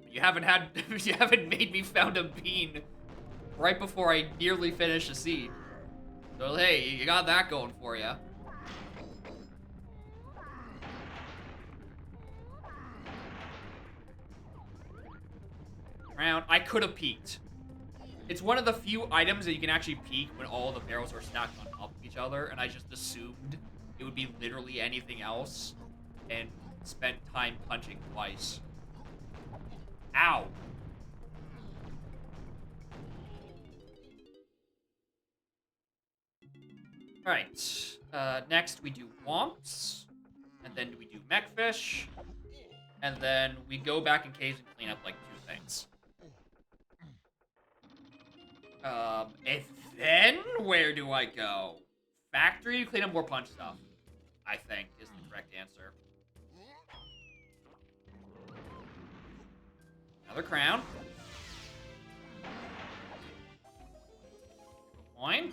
S1: You haven't made me found a bean right before I nearly finish a seed. So hey, you got that going for you. Round. I could have peeked. It's one of the few items that you can actually peek when all the barrels are stacked on top of each other, and I just assumed it would be literally anything else, and spent time punching twice. Ow. Alright. Next we do Womps, and then we do Mechfish, and then we go back in caves and clean up like 2 things. And then where do I go? factory to clean up more punch stuff, I think, is the correct answer. Another crown. Coin.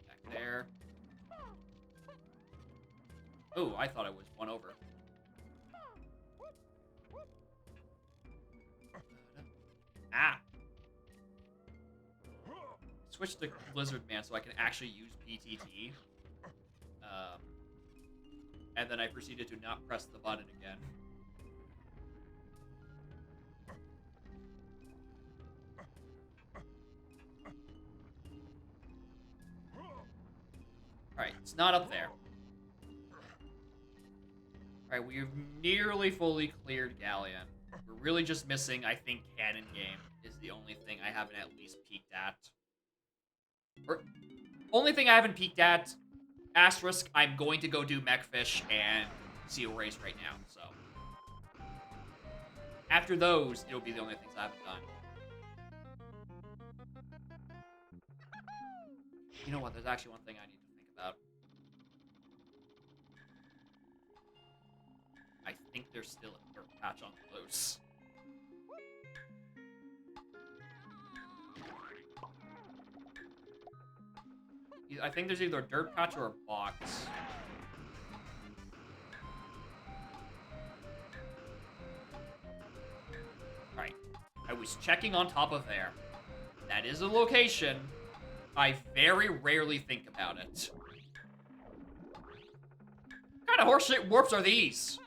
S1: Back there. Oh, I thought I was one over. Ah. Switch to Blizzard Man so I can actually use PTT. And then I proceeded to not press the button again. Alright, it's not up there. Alright, we've nearly fully cleared Galleon. We're really just missing, I think, Cannon Game is the only thing I haven't at least peeked at. Or, only thing I haven't peeked at, asterisk, I'm going to go do Mechfish and Seal Race right now, so. After those, it'll be the only things I haven't done. You know what, there's actually one thing I need to think about. I think there's still a dirt patch on loose. I think there's either a dirt patch or a box. Alright. I was checking on top of there. That is a location. I very rarely think about it. What kind of horseshit warps are these?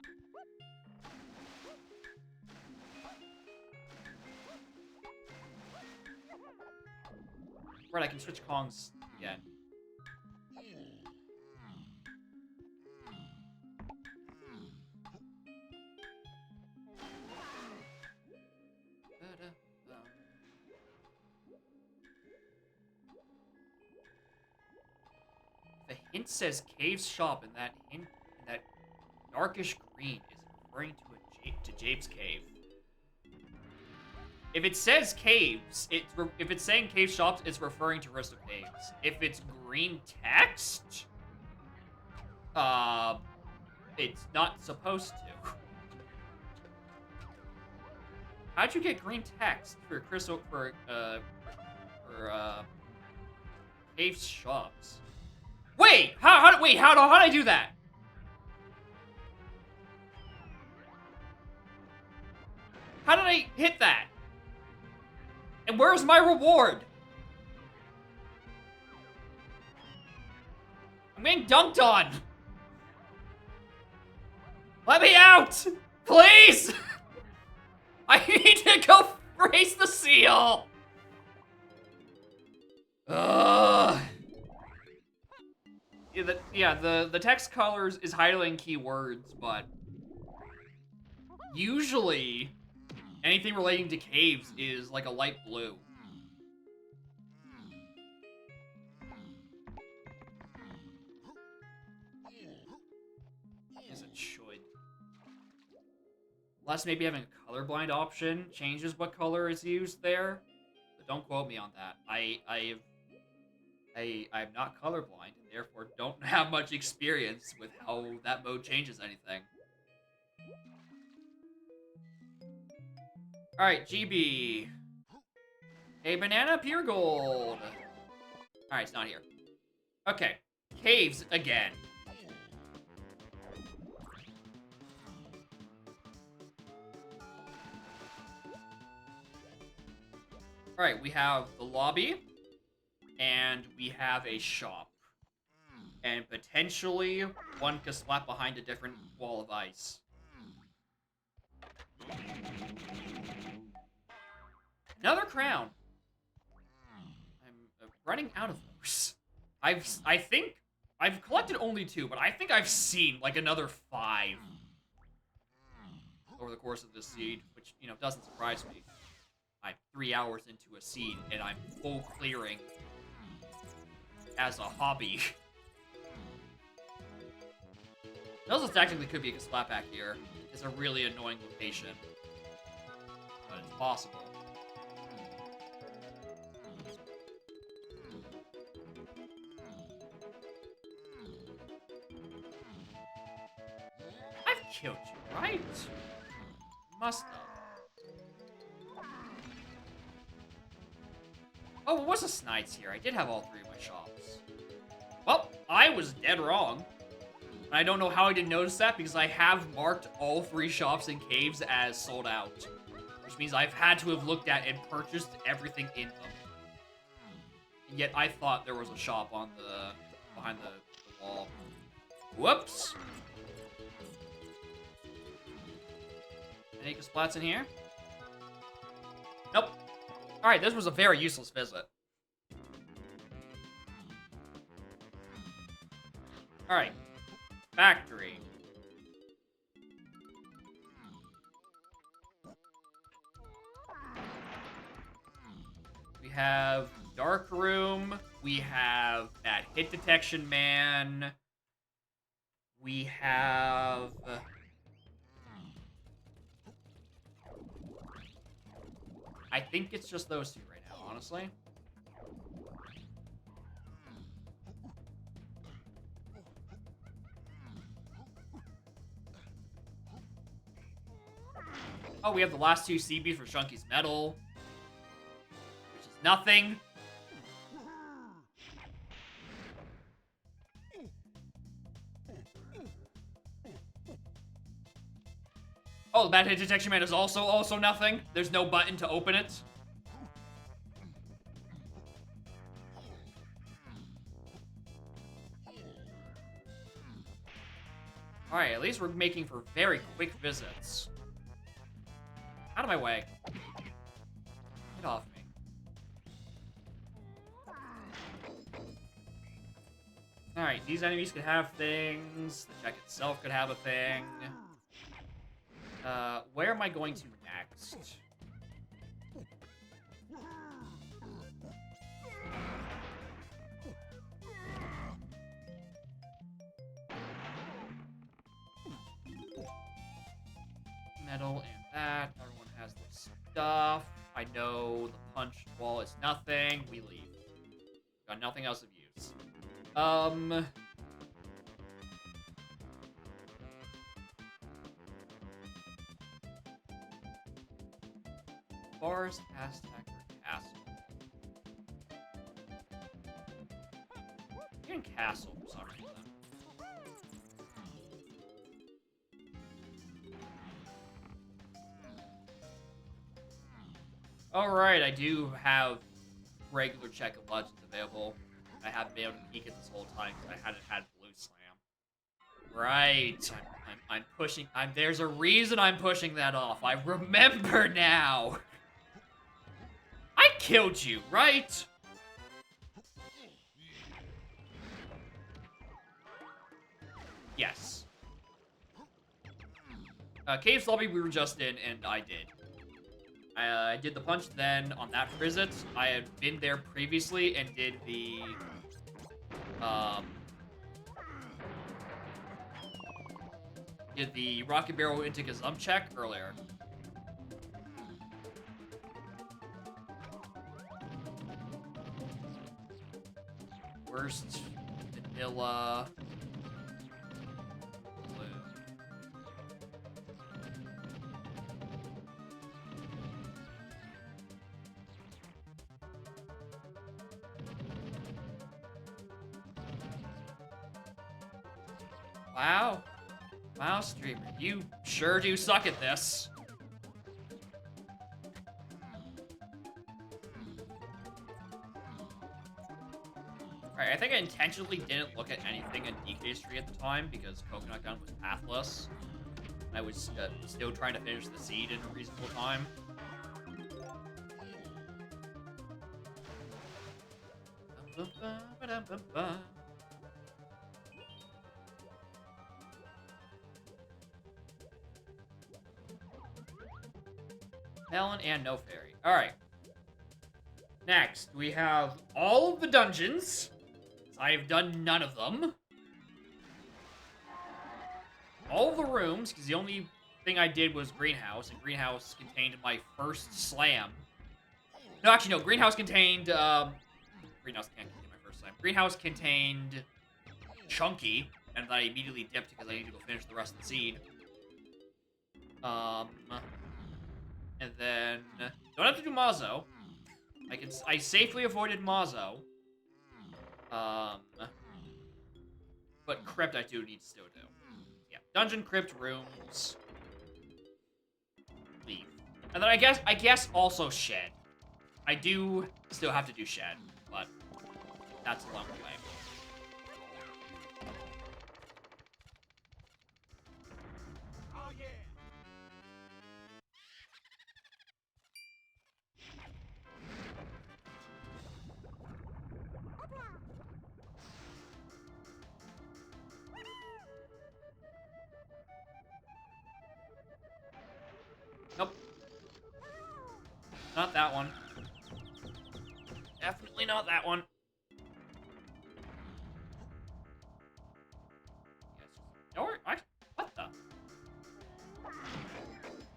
S1: Right, I can switch Kongs again. The hint says Cave's shop, and that hint, that darkish green is referring to Jape's cave. If it says caves, if it's saying cave shops, it's referring to rest of caves. If it's green text, it's not supposed to. How'd you get green text for crystal for cave shops? Wait, how did I do that? How did I hit that? And where's my reward? I'm getting dunked on. Let me out, please. I need to go race the seal. Ugh. The text colors is highlighting keywords, but usually anything relating to caves is like a light blue. As it should. Unless maybe having a colorblind option changes what color is used there. But don't quote me on that. I'm not colorblind, and therefore don't have much experience with how that mode changes anything. Alright, GB. A banana pure gold. Alright, it's not here. Okay. Caves again. Alright, we have the lobby. And we have a shop. And potentially, one could slap behind a different wall of ice. Another crown. I'm running out of those. I think I've collected only 2, but I think I've seen like another 5 over the course of this seed, which, you know, doesn't surprise me. I'm 3 hours into a seed and I'm full clearing as a hobby. It also technically could be a slap back here. It's a really annoying location. But it's possible. I've killed you, right? Must have. Oh, it was a Snides here. I did have all three of my shops. Well, I was dead wrong. And I don't know how I didn't notice that, because I have marked all three shops and caves as sold out. Which means I've had to have looked at and purchased everything in them. And yet I thought there was a shop on the behind the wall. Whoops! Any splats in here? Nope. Alright, this was a very useless visit. Alright. Factory. We have Dark Room. We have that Hit Detection Man. We have... I think it's just those two right now, honestly. Oh, we have the last two CBs for Chunky's Metal, which is nothing. Oh, the Bad Hit Detection Man is also nothing. There's no button to open it. Alright, at least we're making for very quick visits. Out of my way. Get off me. Alright, these enemies could have things. The check itself could have a thing. Where am I going to next? Metal and that. Everyone has this stuff. I know the punch wall is nothing. We leave. Got nothing else of use. Forest Aztec Castle. You're in Castle for some reason. Alright, I do have regular Check of Legends available. I haven't been able to peek it this whole time because I hadn't had Blue Slam. Right. I'm pushing. There's a reason I'm pushing that off. I remember now. I killed you, right? Yes. Caves Lobby we were just in, and I did. I did the punch then on that visit. I had been there previously and did the... did the Rocket Barrel into Gazum check earlier. Worst vanilla... blue. Wow. Wow, streamer. You sure do suck at this. Alright, I think I intentionally didn't look at anything in DK Street at the time because Coconut Gun was pathless. I was still trying to finish the seed in a reasonable time. Melon and no fairy. Alright. Next, we have all of the dungeons. I've done none of them. All the rooms, because the only thing I did was Greenhouse, and Greenhouse contained my first slam. No, actually, no. Greenhouse contained, Greenhouse can't contain my first slam. Greenhouse contained Chunky, and then I immediately dipped because I need to go finish the rest of the seed. And then don't have to do Mazo. I safely avoided Mazo. But Crypt I do need to still do. Yeah, Dungeon, Crypt, Rooms, Leave, and then I guess also Shed. I do still have to do Shed, but that's a long way. Nope. Not that one. Definitely not that one. What the?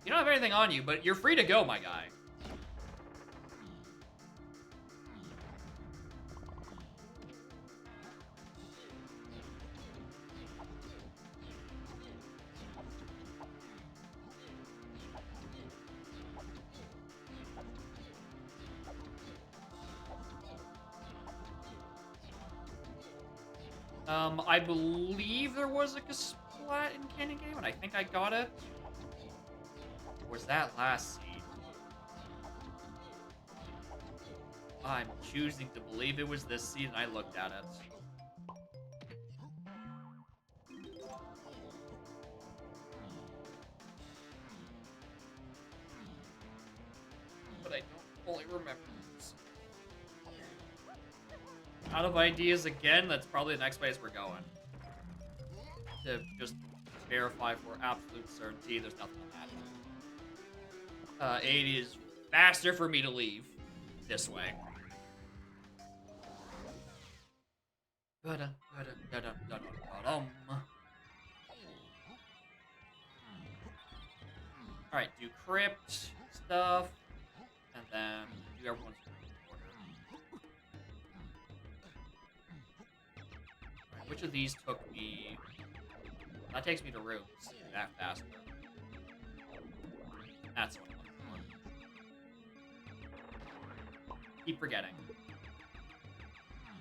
S1: You don't have anything on you, but you're free to go, my guy. I believe there was like a splat in Canyon Game, and I think I got it. Or was that last seed? I'm choosing to believe it was this seed, and I looked at it. But I don't fully remember. Out of ideas again, that's probably the next place we're going. To just verify for absolute certainty there's nothing on that. It is faster for me to leave this way. Alright, do Crypt stuff, and then do everyone's which of these took me? That takes me to Rooms. That faster. That's what I'm looking for. Keep forgetting.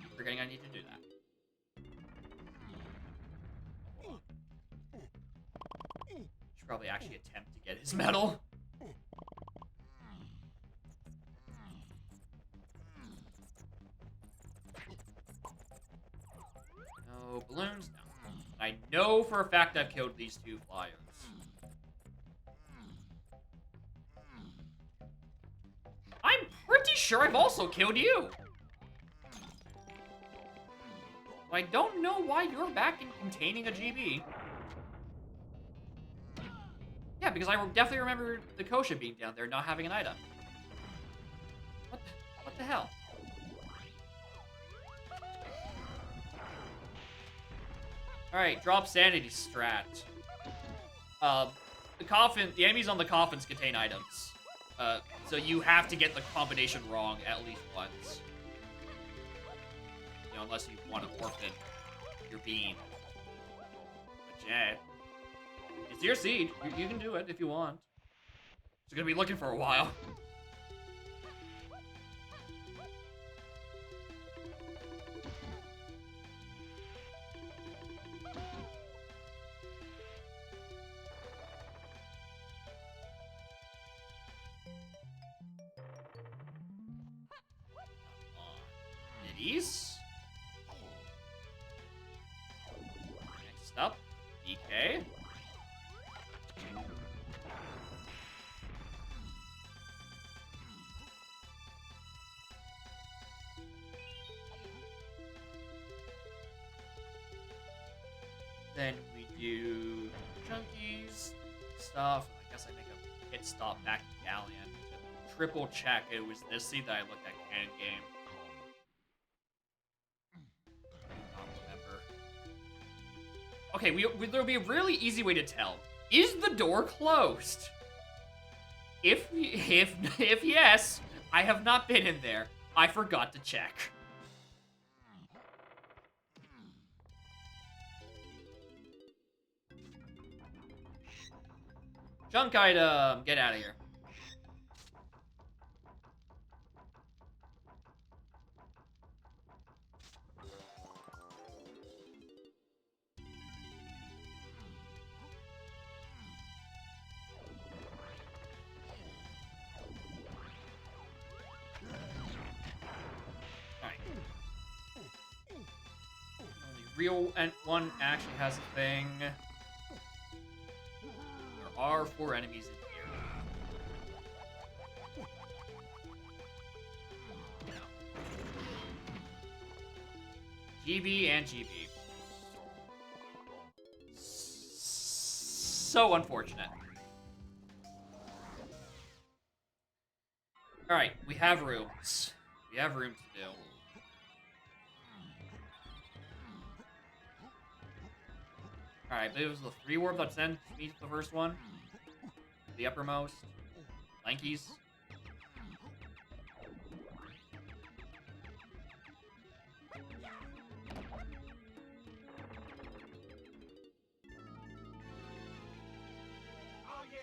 S1: Keep forgetting I need to do that. Should probably actually attempt to get his medal. No balloons? No. I know for a fact I've killed these two flyers. I'm pretty sure I've also killed you. I don't know why you're back in containing a GB. Yeah, because I definitely remember the Kosha being down there not having an item. What the hell? Alright, drop sanity strat. The enemies on the coffins contain items. So you have to get the combination wrong at least once. You know, unless you want to forfeit your bean. But yeah. It's your seed. You can do it if you want. It's gonna be looking for a while. Next up, DK. Then we do Chunkies stuff. I guess I make a pit stop back to Galleon to triple check it was this seed that I looked at Cannon Game. Okay, there'll be a really easy way to tell. Is the door closed? If yes, I have not been in there. I forgot to check. Junk item, get out of here. Real one actually has a thing. There are 4 enemies in here. GB and GB. So unfortunate. Alright, we have rooms. We have rooms to do. Alright, but it was the 3 warp that sent me to the first one. The uppermost. Lankies.
S2: Oh yeah.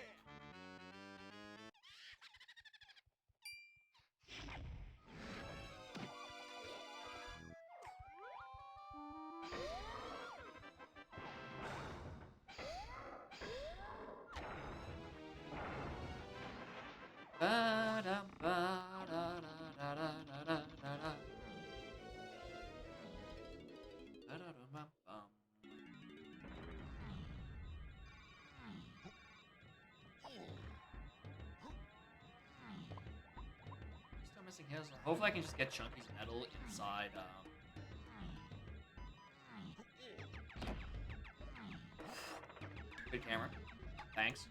S1: Still missing his. Hopefully I can just get Chunky's medal inside, Good camera. Thanks.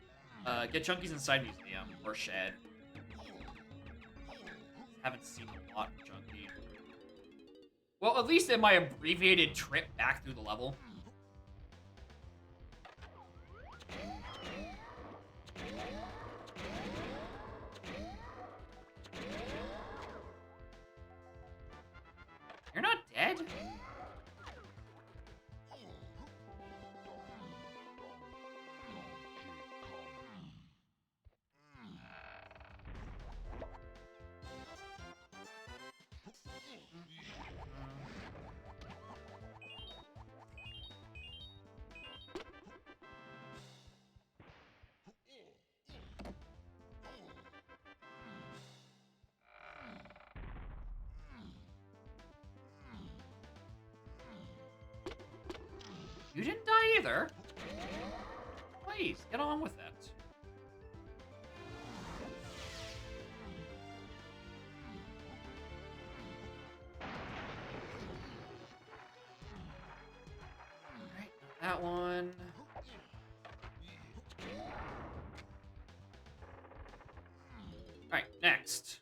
S1: Get Chunky's inside museum or shed. Haven't seen a lot of Chunky. Well, at least in my abbreviated trip back through the level. You're not dead? You didn't die either. Please, get on with it. Alright, that one. Alright, next.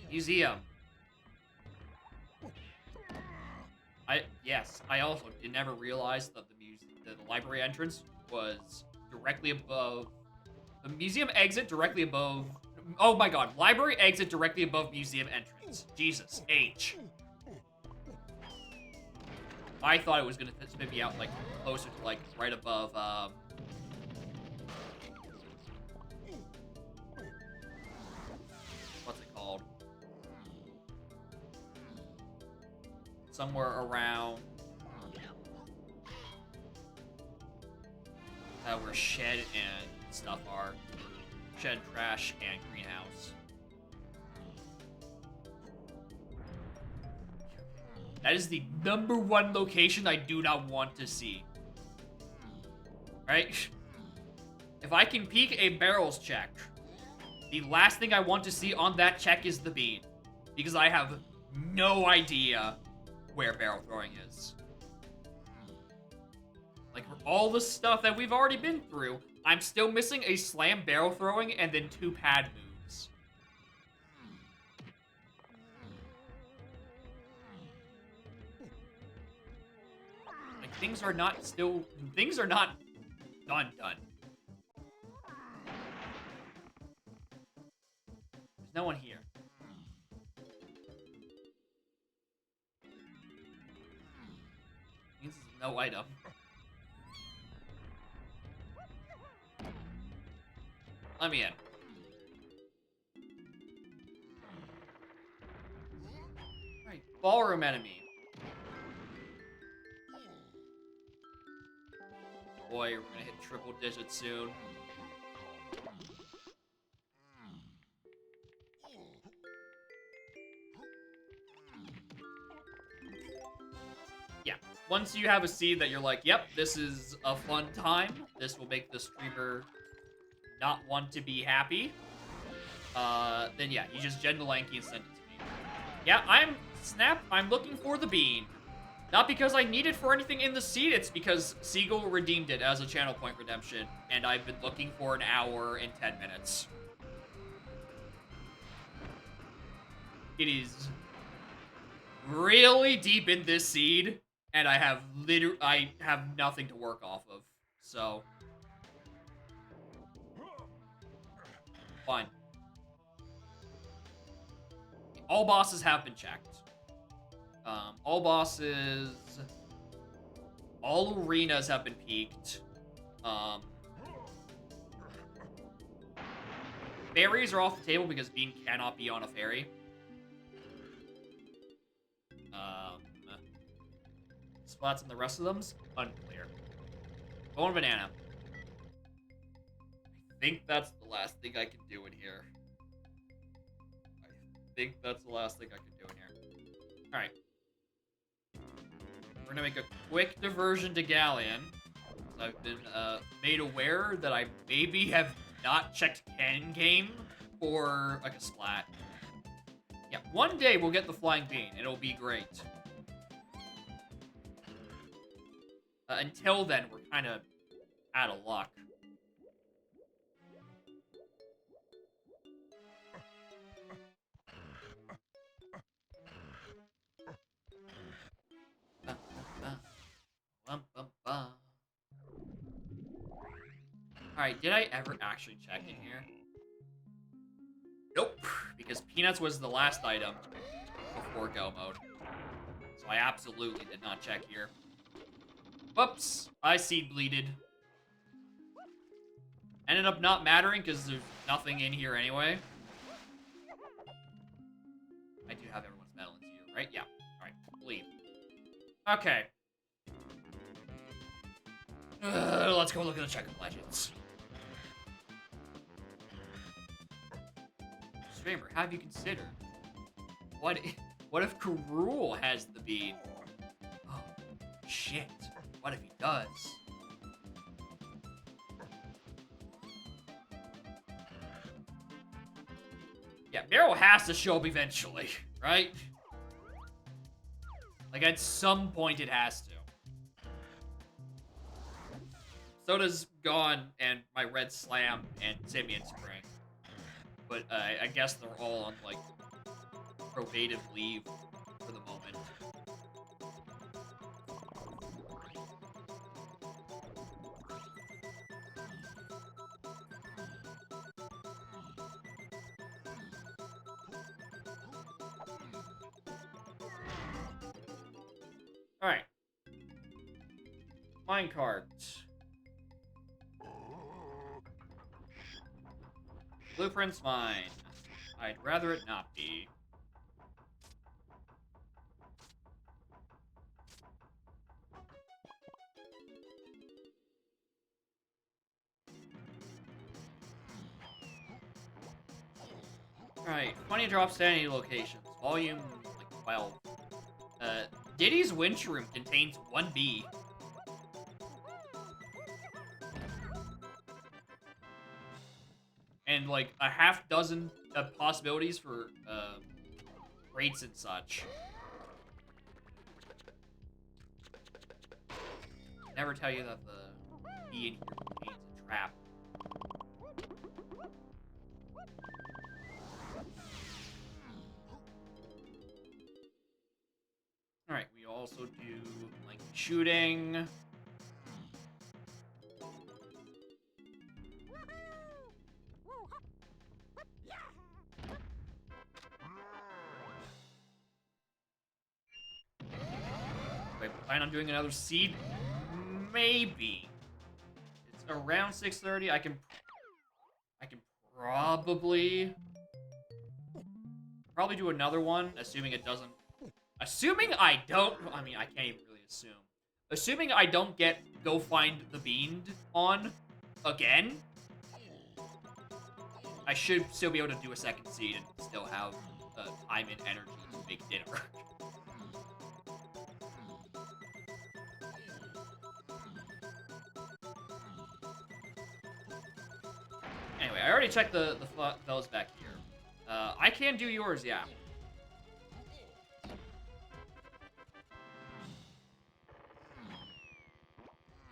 S1: Museum. I also never realized that the library entrance was directly above the museum exit, directly above. Oh my god, library exit directly above museum entrance. Jesus H. I thought it was gonna spit me out like closer to like right above. What's it called? Somewhere around where shed and stuff are. Shed, trash, and greenhouse. That is the #1 location I do not want to see. Right? If I can peek a barrels check, the last thing I want to see on that check is the bean. Because I have no idea where barrel throwing is. Like, for all the stuff that we've already been through, I'm still missing a slam barrel throwing and then 2 pad moves. Like, things are not done. There's no one here. Means there's no item. Let me in. Alright, ballroom enemy. Boy, we're gonna hit triple digits soon. Yeah, once you have a seed that you're like, yep, this is a fun time, this will make the streamer not want to be happy, then yeah, you just gen the Lanky and send it to me. Yeah, I'm looking for the bean. Not because I need it for anything in the seed, it's because Seagull redeemed it as a channel point redemption, and I've been looking for an hour and 10 minutes. It is really deep in this seed, and I have nothing to work off of, so fine. All bosses have been checked. All bosses, all arenas have been peaked. Fairies are off the table because Bean cannot be on a fairy. Spots in the rest of them's unclear. Bone banana. I think that's the last thing I can do in here. Alright. We're gonna make a quick diversion to Galleon. I've been made aware that I maybe have not checked Ken Game for like a splat. Yeah, one day we'll get the Flying Bean. It'll be great. Until then, we're kind of out of luck. Alright, did I ever actually check in here? Nope, because Peanuts was the last item before go mode. So I absolutely did not check here. Whoops, I seed bleeded. Ended up not mattering because there's nothing in here anyway. I do have everyone's medal into you, right? Yeah, alright, bleed. Okay. Let's go look at the Check of Legends. Streamer, have you considered? What if Karul has the bean? Oh, shit. What if he does? Yeah, Meryl has to show up eventually, right? Like, at some point it has to. So does Gone and my Red Slam and Simian Spring. But I guess they're all on, like, probative leave for the moment. Alright. Minecart. Blueprint's mine. I'd rather it not be. Alright, 20 drop sanity locations. Volume, like, 12. Diddy's winch room contains 1 bee. And, like, a half dozen possibilities for, rates and such. Never tell you that the bee in here contains a trap. Alright, we also do, like, shooting. Do I plan on doing another seed? Maybe. It's around 6:30. I can probably do another one, assuming it doesn't. Assuming I don't. I mean, I can't even really assume. Assuming I don't get Go Find the Bean on again, I should still be able to do a second seed and still have time and energy to make dinner. Anyway, I already checked the fellas back here. I can do yours, yeah.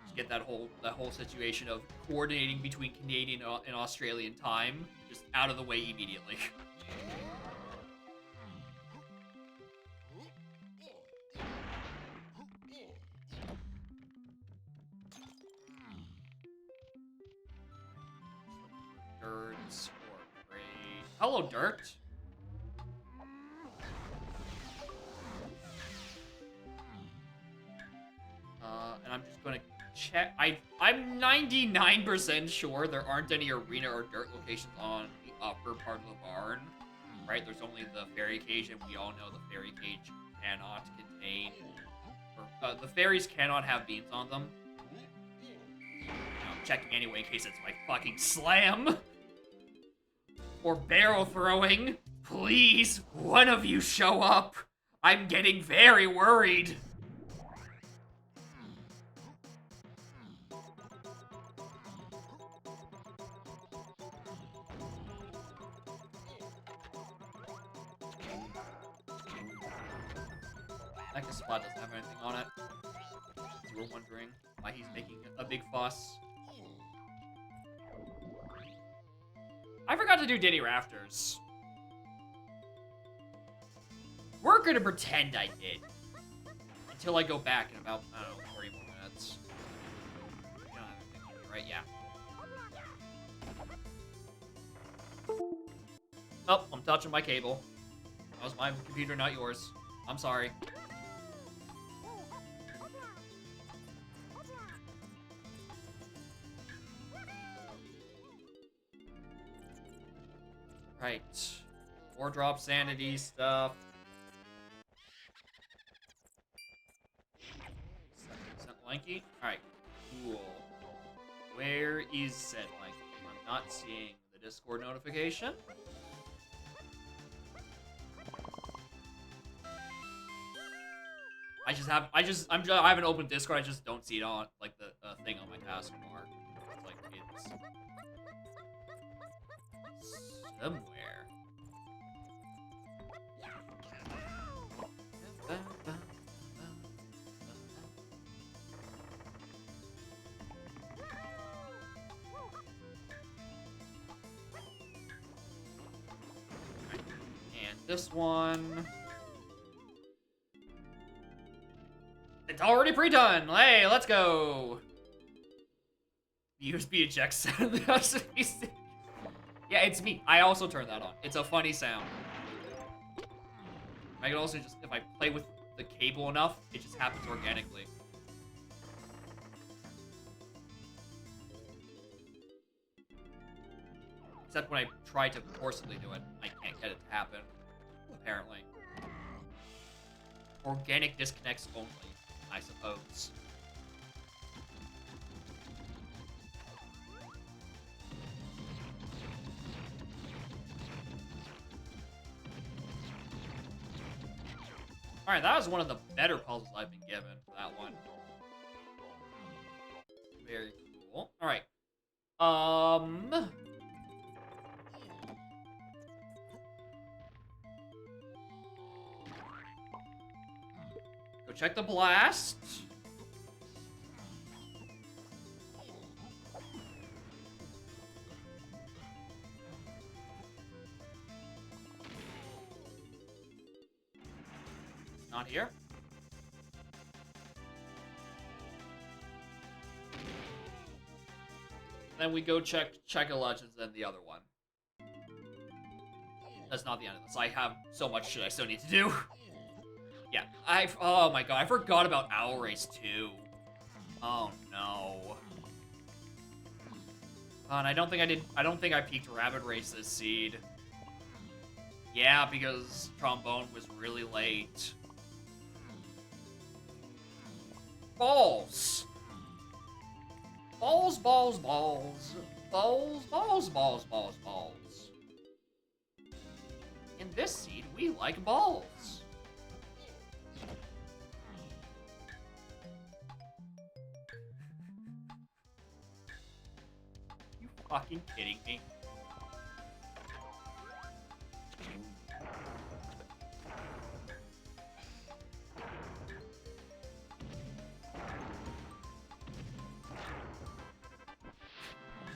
S1: Just get that whole situation of coordinating between Canadian and Australian time just out of the way immediately. Dirt or gray. Hello, Dirt. And I'm just gonna check. I'm 99% sure there aren't any arena or dirt locations on the upper part of the barn. Right? There's only the fairy cage, and we all know the fairy cage cannot contain. Or, the fairies cannot have beans on them. I'm checking anyway in case it's my fucking slam. Or barrel throwing. Please, one of you show up. I'm getting very worried. That spot doesn't have anything on it. If you were wondering why he's making a big fuss. I forgot to do Diddy Rafters. We're gonna pretend I did. Until I go back in about, I don't know, 40 more minutes. You don't have anything on me, right? Yeah. Oh, I'm touching my cable. That was my computer, not yours. I'm sorry. Right. 4-drop sanity stuff. 7% lanky. Alright, cool. Where is said lanky? I'm not seeing the Discord notification. I haven't opened Discord, I just don't see it on, like, the thing on my taskbar. Like, it's somewhere. And this one... It's already pre-done! Hey, let's go! USB eject sound. Yeah, it's me. I also turned that on. It's a funny sound. I can also just, if I play with the cable enough, it just happens organically. Except when I try to forcibly do it, I can't get it to happen, apparently. Organic disconnects only, I suppose. Alright, that was one of the better puzzles I've been given for that one. Very cool. Alright. Go check the blast. Not here. Then we go check a Legends, then the other one. That's not the end of this. I have so much shit I still need to do. Yeah, oh my god, I forgot about Owl Race too. Oh no. And I don't think I peaked Rabbit Race this seed. Yeah, because Trombone was really late. Balls. Balls, balls, balls. Balls, balls, balls, balls, balls. In this seed, we like balls. You fucking kidding me?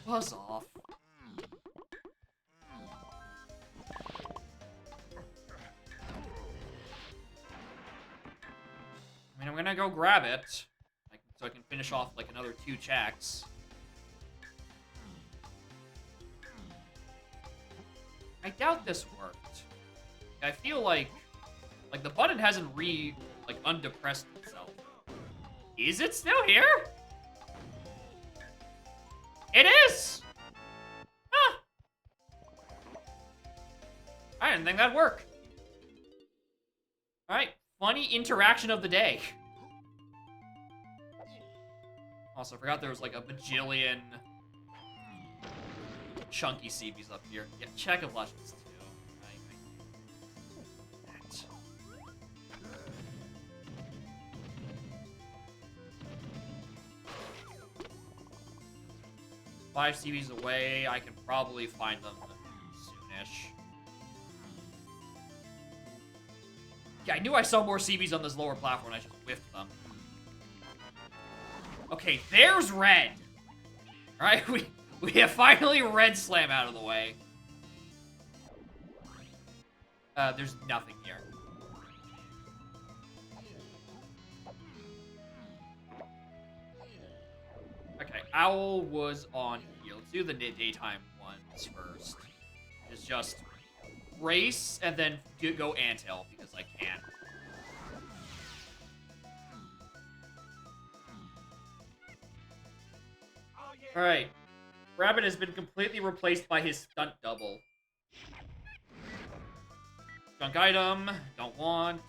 S1: Buzz off. I mean, I'm gonna go grab it, so I can finish off like another 2 checks. I doubt this worked. I feel like the button hasn't undepressed itself. Is it still here? It is! Huh. I didn't think that'd work. Alright, funny interaction of the day. Also, I forgot there was like a bajillion chunky CBs up here. Yeah, check of Legends too. That. 5 CBs away, I can probably find them soonish. Yeah, I knew I saw more CBs on this lower platform and I just whiffed them. Okay, there's red! Alright, we have finally red slam out of the way. There's nothing here. Okay, Owl was on here. Let's do the daytime ones first. It's just race and then go anthill because I can. Alright. Rabbit has been completely replaced by his stunt double. Junk item. Don't want.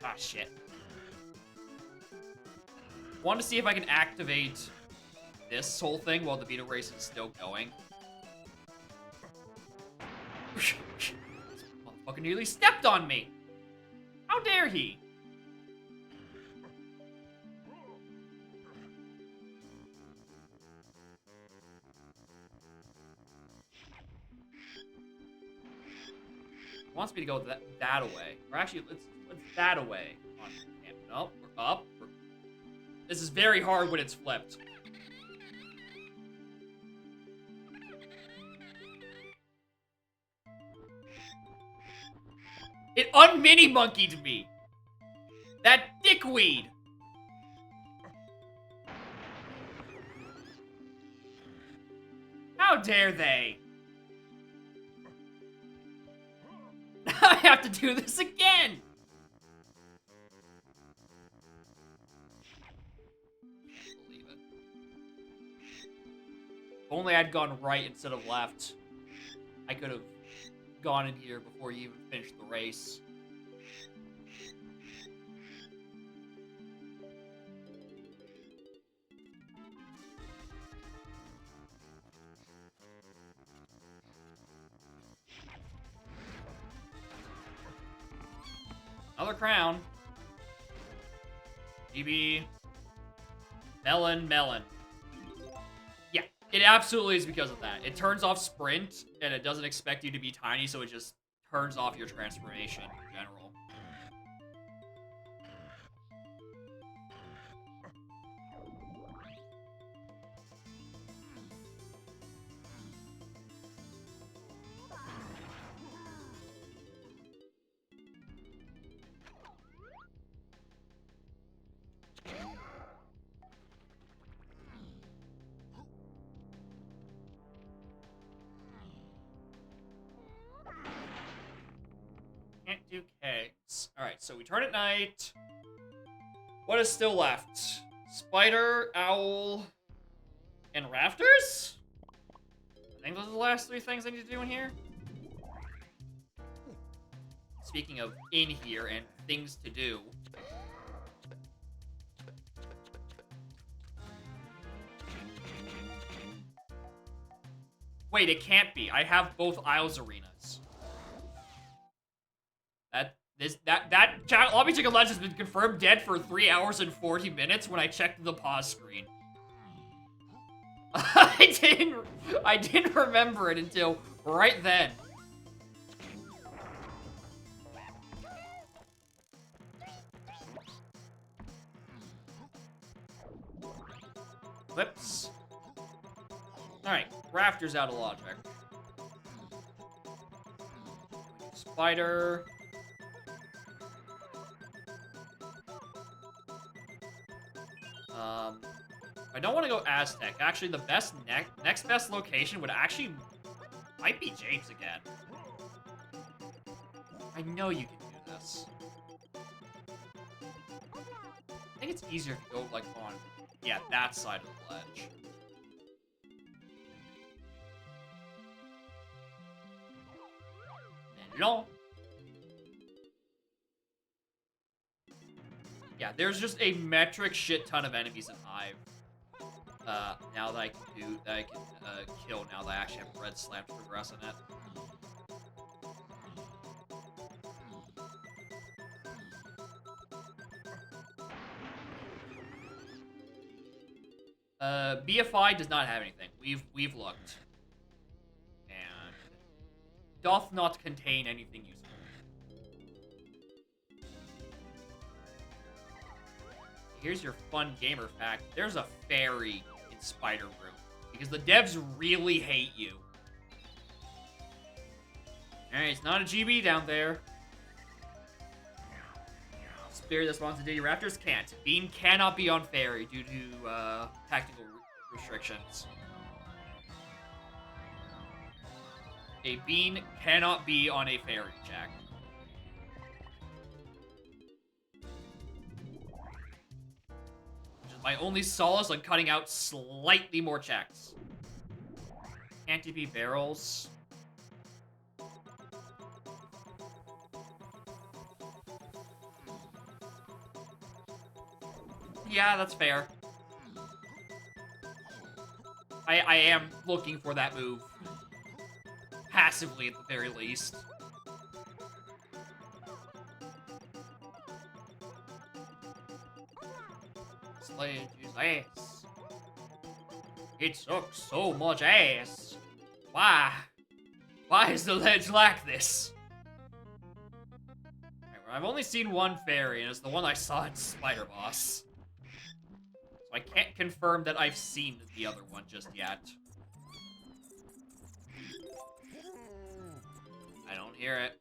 S1: Ah, shit. Want to see if I can activate this whole thing while the beta race is still going. This motherfucker nearly stepped on me! How dare he? Wants me to go that away. Or actually, let's that away. Nope, we're up. This is very hard when it's flipped. It unmini monkeyed me. That dickweed. How dare they? I have to do this again. If only I'd gone right instead of left, I could have gone in here before you even finished the race. Another crown. GB. Melon. Yeah, it absolutely is because of that. It turns off sprint, and it doesn't expect you to be tiny, so it just turns off your transformation in general. Yes. Alright, so we turn at night. What is still left? Spider, owl, and rafters? I think those are the last 3 things I need to do in here. Speaking of in here and things to do. Wait, it can't be. I have both Isles arenas. Lobby Chicken Lunch has been confirmed dead for 3 hours and 40 minutes when I checked the pause screen. I didn't remember it until right then. Whoops. Alright, rafters out of logic. Spider. I don't want to go Aztec. Actually, the best next best location would actually might be James again. I know you can do this. I think it's easier to go like on, yeah, that side of the ledge. Melon. Yeah, there's just a metric shit ton of enemies in Hive. Now that I can kill now that I actually have Red Slam to progress in it. BFI does not have anything. We've looked. And doth not contain anything useful. Here's your fun gamer fact. There's a fairy in Spider Room. Because the devs really hate you. Alright, it's not a GB down there. Spirit that spawns in Diddy Raptors can't. Bean cannot be on fairy due to tactical restrictions. A bean cannot be on a fairy, Jack. My only solace on cutting out slightly more checks. Can't TP barrels. Yeah, that's fair. I am looking for that move. Passively, at the very least. Slade use ass. It sucks so much ass. Why? Why is the ledge like this? Right, I've only seen one fairy, and it's the one I saw in Spider Boss. So I can't confirm that I've seen the other one just yet. I don't hear it.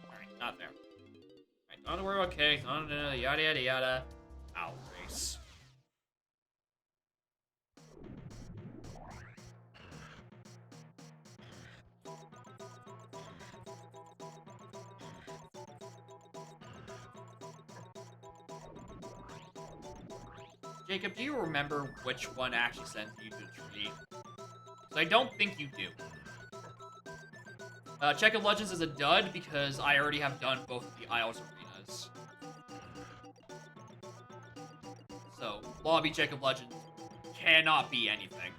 S1: Alright, not there. Alright, we're okay. Yada yada yada. Owl race. Jacob, do you remember which one actually sent you to the tree? I don't think you do. Check of Legends is a dud because I already have done both of the Isles arenas. So, Lobby Check of Legends cannot be anything.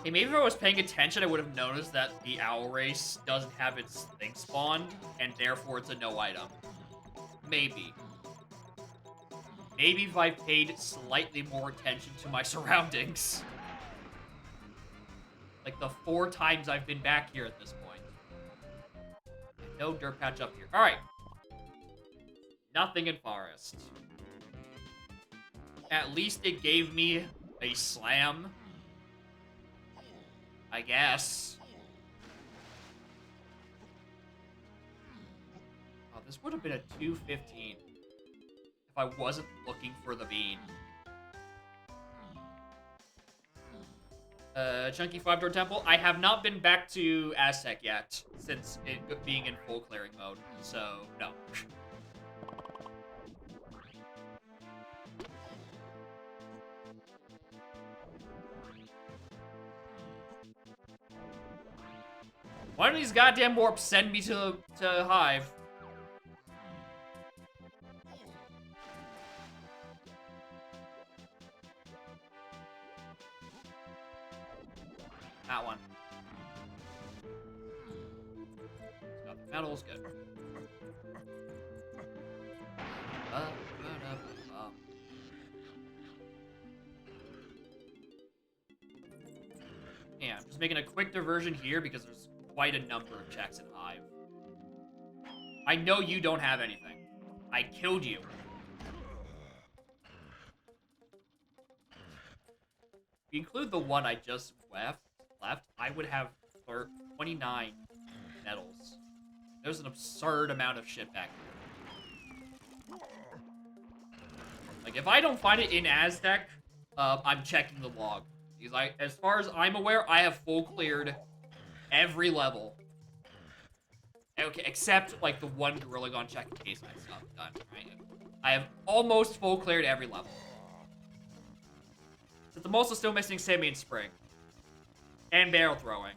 S1: Hey, maybe if I was paying attention, I would have noticed that the Owl Race doesn't have its thing spawned, and therefore it's a no item. Maybe. Maybe if I paid slightly more attention to my surroundings. Like the 4 times I've been back here at this point. No dirt patch up here. Alright. Nothing in forest. At least it gave me a slam. I guess. Oh, this would have been a 215 if I wasn't looking for the bean. Chunky 5-door temple. I have not been back to Aztec yet, since it being in full clearing mode, so no. Why don't these goddamn warps send me to Hive? That one. Got the medals, good. Yeah, I'm just making a quick diversion here because there's quite a number of checks in Hive. I know you don't have anything. I killed you. If you include the one I just left, I would have 29 medals. There's an absurd amount of shit back here. Like, if I don't find it in Aztec, I'm checking the log. Because as far as I'm aware, I have full cleared every level. Okay, except, like, the one Gorilla Gun check in case I stuff done, right? I have almost full cleared every level. But the most is still missing Semi and Spring. And barrel throwing.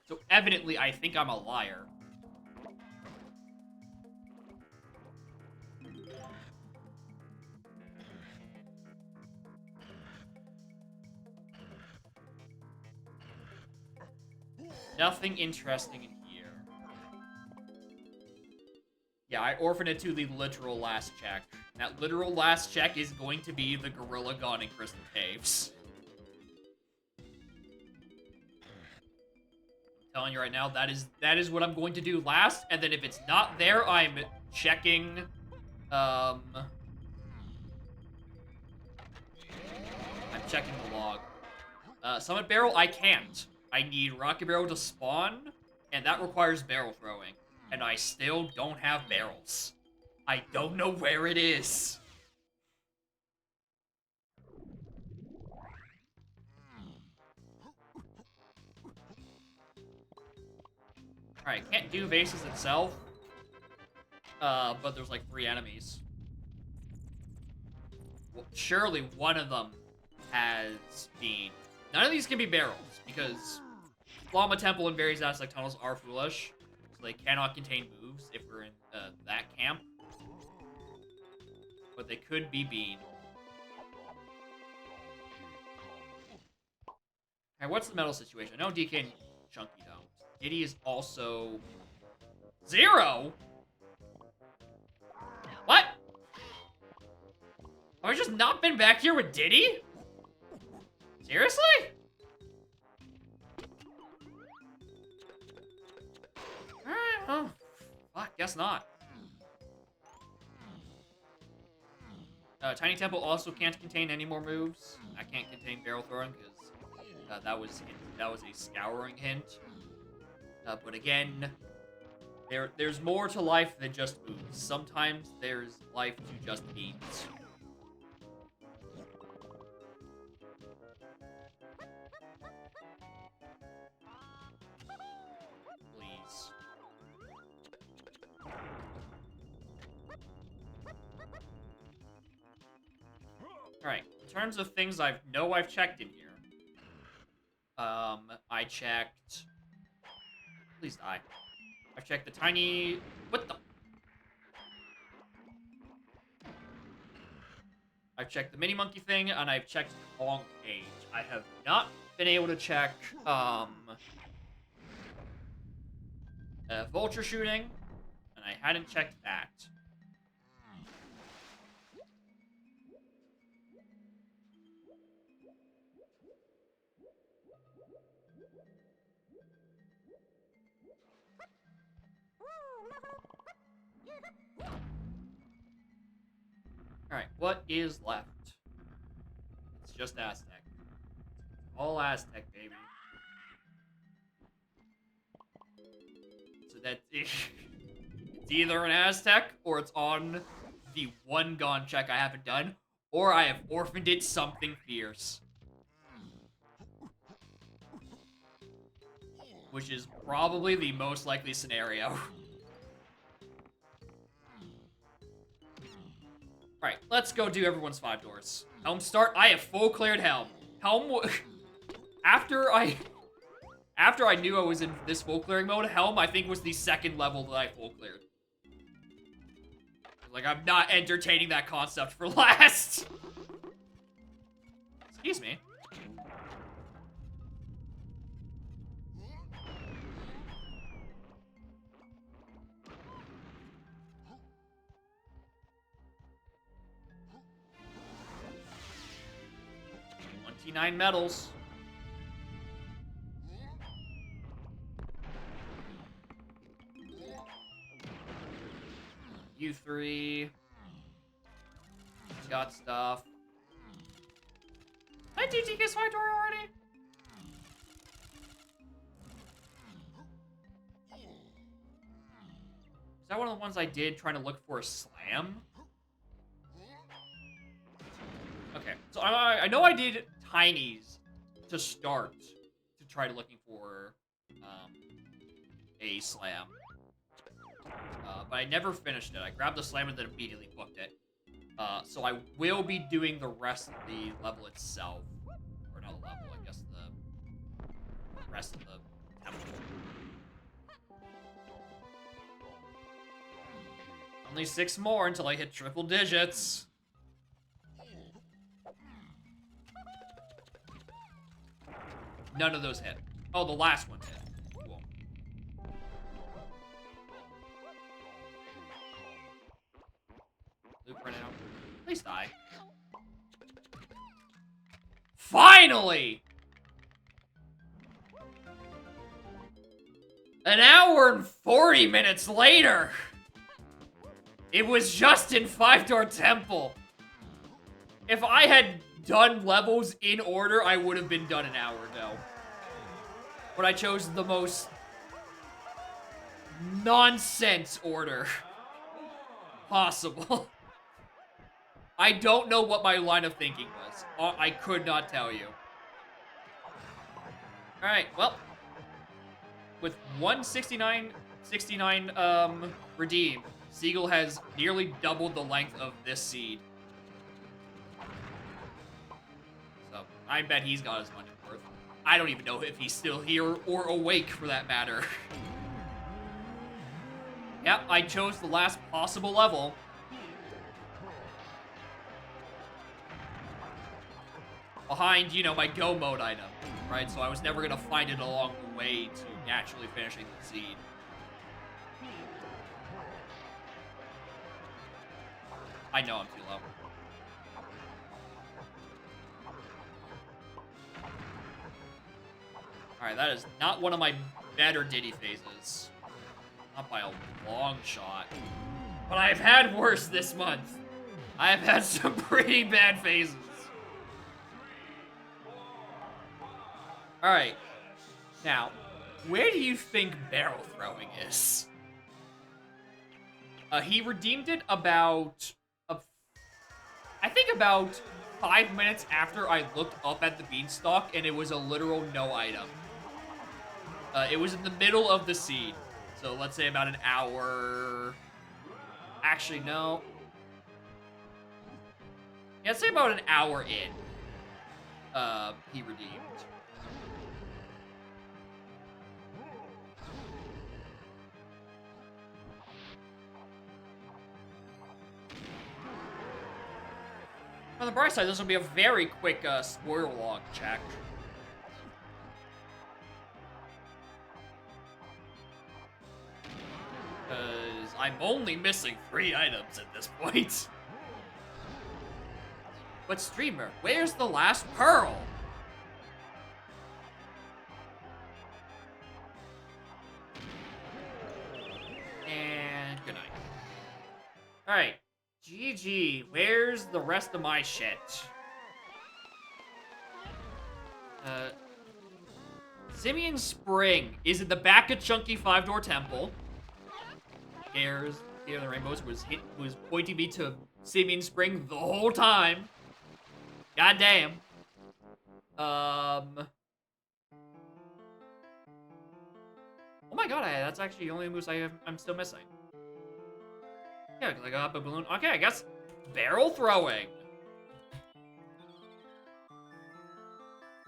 S1: So evidently, I think I'm a liar. Nothing interesting in here. Yeah, I orphaned it to the literal last check. That literal last check is going to be the Gorilla Gun in Crystal Caves. I'm telling you right now, that is what I'm going to do last, and then if it's not there, I'm checking, I'm checking the log. Summit Barrel, I can't. I need Rocket Barrel to spawn, and that requires barrel throwing. And I still don't have barrels. I don't know where it is. Alright, can't do Vases itself. But there's like 3 enemies. Well, surely one of them has been... None of these can be barrels, because Llama Temple and various Aztec tunnels are foolish. So they cannot contain moves if we're in that camp. But they could be bean. Alright, what's the medal situation? I know DK and Chunky don't. Diddy is also... 0? What? Have I just not been back here with Diddy? Seriously? Alright, well, fuck, guess not. Tiny Temple also can't contain any more moves. I can't contain barrel throwing because that was a scouring hint. But again, there's more to life than just moves. Sometimes there's life to just beans. Please. Alright, in terms of things I've checked in here. I checked... Please die. I've checked the tiny... What the... I've checked the mini monkey thing, and I've checked the long cage. I have not been able to check, vulture shooting, and I hadn't checked that. Alright, what is left? It's just Aztec. All Aztec, baby. So that it's either an Aztec, or it's on the one gun check I haven't done, or I have orphaned it something fierce. which is probably the most likely scenario. Alright, let's go do everyone's 5 doors. Helm start. I have full cleared Helm. Helm, after I knew I was in this full clearing mode, Helm, I think, was the second level that I full cleared. Like, I'm not entertaining that concept for last. Excuse me. $29 medals. You 3 got stuff. I did you guess my door already? Is that one of the ones I did trying to look for a slam? Okay, so I know I did Tiny's to start to try to looking for a slam. But I never finished it. I grabbed the slam and then immediately booked it. So I will be doing the rest of the level itself. Or not the level, I guess the rest of the temple. Only 6 more until I hit triple digits. None of those hit. Oh, the last one hit. Cool. Blueprint out. Please die. Finally! An hour and 40 minutes later! It was just in 5-door temple. If I had done levels in order, I would have been done an hour ago. But I chose the most nonsense order possible. I don't know what my line of thinking was. I could not tell you. Alright, well. With 169 redeemed, Seagull has nearly doubled the length of this seed. So, I bet he's got his money worth. I don't even know if he's still here or awake, for that matter. Yep, I chose the last possible level. Behind, you know, my go mode item, right? So I was never gonna find it along the way to naturally finishing the seed. I know I'm too low. Alright, that is not one of my better Diddy phases. Not by a long shot. But I've had worse this month. I have had some pretty bad phases. Alright. Now, where do you think barrel throwing is? He redeemed it about... I think about 5 minutes after I looked up at the beanstalk, and it was a literal no item. It was in the middle of the seed. So let's say about an hour... Actually, no. Yeah, let's say about an hour in. He redeemed. On the bright side, this will be a very quick spoiler log check. Because I'm only missing 3 items at this point. But streamer, where's the last pearl? And good night. Alright. GG, where's the rest of my shit? Simeon Spring is at the back of Chunky 5-door temple. Airs, Fear of the Rainbows was pointing me to Simeon Spring the whole time. God damn. Oh my god, that's actually the only moves I'm still missing. Yeah, because I got up a balloon. Okay, I guess barrel throwing.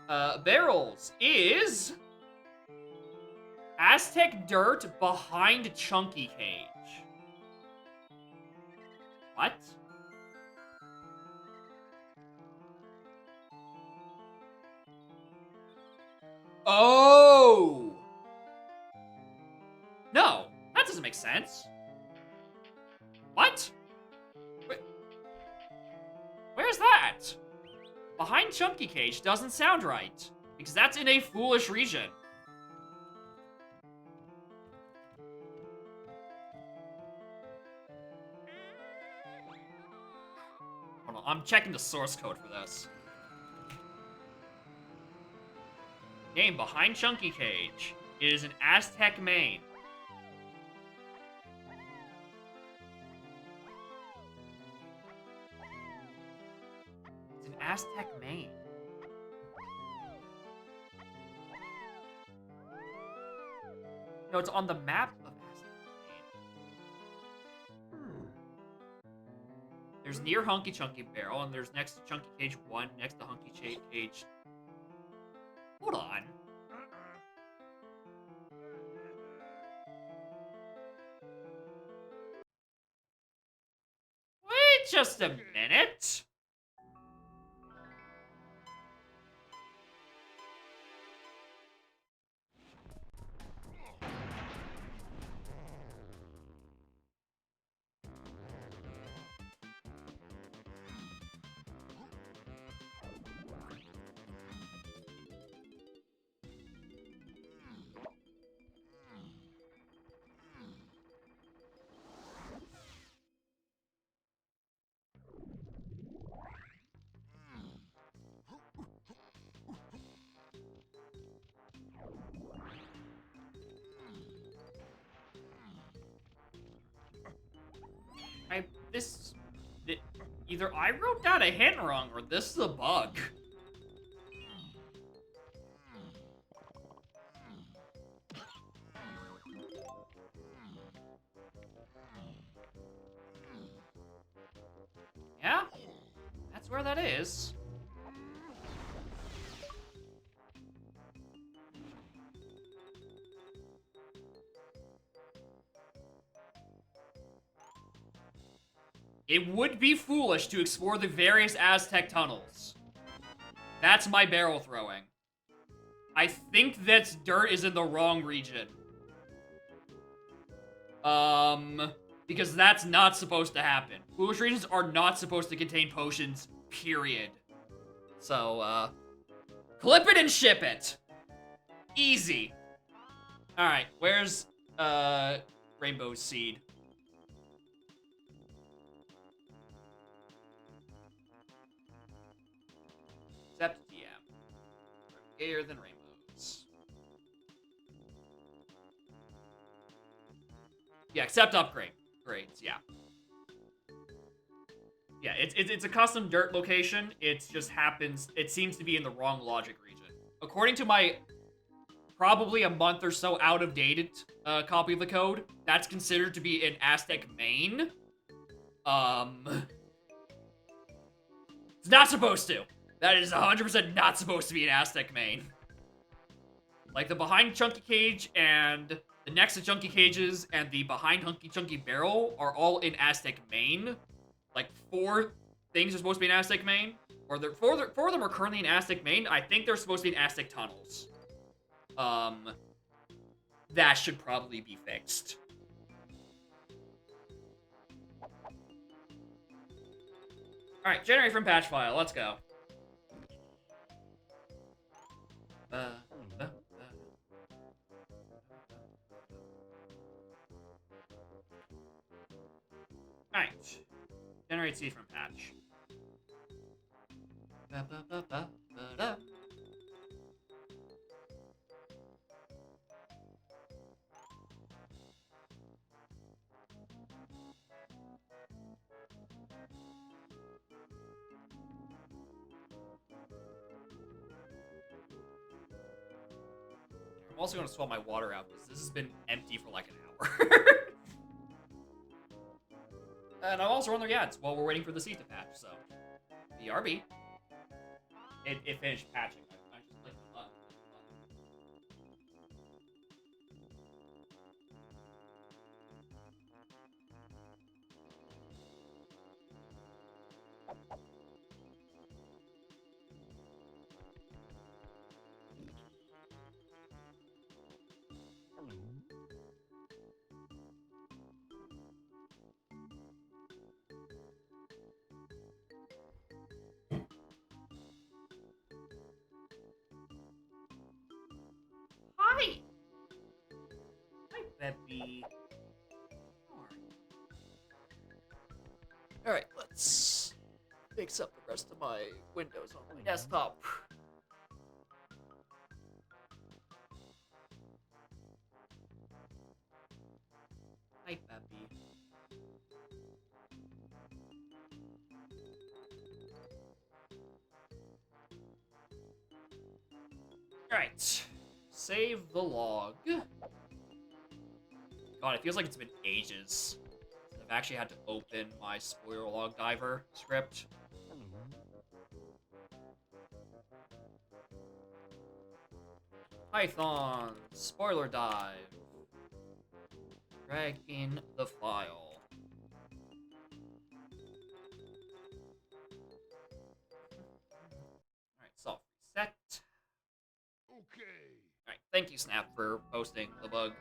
S1: Barrels is Aztec dirt behind Chunky Cage. What? Oh! No, that doesn't make sense. What? Wait, where's that? Behind Chunky Cage doesn't sound right, because that's in a foolish region. Hold on, I'm checking the source code for this. Game behind Chunky Cage is an Aztec main. It's an Aztec main. No, it's on the map of Aztec main. There's near Hunky Chunky Barrel, and there's next to Chunky Cage 1, next to Hunky Cage. Hold on. Wait just a minute. Either I wrote down a hint wrong or this is a bug. Yeah, that's where that is. It would be foolish to explore the various Aztec tunnels. That's my barrel throwing. I think that dirt is in the wrong region. Because that's not supposed to happen. Foolish regions are not supposed to contain potions, period. So, clip it and ship it. Easy. Alright, where's, Rainbow Seed? Except DM. Gayer than rainbows. Yeah, except upgrade. Grades, yeah. Yeah, it's a custom dirt location. It just happens, it seems to be in the wrong logic region. According to my probably a month or so out of dated copy of the code, that's considered to be an Aztec main. It's not supposed to. That is 100% not supposed to be an Aztec main. Like the behind Chunky Cage and the next to Chunky Cages and the behind Hunky Chunky Barrel are all in Aztec main. Like 4 things are supposed to be in Aztec main. Or 4 of them are currently in Aztec main. I think they're supposed to be in Aztec tunnels. That should probably be fixed. Alright, generate from patch file. Let's go. Alright. Generate seed from patch. I'm also going to swap my water out because this has been empty for like an hour. And I'm also running the ads while we're waiting for the seed to patch, so. BRB. It finished patching. I just clicked the button. Hi! Hi, Beppy. Alright, let's fix up the rest of my windows on my desktop. Hi, Beppy. Alright. Save the log. God, it feels like it's been ages. I've actually had to open my spoiler log diver script. Python, spoiler dive. Drag in the file. Alright, soft reset.
S2: Okay.
S1: Alright, thank you, Snap, for posting the bug.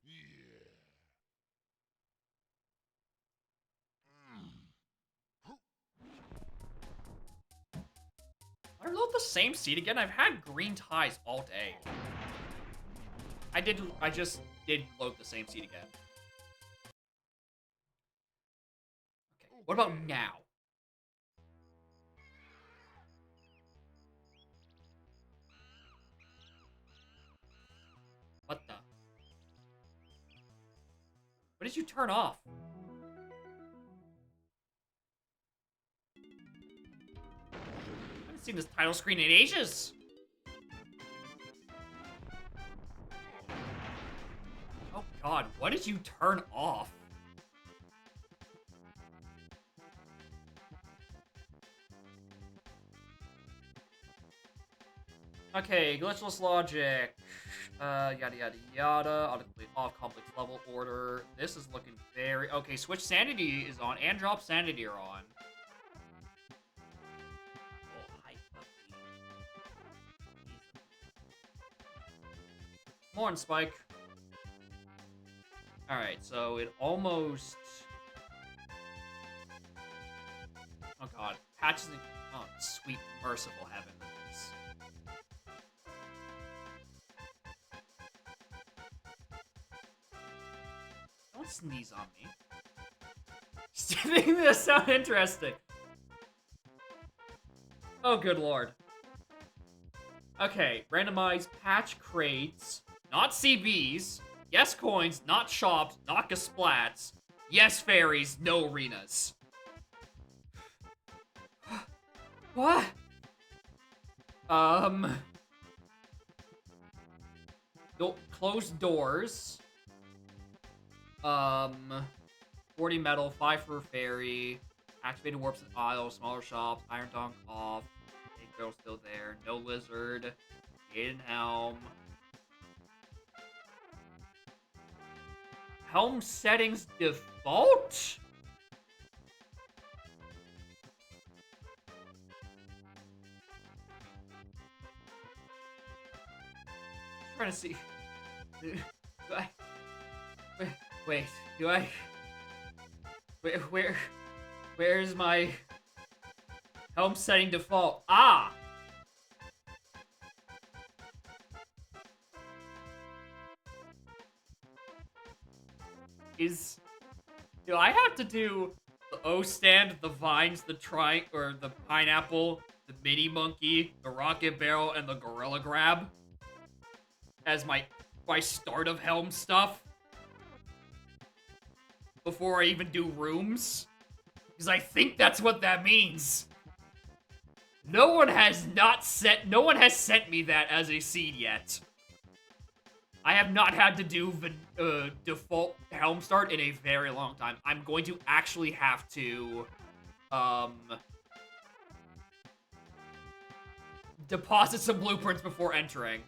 S2: Yeah.
S1: I don't load the same seed again. I've had green ties all day. I just did load the same seed again. Okay, what about now? What the? What did you turn off? I haven't seen this title screen in ages. Oh god, what did you turn off? Okay, glitchless logic. Yada yada yada. Autocomplete off, complex level order. This is looking very... Okay, switch sanity is on, and drop sanity are on. Oh, hi, puppy. Come on, Spike. Alright, so it almost... Oh god, patches... Oh, sweet merciful heavens. Don't sneeze on me. Just making this sound interesting. Oh, good lord. Okay, randomized patch crates, not CBs. Yes, coins, not shops, not gasplats. Yes, fairies, no arenas. What? Closed doors. 40 metal, 5 for fairy, activated warps and aisles, smaller shops, iron dunk off, big girl still there, no lizard, gated helm. Helm settings default? I'm trying to see. Wait, do I... Where's my... Helm setting default? Ah! Do I have to do the O stand, the vines, the or the pineapple, the mini monkey, the rocket barrel, and the gorilla grab as my start of Helm stuff before I even do rooms? Because I think that's what that means. No one has sent me that as a seed yet. I have not had to do the default helm start in a very long time. I'm going to actually have to deposit some blueprints before entering.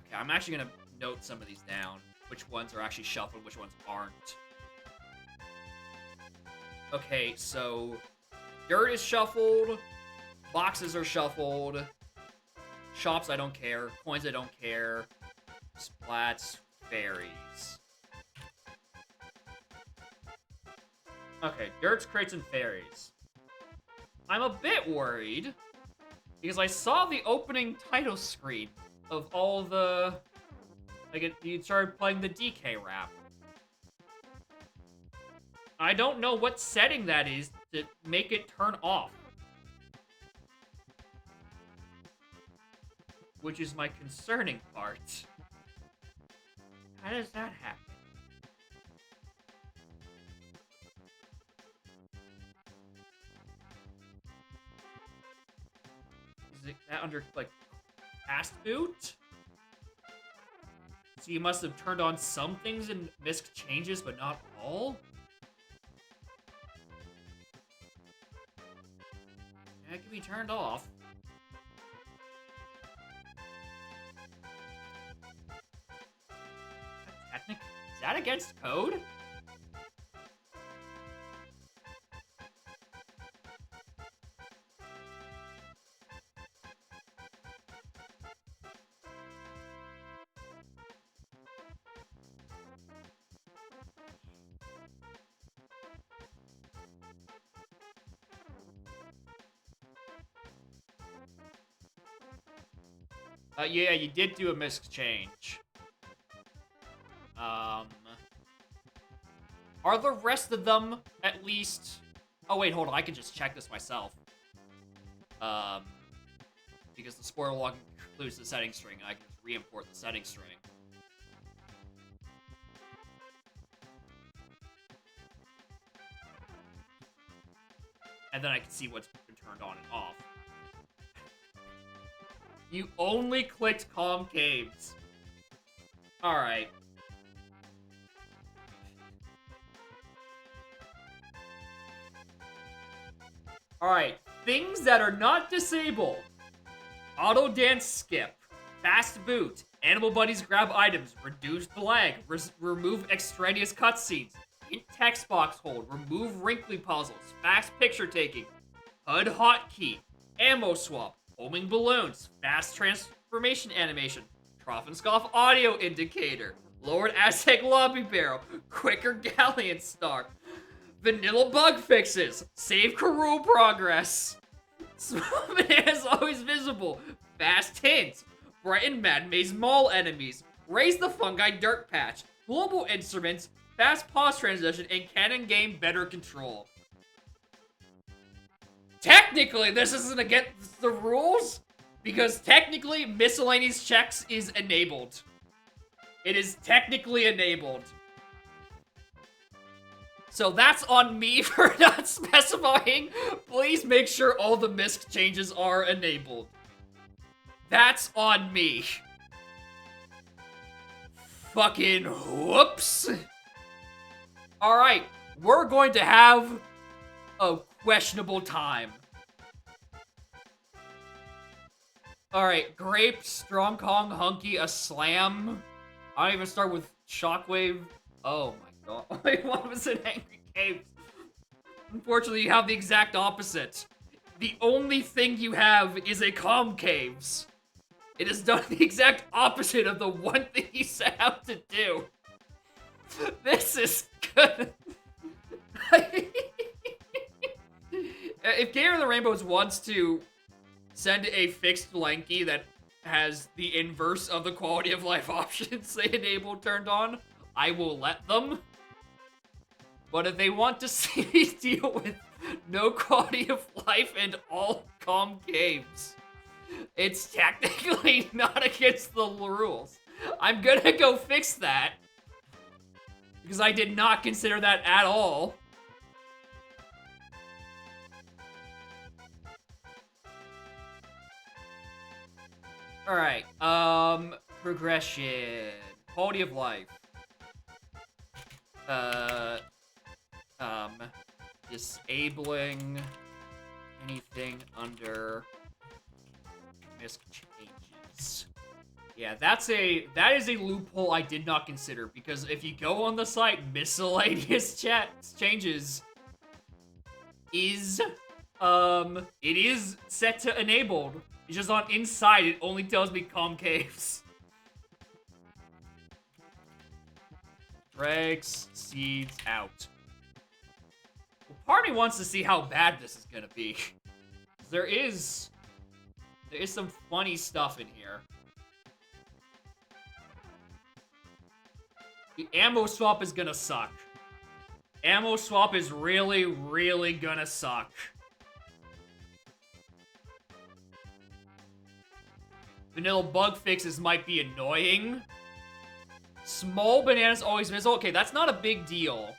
S1: Okay, I'm actually gonna note some of these down. Which ones are actually shuffled, which ones aren't. Okay, so dirt is shuffled, boxes are shuffled, shops I don't care, coins I don't care, splats, fairies. Okay, dirts, crates, and fairies. I'm a bit worried because I saw the opening title screen of all the... Like, you started playing the DK rap. I don't know what setting that is to make it turn off. Which is my concerning part. How does that happen? Is it that under, like, fast boot? So you must have turned on some things in MISC changes, but not all? Yeah, it can be turned off. Is that against code? Yeah, you did do a MISC change. Are the rest of them at least... Oh, wait, hold on. I can just check this myself. Because the spoiler log includes the setting string, I can just re-import the setting string. And then I can see what's been turned on and off. You only clicked Concaves. Alright. Alright, things that are not disabled. Auto dance skip. Fast boot. Animal buddies grab items. Reduced lag. Remove extraneous cutscenes. Hint text box hold. Remove wrinkly puzzles. Fast picture taking. HUD hotkey. Ammo swap. Homing balloons. Fast transformation animation. Trough and scoff audio indicator. Lowered Aztec lobby barrel. Quicker galleon start. Vanilla bug fixes. Save Karoo progress. Small bananas always visible. Fast hints. Brighten Mad Maze Mall enemies. Raise the fungi dirt patch. Global instruments. Fast pause transition. And canon game better control. Technically, this isn't against the rules. Because technically, miscellaneous checks is enabled. It is technically enabled. So that's on me for not specifying. Please make sure all the MISC changes are enabled. That's on me. Fucking whoops. Alright, we're going to have a questionable time. Alright, Grape, Strong Kong, Hunky, a Slam. I don't even start with Shockwave. Oh my god. Wait, what was an Angry Caves? Unfortunately, you have the exact opposite. The only thing you have is a Calm Caves. It has done the exact opposite of the one thing you set out to do. This is good. If Gamer of the Rainbows wants to send a fixed Lanky that has the inverse of the quality of life options they enabled turned on, I will let them. But if they want to see me deal with no quality of life and all calm games, it's technically not against the rules. I'm gonna go fix that. Because I did not consider that at all. Alright, progression. Quality of life. Disabling anything under misc changes. Yeah, that is a loophole I did not consider, because if you go on the site, miscellaneous changes is, it is set to enabled. It's just on inside, it only tells me concaves. Dregs, seeds, out. Well, part of me wants to see how bad this is gonna be. There is some funny stuff in here. The ammo swap is gonna suck. Ammo swap is really, really gonna suck. Vanilla bug fixes might be annoying. Small bananas always visible. Okay, that's not a big deal.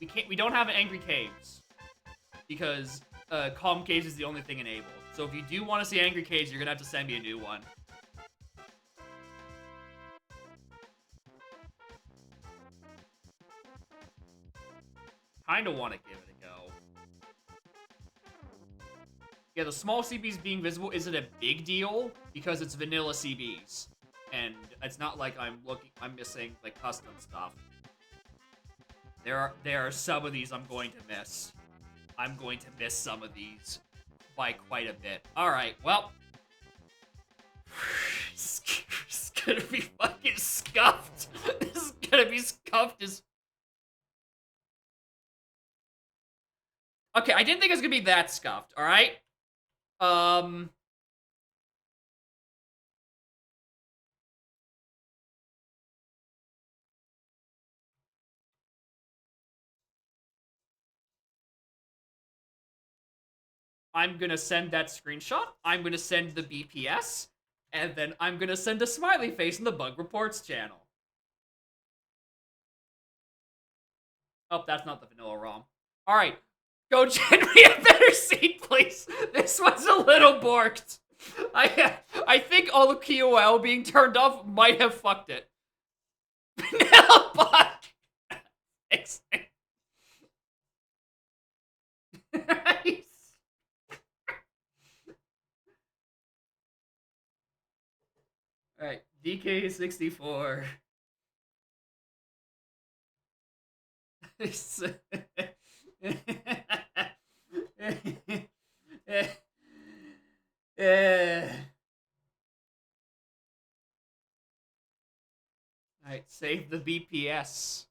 S1: We don't have angry caves because calm caves is the only thing enabled. So if you do want to see angry caves, you're gonna have to send me a new one. Kinda want to give it a go. Yeah, the small CBs being visible isn't a big deal because it's vanilla CBs. And it's not like I'm missing like custom stuff. There are some of these I'm going to miss. I'm going to miss some of these by quite a bit. Alright, well. It's gonna be fucking scuffed. This is gonna be scuffed as... Okay, I didn't think it was gonna be that scuffed, alright? I'm gonna send that screenshot, I'm gonna send the BPS, and then I'm gonna send a smiley face in the bug reports channel. Oh, that's not the vanilla ROM. Alright, go generate a better seed, please. This one's a little borked. I think all the QOL being turned off might have fucked it. Vanilla bug! Nice. Alright, DK64. Alright, save the BPS.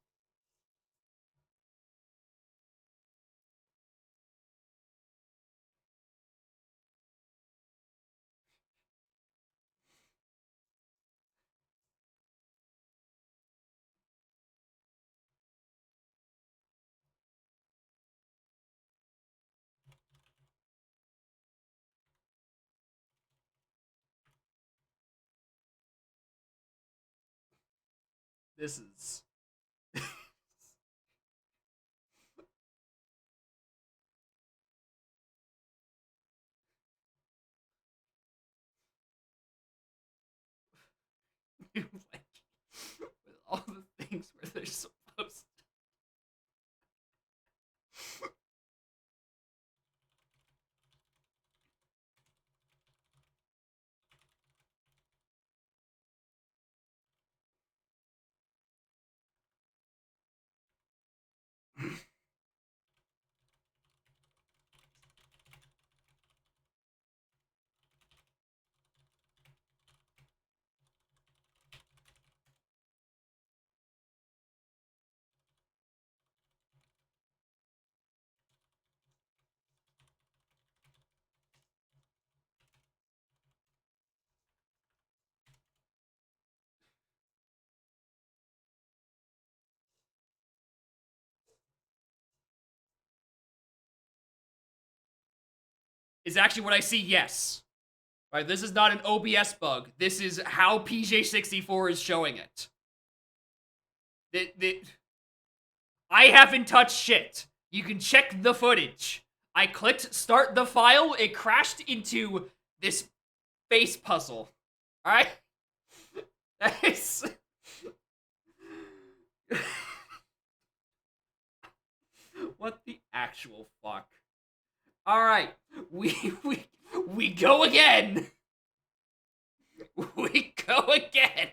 S1: This is... like, with all the things where they're supposed to... Is actually what I see, yes. Right, this is not an OBS bug. This is how PJ64 is showing it. I haven't touched shit. You can check the footage. I clicked start the file, it crashed into this face puzzle. Alright? That is... What the actual fuck? Alright, we go again! We go again!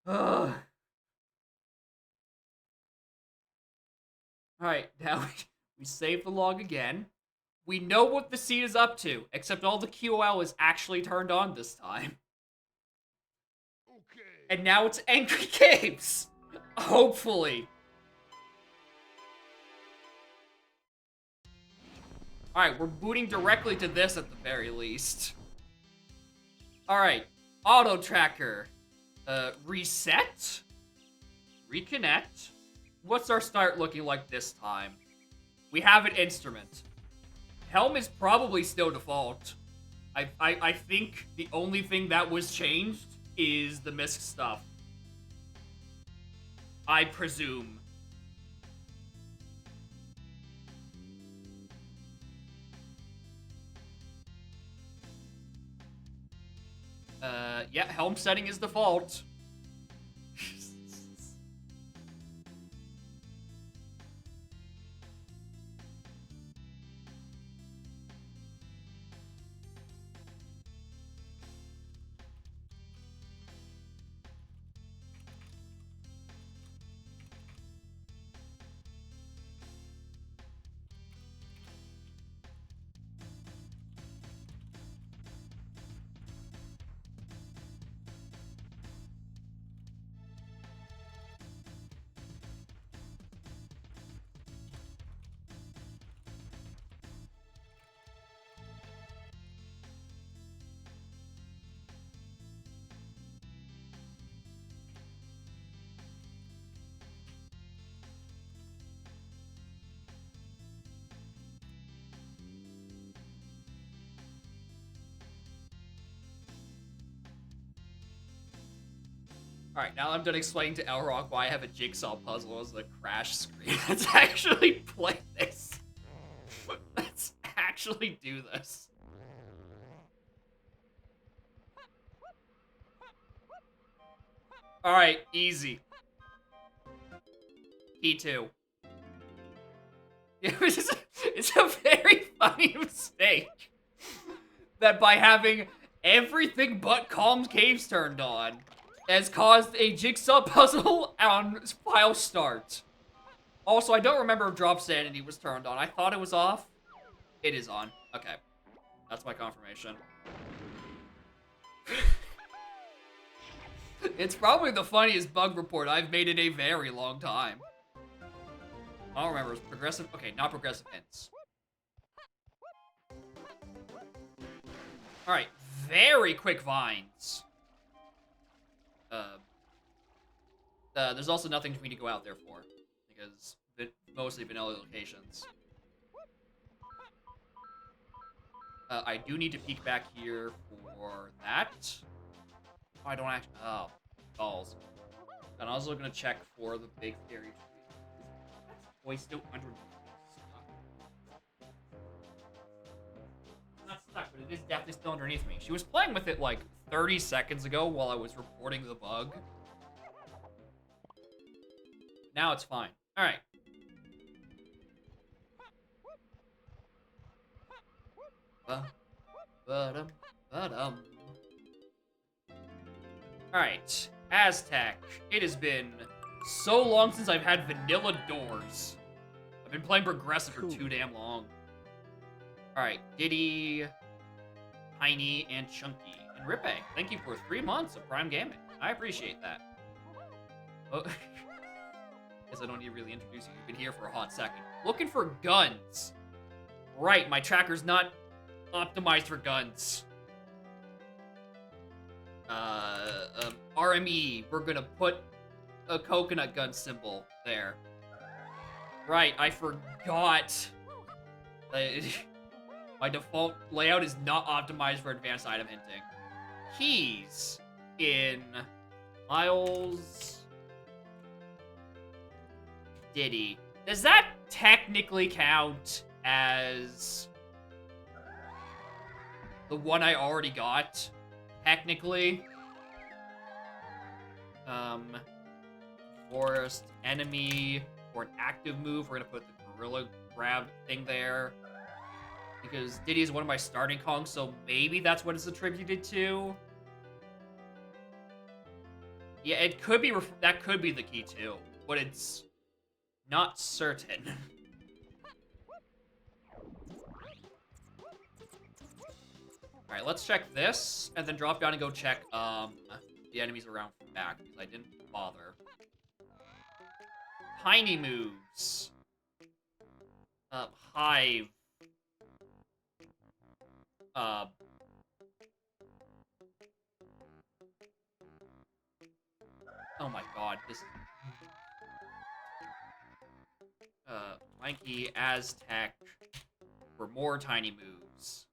S1: Ugh. Alright, now we save the log again. We know what the scene is up to, except all the QOL is actually turned on this time.
S2: Okay.
S1: And now it's Angry Games! Hopefully. Alright, we're booting directly to this at the very least. Alright, auto tracker. Reset? Reconnect? What's our start looking like this time? We have an instrument. Helm is probably still default. I think the only thing that was changed is the misc stuff. I presume. Yeah, helm setting is default. Alright, now I'm done explaining to Elrock why I have a jigsaw puzzle as a crash screen. Let's actually play this. Let's actually do this. Alright, easy. P2. It's a very funny mistake that by having everything but Calm Caves turned on has caused a jigsaw puzzle on file start. Also, I don't remember if Drop Sanity was turned on. I thought it was off. It is on. Okay. That's my confirmation. It's probably the funniest bug report I've made in a very long time. I don't remember. It was progressive. Okay, not progressive hints. Alright. Very quick vines. There's also nothing for me to go out there for, because mostly vanilla locations. I do need to peek back here for that. Oh, I don't actually. Oh, balls. And I'm also gonna check for the big fairy tree. Boy, still under. Not stuck, but it is definitely still underneath me. She was playing with it like 30 seconds ago while I was reporting the bug. Now it's fine. Alright. Alright. Aztec. It has been so long since I've had vanilla doors. I've been playing progressive for too damn long. Alright. Diddy, Tiny, and Chunky. And Rippe, thank you for 3 months of Prime Gaming. I appreciate that. Oh. Guess I don't need to really introduce you. You've been here for a hot second. Looking for guns. Right, my tracker's not optimized for guns. RME, we're gonna put a coconut gun symbol there. Right, I forgot. My default layout is not optimized for advanced item hinting. Keys in Miles. Diddy. Does that technically count as the one I already got? Technically. Forest, enemy, or an active move. We're gonna put the gorilla grab thing there. Because Diddy is one of my starting Kongs, so maybe that's what it's attributed to. Yeah, it could be, that could be the key too, but it's not certain. Alright, let's check this, and then drop down and go check, the enemies around from back, because I didn't bother. Tiny moves. Hive. Oh my god, this... Lanky, Aztec, for more tiny moves.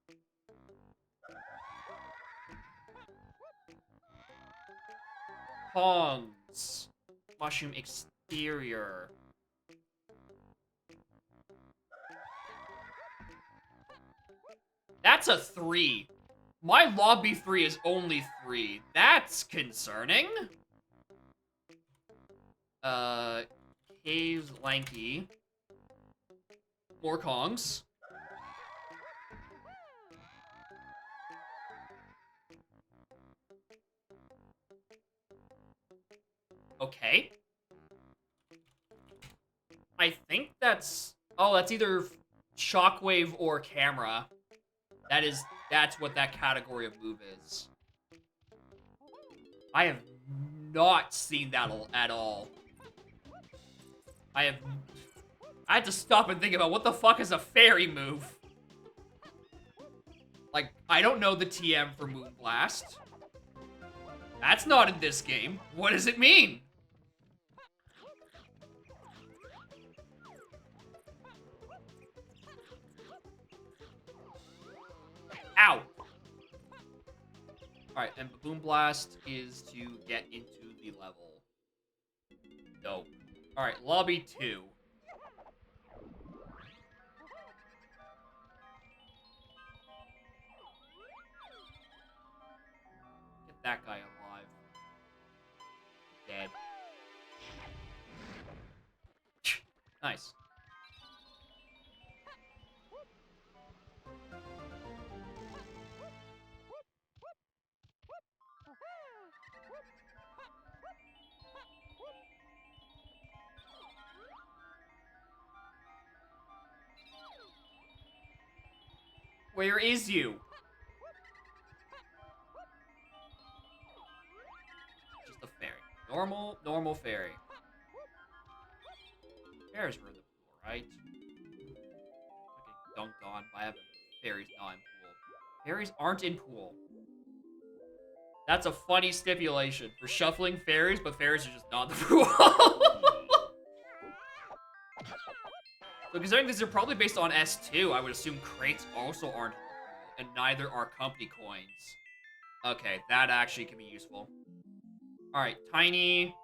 S1: Kongs. Mushroom exterior. That's a 3. My lobby 3 is only 3. That's concerning. Caves, Lanky. More Kongs. Okay. I think that's... Oh, that's either Shockwave or Camera. That's what that category of move is. I have not seen that at all. I had to stop and think about what the fuck is a fairy move. Like, I don't know the TM for Moonblast. That's not in this game. What does it mean? Ow! Alright, and Boom Blast is to get into the level. Dope. Alright, Lobby 2. Get that guy alive. Dead. Nice. Where is you? Just a fairy. Normal fairy. Fairies were in the pool, right? I'm getting dunked on by having fairies not in pool. Fairies aren't in pool. That's a funny stipulation for shuffling fairies, but fairies are just not in the pool. So considering these are probably based on S2, I would assume crates also aren't in the pool, and neither are company coins. Okay, that actually can be useful. Alright, Tiny,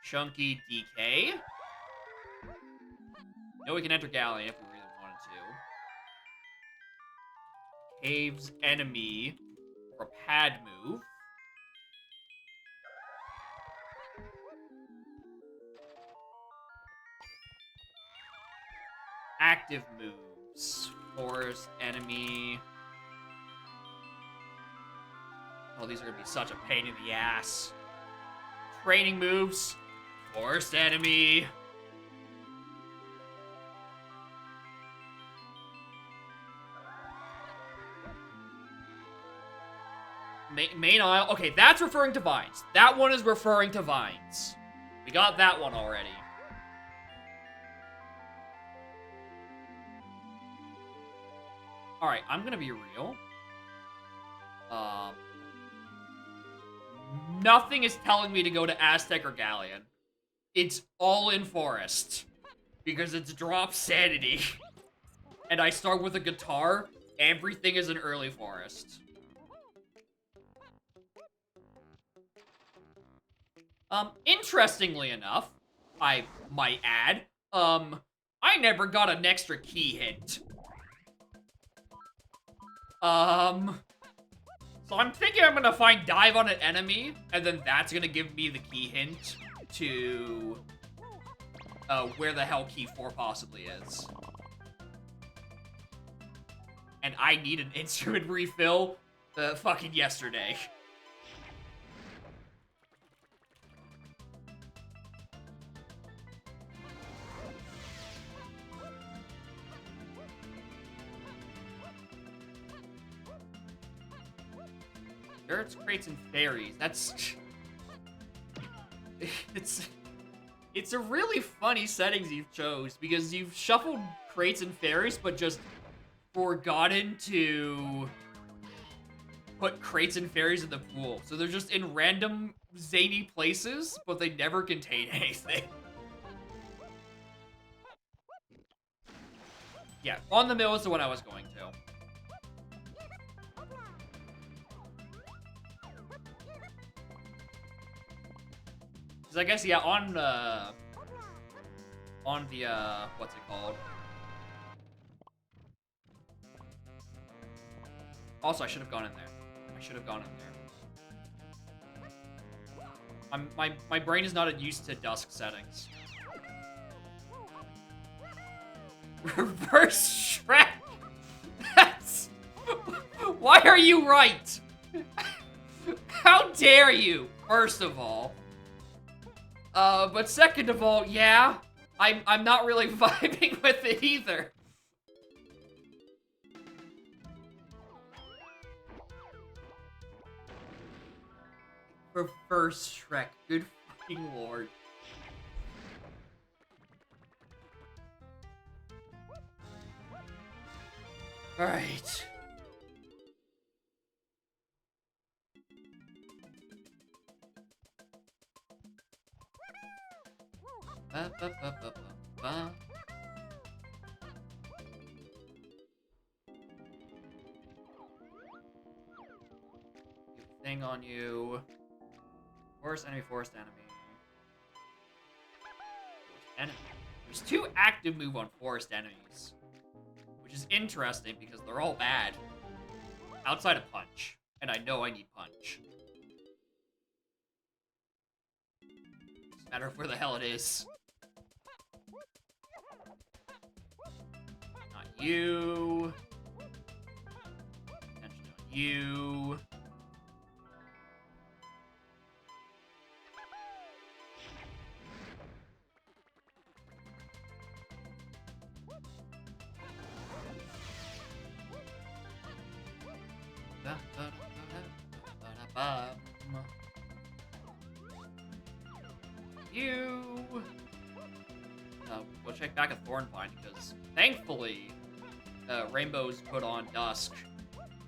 S1: Chunky, DK. No, we can enter Galleon if we really wanted to. Caves, Enemy, for a pad move. Active moves. Forest, Enemy. Oh, these are gonna be such a pain in the ass. Training moves. Forest, Enemy. Main aisle. Okay, that's referring to vines. That one is referring to vines. We got that one already. Alright, I'm gonna be real. Nothing is telling me to go to Aztec or Galleon. It's all in Forest. Because it's drop sanity. And I start with a guitar. Everything is in early Forest. Interestingly enough, I might add, I never got an extra key hint. So I'm thinking I'm gonna find dive on an enemy, and then that's gonna give me the key hint to where the hell key 4 possibly is. And I need an instrument refill fucking yesterday. It's crates and fairies. That's it's a really funny settings you've chose because you've shuffled crates and fairies, but just forgotten to put crates and fairies in the pool. So they're just in random zany places, but they never contain anything. Yeah, on the mill is the one I was going to. Because I guess, yeah, on the, what's it called? Also, I should have gone in there. I should have gone in there. My brain is not used to dusk settings. Reverse Shrek! That's... Why are you right? How dare you, first of all. But second of all, yeah, I'm not really vibing with it either. Reverse Shrek, good fucking lord. Alright. Ba, ba, ba, ba, ba, ba. Thing on you. Forest enemy, forest enemy. Forest enemy. There's 2 active move on forest enemies. Which is interesting because they're all bad. Outside of punch. And I know I need punch. Doesn't matter where the hell it is. Not you. Attention on you. You. We'll check back at Thornvine because thankfully, Rainbow's put on Dusk,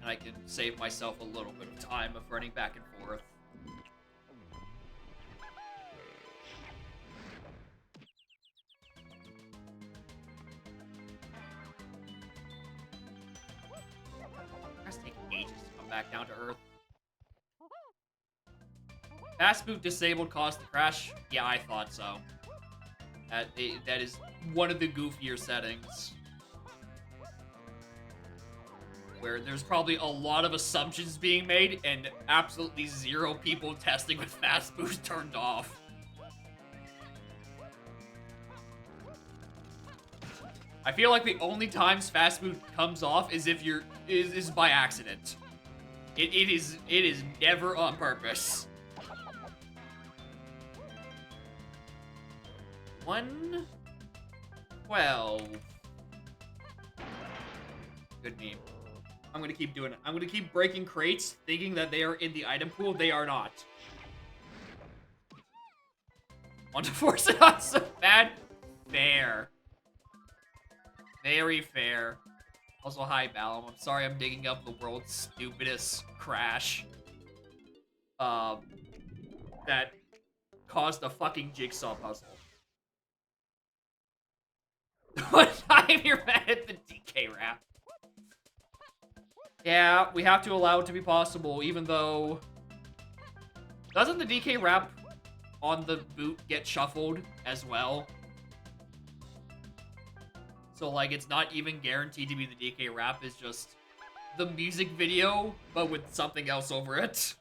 S1: and I can save myself a little bit of time of running back and forth. It has to take ages to come back down to Earth. Fast boot disabled caused the crash? Yeah, I thought so. That is one of the goofier settings. Where there's probably a lot of assumptions being made and absolutely 0 people testing with fast boot turned off. I feel like the only times fast boot comes off is if is by accident. It is never on purpose. 112. Good meme. I'm gonna keep doing it. I'm gonna keep breaking crates, thinking that they are in the item pool. They are not. Want to force it on so bad? Fair. Very fair. Also, hi, Balam. I'm sorry I'm digging up the world's stupidest crash. That caused a fucking jigsaw puzzle. What time you're mad at the DK wrap? Yeah, we have to allow it to be possible, even though... Doesn't the DK wrap on the boot get shuffled as well? So, like, it's not even guaranteed to be the DK rap, it's just the music video, but with something else over it.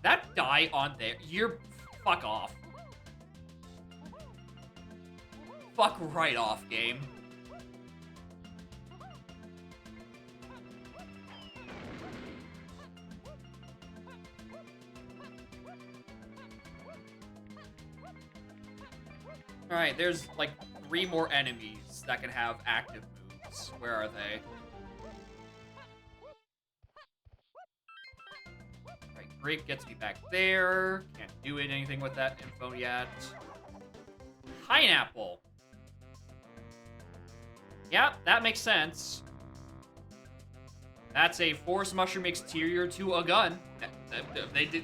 S1: That die on there, you're... Fuck off. Fuck right off, game. Alright, there's like 3 more enemies that can have active moves. Where are they? Alright, Grape gets me back there. Can't do anything with that info yet. Pineapple. Yep, that makes sense. That's a forest mushroom exterior to a gun.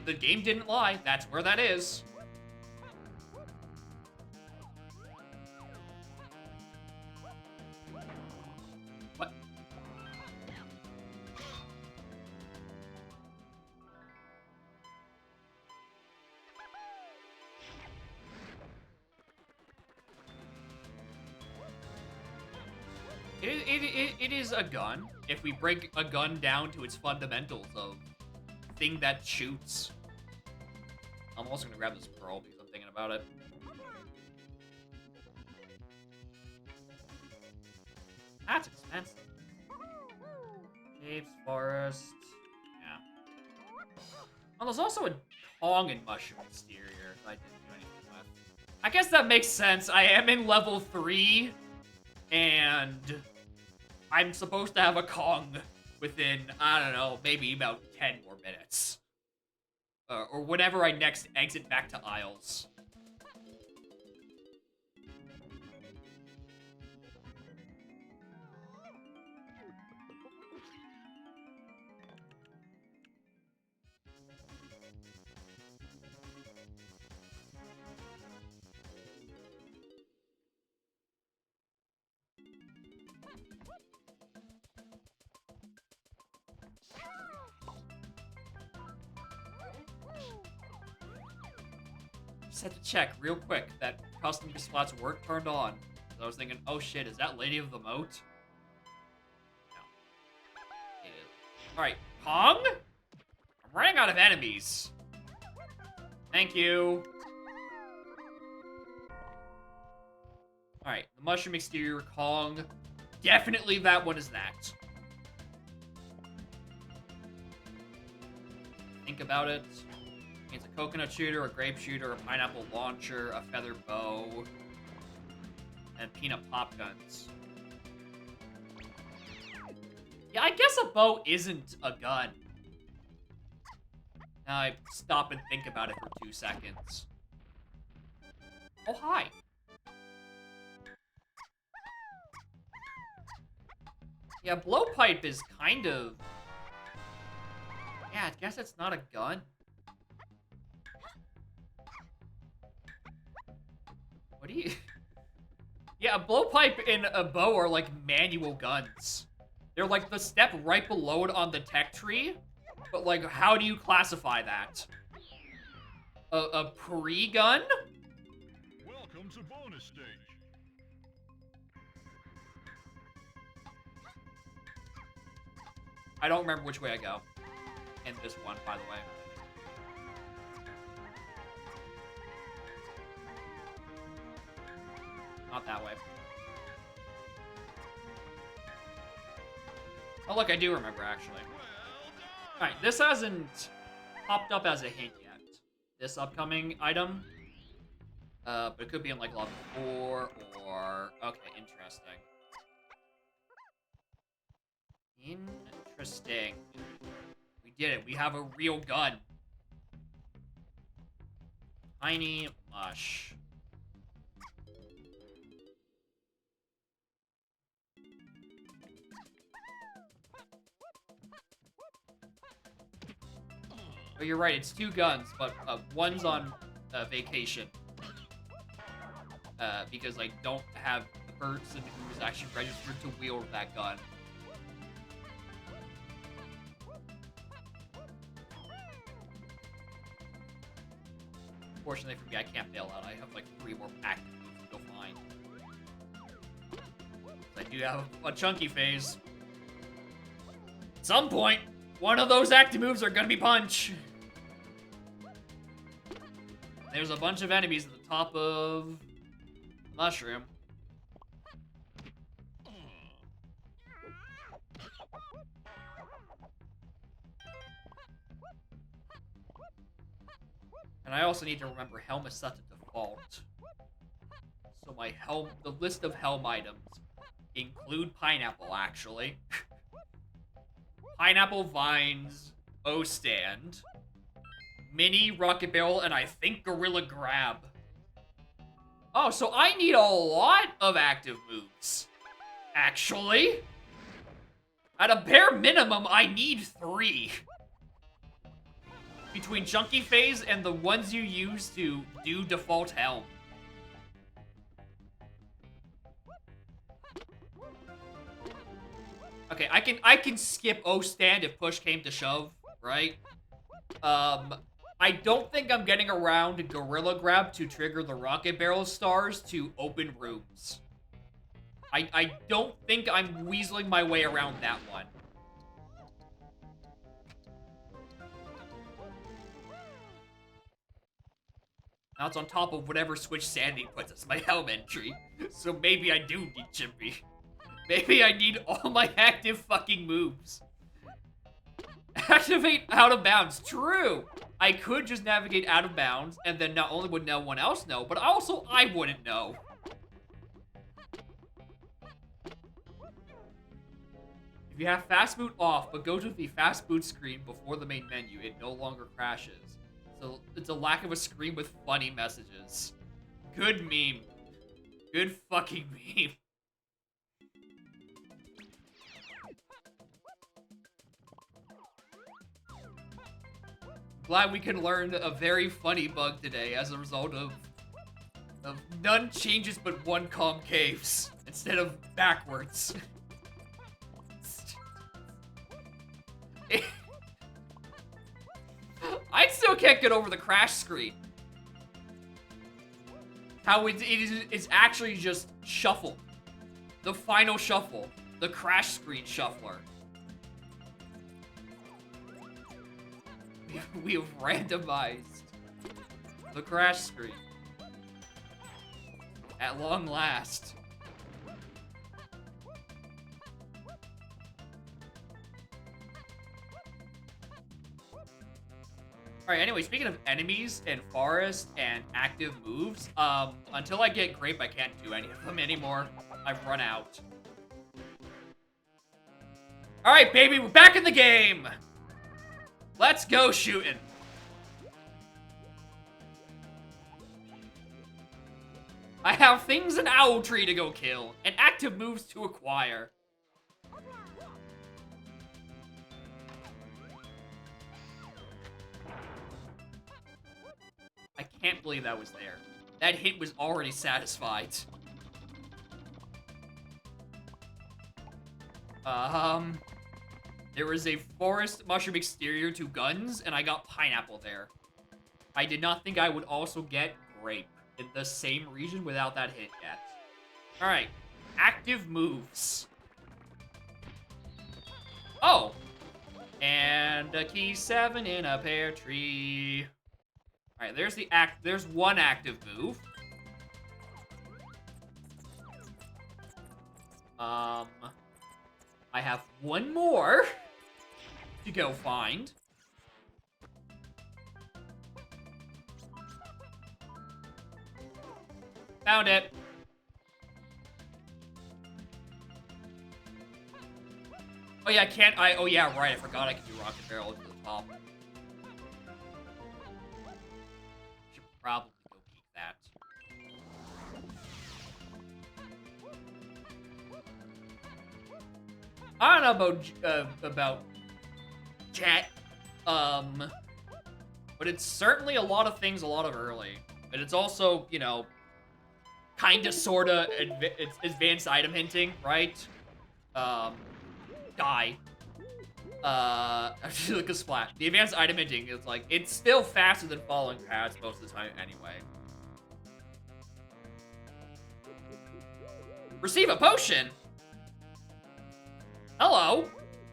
S1: The game didn't lie. That's where that is. What? It is a gun. If we break a gun down to its fundamentals of thing that shoots. I'm also gonna grab this pearl because I'm thinking about it. That's expensive. Caves, forest. Yeah. Oh, there's also a Tongan mushroom exterior that I didn't do anything with. I guess that makes sense. I am in level 3, and I'm supposed to have a Kong within, I don't know, maybe about 10 more minutes. Or whenever I next exit back to Isles. Just had to check real quick that custom spots weren't turned on. So I was thinking, oh shit, is that Lady of the Moat? No. It is. Alright, Kong? I'm running out of enemies. Thank you. Alright, the mushroom exterior, Kong. Definitely that one is that. Think about it. It's a coconut shooter, a grape shooter, a pineapple launcher, a feather bow, and peanut pop guns. Yeah, I guess a bow isn't a gun. Now I stop and think about it for 2 seconds. Oh, hi. Yeah, blowpipe is kind of... Yeah, I guess it's not a gun. What do you... Yeah, a blowpipe and a bow are like manual guns. They're like the step right below it on the tech tree. But like, how do you classify that? A pre-gun?
S2: Welcome to bonus stage.
S1: I don't remember which way I go. In this one, by the way. Not that way. Oh, look, I do remember, actually. Alright, this hasn't popped up as a hint yet. This upcoming item. But it could be in, like, level 4 or... Okay, interesting. Interesting. We did it. We have a real gun. Tiny mush. Oh, you're right. It's 2 guns, but one's on vacation. Because I don't have the person who's actually registered to wield that gun. Fortunately for me, I can't bail out. I have like 3 more active moves to go find. do have a chunky phase. At some point, one of those active moves are gonna be punch. There's a bunch of enemies at the top of Mushroom. And I also need to remember Helm is set to default. So my Helm, the list of Helm items include Pineapple, actually. Pineapple, Vines, O-Stand, Mini, Rocket Barrel, and I think Gorilla Grab. Oh, so I need a lot of active moves, actually. At a bare minimum, I need 3. Between Chunky Phase and the ones you use to do default Helm. Okay, I can skip O-Stand if push came to shove, right? I don't think I'm getting around to Gorilla Grab to trigger the Rocket Barrel stars to open rooms. I don't think I'm weaseling my way around that one. Now it's on top of whatever Switch Sandy puts as my Helm entry. So maybe I do need Chimpy. Maybe I need all my active fucking moves. Activate out of bounds. True. I could just navigate out of bounds, and then not only would no one else know, but also I wouldn't know. If you have fast boot off, but go to the fast boot screen before the main menu, it no longer crashes. So it's a lack of a screen with funny messages. Good meme. Good fucking meme. Glad we can learn a very funny bug today as a result of none changes but one concaves instead of backwards. I still can't get over the crash screen. How it's actually just shuffle. The final shuffle. The crash screen shuffler. We have randomized the crash screen. At long last. Alright, anyway, speaking of enemies and forest and active moves, until I get Grape, I can't do any of them anymore. I've run out. Alright, baby, we're back in the game! Let's go shooting. I have things in Owl Tree to go kill, and active moves to acquire. I can't believe that was there. That hit was already satisfied. There was a forest mushroom exterior to guns, and I got pineapple there. I did not think I would also get grape in the same region without that hit yet. Alright, active moves. Oh! And a key 7 in a pear tree. Alright, there's one active move. I have one more to go find. Found it. Oh yeah, oh yeah, right, I forgot I could do Rocket Barrel to the top. Should probably go keep that. I don't know about Jet, but it's certainly a lot of things a lot of early. And it's also, you know, kinda sorta it's advanced item hinting, right? Die. Actually, like a splat. The advanced item hinting is like, it's still faster than falling paths most of the time anyway. Receive a potion! Hello?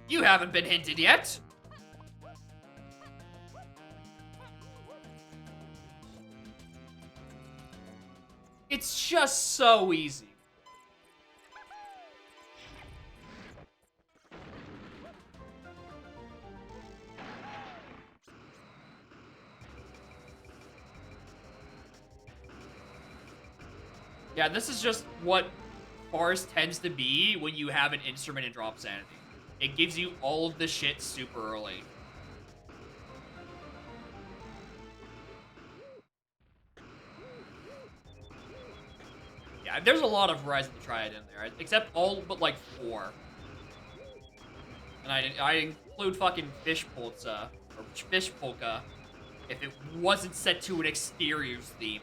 S1: You haven't been hinted yet. It's just so easy. Yeah, this is just what Forest tends to be when you have an instrument and drop sanity. It gives you all of the shit super early. Yeah, there's a lot of Rise of the Triad in there, except all but like 4. And I include fucking Fish Polka, or Fish Polka, if it wasn't set to an exteriors theme.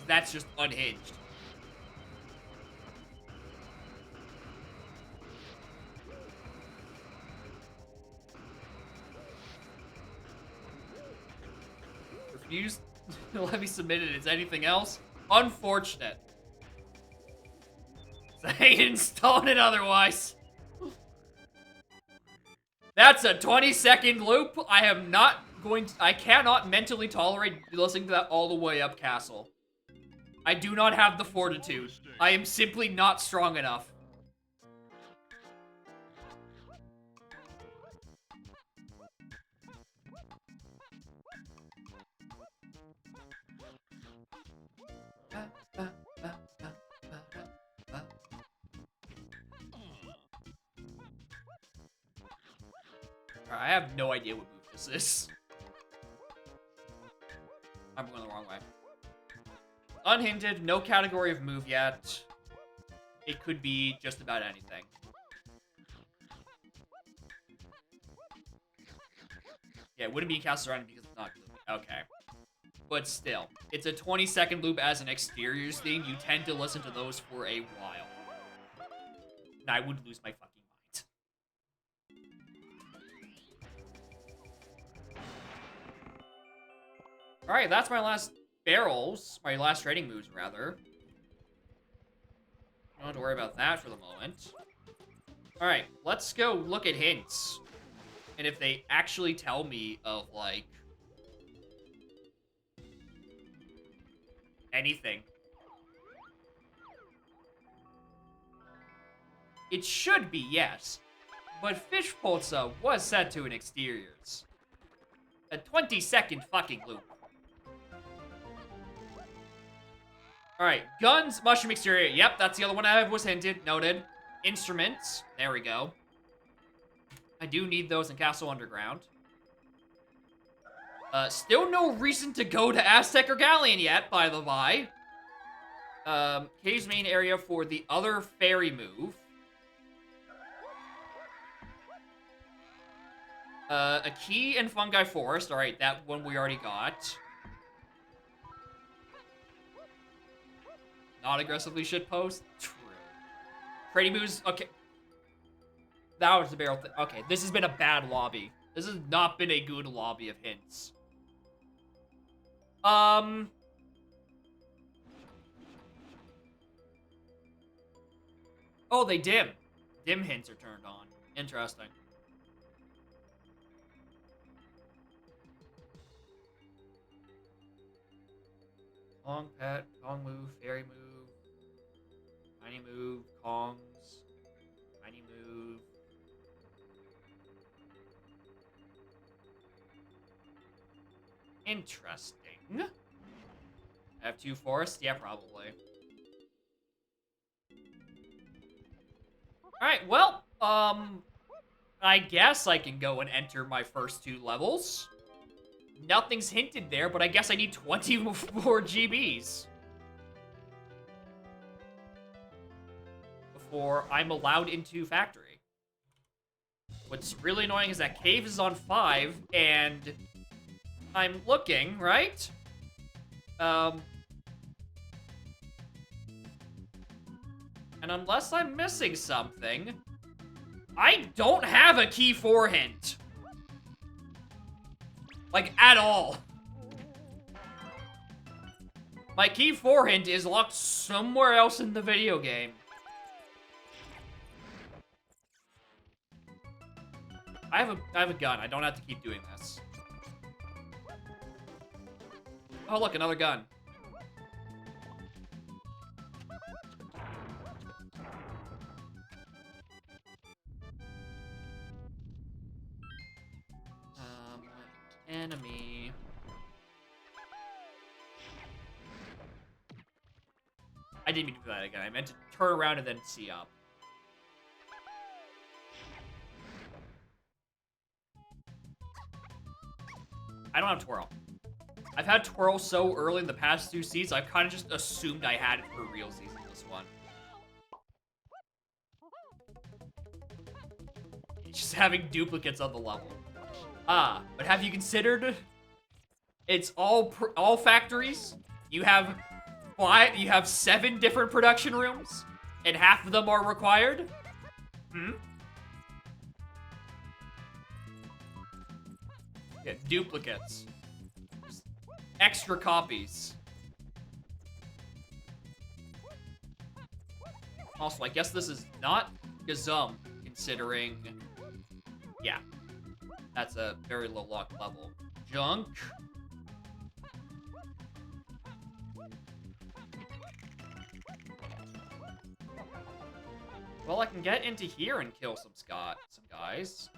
S1: That's just unhinged. Refused to let me submit it as anything else? Unfortunate. They didn't stone it otherwise. That's a 20-second loop. I cannot mentally tolerate listening to that all the way up Castle. I do not have the fortitude. I am simply not strong enough. I have no idea what move this is. I'm going the wrong way. Unhinted, no category of move yet. It could be just about anything. Yeah, it wouldn't be Castle Surrounding because it's not gloomy. Okay. But still, it's a 20-second loop as an exteriors theme. You tend to listen to those for a while. And I would lose my fucking mind. Alright, that's my last barrels. My last trading moves, rather. Don't have to worry about that for the moment. Alright, let's go look at hints. And if they actually tell me of, like, anything. It should be yes. But Fish Polka was set to an exteriors. A 20-second fucking loop. Alright, guns, mushroom exterior. Yep, that's the other one I was hinted. Noted. Instruments. There we go. I do need those in Castle Underground. Still no reason to go to Aztec or Galleon yet, by the by. Cave's main area for the other fairy move. A key in Fungi Forest. Alright, that one we already got. Not aggressively shitpost? True. Trading moves? Okay. That was the barrel thing. Okay, this has been a bad lobby. This has not been a good lobby of hints. Oh, they dim. Dim hints are turned on. Interesting. Kong pet, Kong move, fairy move, tiny move, Kongs, tiny move. Interesting. I have 2 forests? Yeah, probably. Alright, well, I guess I can go and enter my first 2 levels. Nothing's hinted there, but I guess I need 20 more GBs. Before I'm allowed into factory. What's really annoying is that cave is on 5, and I'm looking, right? And unless I'm missing something, I don't have a key 4 hint. Like, at all. My key 4 hint is locked somewhere else in the video game. I have a gun. I don't have to keep doing this. Oh, look, another gun. Enemy. I didn't mean to do that again. I meant to turn around and then see up. I don't have Twirl. I've had Twirl so early in the past 2 seasons, I've kind of just assumed I had it for realsies in this one. Just having duplicates on the level. But have you considered it's all factories? You have 7 different production rooms, and half of them are required? Yeah, duplicates. Just extra copies. Also, I guess this is not Gazum, considering... Yeah. That's a very low lock level. Junk. Well, I can get into here and kill some guys.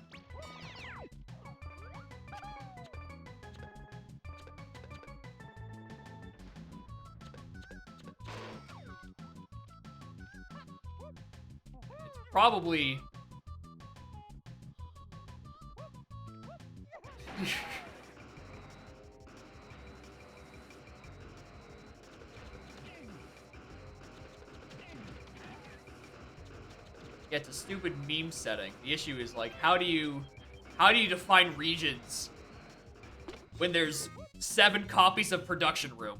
S1: It's probably... Yeah, it's a stupid meme setting. The issue is, like, how do you define regions when there's 7 copies of production room?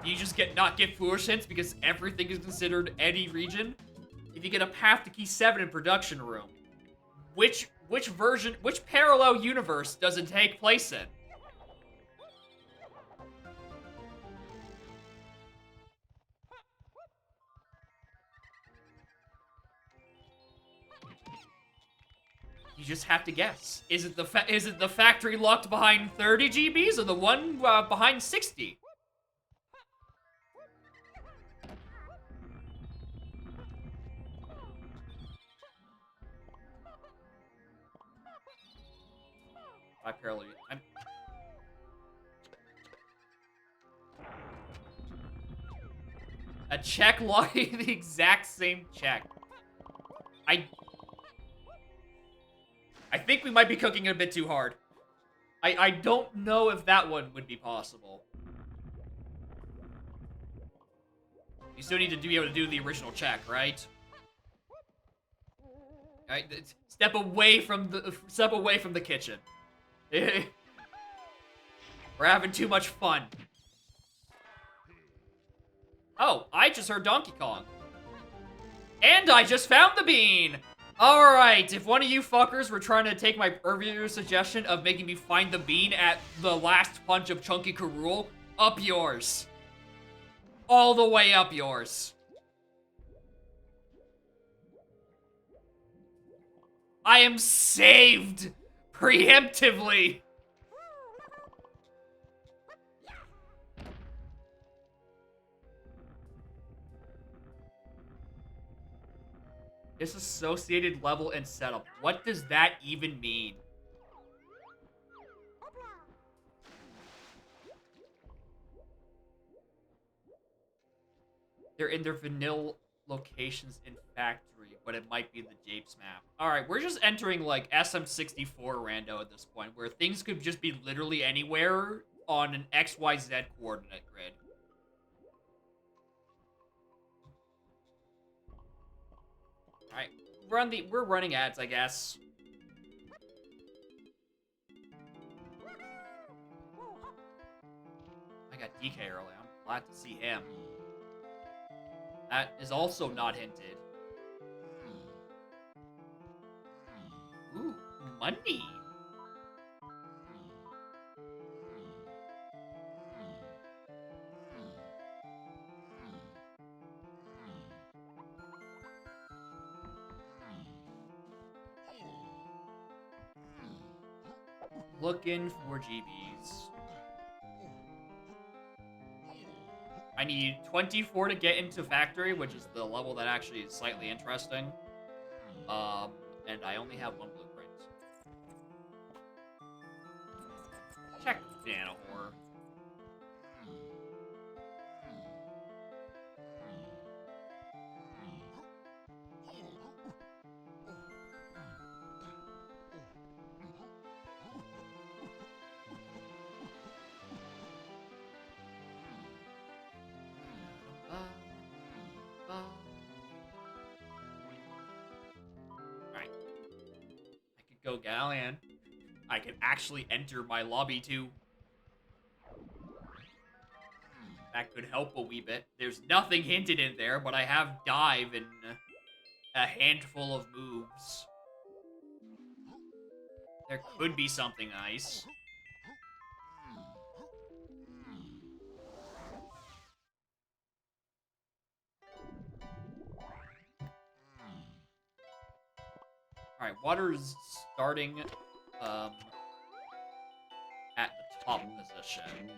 S1: You just not get foolish hints because everything is considered any region? If you get a path to key 7 in production room, which parallel universe does it take place in? You just have to guess. Is it the factory locked behind 30 GBs or the one behind 60? A check logging the exact same check. I think we might be cooking it a bit too hard. I don't know if that one would be possible. You still need to be able to do the original check, right? Alright, step away from the kitchen. We're having too much fun. Oh, I just heard Donkey Kong. And I just found the bean! Alright, if one of you fuckers were trying to take my earlier suggestion of making me find the bean at the last punch of Chunky K. Rool, up yours. All the way up yours. I am saved! Preemptively! Disassociated level and setup. What does that even mean? They're in their vanilla locations in factory, but it might be the Japes map. Alright, we're just entering, like, SM64 rando at this point, where things could just be literally anywhere on an XYZ coordinate grid. Alright, we're running ads, I guess. I got DK early. I'm glad to see him. That is also not hinted. Ooh, money. looking for GBs. I need 24 to get into factory, which is the level that actually is slightly interesting. And I only have 1 blueprint. Check Nanahor. Alright. I could go Galleon. I could actually enter my lobby too. That could help a wee bit. There's nothing hinted in there, but I have dive and a handful of moves. There could be something nice. Alright, water's starting at the top position. Which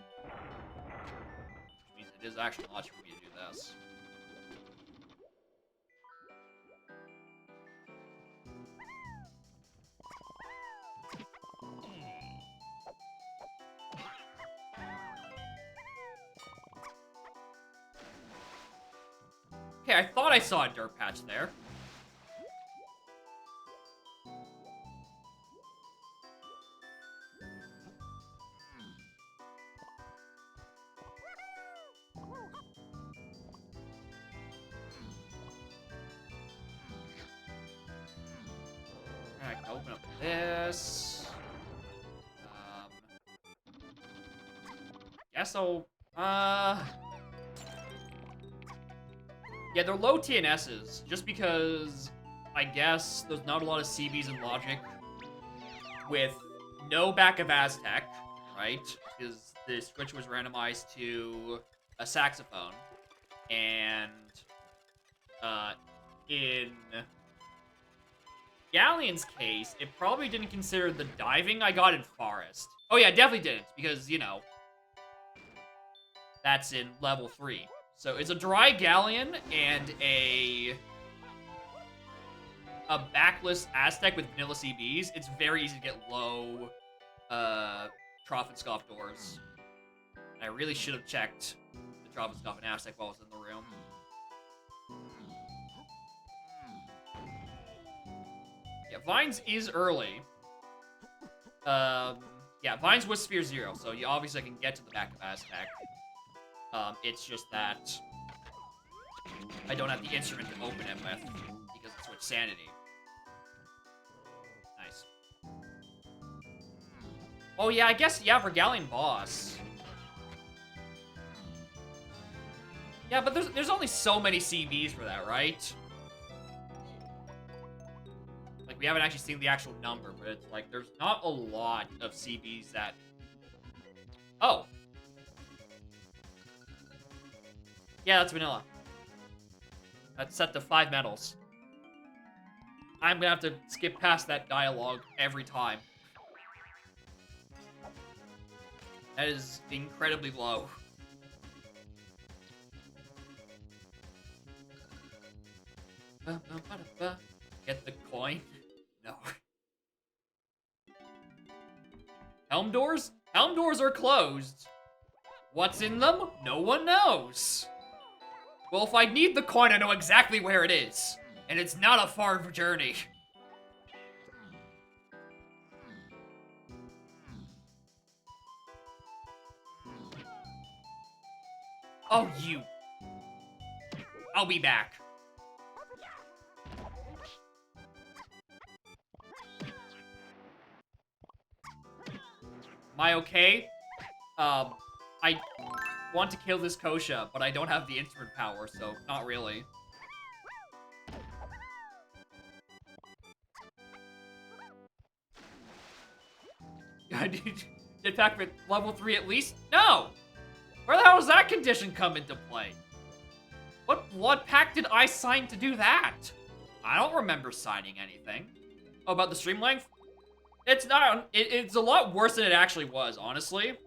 S1: means it is actually much for me to do this. Okay, I thought I saw a dirt patch there. Alright, I can open up this. Guess I'll, yeah, they're low TNSs, just because I guess there's not a lot of CBs in Logic with no back of Aztec, right? Because the switch was randomized to a saxophone. And in Galleon's case, it probably didn't consider the diving I got in Forest. Oh yeah, definitely didn't, because, you know, that's in level 3. So it's a dry Galleon and a backless Aztec with vanilla CBs. It's very easy to get low Trophenscoff doors. And I really should have checked the Trophenscoff and Aztec while I was in the room. Yeah, Vines is early. Yeah, Vines was Sphere 0, so you obviously can get to the back of Aztec. It's just that I don't have the instrument to open it with because it's with Sanity. Nice. Oh yeah, I guess, yeah, for Galleon boss. Yeah, but there's only so many CBs for that, right? Like, we haven't actually seen the actual number, but it's like, there's not a lot of CBs that... Oh! Yeah, that's vanilla. That's set to 5 medals. I'm gonna have to skip past that dialogue every time. That is incredibly low. Get the coin? No. Helm doors? Helm doors are closed. What's in them? No one knows. Well, if I need the coin, I know exactly where it is. And it's not a far journey. Oh, you. I'll be back. Am I okay? I want to kill this Kosha, but I don't have the instrument power, so not really. I need jetpack with level 3 at least? No! Where the hell does that condition come into play? What blood pact did I sign to do that? I don't remember signing anything. Oh, about the stream length? It's not. It's a lot worse than it actually was, honestly.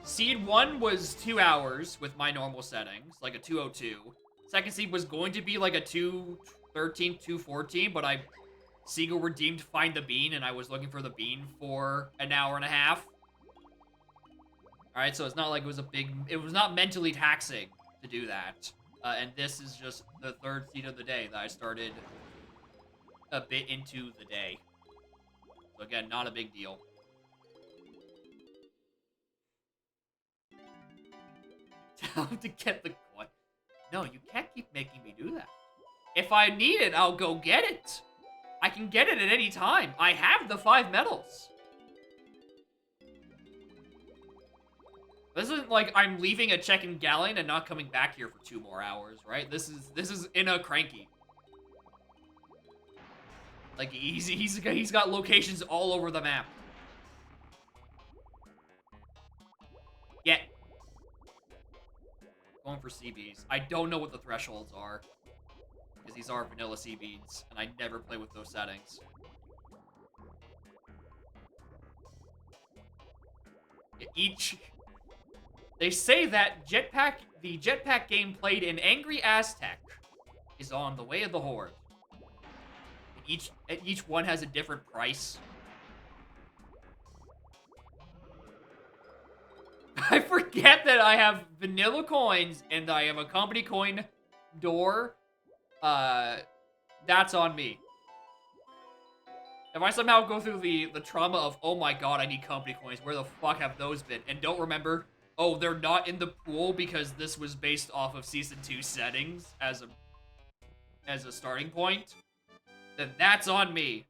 S1: Seed 1 was 2 hours with my normal settings, like a 202. Second seed was going to be like a 213, 214, but I Siegel redeemed Find the Bean, and I was looking for the bean for an hour and a half. Alright, so it's not like it was not mentally taxing to do that. And this is just the third seed of the day that I started a bit into the day. So again, not a big deal. Tell him to get the coin. No, you can't keep making me do that. If I need it, I'll go get it. I can get it at any time. I have the 5 medals. This isn't like I'm leaving a check in Galleon and not coming back here for 2 more hours, right? This is in a cranky. Like he's got locations all over the map. Get. Going for CBs. I don't know what the thresholds are. Because these are vanilla CBs, and I never play with those settings. They say that the jetpack game played in Angry Aztec is on the way of the Horde. Each one has a different price. I forget that I have vanilla coins and I have a company coin door. That's on me. If I somehow go through the trauma of, oh my god, I need company coins, where the fuck have those been? And don't remember, oh, they're not in the pool because this was based off of Season 2 settings as a starting point, then that's on me.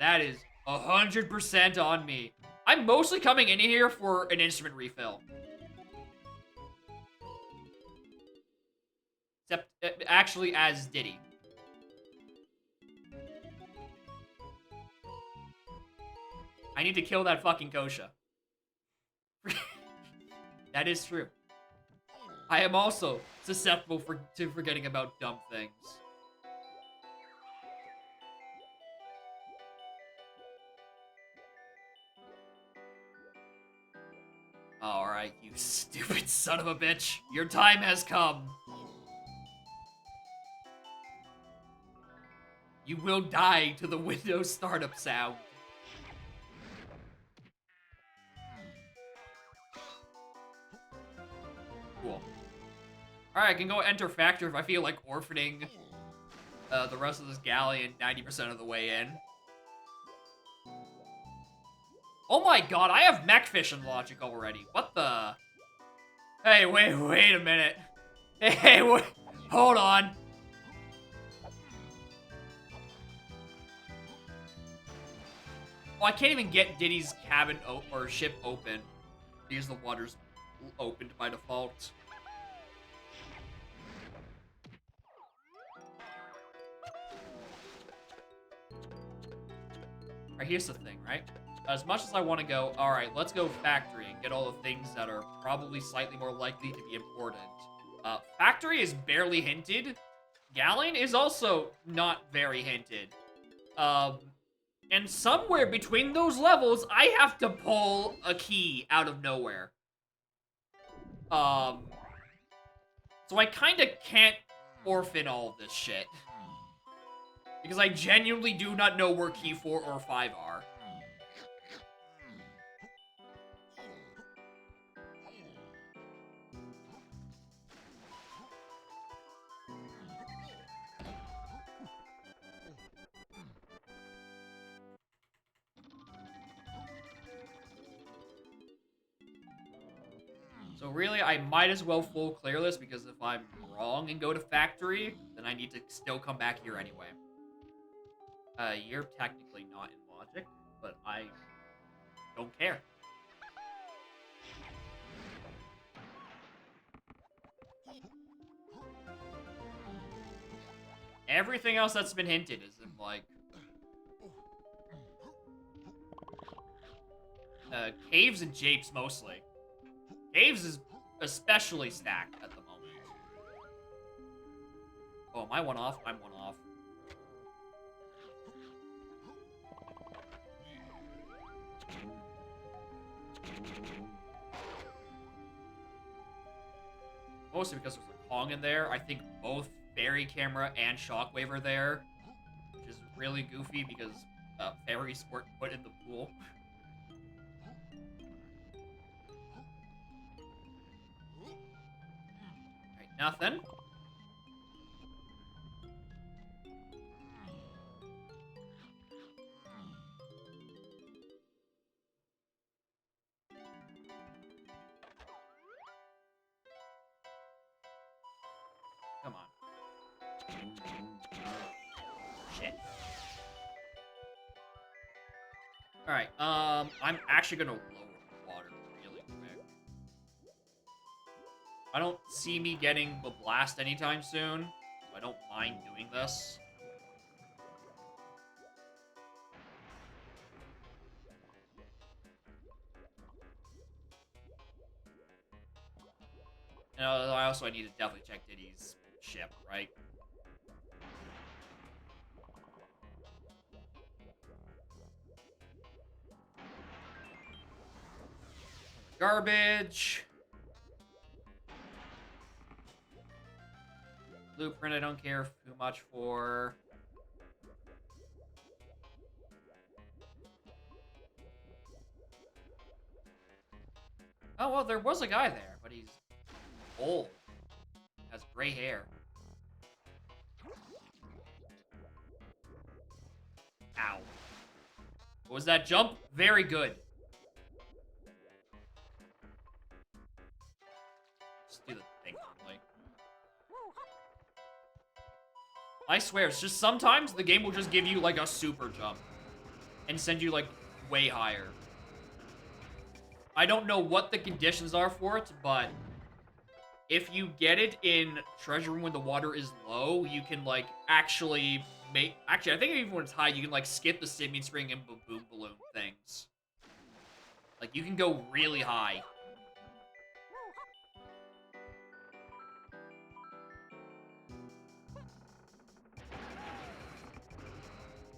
S1: That is 100% on me. I'm mostly coming in here for an instrument refill. Except, actually, as Diddy. I need to kill that fucking Kosha. That is true. I am also susceptible to forgetting about dumb things. Alright, you stupid son of a bitch. Your time has come. You will die to the Windows startup sound. Cool. Alright, I can go enter Factor if I feel like orphaning the rest of this Galleon 90% of the way in. Oh my god, I have Mechfish in Logic already. What the? Hey, wait a minute. Hey, wait, hold on. Oh, I can't even get Diddy's cabin or ship open because the water's opened by default. Alright, here's the thing, right? As much as I want to go, alright, let's go factory and get all the things that are probably slightly more likely to be important. Factory is barely hinted. Galleon is also not very hinted. And somewhere between those levels, I have to pull a key out of nowhere. So I kind of can't orphan all this shit. Because I genuinely do not know where key 4 or 5 are. So really, I might as well full clear this, because if I'm wrong and go to factory, then I need to still come back here anyway. You're technically not in Logic, but I don't care. Everything else that's been hinted is in, like... Caves and Japes, mostly. Caves is especially stacked at the moment. Oh, am I one off? I'm one off. mostly because there's a Kong in there. I think both Fairy Camera and Shockwave are there, which is really goofy because fairies weren't put in the pool. Alright, nothing. Come on. Shit. Alright, I'm actually gonna lower the water really quick. I don't see me getting the blast anytime soon, so I don't mind doing this. And I need to definitely check Diddy's ship, right? Garbage. Blueprint I don't care too much for. Oh, well, there was a guy there, but he's old. Has gray hair. Ow. What was that jump? Very good. Just do the thing normally. I swear, it's just sometimes the game will just give you like a super jump and send you like way higher. I don't know what the conditions are for it, but if you get it in Treasure Room when the water is low, you can like actually make... Actually, I think even when it's high, you can like skip the Simian Spring and Boom Balloon things. Like, you can go really high.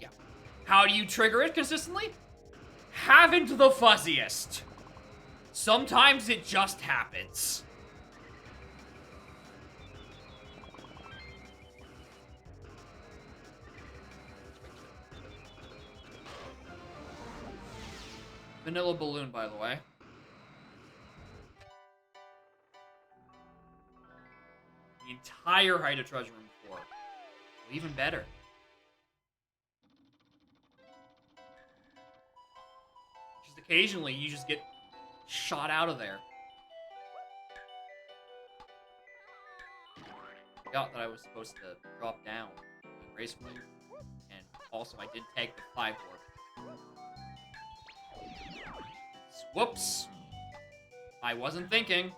S1: Yeah. How do you trigger it consistently? Haven't the fuzziest. Sometimes it just happens. Vanilla balloon, by the way. The entire height of Treasure Room 4. Well, even better. Just occasionally, you just get shot out of there. Forgot that I was supposed to drop down gracefully. And also, I did take the 5 warp. Whoops. I wasn't thinking.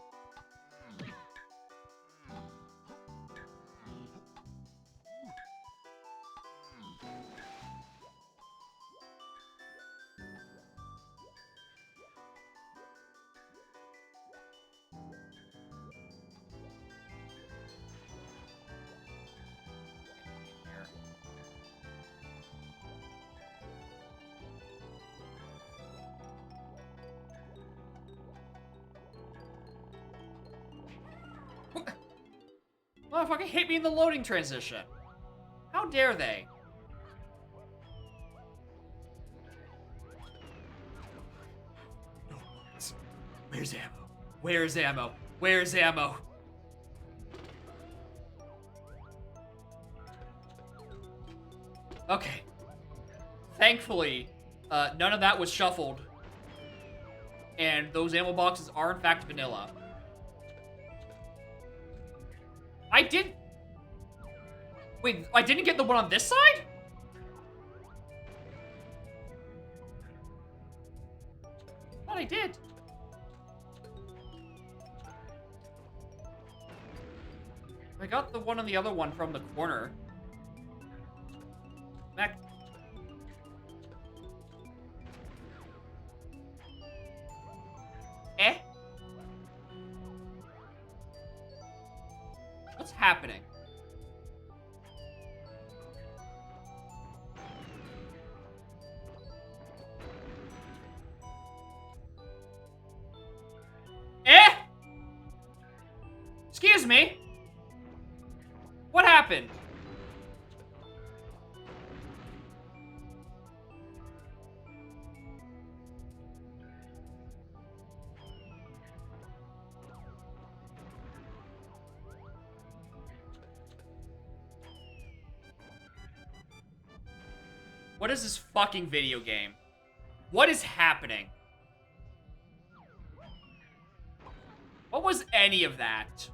S1: Motherfucker hit me in the loading transition. How dare they? No bullets. Where's ammo? Where's ammo? Where's ammo? Okay. Thankfully, none of that was shuffled. And those ammo boxes are in fact vanilla. I did... Wait, I didn't get the one on this side? I thought I did. I got the one on the other one from the corner. Back. Eh? What's happening? Eh? Excuse Excuse me? What happened? What is this fucking video game? What is happening? What was any of that?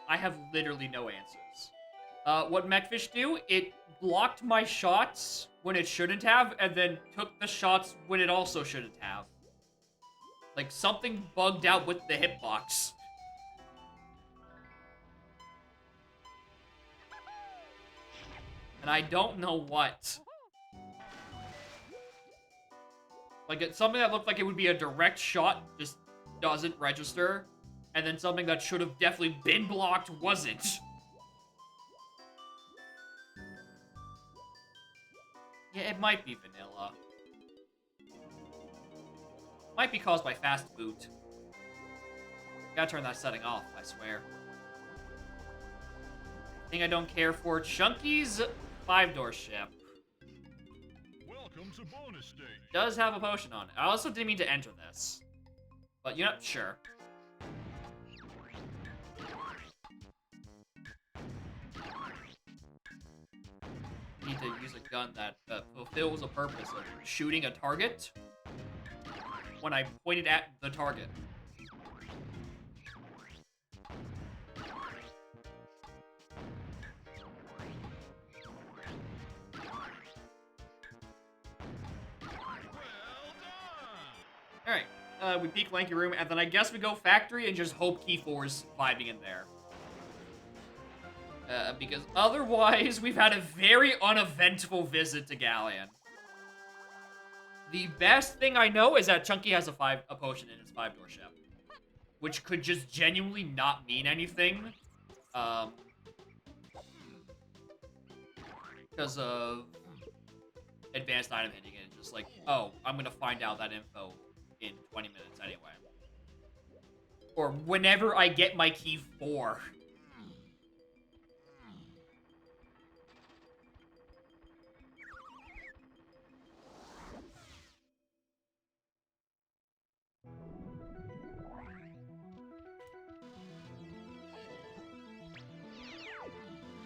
S1: I have literally no answers. What Mechfish do, it blocked my shots when it shouldn't have, and then took the shots when it also shouldn't have. Like, something bugged out with the hitbox. And I don't know what. Like, it's something that looked like it would be a direct shot just doesn't register. And then something that should have definitely been blocked wasn't. Yeah, it might be vanilla. Might be caused by fast boot. Gotta turn that setting off, I swear. Thing I don't care for, Chunky's 5-door ship.
S2: Welcome to bonus stage.
S1: Does have a potion on it. I also didn't mean to enter this. But, you know, sure. Need to use a gun that fulfills a purpose of shooting a target when I pointed at the target. Alright, we peek Lanky Room, and then I guess we go Factory and just hope Key4's vibing in there. Because otherwise, we've had a very uneventful visit to Galleon. The best thing I know is that Chunky has a potion in his 5-door ship. Which could just genuinely not mean anything. Because of advanced item hitting it. Just like, oh, I'm gonna find out that info in 20 minutes anyway. Or whenever I get my key 4.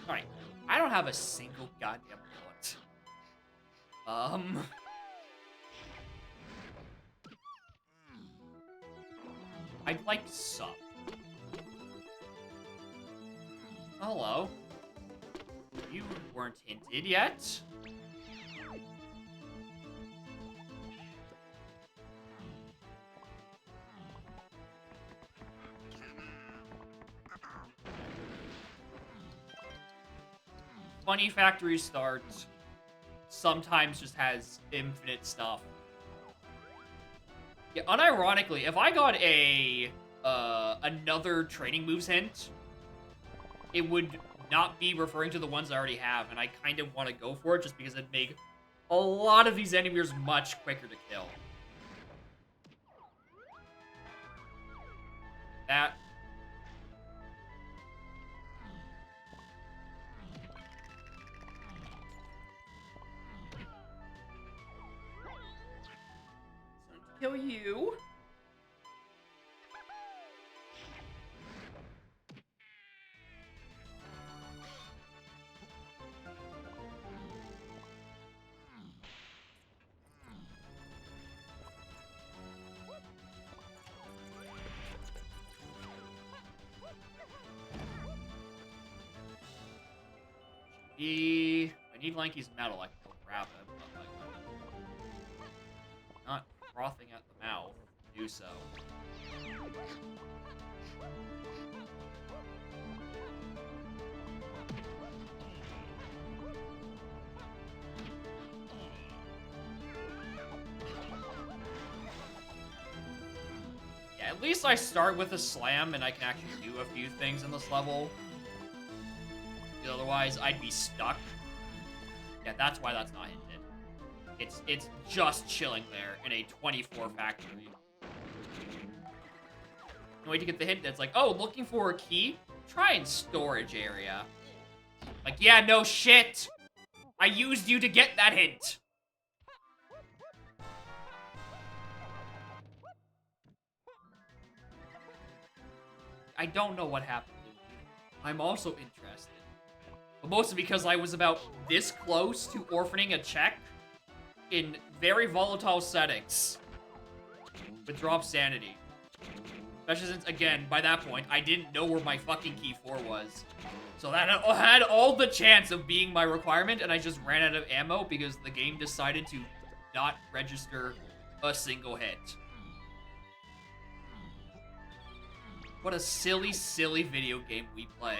S1: Alright, I don't have a single goddamn bullet. I'd like some. Hello. You weren't hinted yet. Funny Factory Start sometimes just has infinite stuff. Yeah, unironically, if I got a another training moves hint, it would not be referring to the ones I already have, and I kind of want to go for it just because it'd make a lot of these enemies much quicker to kill. That. Kill you. I need Lanky's medal. I can go grab it, but like, not frothing at the mouth to do so. Yeah, at least I start with a slam and I can actually do a few things in this level. otherwise I'd be stuck. Yeah, that's why that's not hinted. It's just chilling there in a 24 factory. No way to get the hint that's like, oh, looking for a key? Try in storage area. Like, yeah, no shit. I used you to get that hint. I don't know what happened. I'm also interested. But mostly because I was about this close to orphaning a check in very volatile settings. With drop sanity. Especially since, again, by that point, I didn't know where my fucking key 4 was. So that had all the chance of being my requirement, and I just ran out of ammo because the game decided to not register a single hit. What a silly, silly video game we play.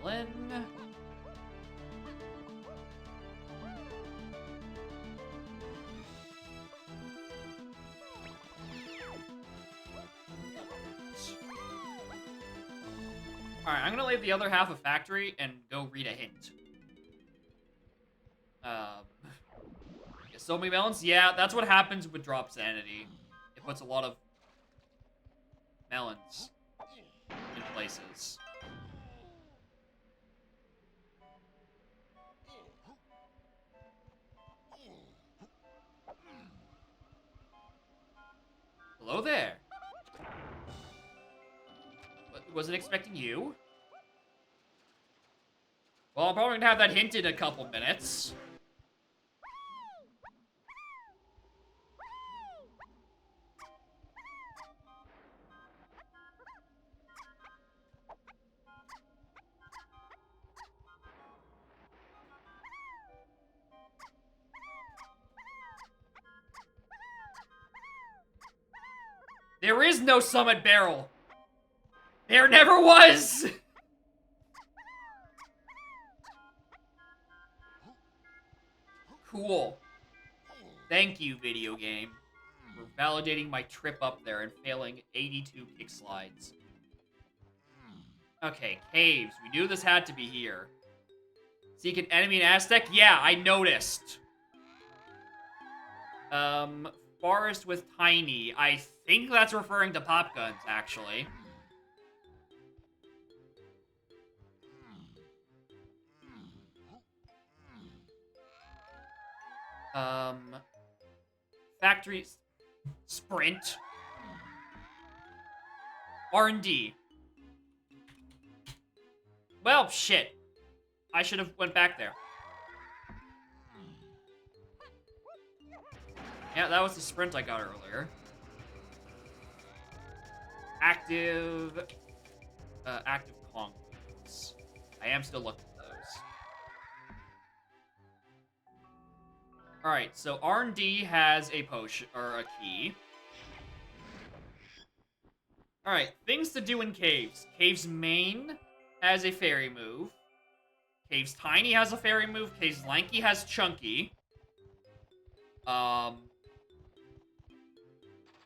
S1: Ellen. Alright, I'm gonna leave the other half of factory and go read a hint. So many melons? Yeah, that's what happens with drop sanity. It puts a lot of melons in places. Hello there. Wasn't expecting you. Well, I'm probably gonna have that hint in a couple minutes. There is no summit barrel. There never was! Cool. Thank you, video game, for validating my trip up there and failing 82 kick slides. Okay, caves. We knew this had to be here. Seek an enemy in Aztec? Yeah, I noticed. Forest with Tiny. I think that's referring to pop guns, actually. Factory sprint. R&D. Well, shit. I should have went back there. Yeah, that was the sprint I got earlier. Active concretes. I am still looking for those. Alright, so R&D has a potion, or a key. Alright, things to do in caves. Caves main has a fairy move. Caves Tiny has a fairy move. Caves Lanky has Chunky.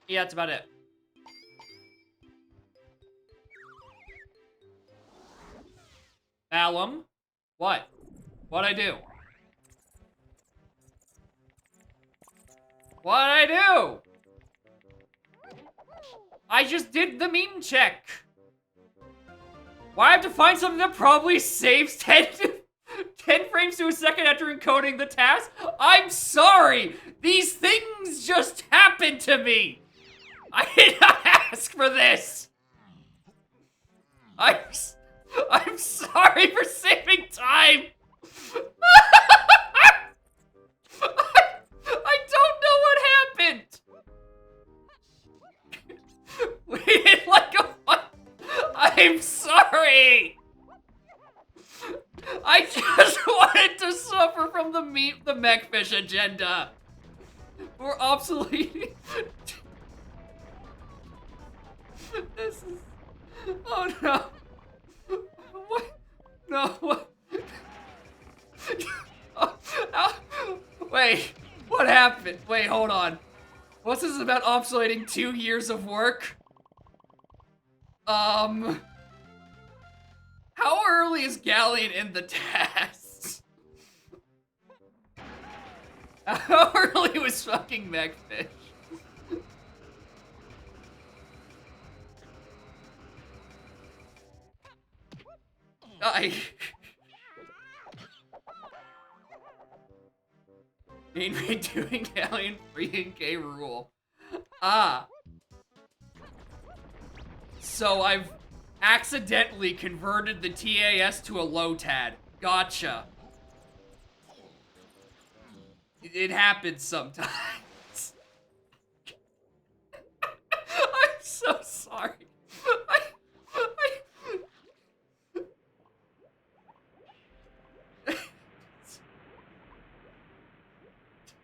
S1: Yeah, that's about it. Alum? What? What'd I do? What'd I do? I just did the meme check. Why I have to find something that probably saves 10 frames to a second after encoding the task? I'm sorry! These things just happened to me! I did not ask for this! I'm sorry for saving time! I don't know what happened! Waited like a I'm sorry! I just wanted to suffer from the mechfish agenda. We're obsolete. This is... Oh no. What? No, what? Wait, what happened? Wait, hold on. What's this about obsoleting 2 years of work? How early is Galleon in the test? How early was fucking Megfish? Mean redoing Galleon free and K rule. Ah. So I've accidentally converted the TAS to a Lotad. Gotcha. It happens sometimes. I'm so sorry.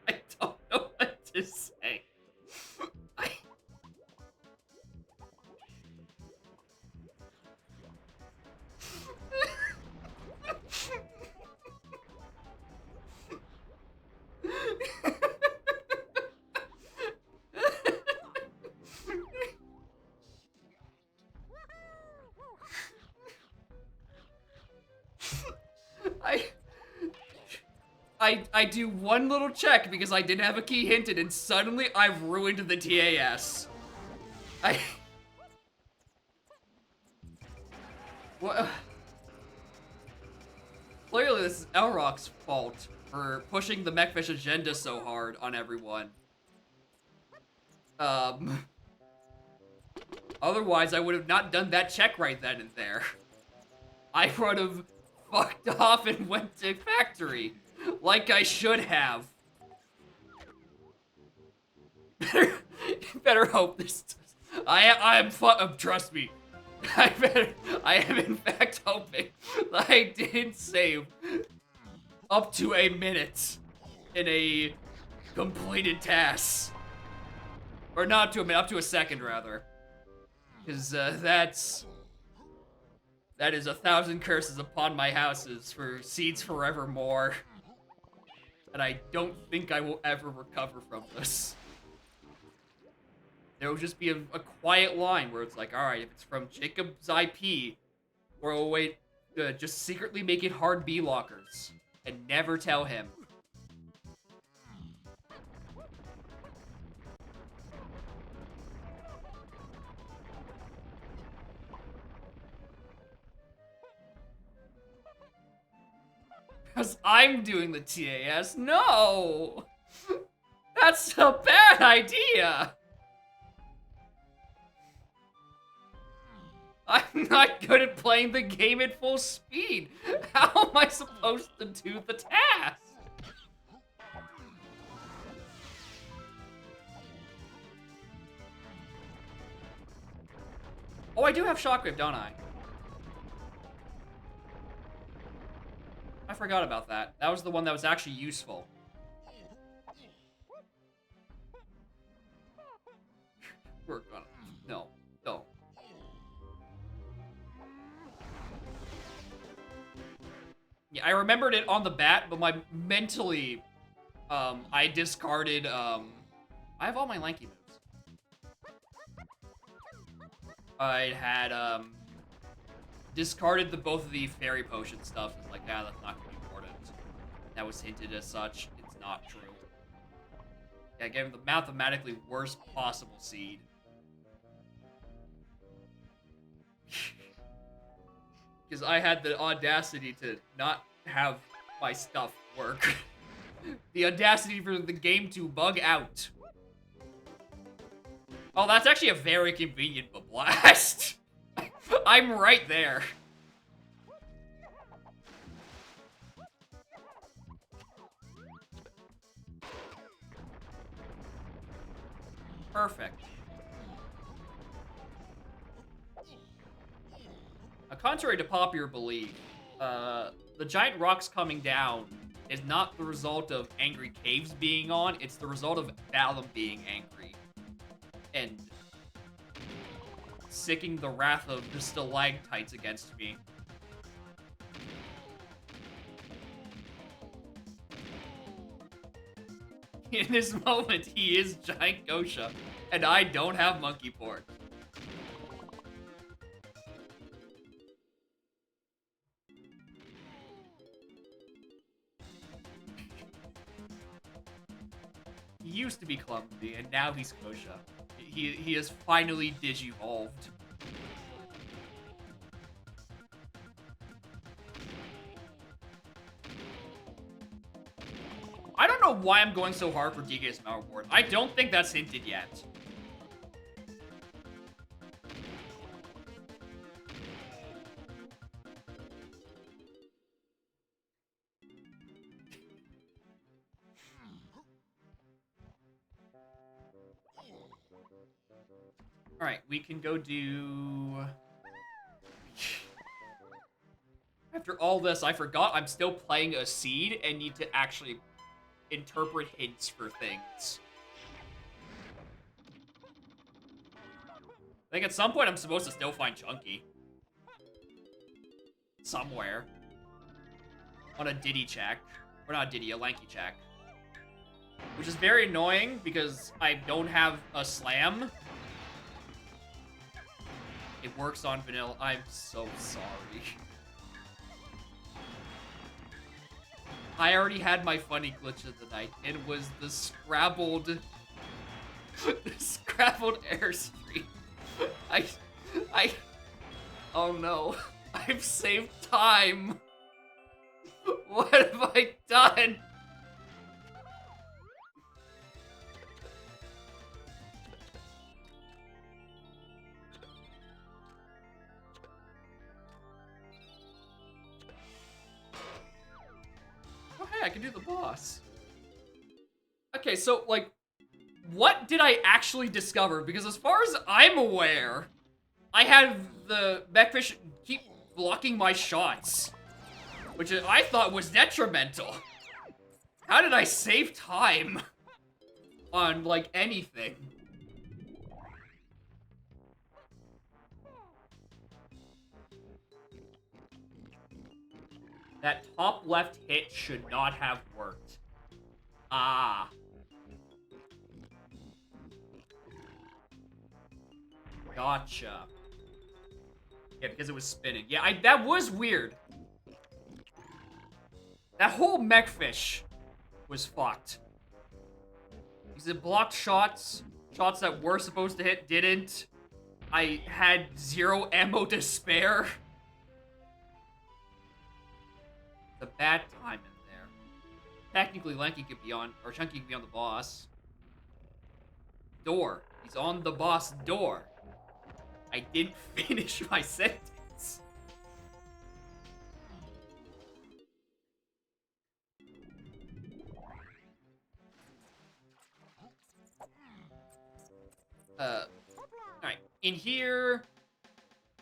S1: I don't know what to say. I do one little check because I didn't have a key hinted and suddenly I've ruined the TAS. What? Clearly this is Elrock's fault for pushing the Mechfish agenda so hard on everyone. Otherwise I would have not done that check right then and there. I would have fucked off and went to factory. Like I should have. Better hope this. I am trust me. I am in fact hoping that I didn't save up to a minute in a completed task, or not to a minute, up to a second rather, because that is 1,000 curses upon my houses for seeds forevermore. And I don't think I will ever recover from this. There will just be a quiet line where it's like, alright, if it's from Jacob's IP, we'll wait, just secretly make it hard B lockers. And never tell him. Because I'm doing the TAS. No! That's a bad idea! I'm not good at playing the game at full speed. How am I supposed to do the task? Oh, I do have Shockwave, don't I? I forgot about that. That was the one that was actually useful. We're gonna... No. Don't. Yeah, I remembered it on the bat, but mentally, I discarded, I have all my lanky moves. I had, discarded both of the fairy potion stuff. It's like, yeah, that's not gonna be important. That was hinted as such. It's not true. Yeah, I gave him the mathematically worst possible seed. Because I had the audacity to not have my stuff work. The audacity for the game to bug out. Oh, that's actually a very convenient blast. I'm right there. Perfect. Contrary to popular belief, the giant rocks coming down is not the result of Angry Caves being on, it's the result of Balam being angry. And sicking the wrath of the stalactites against me. In this moment, he is Giant Gosha, and I don't have Monkey Port. He used to be clumsy, and now he's Gosha. He has finally digivolved. I don't know why I'm going so hard for DK's Power Board. I don't think that's hinted yet. Alright, we can go do... After all this, I forgot I'm still playing a seed and need to actually interpret hints for things. I think at some point I'm supposed to still find Chunky. Somewhere. On a Diddy check. Or not a Diddy, a Lanky check. Which is very annoying because I don't have a slam. It works on vanilla. I'm so sorry. I already had my funny glitch of the night. It was the scrabbled... the scrabbled airstream. Oh no. I've saved time. What have I done? I can do the boss. Okay, so, like, what did I actually discover? Because as far as I'm aware, I had the Mechfish keep blocking my shots, which I thought was detrimental. How did I save time on, like, anything? That top left hit should not have worked. Ah. Gotcha. Yeah, because it was spinning. Yeah, that was weird. That whole Mechfish was fucked. Because it blocked shots. Shots that were supposed to hit didn't. I had 0 ammo to spare. The bad time in there. Technically, Lanky could be on, or Chunky could be on the boss. Door. He's on the boss door. I didn't finish my sentence. Alright. In here,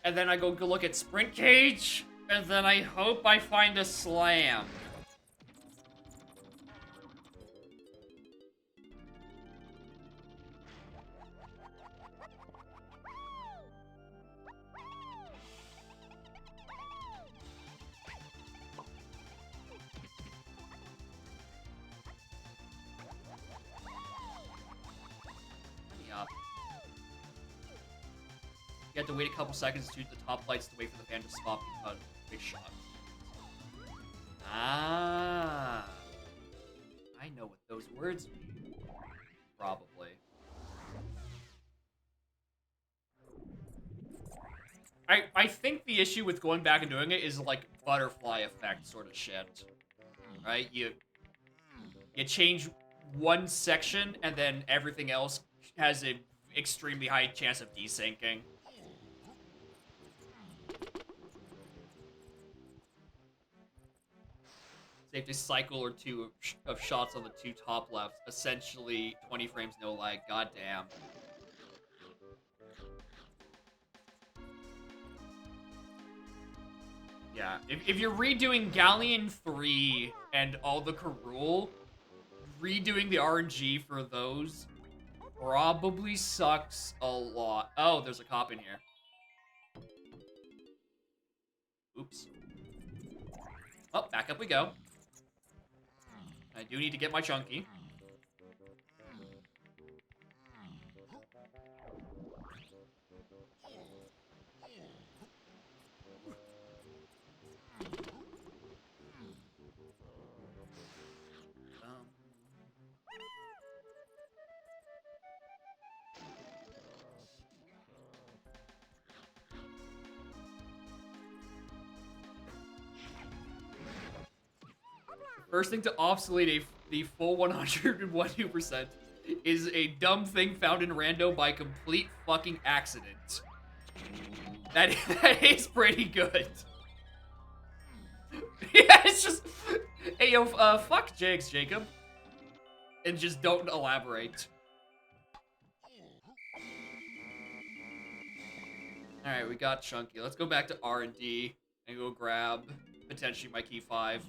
S1: and then I go look at Sprint Cage. And then I hope I find a slam. Let me up. You have to wait a couple seconds to the top lights to wait for the fan to stop because big shot. Ah. I know what those words mean. Probably. I think the issue with going back and doing it is like butterfly effect sort of shit. Right? You change one section and then everything else has an extremely high chance of desyncing. Save a cycle or two of shots on the 2 top left. Essentially, 20 frames, no lag. Goddamn. Yeah, if you're redoing Galleon 3 and all the Karul, redoing the RNG for those probably sucks a lot. Oh, there's a cop in here. Oops. Oh, back up we go. I do need to get my Chunky. First thing to obsolete the full 101% is a dumb thing found in rando by complete fucking accident. That is pretty good. Yeah, it's just, hey yo, fuck Jags, Jacob, and just don't elaborate. All right, we got Chunky. Let's go back to R&D and go grab potentially my key 5.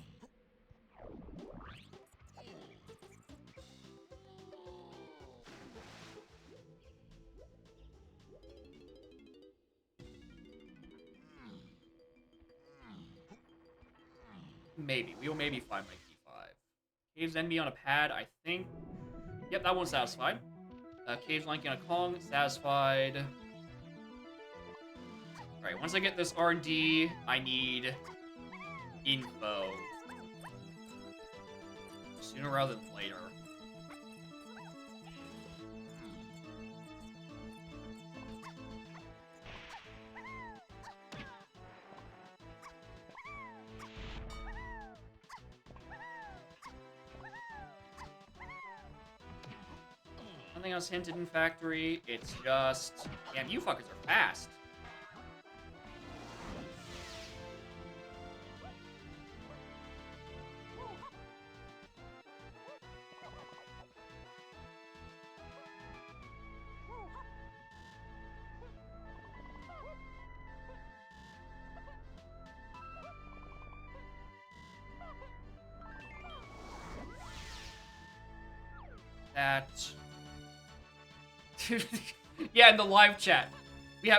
S1: Maybe. We will maybe find my key 5. Caves enemy on a pad, I think. Yep, that one's satisfied. Caves lanky on a Kong, satisfied. Alright, once I get this R&D, I need info. Sooner rather than later. Nothing else hinted in factory. It's just... Damn, you fuckers are fast. That... Yeah, in the live chat,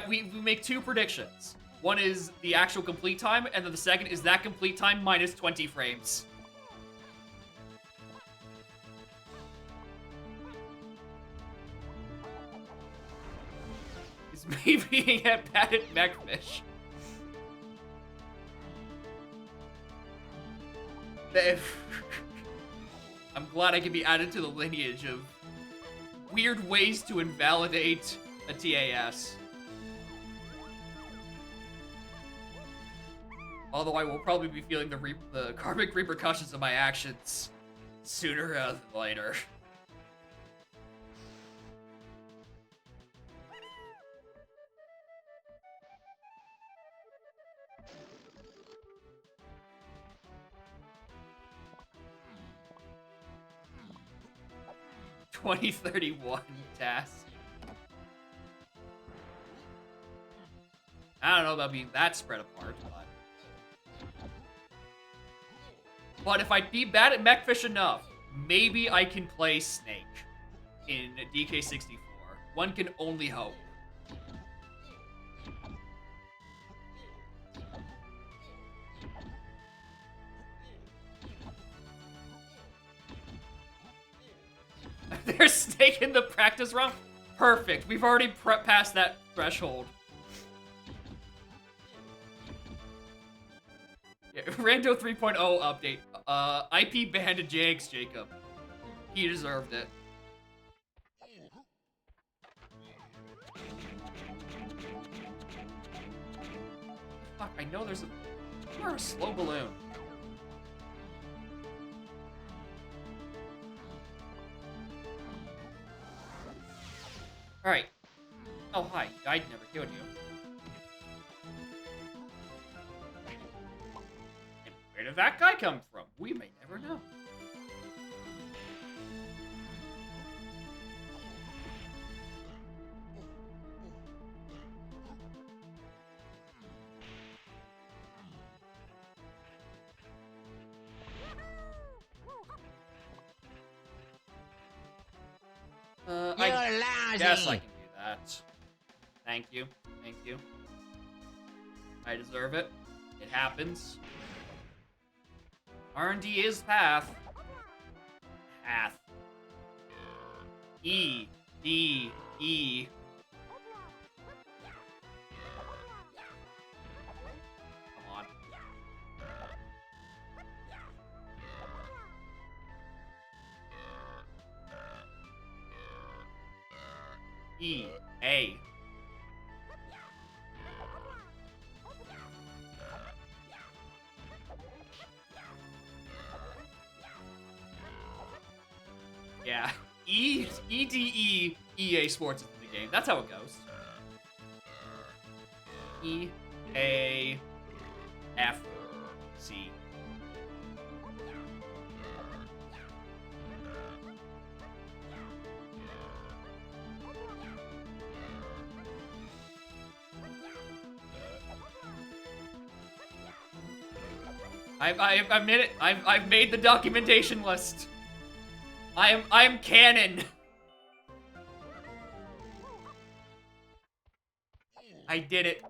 S1: we make 2 predictions. One is the actual complete time, and then the second is that complete time minus 20 frames. Is me being at bad at Mechfish. I'm glad I can be added to the lineage of weird ways to invalidate a TAS. Although I will probably be feeling the karmic repercussions of my actions sooner rather than later. $2031 task. I don't know about being that spread apart, but if I be bad at Mechfish enough, maybe I can play Snake in DK64. One can only hope. There's Snake in the practice round? Perfect. We've already passed that threshold. Yeah, Rando 3.0 update. IP banned Jags, Jacob. He deserved it. Fuck, I know there's a... You're a slow balloon. Alright. Oh, hi. I'd never killed you. And where did that guy come from? We may never know. I guess I can do that. Thank you. Thank you. I deserve it. It happens. R&D is path. Path. E. D. E. Come on. E. A. Yeah. EDE EA Sports is in the game. That's how it goes. E A F C. I've made it. I've made the documentation list. I'm canon. I did it.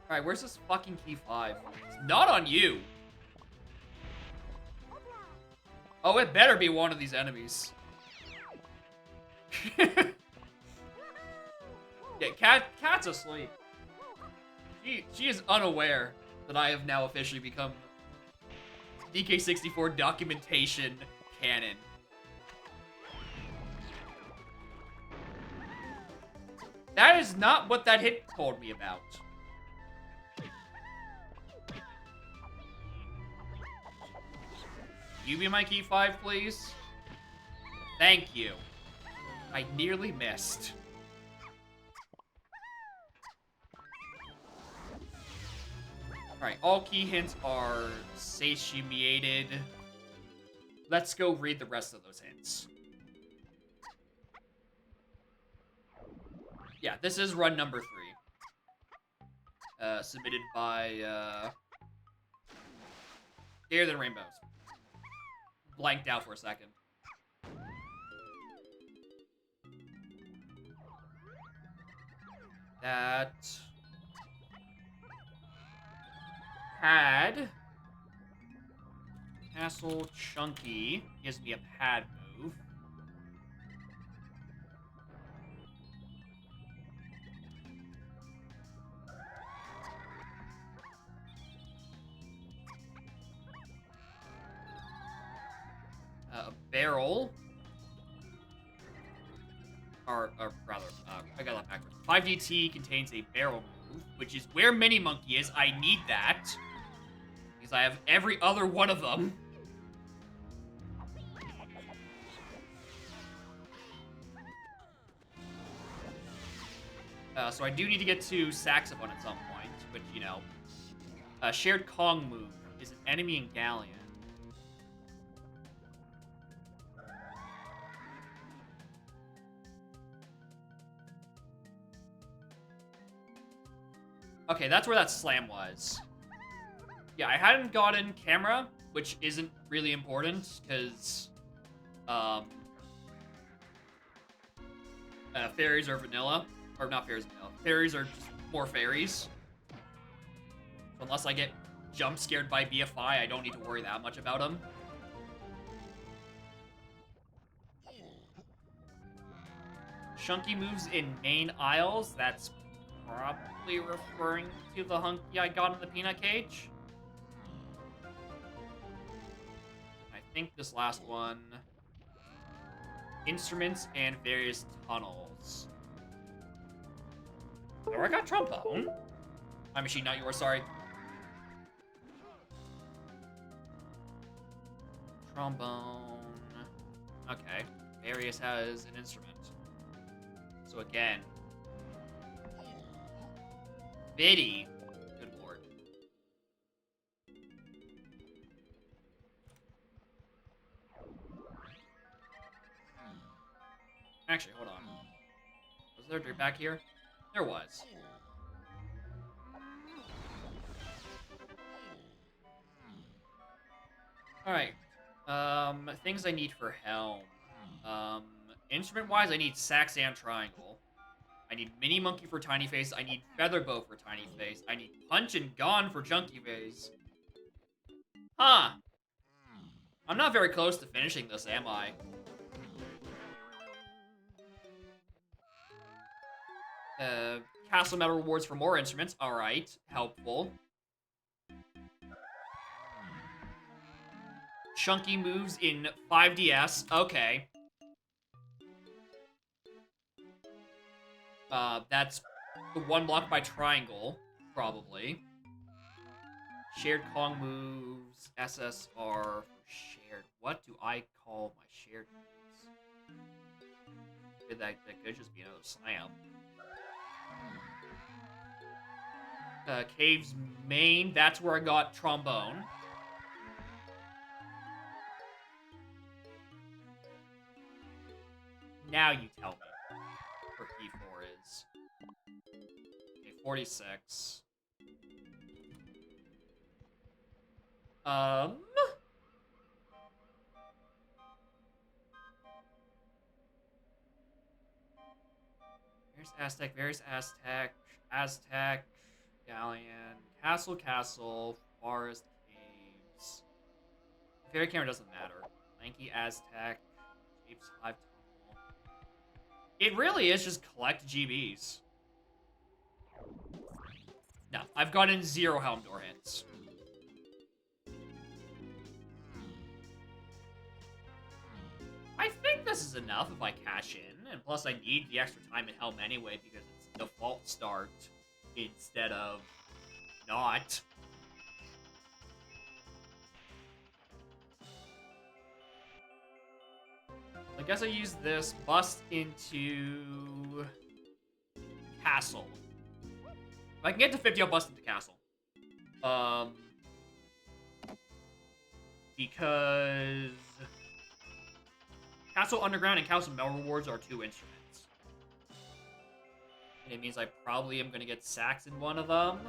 S1: Alright, where's this fucking key 5? It's not on you. Oh, it better be one of these enemies. Yeah, Cat's asleep. She is unaware that I have now officially become DK64 documentation canon. That is not what that hit told me about. You be my key 5, please? Thank you. I nearly missed. Alright, all key hints are satiated. Let's go read the rest of those hints. Yeah, this is run number 3. Submitted by, Gayer Than Rainbows. Blanked out for a second. That had Castle Chunky gives me a pad move. Barrel. Or rather, I got that backwards. 5DT contains a barrel move, which is where Mini Monkey is. I need that. Because I have every other one of them. So I do need to get to Saxophone at some point, but, you know. Shared Kong move is an enemy in Galleon. Okay, that's where that slam was. Yeah, I hadn't gotten camera, which isn't really important, because, fairies are vanilla. Or not fairies vanilla. Fairies are just more fairies. So unless I get jump scared by BFI, I don't need to worry that much about them. Chunky moves in main aisles. That's probably referring to the hunky I got in the peanut cage. I think this last one. Instruments and various tunnels. Oh, I got trombone. My machine, not yours, sorry. Trombone. Okay. Various has an instrument. So again. Biddy. Good lord. Actually, hold on. Was there dirt back here? There was. Alright. Things I need for Helm. Instrument-wise, I need sax and triangle. I need Mini Monkey for Tiny Face. I need Feather Bow for Tiny Face. I need Punch and Gone for Chunky Face. Huh. I'm not very close to finishing this, am I? Castle Medal rewards for more instruments. Alright. Helpful. Chunky moves in 5DS. Okay. That's the one block by triangle, probably. Shared Kong moves. SSR for shared. What do I call my shared moves? That could just be another slam. Cave's main. That's where I got trombone. Now you tell me where P4 is. Okay, 46. There's Aztec, there's Aztec, Galleon, Castle, Forest, Caves. Fairy Camera doesn't matter. Lanky Aztec, Shapes 5 Tunnel. It really is just collect GBs. No, I've gotten 0 Helm Door hits. I think this is enough if I cash in, and plus I need the extra time in Helm anyway because it's default start instead of not. I guess I use this bust into Castle. If I can get to 50, I'll bust into Castle. Because Castle Underground and Castle Medal rewards are 2 instruments. And it means I probably am going to get sacks in one of them.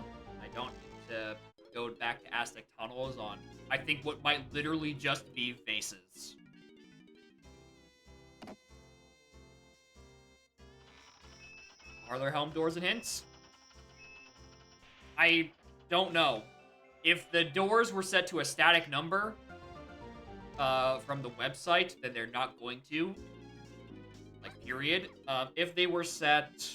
S1: I don't need to go back to Aztec Tunnels on, I think, what might literally just be faces. Are there Helm Doors and hints? I don't know. If the doors were set to a static number from the website, then they're not going to. Like, period. If they were set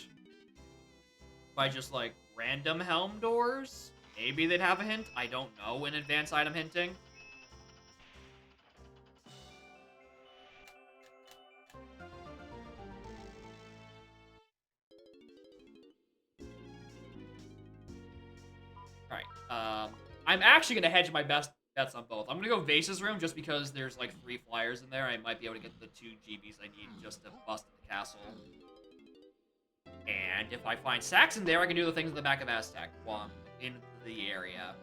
S1: by just, like, random Helm Doors, maybe they'd have a hint. I don't know in advanced item hinting. Alright, I'm actually going to hedge my best bets on both. I'm going to go Vase's Room just because there's like 3 flyers in there. I might be able to get the 2 GBs I need just to bust the castle. And if I find sacks in there, I can do the things in the back of Aztec while I'm in the area.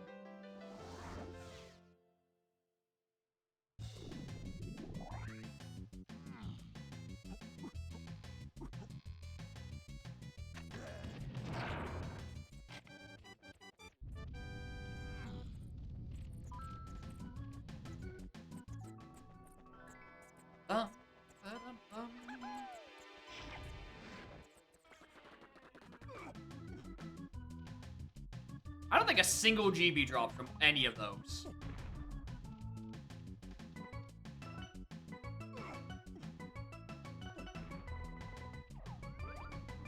S1: I don't think a single GB dropped from any of those.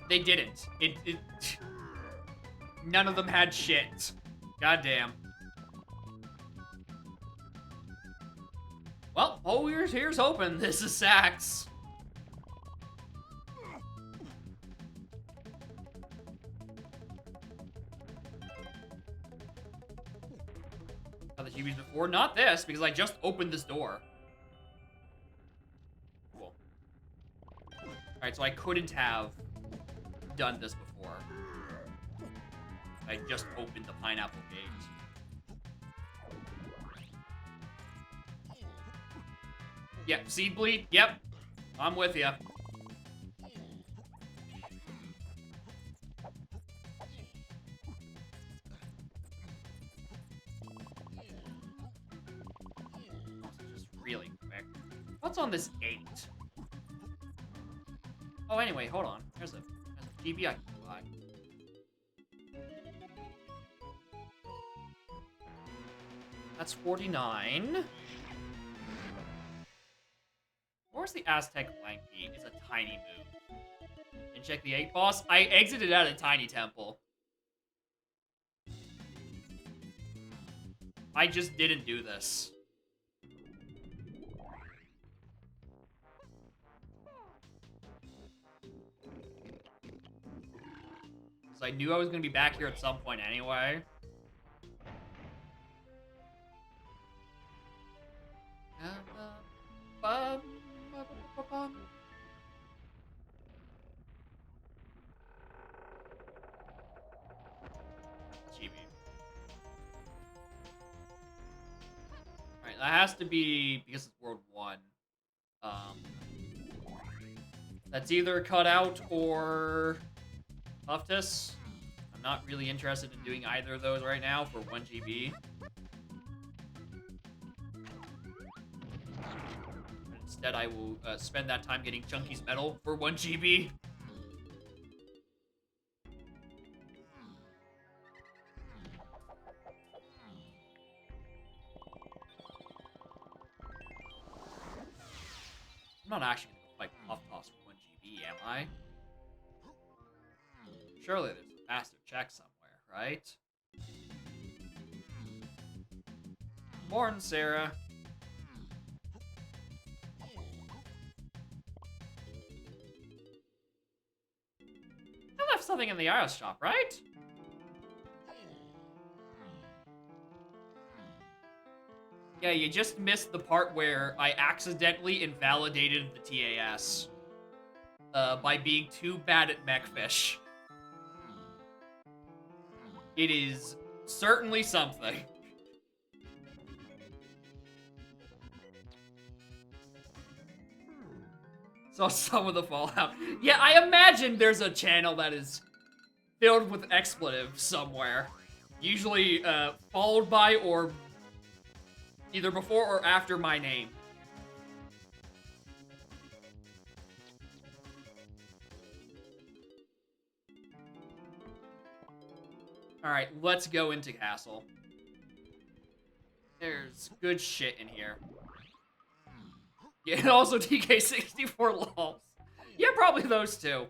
S1: They didn't. None of them had shit. Goddamn. Well, oh, here's hoping this is sacks. The GBs before, not this, because I just opened this door. Cool. Alright, so I couldn't have done this before. I just opened the pineapple gate. Yep, Seed Bleed, yep. I'm with ya. Really quick. What's on this 8? Oh, anyway, hold on. There's a GB I can buy. That's 49. Where's the Aztec Lanky? It's a tiny move. And check the 8 boss. I exited out of Tiny Temple. I just didn't do this. Because I knew I was going to be back here at some point anyway. Alright, that has to be because it's World 1. That's either cut out or Loftus. I'm not really interested in doing either of those right now for 1 GB. Instead, I will spend that time getting Chunky's Medal for 1 GB. I'm not actually going to fight Puff Toss for 1 GB, am I? Surely there's a faster check somewhere, right? Morning, Sarah. I left something in the IOS shop, right? Yeah, you just missed the part where I accidentally invalidated the TAS by being too bad at Mechfish. It is certainly something. Saw some of the fallout. Yeah, I imagine there's a channel that is filled with expletives somewhere. Usually followed by or either before or after my name. Alright, let's go into Castle. There's good shit in here. Yeah, and also TK64 lols. Yeah, probably those two.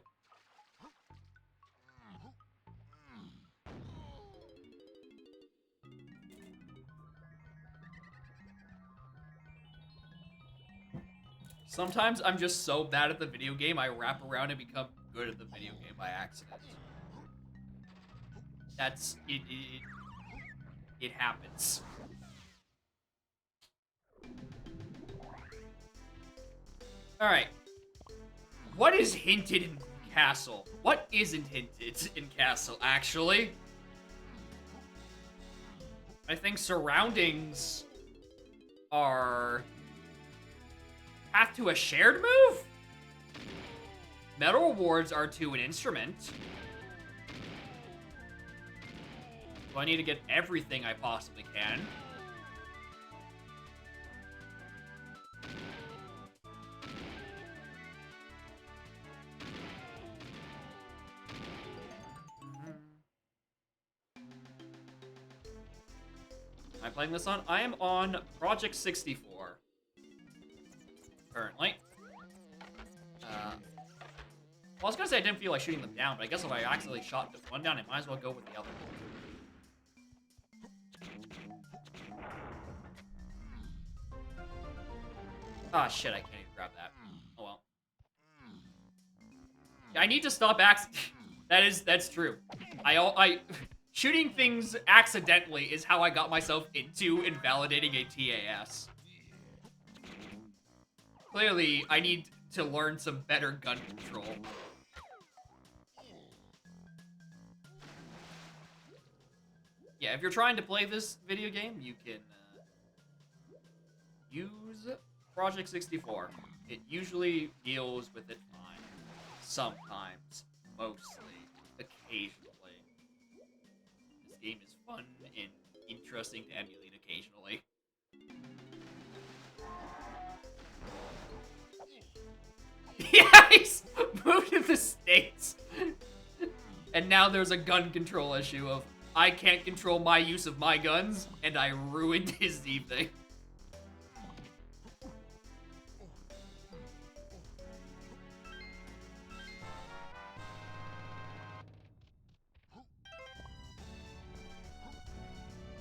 S1: Sometimes I'm just so bad at the video game, I wrap around and become good at the video game by accident. That's it. It happens. All right. What is hinted in Castle? What isn't hinted in Castle, actually? I think surroundings are path to a shared move? Medal rewards are to an instrument. So I need to get everything I possibly can. Am I playing this on? I am on Project 64. Currently. Well, I was gonna say I didn't feel like shooting them down, but I guess if I accidentally shot just one down, I might as well go with the other. Ah, shit, I can't even grab that. Oh well. Yeah, I need to stop that's true. Shooting things accidentally is how I got myself into invalidating a TAS. Clearly, I need to learn some better gun control. Yeah, if you're trying to play this video game, you can use Project 64. It usually deals with it fine. Sometimes. Mostly. Occasionally. This game is fun and interesting to emulate occasionally. Yeah, he's moved to the States. And now there's a gun control issue of I can't control my use of my guns, and I ruined his evening.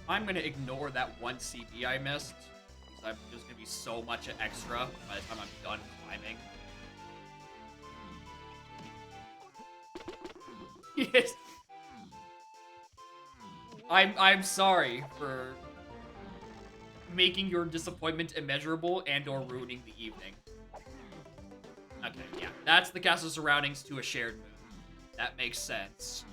S1: I'm gonna ignore that one CB I missed, because there's gonna be so much extra by the time I'm done climbing. Yes. I'm sorry for making your disappointment immeasurable and or ruining the evening. Okay, yeah. That's the castle surroundings to a shared move. That makes sense.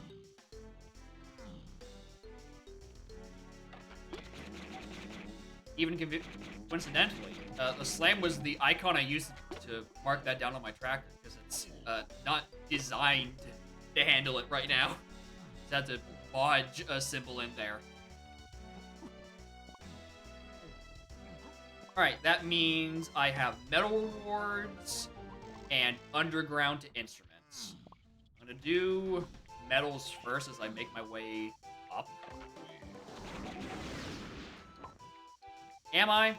S1: Even coincidentally, the slam was the icon I used to mark that down on my tracker, because it's not designed to handle it right now. Just had to bodge a symbol in there. Alright, that means I have metal rewards and underground to instruments. I'm gonna do metals first as I make my way up. Am I?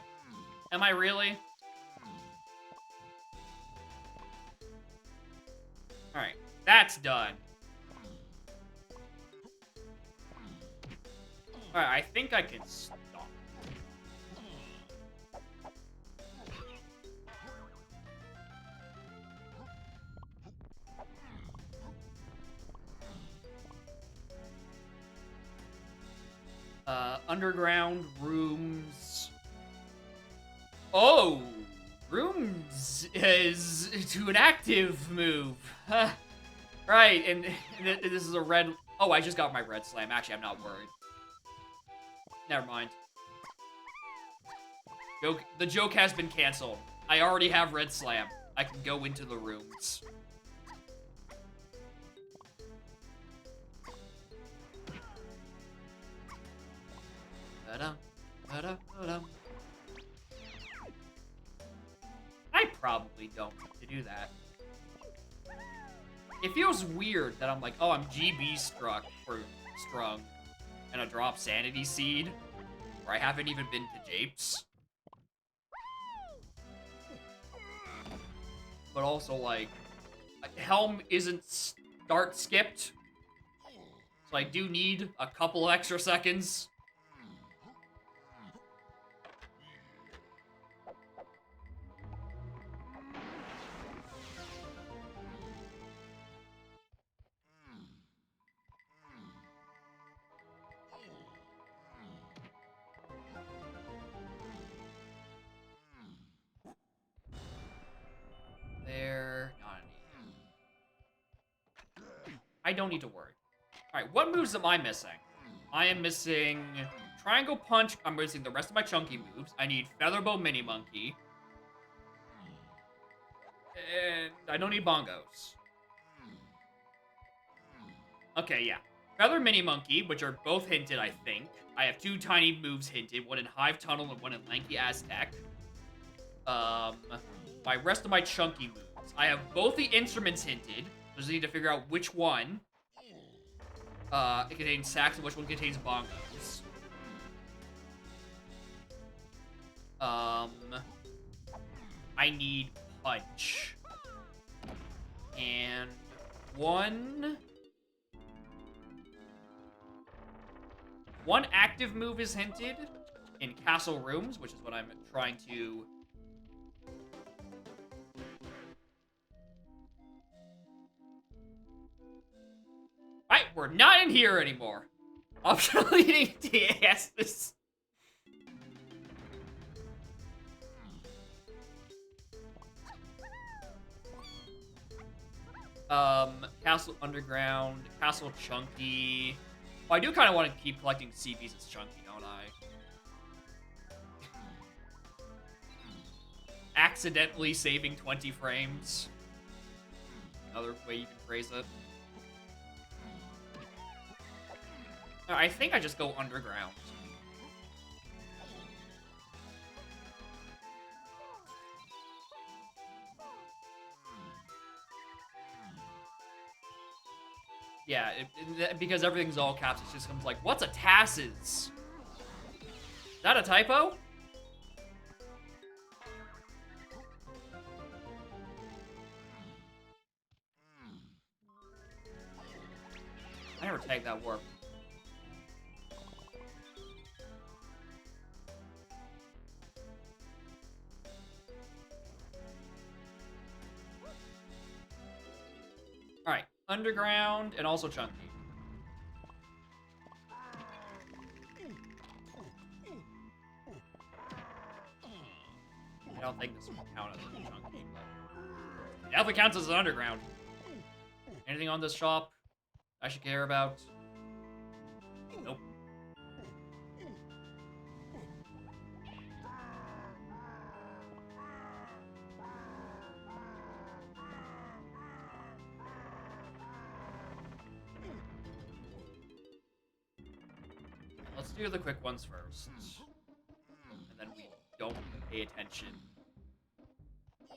S1: Am I really? Alright, that's done. Alright, I think I can stop. Underground rooms. Oh, rooms is to an active move. Right, and this is a red. Oh, I just got my red slam. Actually, I'm not worried. Never mind. The joke has been canceled. I already have red slam. I can go into the rooms. I probably don't need to do that. It feels weird that I'm like, oh, I'm GB strung, and I drop Sanity Seed, where I haven't even been to Japes. But also, like, Helm isn't start skipped, so I do need a couple extra seconds. There, not any. I don't need to worry. Alright, what moves am I missing? I am missing Triangle Punch. I'm missing the rest of my chunky moves. I need Featherbow Mini Monkey. And I don't need bongos. Okay, yeah. Feather Mini Monkey, which are both hinted, I think. I have two tiny moves hinted, one in Hive Tunnel and one in Lanky Aztec. My rest of my chunky moves. I have both the instruments hinted. So I just need to figure out which one it contains sacks and which one contains bongos. I need punch. And one active move is hinted in Castle Rooms, which is what I'm trying to... Right, we're not in here anymore. I'm really needing to ask this. Castle Underground, Castle Chunky. Oh, I do kind of want to keep collecting CBs as Chunky, don't I? Accidentally saving 20 frames. Another way you can phrase it. I think I just go underground. Yeah, because everything's all caps, it just comes like, what's a TAS's? Is that a typo? I never tagged that warp. Alright, underground and also chunky. I don't think this will count as a chunky, but it definitely counts as an underground. Anything on this shop I should care about? Nope. Let's do the quick ones first. And then we don't pay attention to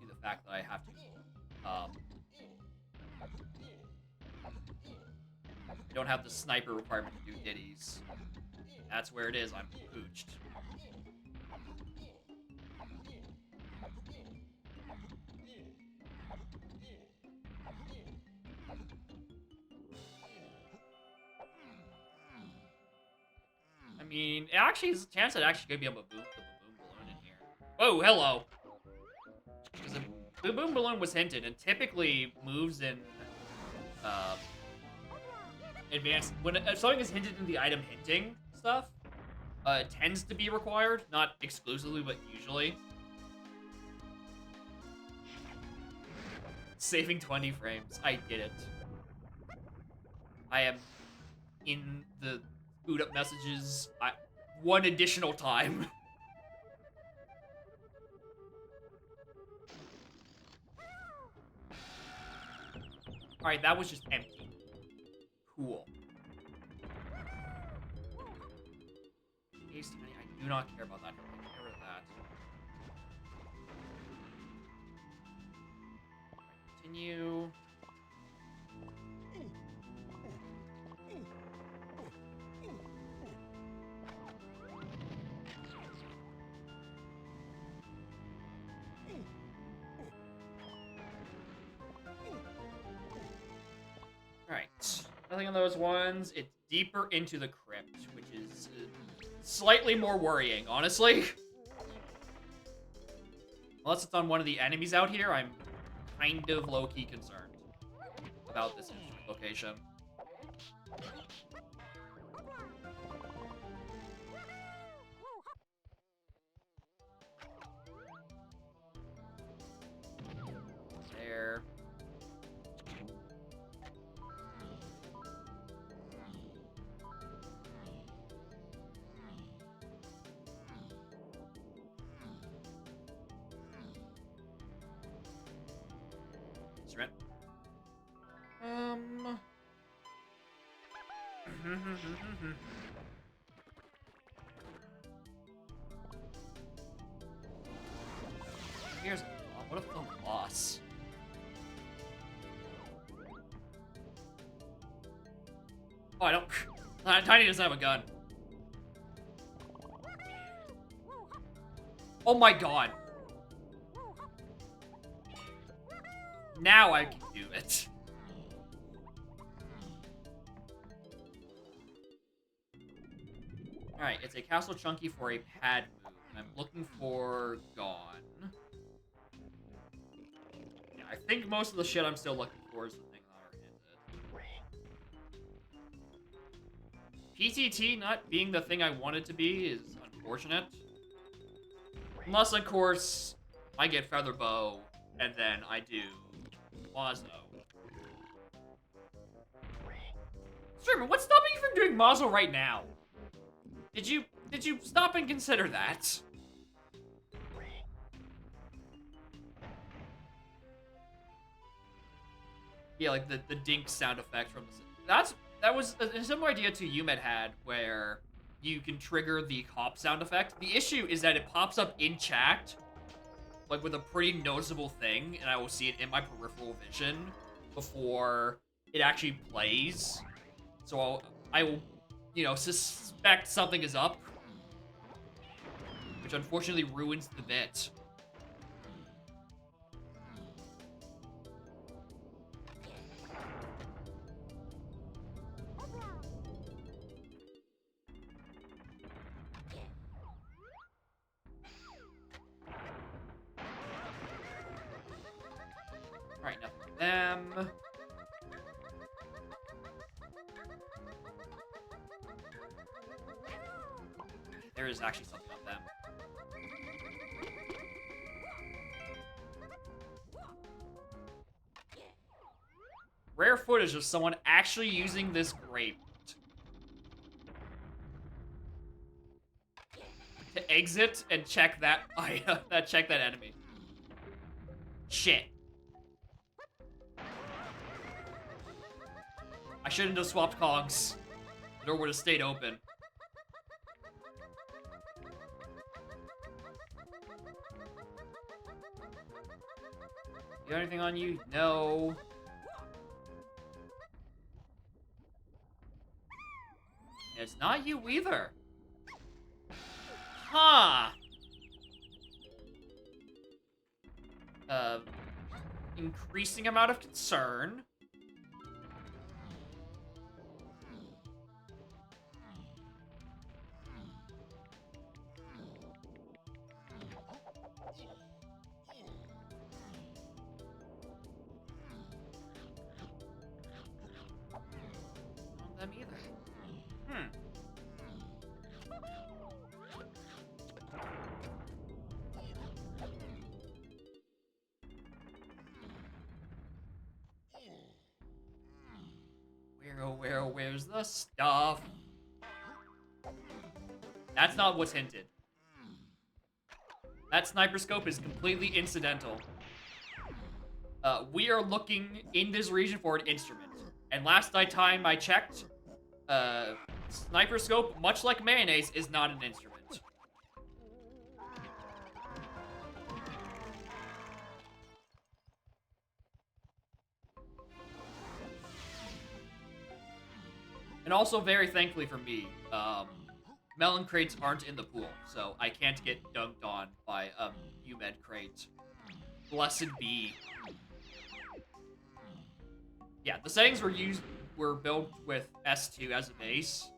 S1: the fact that I have to, I don't have the sniper requirement to do ditties. That's where it is, I'm pooched. I mean, it actually is a chance that actually could be able to boom the boom balloon in here. Oh, hello! Because the boom balloon was hinted, and typically moves in advanced, when if something is hinted in the item hinting stuff, it tends to be required, not exclusively, but usually. Saving 20 frames, I did it. I am in the boot up messages one additional time. Alright, that was just empty. Cool. Haste, I do not care about that. Get rid of that. Continue. Alright. Nothing on those ones. It's deeper into the crypt, which is slightly more worrying, honestly. Unless it's on one of the enemies out here, I'm kind of low-key concerned about this location. There. Here's what if the boss? Oh, I don't. Tiny doesn't have a gun. Oh my god. Now I can do it. Alright, it's a Castle Chunky for a pad move. I'm looking for Gone. Yeah, I think most of the shit I'm still looking for is the thing that are hinted. PTT not being the thing I want it to be is unfortunate. Unless, of course, I get Feather Bow, and then I do Mazo. Streamer, what's stopping you from doing Mazo right now? Did you stop and consider that? Yeah, like the dink sound effect from the... That was a similar idea to Yumed had, where you can trigger the hop sound effect. The issue is that it pops up in chat, like with a pretty noticeable thing, and I will see it in my peripheral vision. before it actually plays. So I will, you know, suspect something is up, which unfortunately ruins the bit. Alright, nothing with them. There is actually something on them. Rare footage of someone actually using this grape to exit and check that check that enemy. Shit. I shouldn't have swapped cogs. The door would have stayed open. You got anything on you? No. It's not you either. Huh. Increasing amount of concern. Not them either. Where's the stuff? That's not what's hinted. That sniper scope is completely incidental. We are looking in this region for an instrument. And last time I checked, sniper scope, much like mayonnaise, is not an instrument. And also, very thankfully for me, melon crates aren't in the pool, so I can't get dunked on by a UMed crate. Blessed be. Yeah, the settings were built with S2 as a base,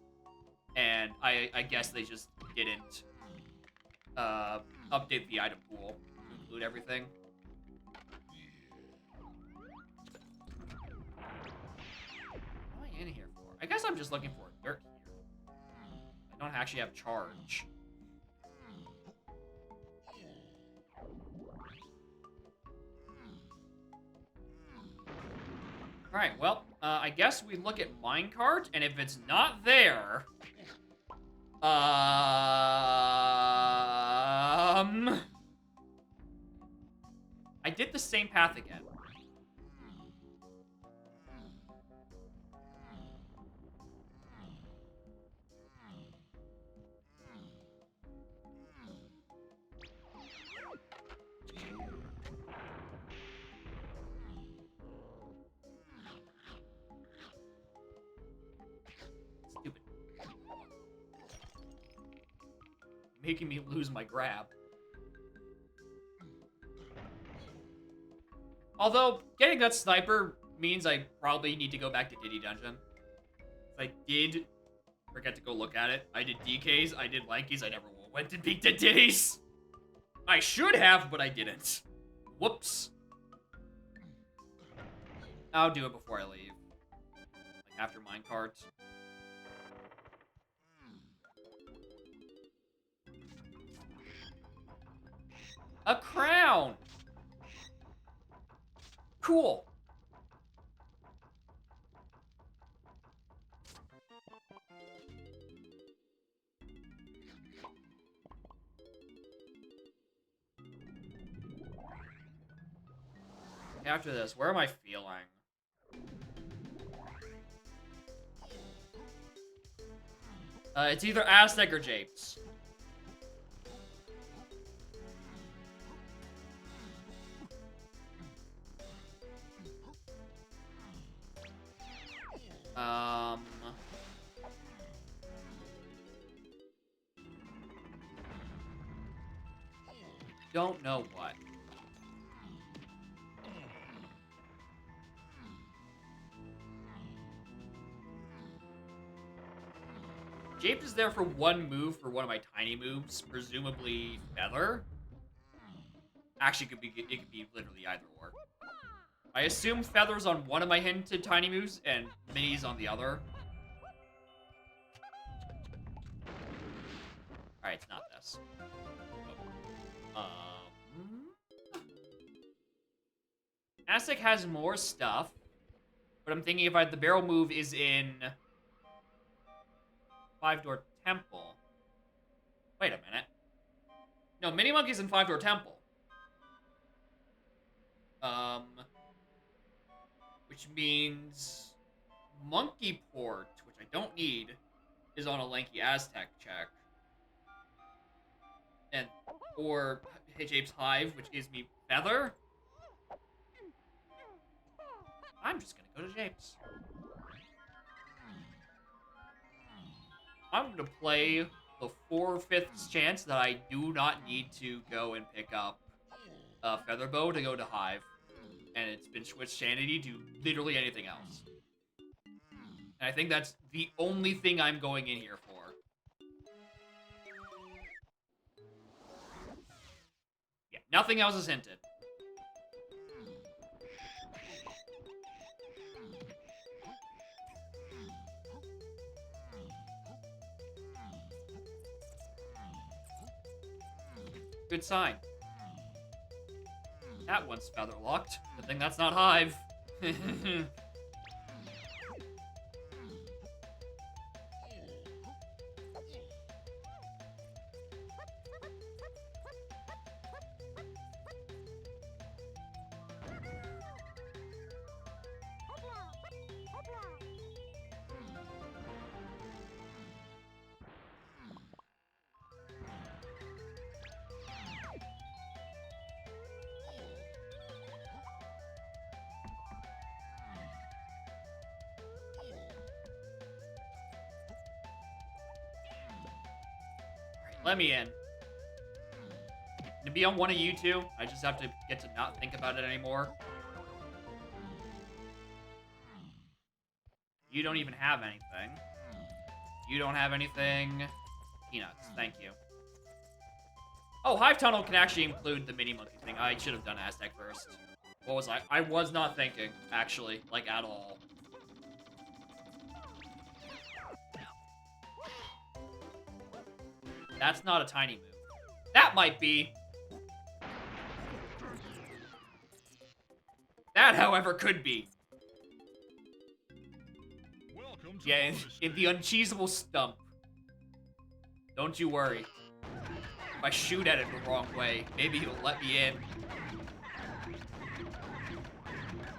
S1: and I guess they just didn't update the item pool to include everything. What am I in here for? I guess I'm just looking for dirt here. I don't actually have charge. Alright, well, I guess we look at minecart, and if it's not there... I did the same path again. Stupid. Making me lose my grab. Although, getting that sniper means I probably need to go back to Diddy Dungeon. I did forget to go look at it. I did DKs, I did Lankies, I never went to peek to Diddy's. I should have, but I didn't. Whoops. I'll do it before I leave. Like, after minecart. A crown! Cool. After this, where am I feeling? It's either Aztec or Japes. Don't know what. Jape is there for one move for one of my tiny moves, presumably Feather. Actually, it could be literally either or. I assume Feather's on one of my hinted tiny moves and Mini's on the other. Alright, it's not this. Aztec has more stuff, but I'm thinking if the barrel move is in 5-Door Temple. Wait a minute. No, Mini Monkey's in 5-Door Temple. Which means Monkey Port, which I don't need, is on a Lanky Aztec check. And or Jape's Hive, which gives me Feather. I'm just gonna go to Jape's. I'm gonna play the 4/5 chance that I do not need to go and pick up Featherbow to go to Hive. And it's been switched Sanity to literally anything else. And I think that's the only thing I'm going in here for. Yeah, nothing else is hinted. Good sign. That one's feather locked. Good thing that's not Hive. Let me in. To be on one of you two, I just have to get to not think about it anymore. You don't even have anything. You don't have anything. Peanuts, thank you. Oh, Hive Tunnel can actually include the Mini Monkey thing. I should have done Aztec first. What was I? I was not thinking, actually, like, at all. That's not a tiny move. That might be. That, however, could be. Yeah, in the uncheesable stump. Don't you worry. If I shoot at it the wrong way, maybe he'll let me in.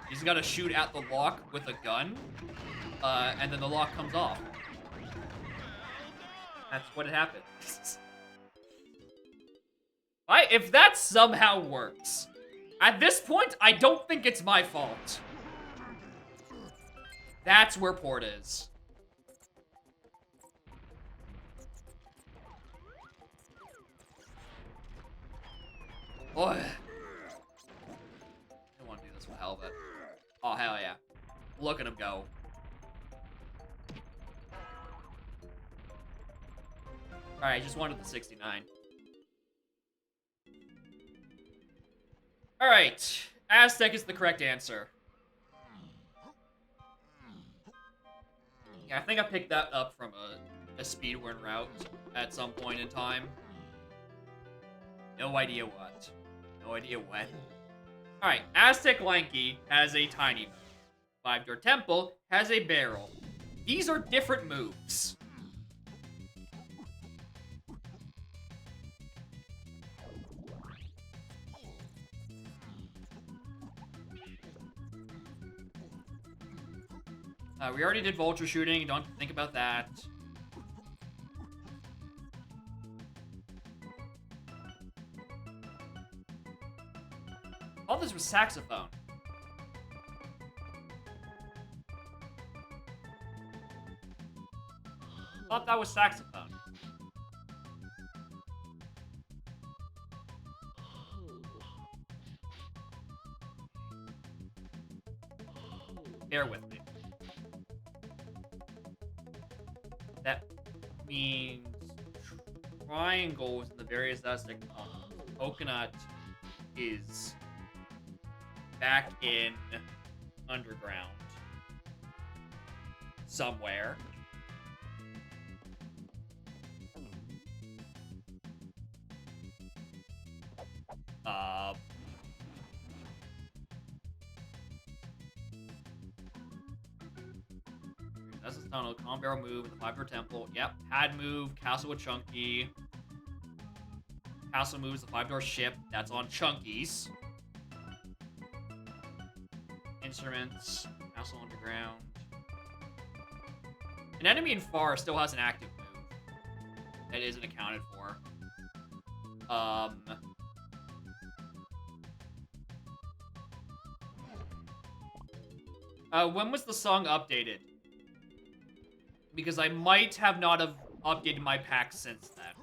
S1: He's gotta shoot at the lock with a gun, and then the lock comes off. That's what happened. If that somehow works, at this point, I don't think it's my fault. That's where Port is. Boy. I don't want to do this with hell, but... Oh, hell yeah. Look at him go. Alright, just wanted the 69. Alright. Aztec is the correct answer. Yeah, I think I picked that up from a speedrun route at some point in time. No idea what. No idea when. Alright, Aztec Lanky has a tiny move. 5-Door Temple has a barrel. These are different moves. We already did vulture shooting. Don't think about that. All this was saxophone. Thought that was saxophone. Bear with me. That means triangles in the various Aztec tongues. Coconut is back in underground somewhere. That's the tunnel. Calm barrel move in the 5-door temple. Yep. Pad move. Castle with Chunky. Castle moves the 5-door ship. That's on Chunky's. Instruments. Castle underground. An enemy in Far still has an active move that isn't accounted for. When was the song updated? Because I might have not have updated my pack since then.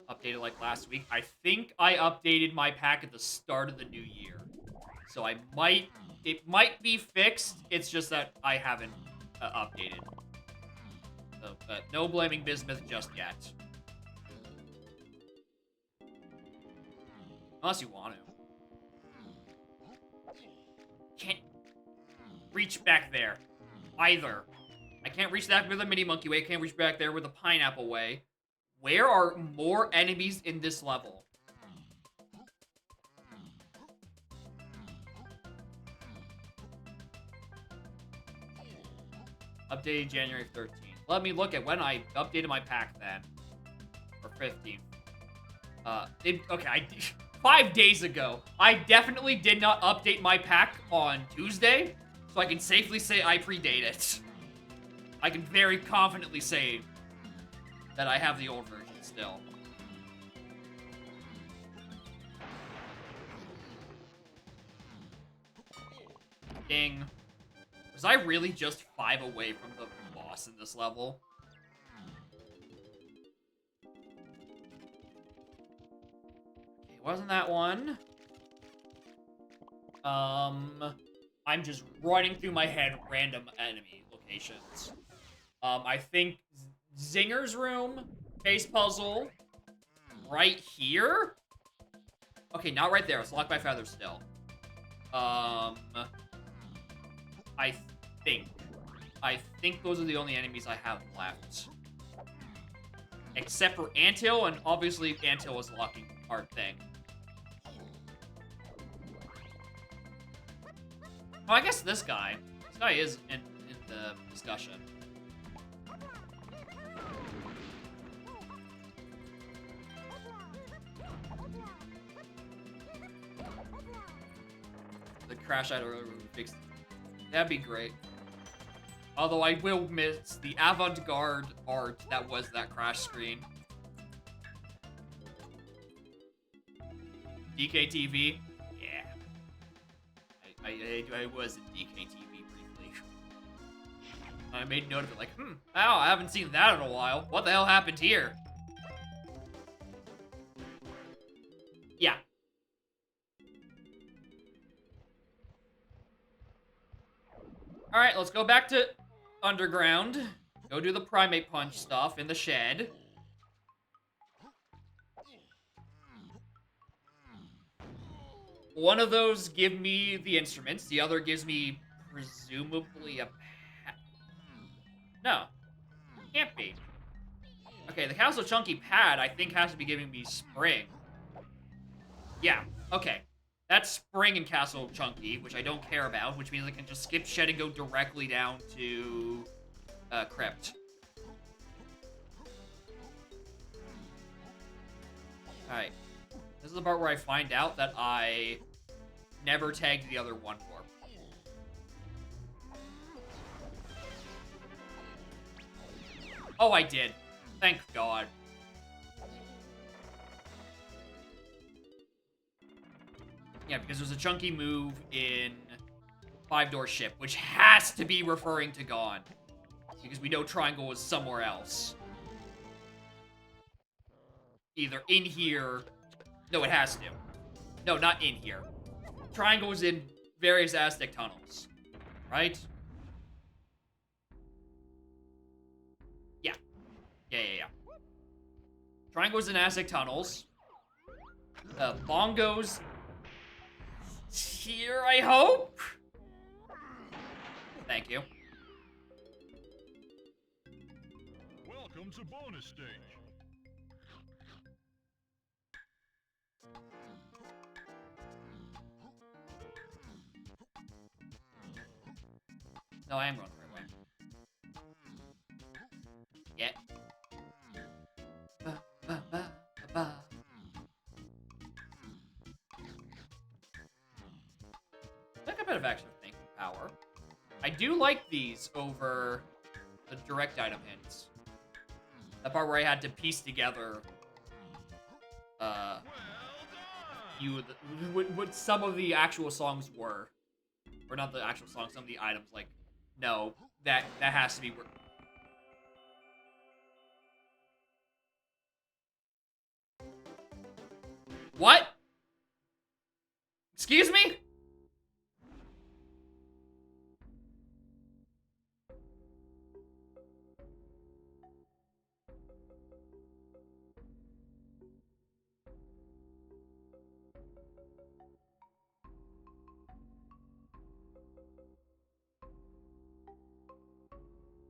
S1: Updated like last week. I think I updated my pack at the start of the new year. So it might be fixed. It's just that I haven't updated. So, but no blaming Bismuth just yet. Unless you want to. Can't reach back there. Either. I can't reach that with a mini monkey way. I can't reach back there with a pineapple way. Where are more enemies in this level? Updated January 13th. Let me look at when I updated my pack then. Or 15th. Okay, 5 days ago. I definitely did not update my pack on Tuesday, so I can safely say I predate it. I can very confidently say that I have the old version still. Ding. Was I really just 5 away from the boss in this level? Okay, wasn't that one? I'm just running through my head random enemy locations. I think Zinger's room, face puzzle, right here? Okay, not right there. It's locked by feathers still. I think those are the only enemies I have left. Except for Anthill, and obviously Anthill is a locking hard thing. Oh, I guess this guy. This guy is in the discussion. The crash I don't really fix. That'd be great. Although I will miss the avant-garde art that was that crash screen. DKTV? Yeah. I was in DKTV briefly. I made note of it like, wow, I haven't seen that in a while. What the hell happened here? Yeah. Alright, let's go back to underground. Go do the primate punch stuff in the shed. One of those give me the instruments. The other gives me, presumably, a No. Can't be. Okay, the Castle Chunky pad, I think, has to be giving me spring. Yeah, okay. That's spring in Castle Chunky, which I don't care about, which means I can just skip shed and go directly down to Crypt. Alright. This is the part where I find out that I never tagged the other one for. Oh, I did. Thank God. Yeah, because there's a chunky move in Five Door Ship, which has to be referring to Gone. Because we know Triangle was somewhere else. Either in here... No, it has to. No, not in here. Triangle was in various Aztec tunnels. Right? Yeah. Yeah. Triangle's in Aztec tunnels. Bongo's here, I hope? Thank you.
S2: Welcome to bonus stage.
S1: No, I am going the right way. Yeah. Ba. Like a bit of extra thinking power. I do like these over the direct item hints. The part where I had to piece together what some of the actual songs were. Or not the actual songs, some of the items, like, no, that has to be... What? Excuse me?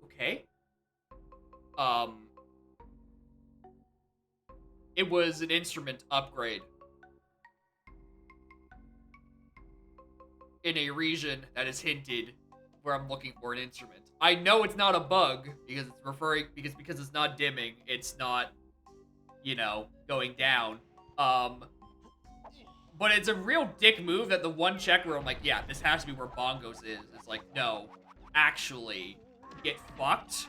S1: Okay. It was an instrument upgrade. In a region that is hinted where I'm looking for an instrument. I know it's not a bug because it's referring because it's not dimming, it's not, you know, going down. But it's a real dick move that the one check where I'm like, yeah, this has to be where Bongos is. It's like, no, actually, get fucked.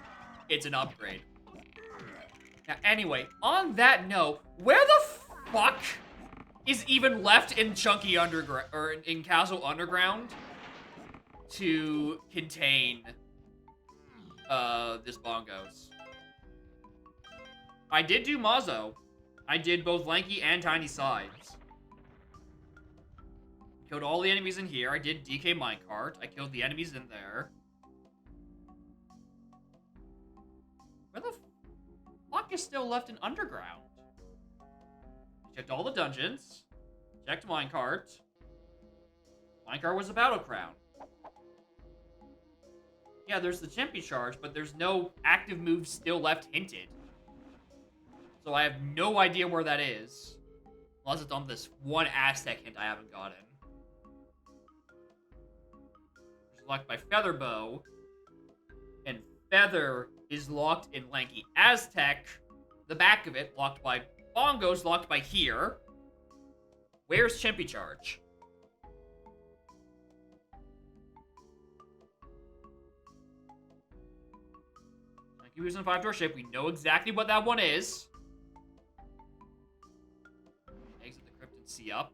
S1: It's an upgrade. Now, anyway, on that note, where the fuck is even left in Chunky Underground, or in Castle Underground to contain this Bongos? I did do Mazo. I did both Lanky and Tiny Sides. Killed all the enemies in here. I did DK Minecart. I killed the enemies in there. Where the fuck is still left in Underground? Checked all the dungeons. Checked Minecart. Minecart was a Battle Crown. Yeah, there's the Chimpy Charge, but there's no active moves still left hinted. So I have no idea where that is. Unless it's on this one Aztec hint I haven't gotten. It's locked by Featherbow. And Feather is locked in Lanky Aztec. The back of it locked by Bongos, locked by here. Where's Chimpy Charge? Lanky was in 5-door ship. We know exactly what that one is. Exit the crypt and see up.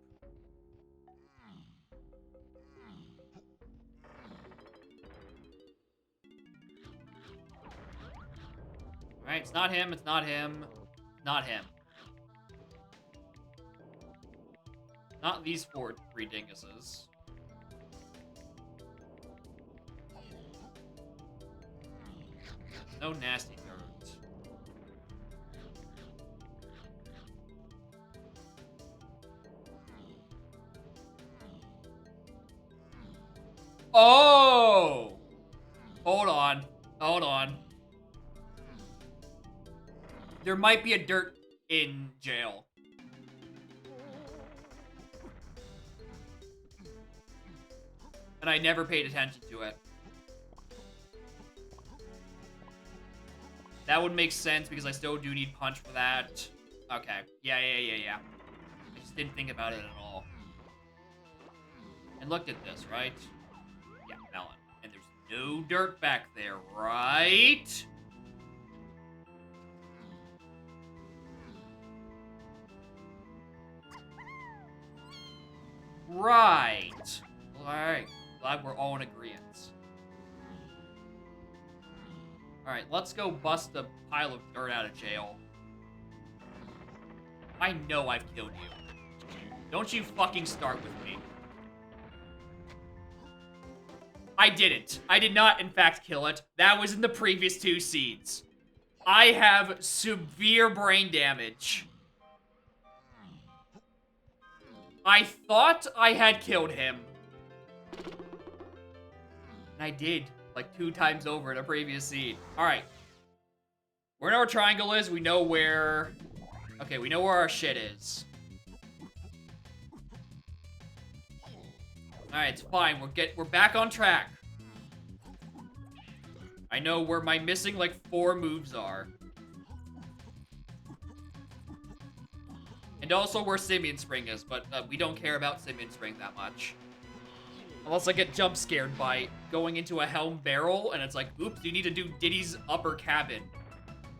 S1: Alright, it's not him, it's not him. Not him. Not these three dinguses. No nasty nerds. Oh! Hold on. Hold on. There might be a dirt in jail. And I never paid attention to it. That would make sense because I still do need punch for that. Okay. Yeah. I just didn't think about it at all. And looked at this, right? Yeah, melon. And there's no dirt back there, right? right. Alright. Glad we're all in agreement. Alright, let's go bust a pile of dirt out of jail. I know I've killed you. Don't you fucking start with me. I didn't. I did not, in fact, kill it. That was in the previous 2 seeds. I have severe brain damage. I thought I had killed him. And I did, like 2 times over in a previous seed. Alright. We know where triangle is. We know where... Okay, we know where our shit is. Alright, it's fine. We're back on track. I know where my missing, like, 4 moves are. And also where Simian Spring is, but we don't care about Simian Spring that much. Unless I get jump scared by going into a Helm Barrel, and it's like, oops, you need to do Diddy's upper cabin.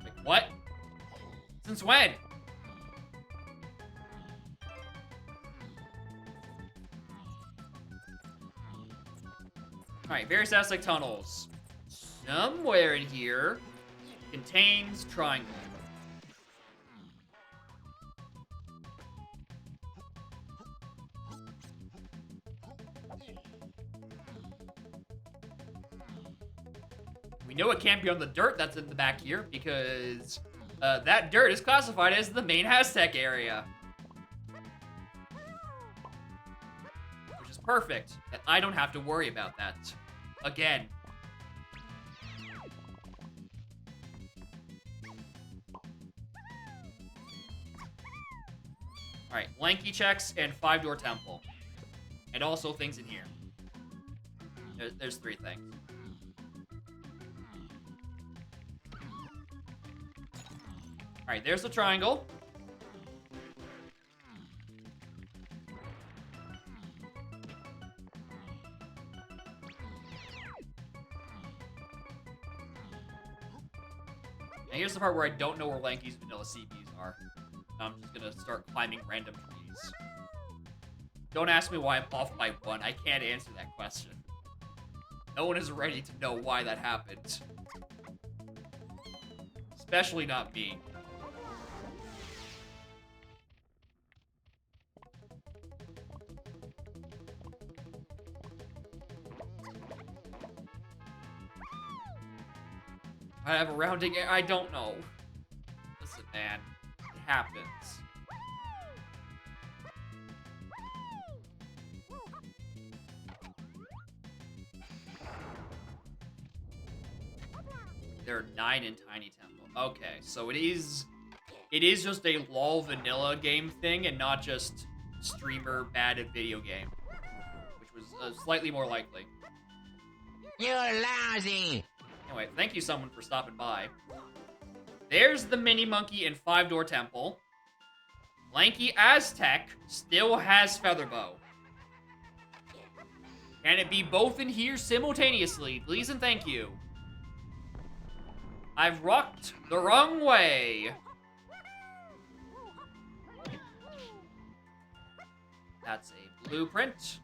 S1: Like, what? Since when? Alright, various Aztec tunnels. Somewhere in here contains triangle. We know it can't be on the dirt that's in the back here because that dirt is classified as the main Aztec area. Which is perfect, that I don't have to worry about that. Again. Alright, Lanky checks and 5-door temple. And also things in here. There's 3 things. Alright, there's the triangle. And here's the part where I don't know where Lanky's vanilla CBs are. I'm just gonna start climbing random trees. Don't ask me why I'm off by 1. I can't answer that question. No one is ready to know why that happened. Especially not me. I have a rounding error. I don't know. Listen, man. It happens. There are 9 in Tiny Temple. Okay, so it is just a LOL vanilla game thing and not just streamer bad at video game. Which was slightly more likely.
S4: You're lousy!
S1: Anyway, thank you someone for stopping by. There's the Mini Monkey and 5-door temple. Lanky Aztec still has Featherbow. Can it be both in here simultaneously? Please and thank you. I've rocked the wrong way. That's a blueprint.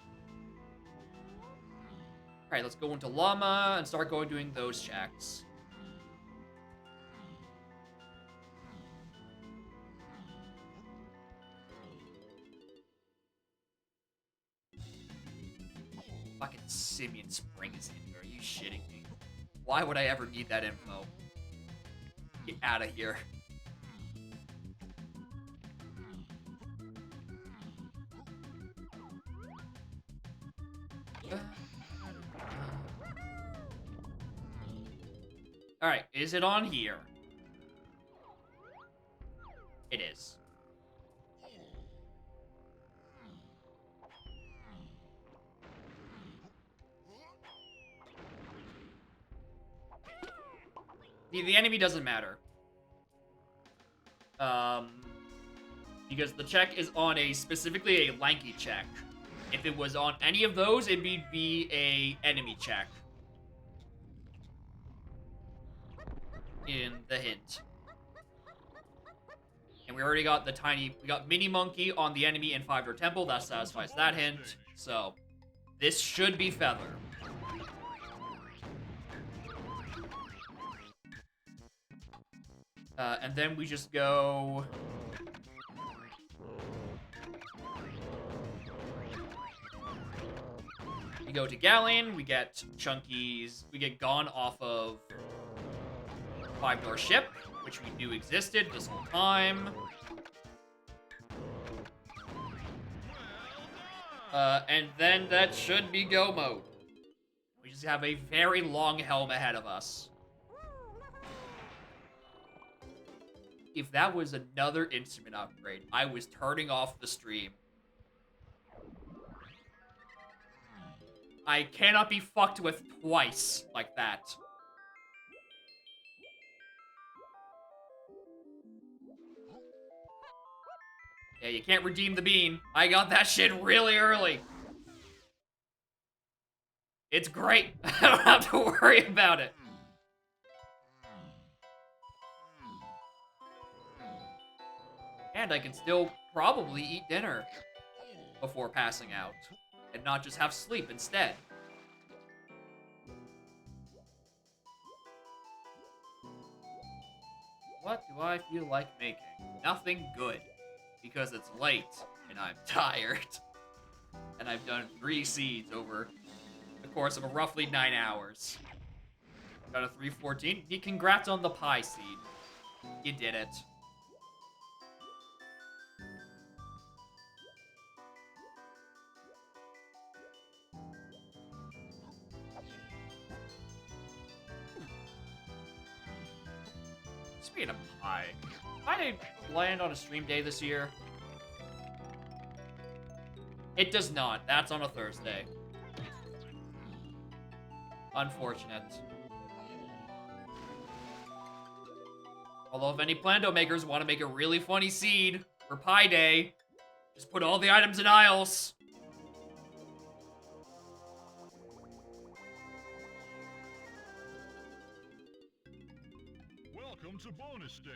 S1: Alright, let's go into Llama and start doing those checks. Fucking Simian Spring is in here. Are you shitting me? Why would I ever need that info? Get out of here. Alright, is it on here? It is. The enemy doesn't matter. Because the check is on specifically a Lanky check. If it was on any of those, it'd be a enemy check. In the hint. And we already got we got Mini Monkey on the enemy in 5-door temple. That satisfies that hint. So, this should be Feather. And then we just go... We go to Galleon, we get Chunky's... We get Gone off of Five Door Ship, which we knew existed this whole time. And then that should be go mode. We just have a very long helm ahead of us. If that was another instrument upgrade, I was turning off the stream. I cannot be fucked with twice like that. Yeah, you can't redeem the bean. I got that shit really early. It's great. I don't have to worry about it. And I can still probably eat dinner before passing out. And not just have sleep instead. What do I feel like making? Nothing good. Because it's late, and I'm tired. And I've done 3 seeds over the course of roughly 9 hours. Got a 314. Congrats on the pie seed. You did it. Speaking of pie, I land on a stream day this year. It does not. That's on a Thursday. Unfortunate. Although if any Plando makers want to make a really funny seed for Pie Day, just put all the items in aisles.
S2: Welcome to bonus stage.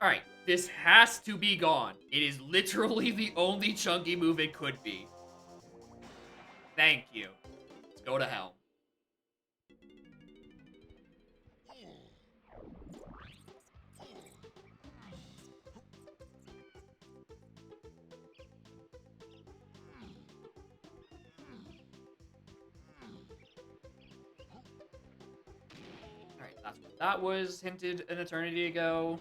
S1: Alright, this has to be gone. It is literally the only chunky move it could be. Thank you. Let's go to hell. Alright, that's what that was hinted an eternity ago.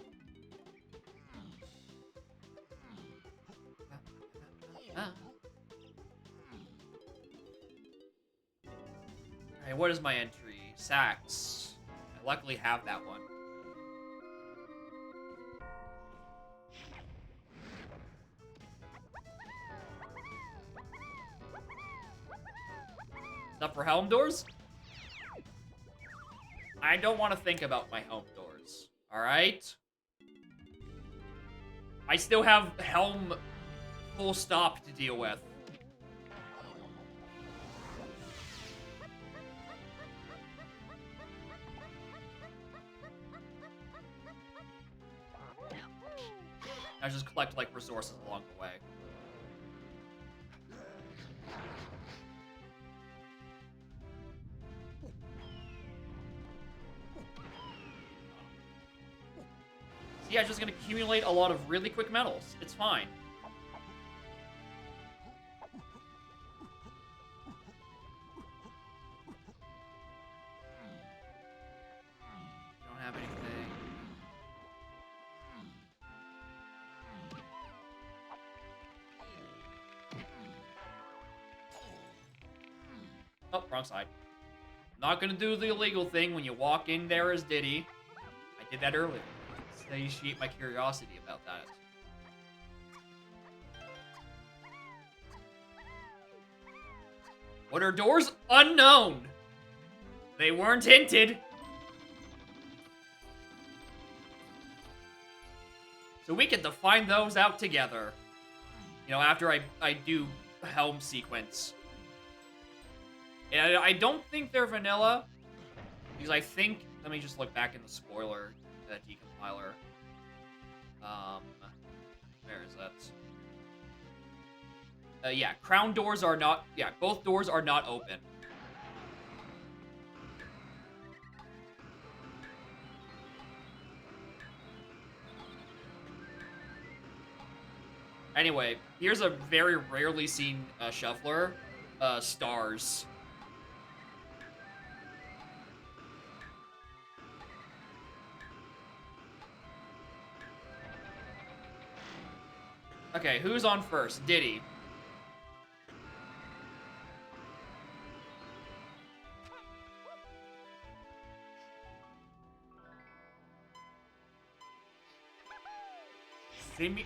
S1: Alright, what is my entry? Sax. I luckily have that one. Stuff for helm doors? I don't want to think about my helm doors. Alright? I still have helm full stop to deal with. I just collect, like, resources along the way. See, I'm just gonna accumulate a lot of really quick medals. It's fine. Don't have anything. Oh, wrong side. Not gonna do the illegal thing when you walk in there as Diddy. I did that earlier. Satiate my curiosity about that. What are doors? Unknown. They weren't hinted. So we get to find those out together. You know, after I do Helm sequence. And I don't think they're vanilla. Because I think... Let me just look back in the spoiler decompiler. Where is that? Yeah, crown doors are not... Yeah, both doors are not open. Anyway, here's a very rarely seen shuffler. Stars. Okay, who's on first? Diddy.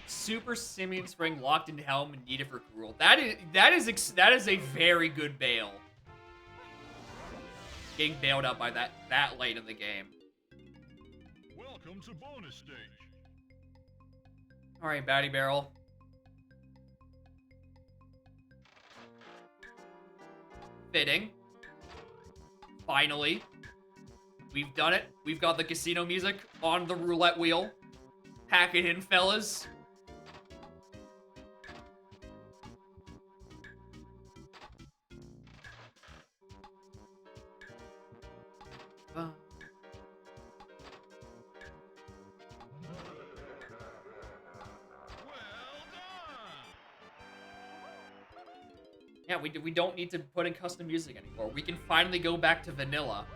S1: Super Simian Spring locked into Helm and needed for Gruul. That is a very good bail. Getting bailed out by that late in the game.
S2: Welcome to bonus stage.
S1: All right, Batty Barrel. Fitting. Finally. We've done it. We've got the casino music on the roulette wheel. Pack it in, fellas. Yeah, we don't need to put in custom music anymore. We can finally go back to vanilla.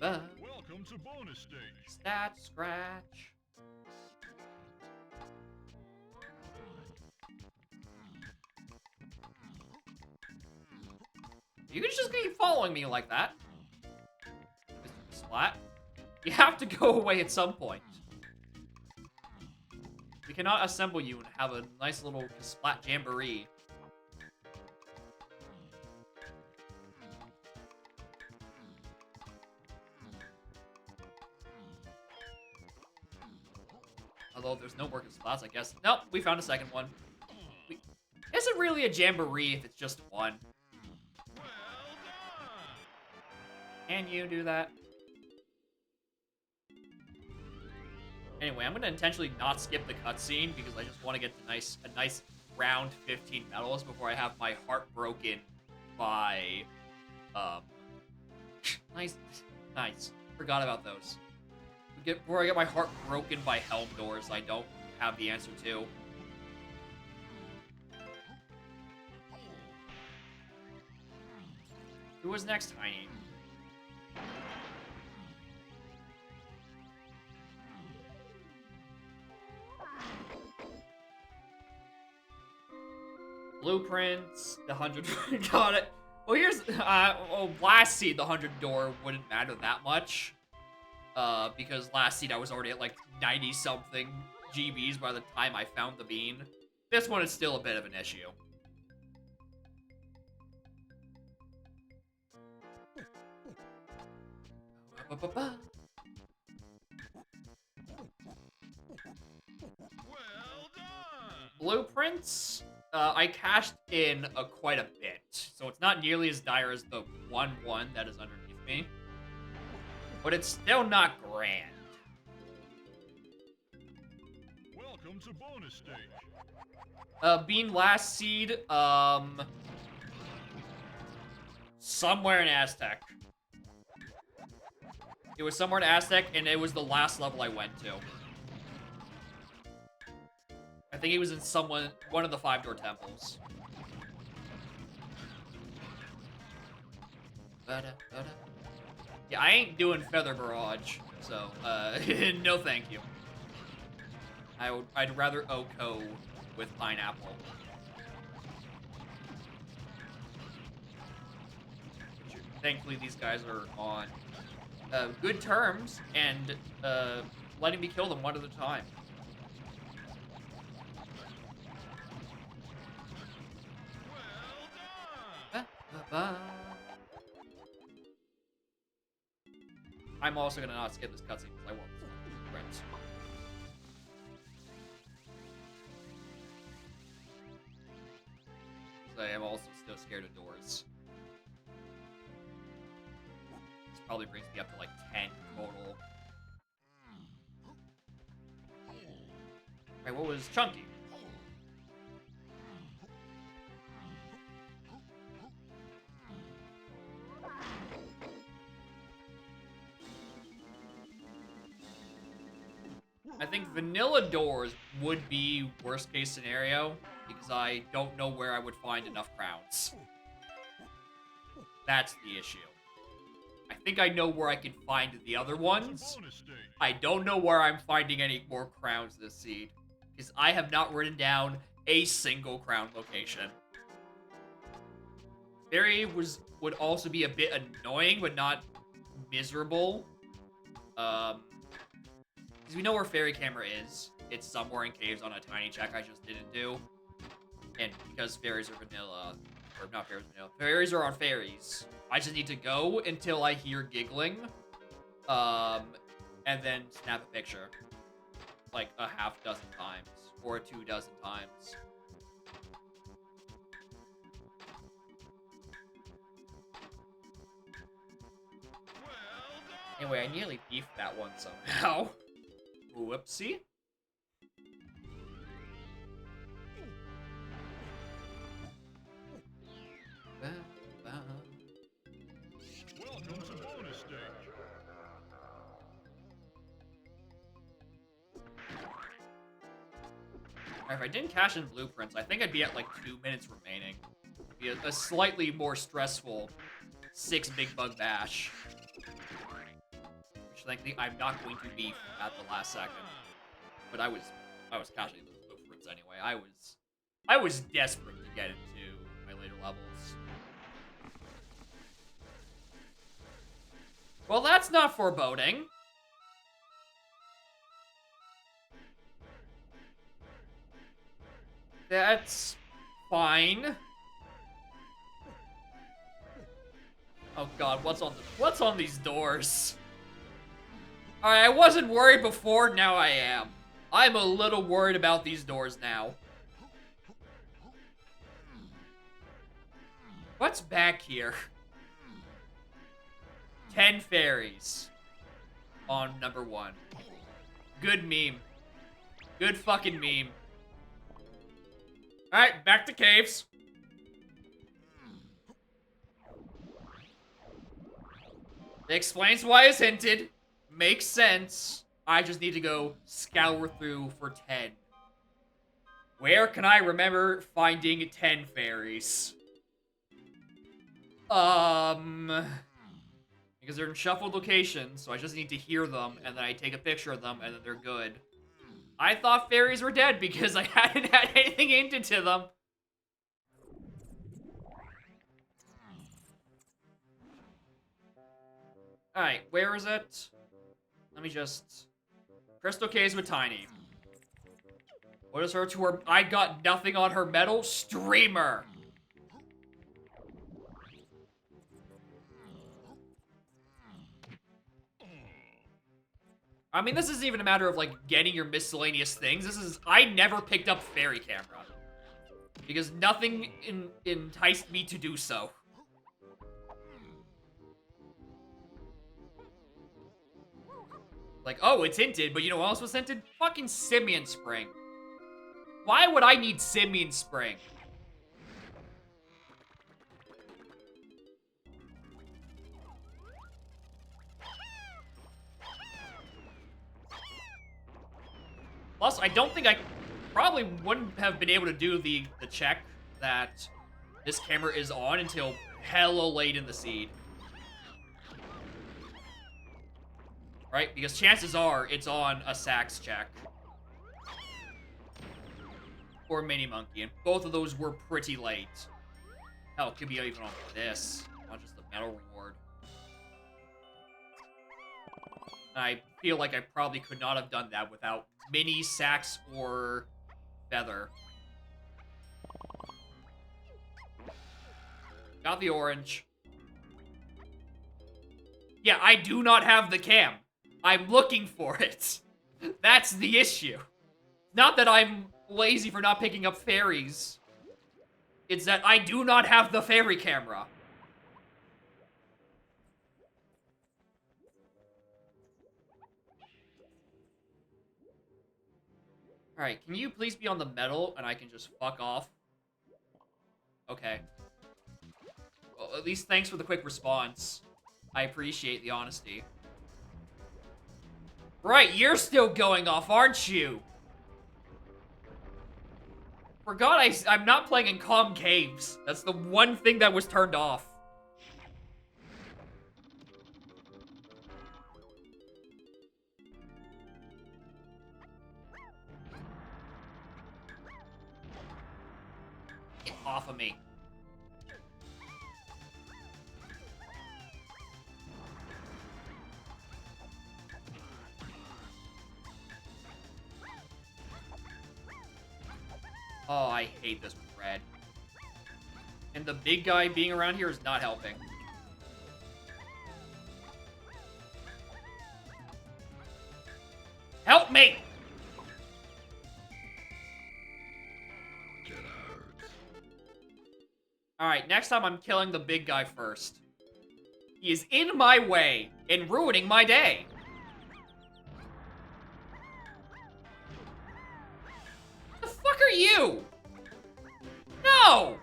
S2: Welcome to bonus stage.
S1: Stat scratch. You can just keep following me like that, Mr. Splat. You have to go away at some point. We cannot assemble you and have a nice little Splat jamboree. Although there's no working Splats, I guess. Nope, we found a second one. Is it really a jamboree if it's just one? Can you do that? Anyway, I'm gonna intentionally not skip the cutscene because I just want to get to a nice round 15 medals before I have my heart broken by, nice. Forgot about those. Before I get my heart broken by Helm doors I don't have the answer to. Who was next, Tiny? Blueprints, the 100 got it. Well, here's last seed, the 100 door wouldn't matter that much. Because last seed I was already at like 90 something GBs by the time I found the bean. This one is still a bit of an issue.
S2: Well done.
S1: Blueprints, I cashed in quite a bit, so it's not nearly as dire as the 1-1 that is underneath me. But it's still not grand.
S2: Welcome to bonus stage.
S1: Being last seed, somewhere in Aztec. It was somewhere in Aztec, and it was the last level I went to. I think it was in one of the 5-door temples. Yeah, I ain't doing Feather Barrage, so, no thank you. I'd rather Oko with Pineapple. Thankfully, these guys are on good terms and letting me kill them one at a time. Ba-ba. I'm also gonna not skip this cutscene because I want this blueprints. I am also still scared of doors. This probably brings me up to like 10 total. Alright, what was Chunky? I think vanilla doors would be worst case scenario because I don't know where I would find enough crowns. That's the issue. I think I know where I can find the other ones.
S2: Bonus stage.
S1: I don't know where I'm finding any more crowns this seed because I have not written down a single crown location. Fairy would also be a bit annoying, but not miserable. Because we know where Fairy Camera is. It's somewhere in caves on a tiny check I just didn't do. And because fairies are vanilla, or not fairies vanilla, fairies are on fairies. I just need to go until I hear giggling, and then snap a picture, like a half dozen times or 24 times. Anyway, I nearly beefed that one somehow. Whoopsie.
S2: Welcome to bonus stage.
S1: If I didn't cash in blueprints, I think I'd be at like 2 minutes remaining. It'd be a slightly more stressful 6 big bug bash. Which thankfully I'm not going to beef at the last second. But I was cashing those blueprints anyway. I was desperate to get into my later levels. Well, that's not foreboding. That's fine. Oh god, what's on these doors? Alright, I wasn't worried before, now I am. I'm a little worried about these doors now. What's back here? 10 fairies on number 1. Good meme. Good fucking meme. Alright, back to caves. Explains why it's hinted. Makes sense. I just need to go scour through for 10. Where can I remember finding 10 fairies? Because they're in shuffled locations, so I just need to hear them, and then I take a picture of them, and then they're good. I thought fairies were dead because I hadn't had anything hinted to them. Alright, where is it? Let me just... Crystal Caves with Tiny. What is her to her... I got nothing on her medal? Streamer! I mean, this isn't even a matter of, like, getting your miscellaneous things. This is... I never picked up Fairy Camera. Because nothing enticed me to do so. Like, oh, it's hinted, but you know what else was hinted? Fucking Simian Spring. Why would I need Simian Spring? Plus, I don't think I probably wouldn't have been able to do the check that this camera is on until hella late in the seed. Right? Because chances are it's on a Sax check. Or Mini Monkey, and both of those were pretty late. Hell, it could be even on this, not just the medal reward. I feel like I probably could not have done that without Mini, Sax, or Feather. Got the orange. Yeah, I do not have the cam. I'm looking for it. That's the issue. Not that I'm lazy for not picking up fairies. It's that I do not have the fairy camera. Alright, can you please be on the metal and I can just fuck off? Okay. Well, at least thanks for the quick response. I appreciate the honesty. Right, you're still going off, aren't you? Forgot I'm not playing in calm caves. That's the one thing that was turned off. Get off of me. Oh, I hate this with red. And the big guy being around here is not helping. Help me! Alright, next time I'm killing the big guy first. He is in my way and ruining my day. The fuck are you? No!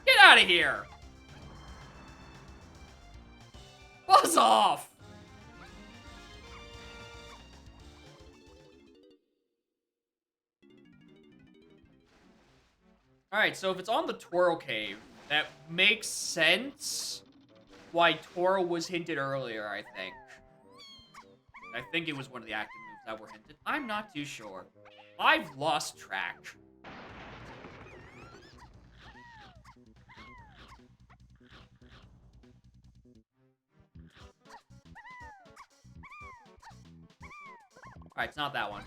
S1: Get out of here! Buzz off! Alright, so if it's on the Twirl Cave, that makes sense why Twirl was hinted earlier, I think. I think it was one of the active moves that were hinted. I'm not too sure. I've lost track. Alright, it's not that one.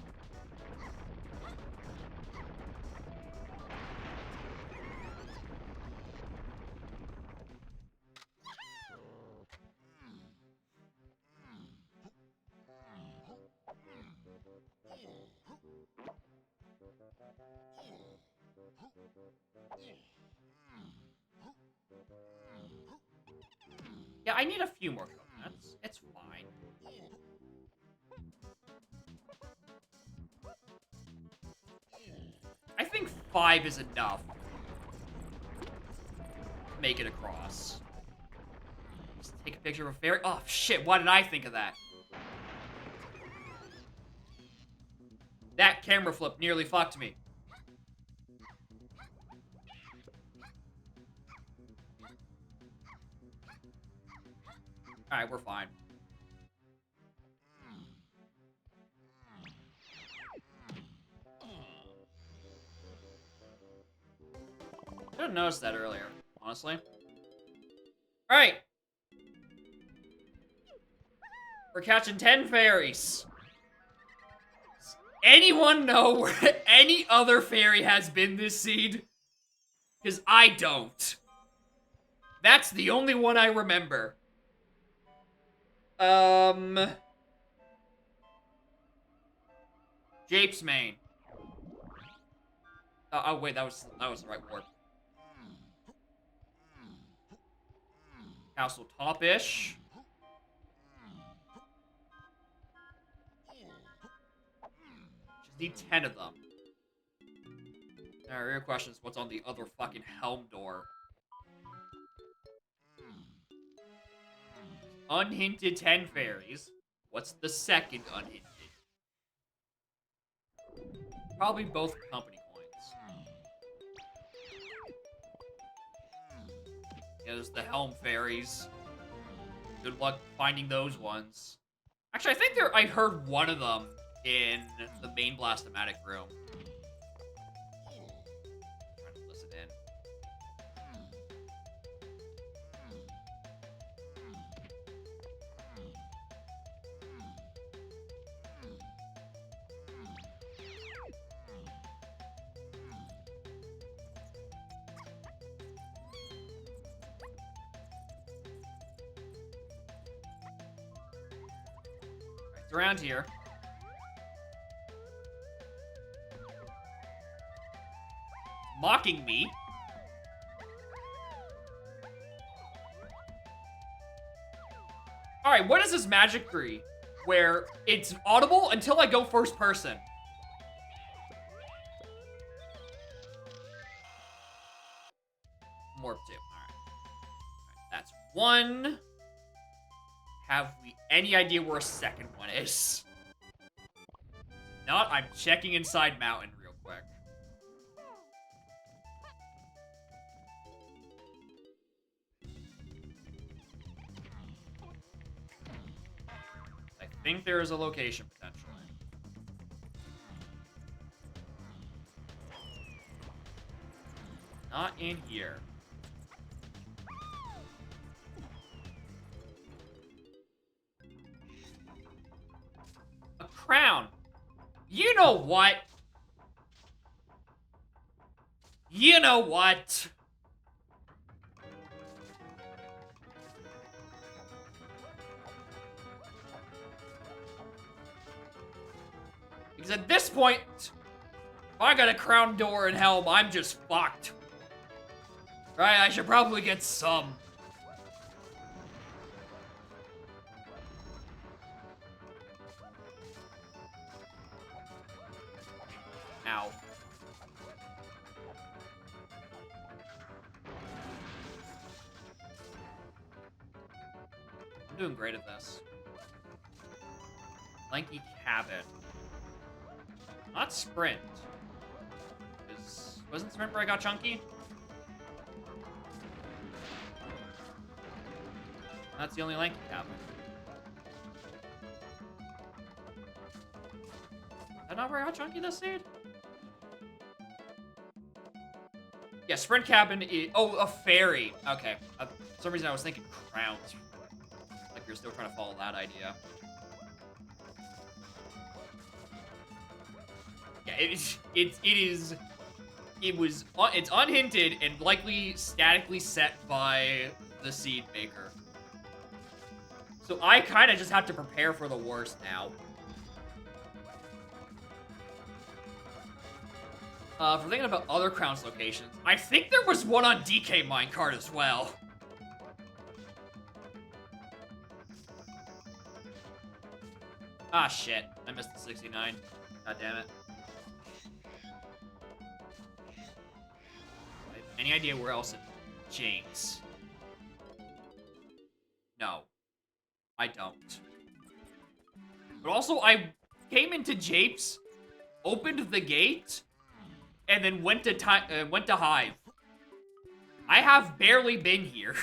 S1: Yeah, I need a few more coconuts. It's fine. I think 5 is enough. Make it across. Just take a picture of a fairy. Oh, shit, why did I think of that? That camera flip nearly fucked me. Alright, we're fine. I didn't notice that earlier, honestly. Alright. We're catching 10 fairies. Does anyone know where any other fairy has been this seed? Because I don't. That's the only one I remember. Jape's Main. Oh wait, that was the right word. Castle Top-ish. Just need 10 of them. Alright, real question is what's on the other fucking helm door? Unhinted 10 fairies. What's the second unhinted? Probably both company coins. Yeah, there's the helm fairies. Good luck finding those ones. Actually, I think I heard one of them in the main Blastomatic room. Trying to listen in. It's around here. Mocking me. Alright, what is this magic tree? Where it's audible until I go first person. Morph 2. Alright. That's one. Have we any idea where a second one is? Not, I'm checking inside mountain real quick. I think there is a location potentially. Not in here. A crown. You know what? You know what? Because at this point, if I got a crown door and helm, I'm just fucked. Right? I should probably get some. Ow. I'm doing great at this. Lanky cabin. Not sprint. Wasn't sprint where I got chunky? That's the only lanky cabin. Is that not where I got chunky this seed? Yeah, sprint cabin is... Oh, a ferry. Okay. For some reason I was thinking crowns. Like you're still trying to follow that idea. Yeah, it's unhinted and likely statically set by the seed maker. So I kind of just have to prepare for the worst now. If we're thinking about other crowns locations, I think there was one on DK Minecart as well. Ah, shit. I missed the 69. God damn it. Any idea where else it Jinx? No. I don't. But also, I came into Japes, opened the gate, and then went to Hive. I have barely been here.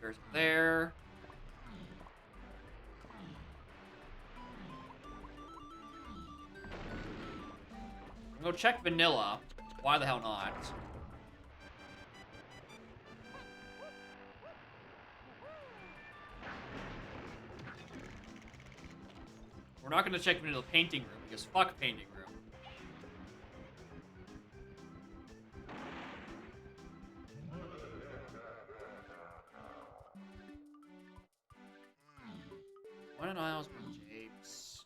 S1: There's there. Go check vanilla. Why the hell not? We're not gonna check vanilla painting room because fuck painting room. One in aisles from Japes.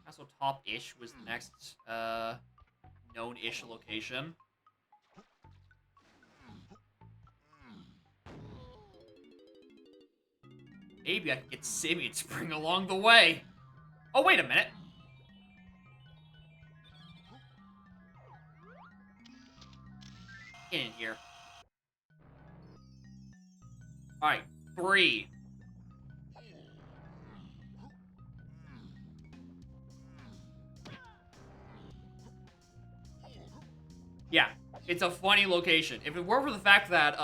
S1: Castle Top-ish was the next, known-ish location. Maybe I can get Simian Spring along the way. Oh, wait a minute. Get in here. Alright, 3. Yeah, it's a funny location. If it weren't for the fact that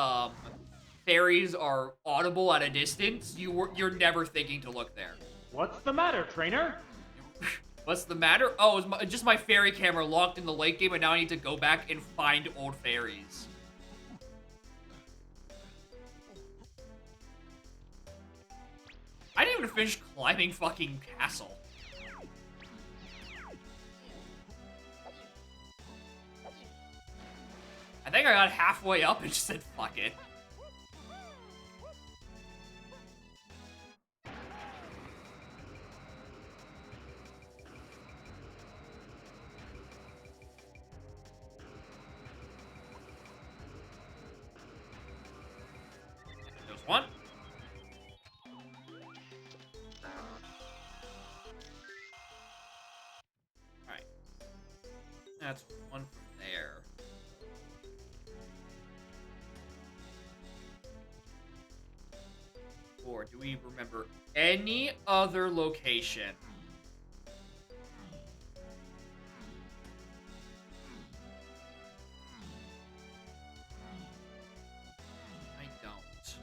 S1: fairies are audible at a distance, you're never thinking to look there.
S5: What's the matter, trainer?
S1: What's the matter? Oh, it's just my fairy camera locked in the late game, and now I need to go back and find old fairies. I didn't even finish climbing fucking castle. think I got halfway up and just said, fuck it. There's one. Alright. That's one from there. Or do we remember any other location? I don't.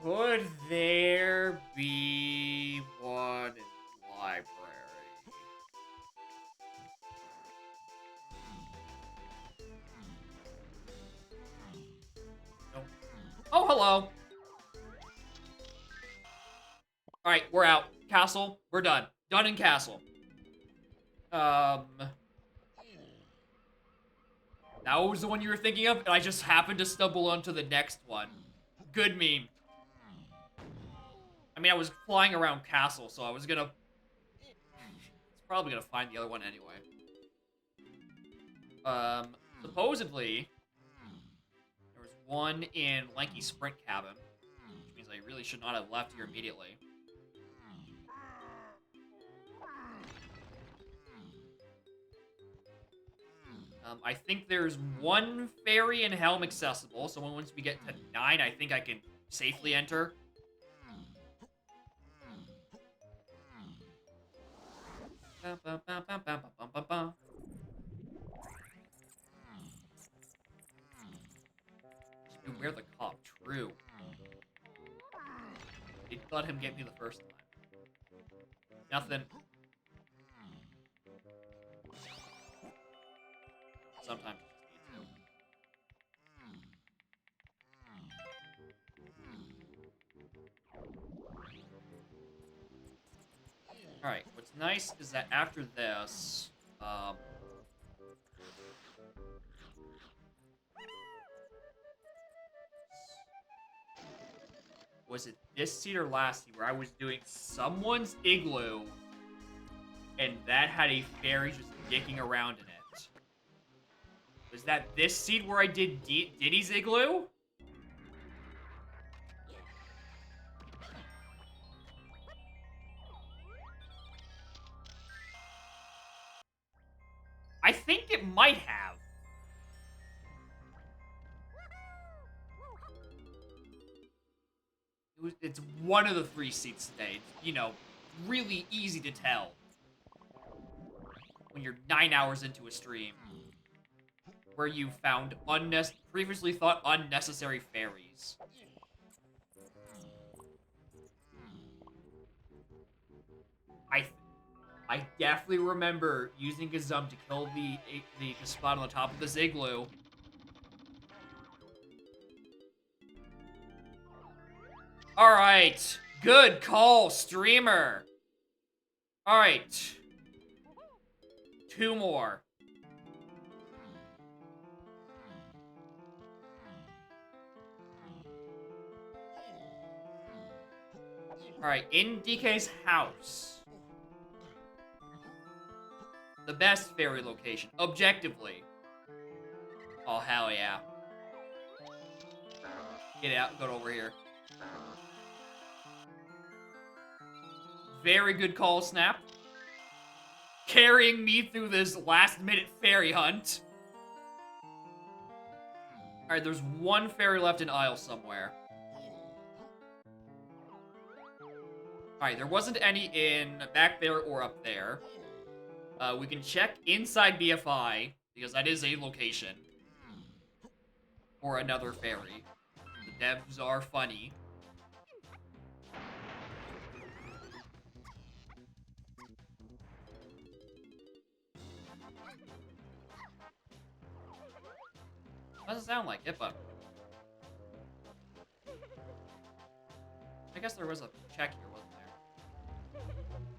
S1: Could there be one in the library? Nope. Oh, hello. Alright, we're out. Castle, we're done. Done in castle. That was the one you were thinking of, and I just happened to stumble onto the next one. Good meme. I mean, I was flying around castle, so I was gonna... It's probably gonna find the other one anyway. Supposedly, there was one in Lanky Sprint Cabin, which means I really should not have left here immediately. I think there's one fairy in Helm accessible, so once we get to 9, I think I can safely enter. Beware the cop. True. Didn't let him get me the first time. Nothing. Sometimes you just need to. Alright, what's nice is that after this, was it this seat or last seat where I was doing someone's igloo, and that had a fairy just dicking around in it? Was that this seed where I did Diddy's igloo? I think it might have. It's one of the 3 seats today. It's, you know, really easy to tell when you're 9 hours into a stream where you found previously thought unnecessary fairies. I definitely remember using Gazum to kill the spot on the top of this igloo. Alright. Good call, streamer. Alright. 2 more. Alright, in DK's house. The best fairy location, objectively. Oh, hell yeah. Get out, go over here. Very good call, Snap. Carrying me through this last-minute fairy hunt. Alright, there's one fairy left in aisle somewhere. Alright, there wasn't any in back there or up there. We can check inside BFI, because that is a location. For another fairy. The devs are funny. What does it sound like? Hippo. I guess there was a check here, wasn't there?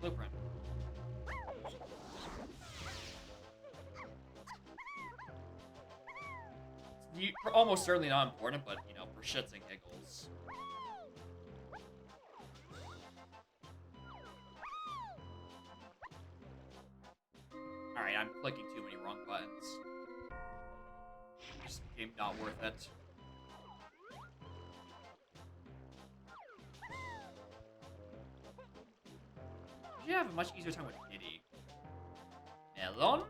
S1: Blueprint. almost certainly not important, but, you know, for shits and giggles. Alright, I'm clicking too many wrong buttons. This game not worth it. You have a much easier time with Diddy. Melon?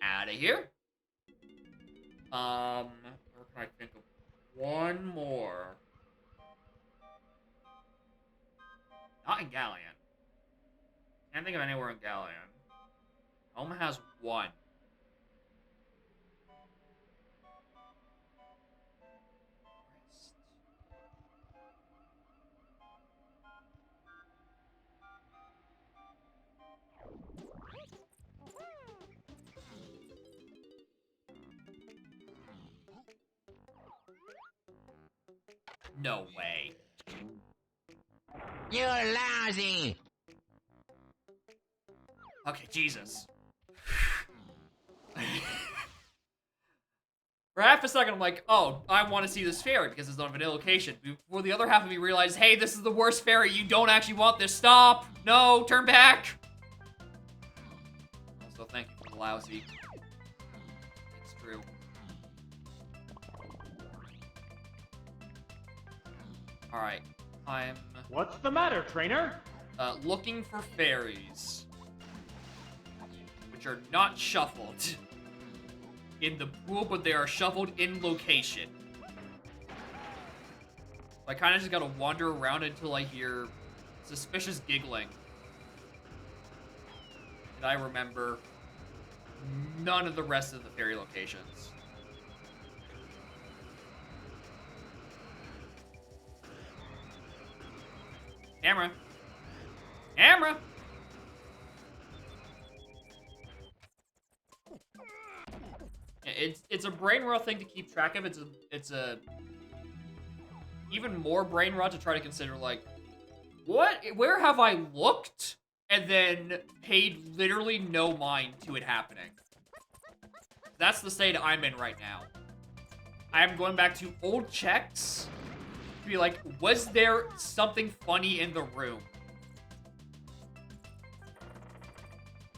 S1: Out of here. Where can I think of one more? Not in Galleon. Can't think of anywhere in Galleon. Home has one. No way.
S4: You're lousy.
S1: Okay, Jesus. For half a second, I'm like, oh, I want to see this fairy because it's on a vanilla location. Before the other half of me realized, hey, this is the worst fairy. You don't actually want this. Stop. No, turn back. Also, thank you for the lousy. It's true. Alright, I'm
S5: What's the matter, trainer?
S1: looking for fairies. Which are not shuffled in the pool, but they are shuffled in location. I kind of just gotta wander around until I hear suspicious giggling. And I remember none of the rest of the fairy locations. Camera. Camera! Yeah, it's a brain rot thing to keep track of. It's a even more brain rot to try to consider, like, where have I looked and then paid literally no mind to it happening? That's the state I'm in right now. I am going back to old checks to be like, was there something funny in the room?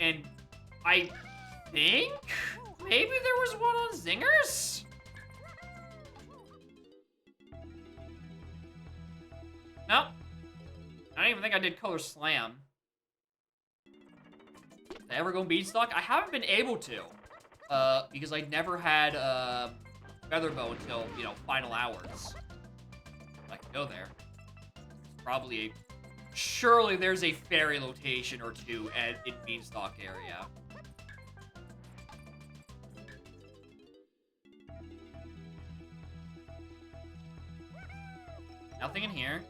S1: And I think maybe there was one on Zingers? No. I don't even think I did Color Slam. Did I ever go Beanstalk? I haven't been able to. Because I never had Featherbow until, you know, final hours. I can go there. Probably surely there's a fairy location or two in Beanstalk area. Nothing in here.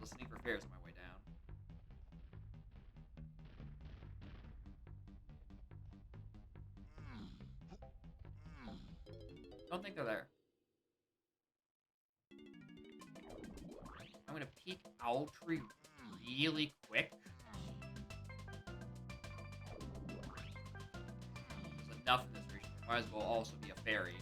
S1: Listening for fairs on my way down. Don't think they're there. I'm gonna peek Owl Tree really quick. There's enough in this region. Might as well also be a fairy.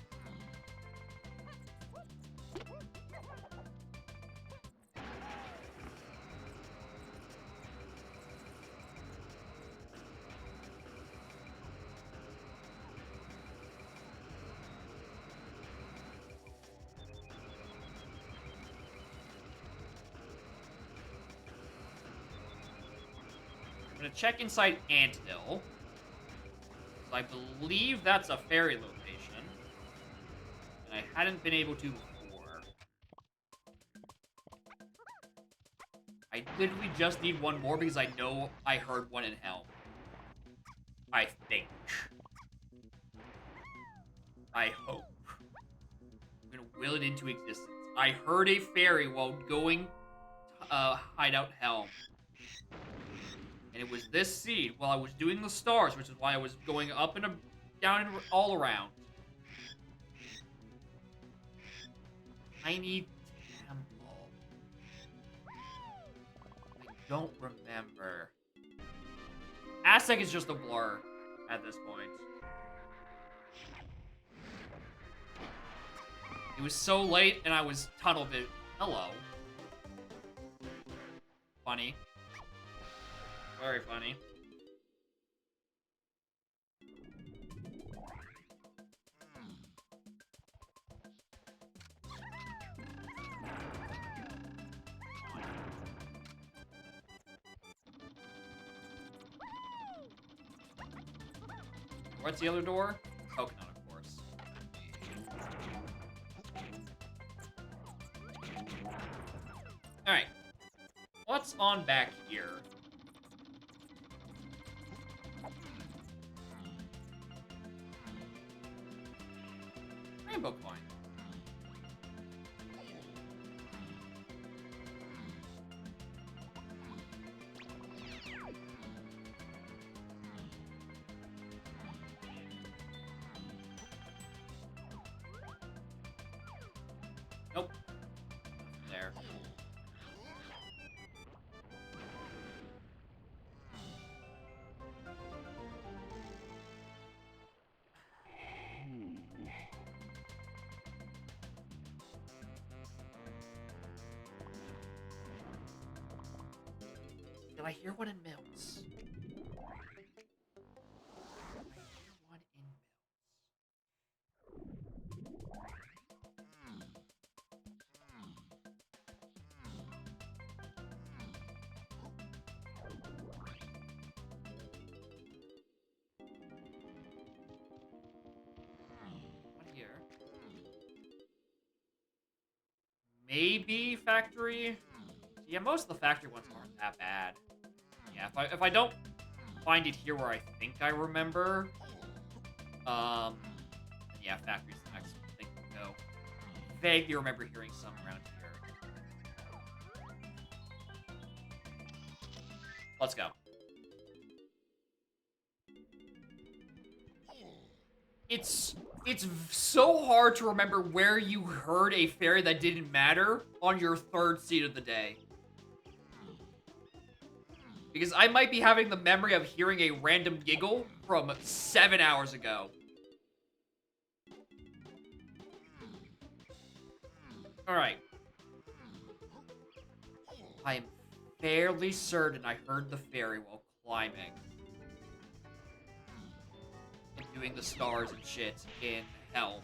S1: I'm gonna check inside Anthill. I believe that's a fairy location. And I hadn't been able to before. I literally just need one more because I know I heard one in Helm. I think. I hope. I'm gonna will it into existence. I heard a fairy while going Hideout Helm. And it was this seed while I was doing the stars, which is why I was going up and down and all around. Tiny temple. I don't remember. Aztec is just a blur at this point. It was so late and I was tunnel vision. Hello. Funny. Very funny. What's the other door? Coconut, of course. Alright. What's on back here? Rainbow coin. Nope. There. Did I hear one in Mills? Did I hear one in Mills? One here. Maybe factory? Yeah, most of the factory ones aren't that bad. Yeah, if I don't find it here where I think I remember, yeah, factory's the next thing to go. Vaguely remember hearing some around here. Let's go. It's so hard to remember where you heard a fairy that didn't matter on your third seed of the day. Because I might be having the memory of hearing a random giggle from 7 hours ago. Alright. I am fairly certain I heard the fairy while climbing. And doing the stars and shit in hell.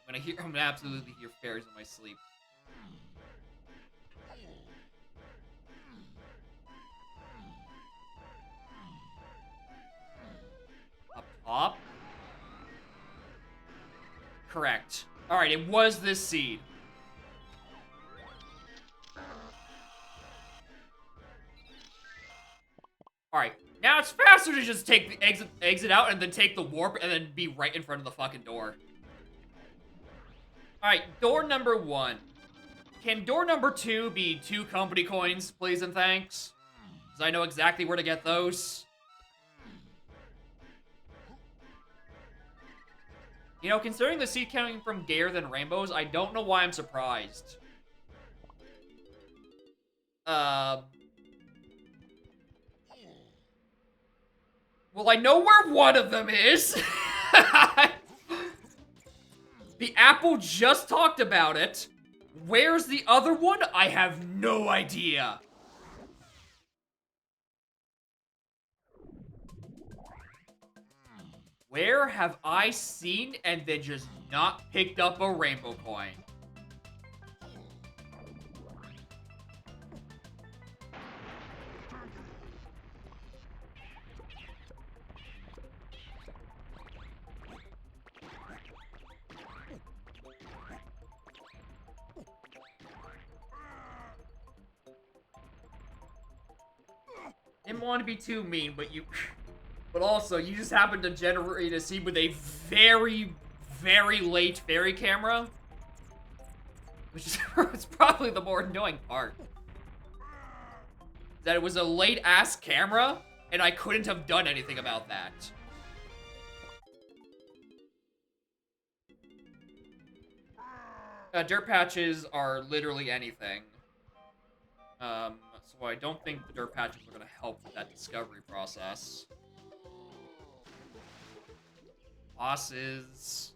S1: I'm gonna absolutely hear fairies in my sleep. Up top? Correct. Alright, it was this seed. Alright, now it's faster to just take the exit out and then take the warp and then be right in front of the fucking door. Alright, door number 1. Can door number 2 be 2 company coins, please and thanks? Because I know exactly where to get those. You know, considering the seed coming from gayer than rainbows, I don't know why I'm surprised. Well, I know where one of them is. The apple just talked about it. Where's the other one? I have no idea. Where have I seen and then just not picked up a rainbow coin? Didn't want to be too mean, but but also, you just happened to generate a seed with a very, very late fairy camera. Which is it's probably the more annoying part. That it was a late-ass camera and I couldn't have done anything about that. Dirt patches are literally anything. So I don't think the dirt patches are going to help with that discovery process. Bosses.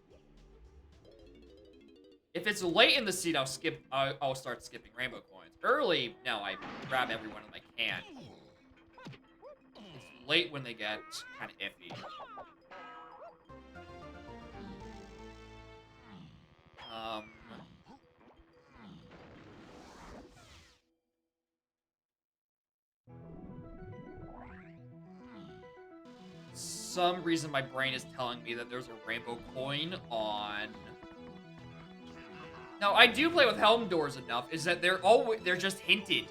S1: If it's late in the seed, I'll start skipping rainbow coins. Early, no, I grab every one of them I can. It's late when they get kind of iffy. Some reason my brain is telling me that there's a rainbow coin on. No, I do play with Helm Doors enough. Is that they're just hinted.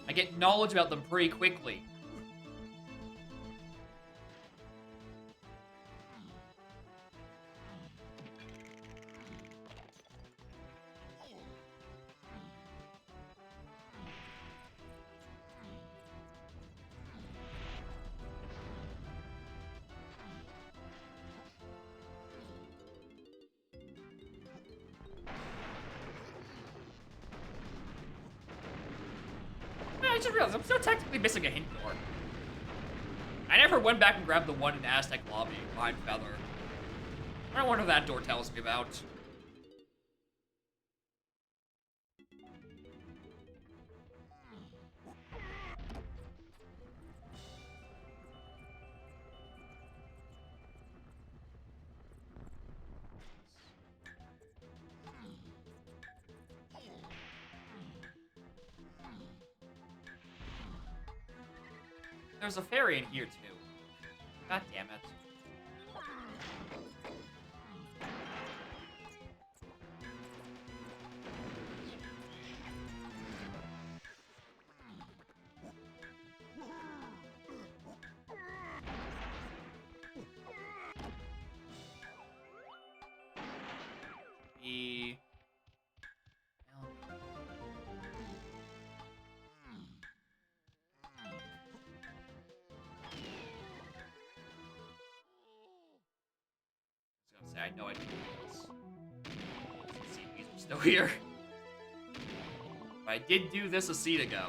S1: I get knowledge about them pretty quickly. I just realized I'm still technically missing a hint door. I never went back and grabbed the one in Aztec Lobby behind Feather. I wonder what that door tells me about. There's a fairy in here, too. God damn it. The... I know I did this. The CPs are still here. But I did do this a seed ago.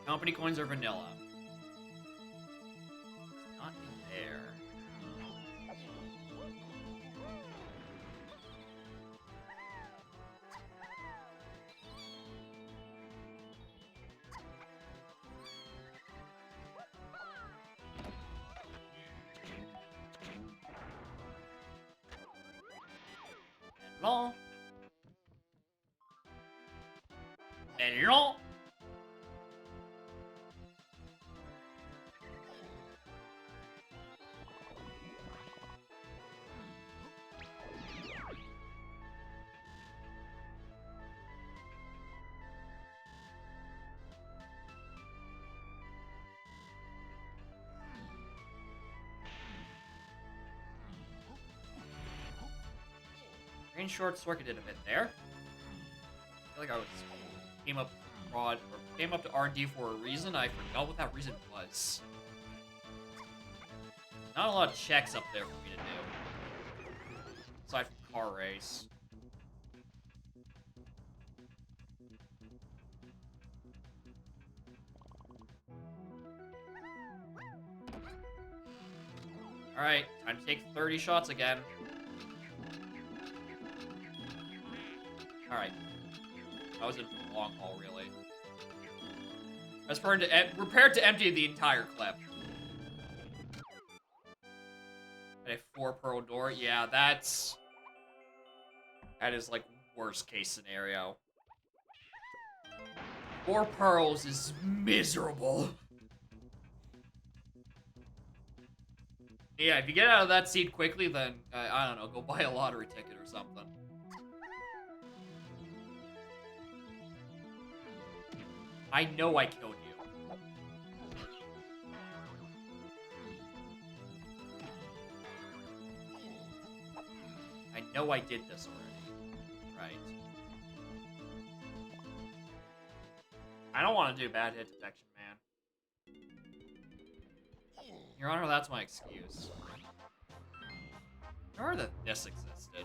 S1: Company coins are vanilla. It's not in there. Melon. Melon. Green short circuited a bit there. I feel like I came up to R&D for a reason. I forgot what that reason was. Not a lot of checks up there for me to do. Aside from car race. Alright, time to take 30 shots again. Alright. I was in for the long haul, really. I was prepared to empty the entire clip. At a 4-pearl door? Yeah, that is, like, worst case scenario. 4 pearls is miserable. Yeah, if you get out of that seat quickly, then, I don't know, go buy a lottery ticket or something. I know I killed you. I know I did this already. I don't want to do bad hit detection, man. Your Honor, that's my excuse. Remember that this existed.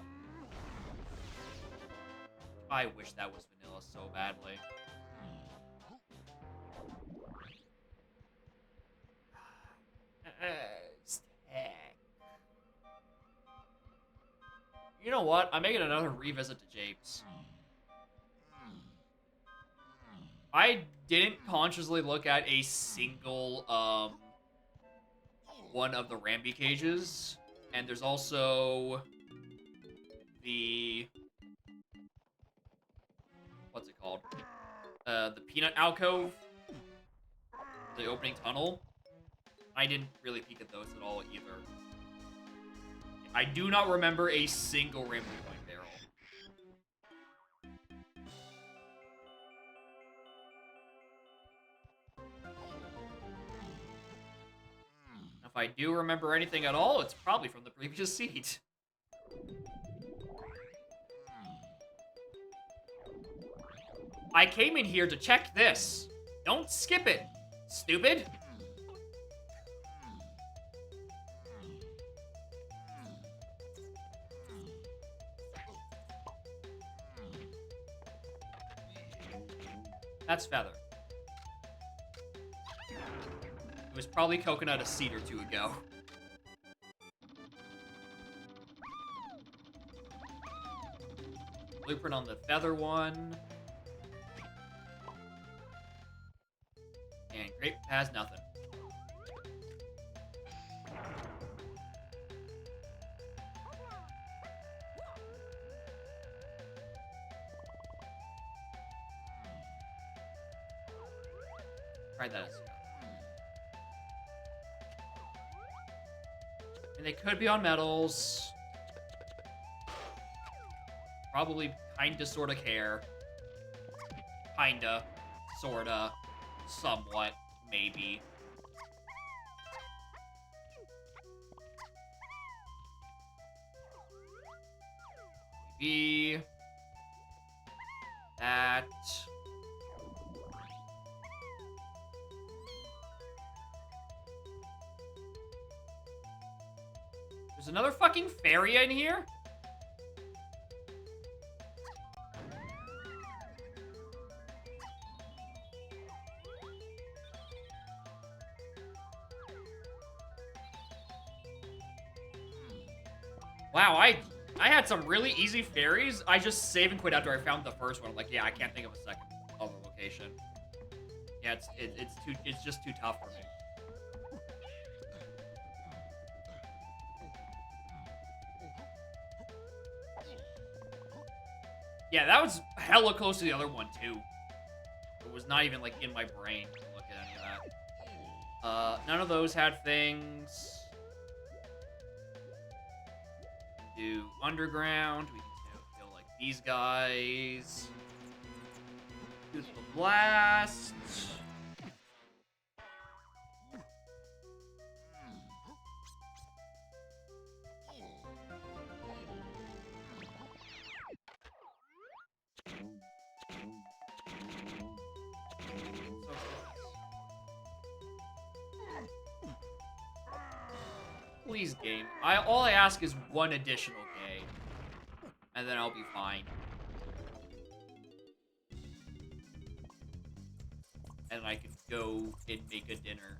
S1: I wish that was vanilla so badly. You know what? I'm making another revisit to Japes. I didn't consciously look at a single, one of the Rambi cages. And there's also the... What's it called? The Peanut Alcove. The opening tunnel. I didn't really peek at those at all either. I do not remember a single Rainbow Coin barrel. If I do remember anything at all, it's probably from the previous seat. I came in here to check this. Don't skip it, stupid. That's Feather. It was probably Coconut a seat or two ago. Blueprint on the Feather one. And Grape has nothing. Try that. And they could be on metals. Probably kinda sorta care. Kinda. Sorta. Somewhat. Maybe. Maybe. That. There's another fucking fairy in here? Wow, I had some really easy fairies. I just save and quit after I found the first one. I'm like, yeah, I can't think of a second other location. Yeah, it's just too tough for me. Yeah, that was hella close to the other one, too. It was not even, like, in my brain to look at any of that. None of those had things. We can do underground. We can kill, like, these guys. Beautiful blast. Please, game. All I ask is one additional game, and then I'll be fine. And I can go and make a dinner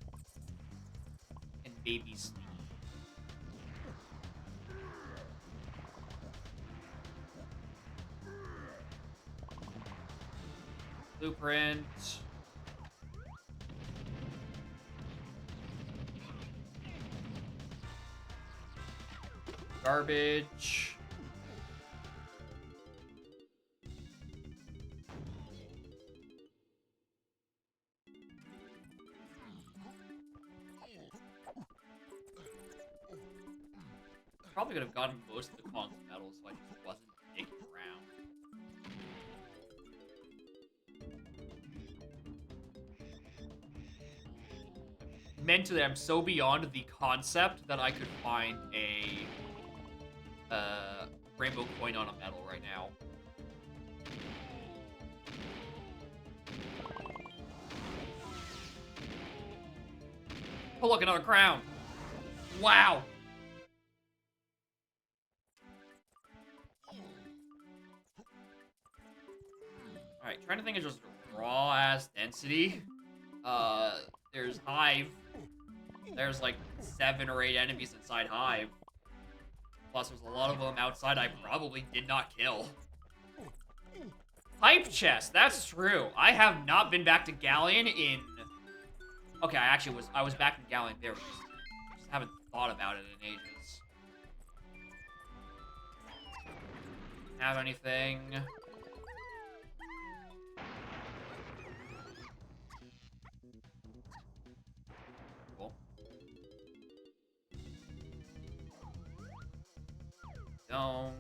S1: and baby sleep. Blueprint. Garbage. Probably could have gotten most of the Kong's medals if I just wasn't digging around. Mentally, I'm so beyond the concept that I could find a rainbow coin on a medal right now. Oh, look, another crown. Wow. Alright, trying to think of just raw-ass density. There's Hive. There's like 7 or 8 enemies inside Hive. Plus, there's a lot of them outside I probably did not kill. Hype chest, that's true. I have not been back to Galleon in... Okay, I was back in Galleon there. Just haven't thought about it in ages. Have anything? Cool. Don't.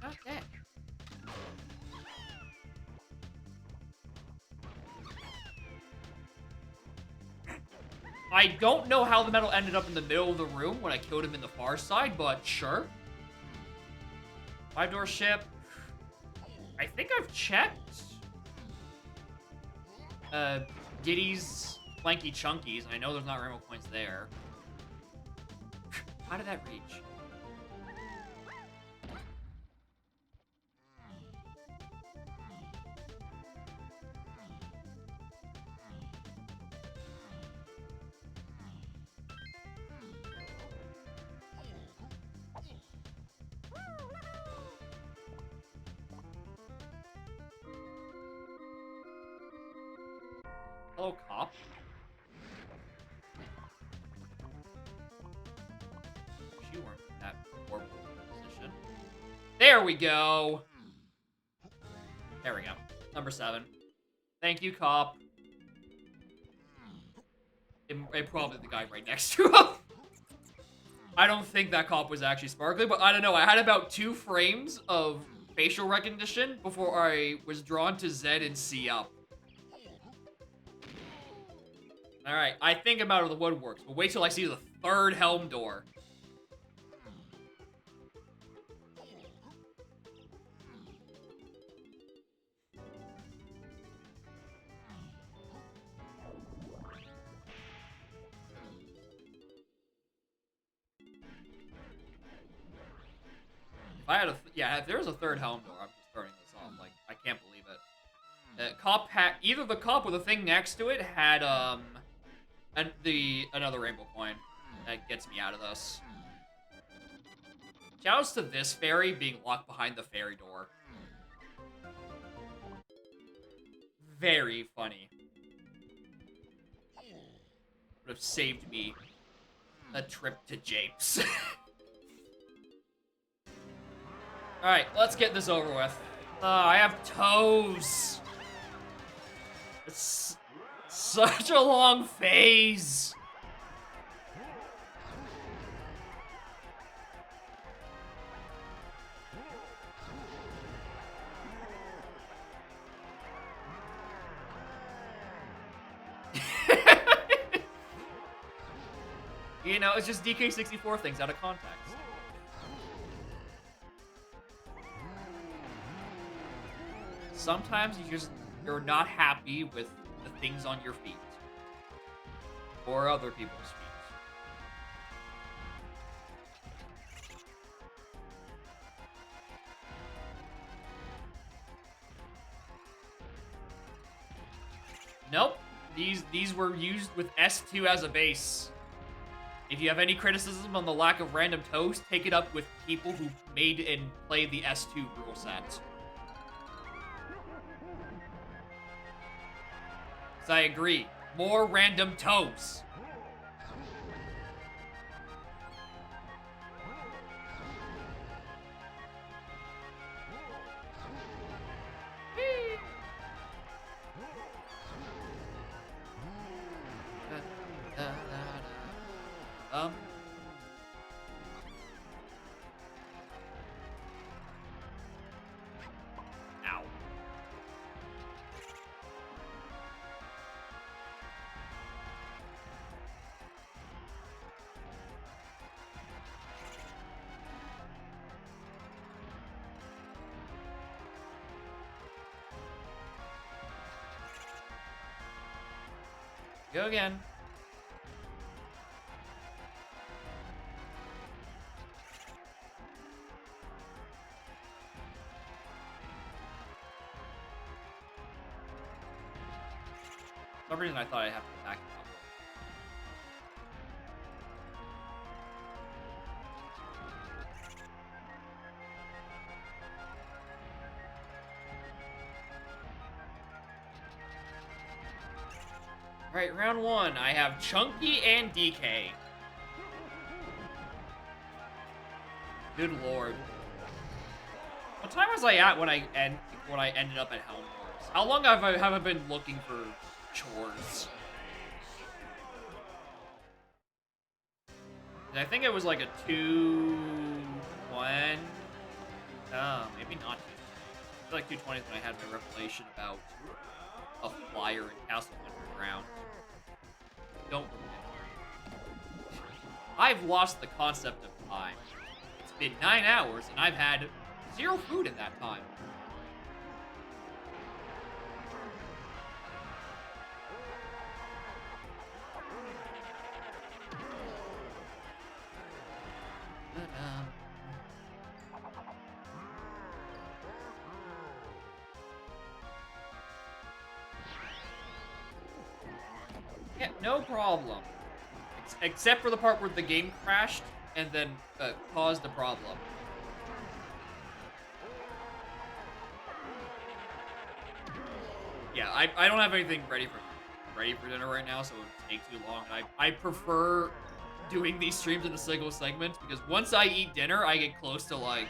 S1: Okay. I don't know how the metal ended up in the middle of the room when I killed him in the far side, but sure. 5-door ship. I think I've checked. Diddy's Flanky Chunkies. I know there's not rainbow coins there. How did that reach? Hello, cop. You weren't in that horrible position. There we go. There we go. Number 7. Thank you, cop. And probably the guy right next to him. I don't think that cop was actually sparkly, but I don't know. I had about 2 frames of facial recognition before I was drawn to Z and C up. Alright, I think I'm out of the woodworks, but wait till I see the 3rd helm door. If I had a... Yeah, if there was a 3rd helm door, I'm just turning this off. Like, I can't believe it. Cop had... Either the cop or the thing next to it had, another rainbow coin that gets me out of this. Shoutouts to this fairy being locked behind the fairy door. Very funny. Would have saved me a trip to Japes. Alright, let's get this over with. I have toes. It's such a long phase. You know, it's just DK64 things out of context. Sometimes you're not happy with the things on your feet. Or other people's feet. Nope. These were used with S2 as a base. If you have any criticism on the lack of random toes, take it up with people who made and played the S2 rule set. So I agree. More random toes. Ow. Go again. For some reason I thought I'd have to back it up. Alright, round one. I have Chunky and DK. Good lord. What time was I at when I ended up at Helm Wars? How long have I been looking for chores? I think it was like a 2-1. Oh, maybe not 220. I feel like 220 is when I had my revelation about a flyer in Castle Underground. Don't remember. I've lost the concept of time. It's been 9 hours and I've had 0 food in that time. Yeah, no problem. Except for the part where the game crashed and then caused a problem. Yeah, I don't have anything ready for dinner right now, so it would take too long. I prefer doing these streams in a single segment because once I eat dinner, I get close to like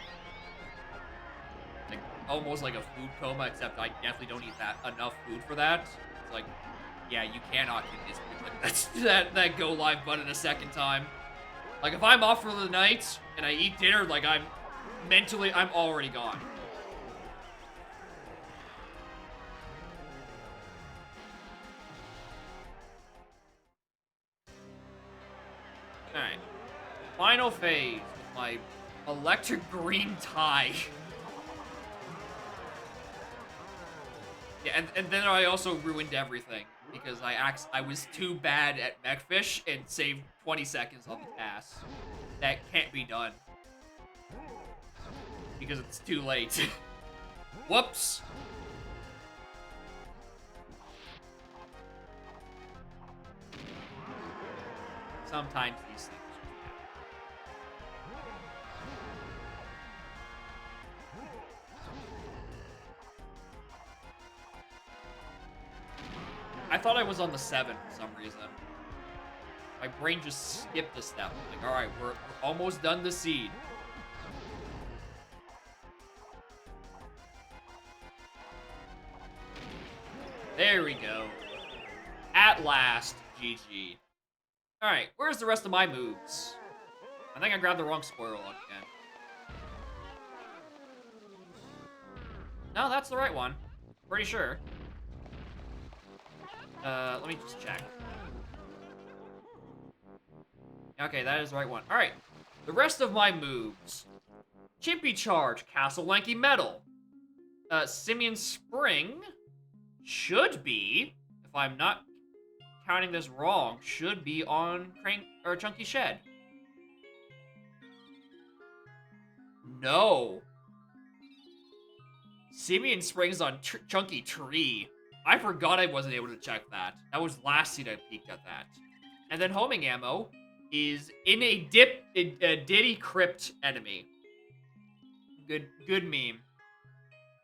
S1: almost like a food coma, except I definitely don't eat enough food for that. It's like, yeah, you cannot get that go live button a second time. Like if I'm off for the night and I eat dinner, like I'm already gone. Alright. Final phase with my electric green tie. Yeah, and then I also ruined everything because I was too bad at Mechfish and saved 20 seconds on the task. That can't be done. Because it's too late. Whoops! Sometimes these things just happen. I thought I was on the 7 for some reason. My brain just skipped a step. Like, alright, we're almost done the seed. There we go. At last, GG. Alright, where's the rest of my moves? I think I grabbed the wrong squirrel again. No, that's the right one. Pretty sure. Let me just check. Okay, that is the right one. Alright, the rest of my moves. Chimpy Charge, Castle Lanky Metal. Simian Spring should be, if I'm not counting this wrong, should be on Chunky Shed. No. Simian Spring's on Chunky Tree. I forgot I wasn't able to check that. That was last seed I peeked at that. And then Homing Ammo is in a Diddy Crypt enemy. Good meme.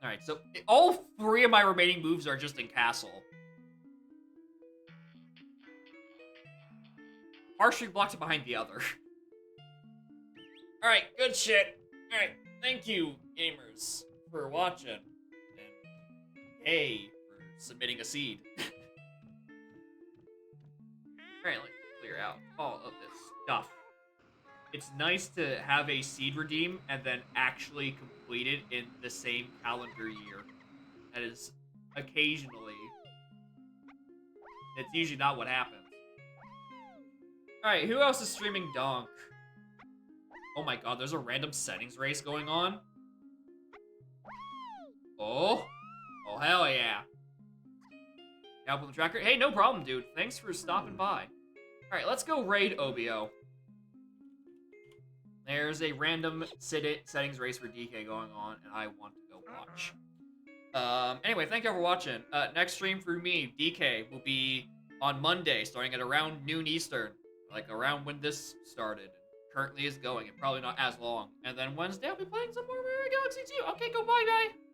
S1: Alright, so all 3 of my remaining moves are just in Castle. Partially blocked behind the other. Alright, good shit. Alright, thank you, gamers, for watching. And hey, for submitting a seed. Alright, let's clear out all of this stuff. It's nice to have a seed redeem and then actually complete it in the same calendar year. That is occasionally. It's usually not what happens. Alright, who else is streaming Donk? Oh my god, there's a random settings race going on? Oh? Oh, hell yeah. Help on the tracker. Hey, no problem, dude. Thanks for stopping by. All right, let's go raid OBO. There's a random settings race for DK going on, and I want to go watch. Anyway, thank you for watching. Next stream for me, DK, will be on Monday, starting at around noon Eastern, like around when this started. Currently is going, and probably not as long. And then Wednesday, I'll be playing some more Mario Galaxy 2. Okay, go bye, bye.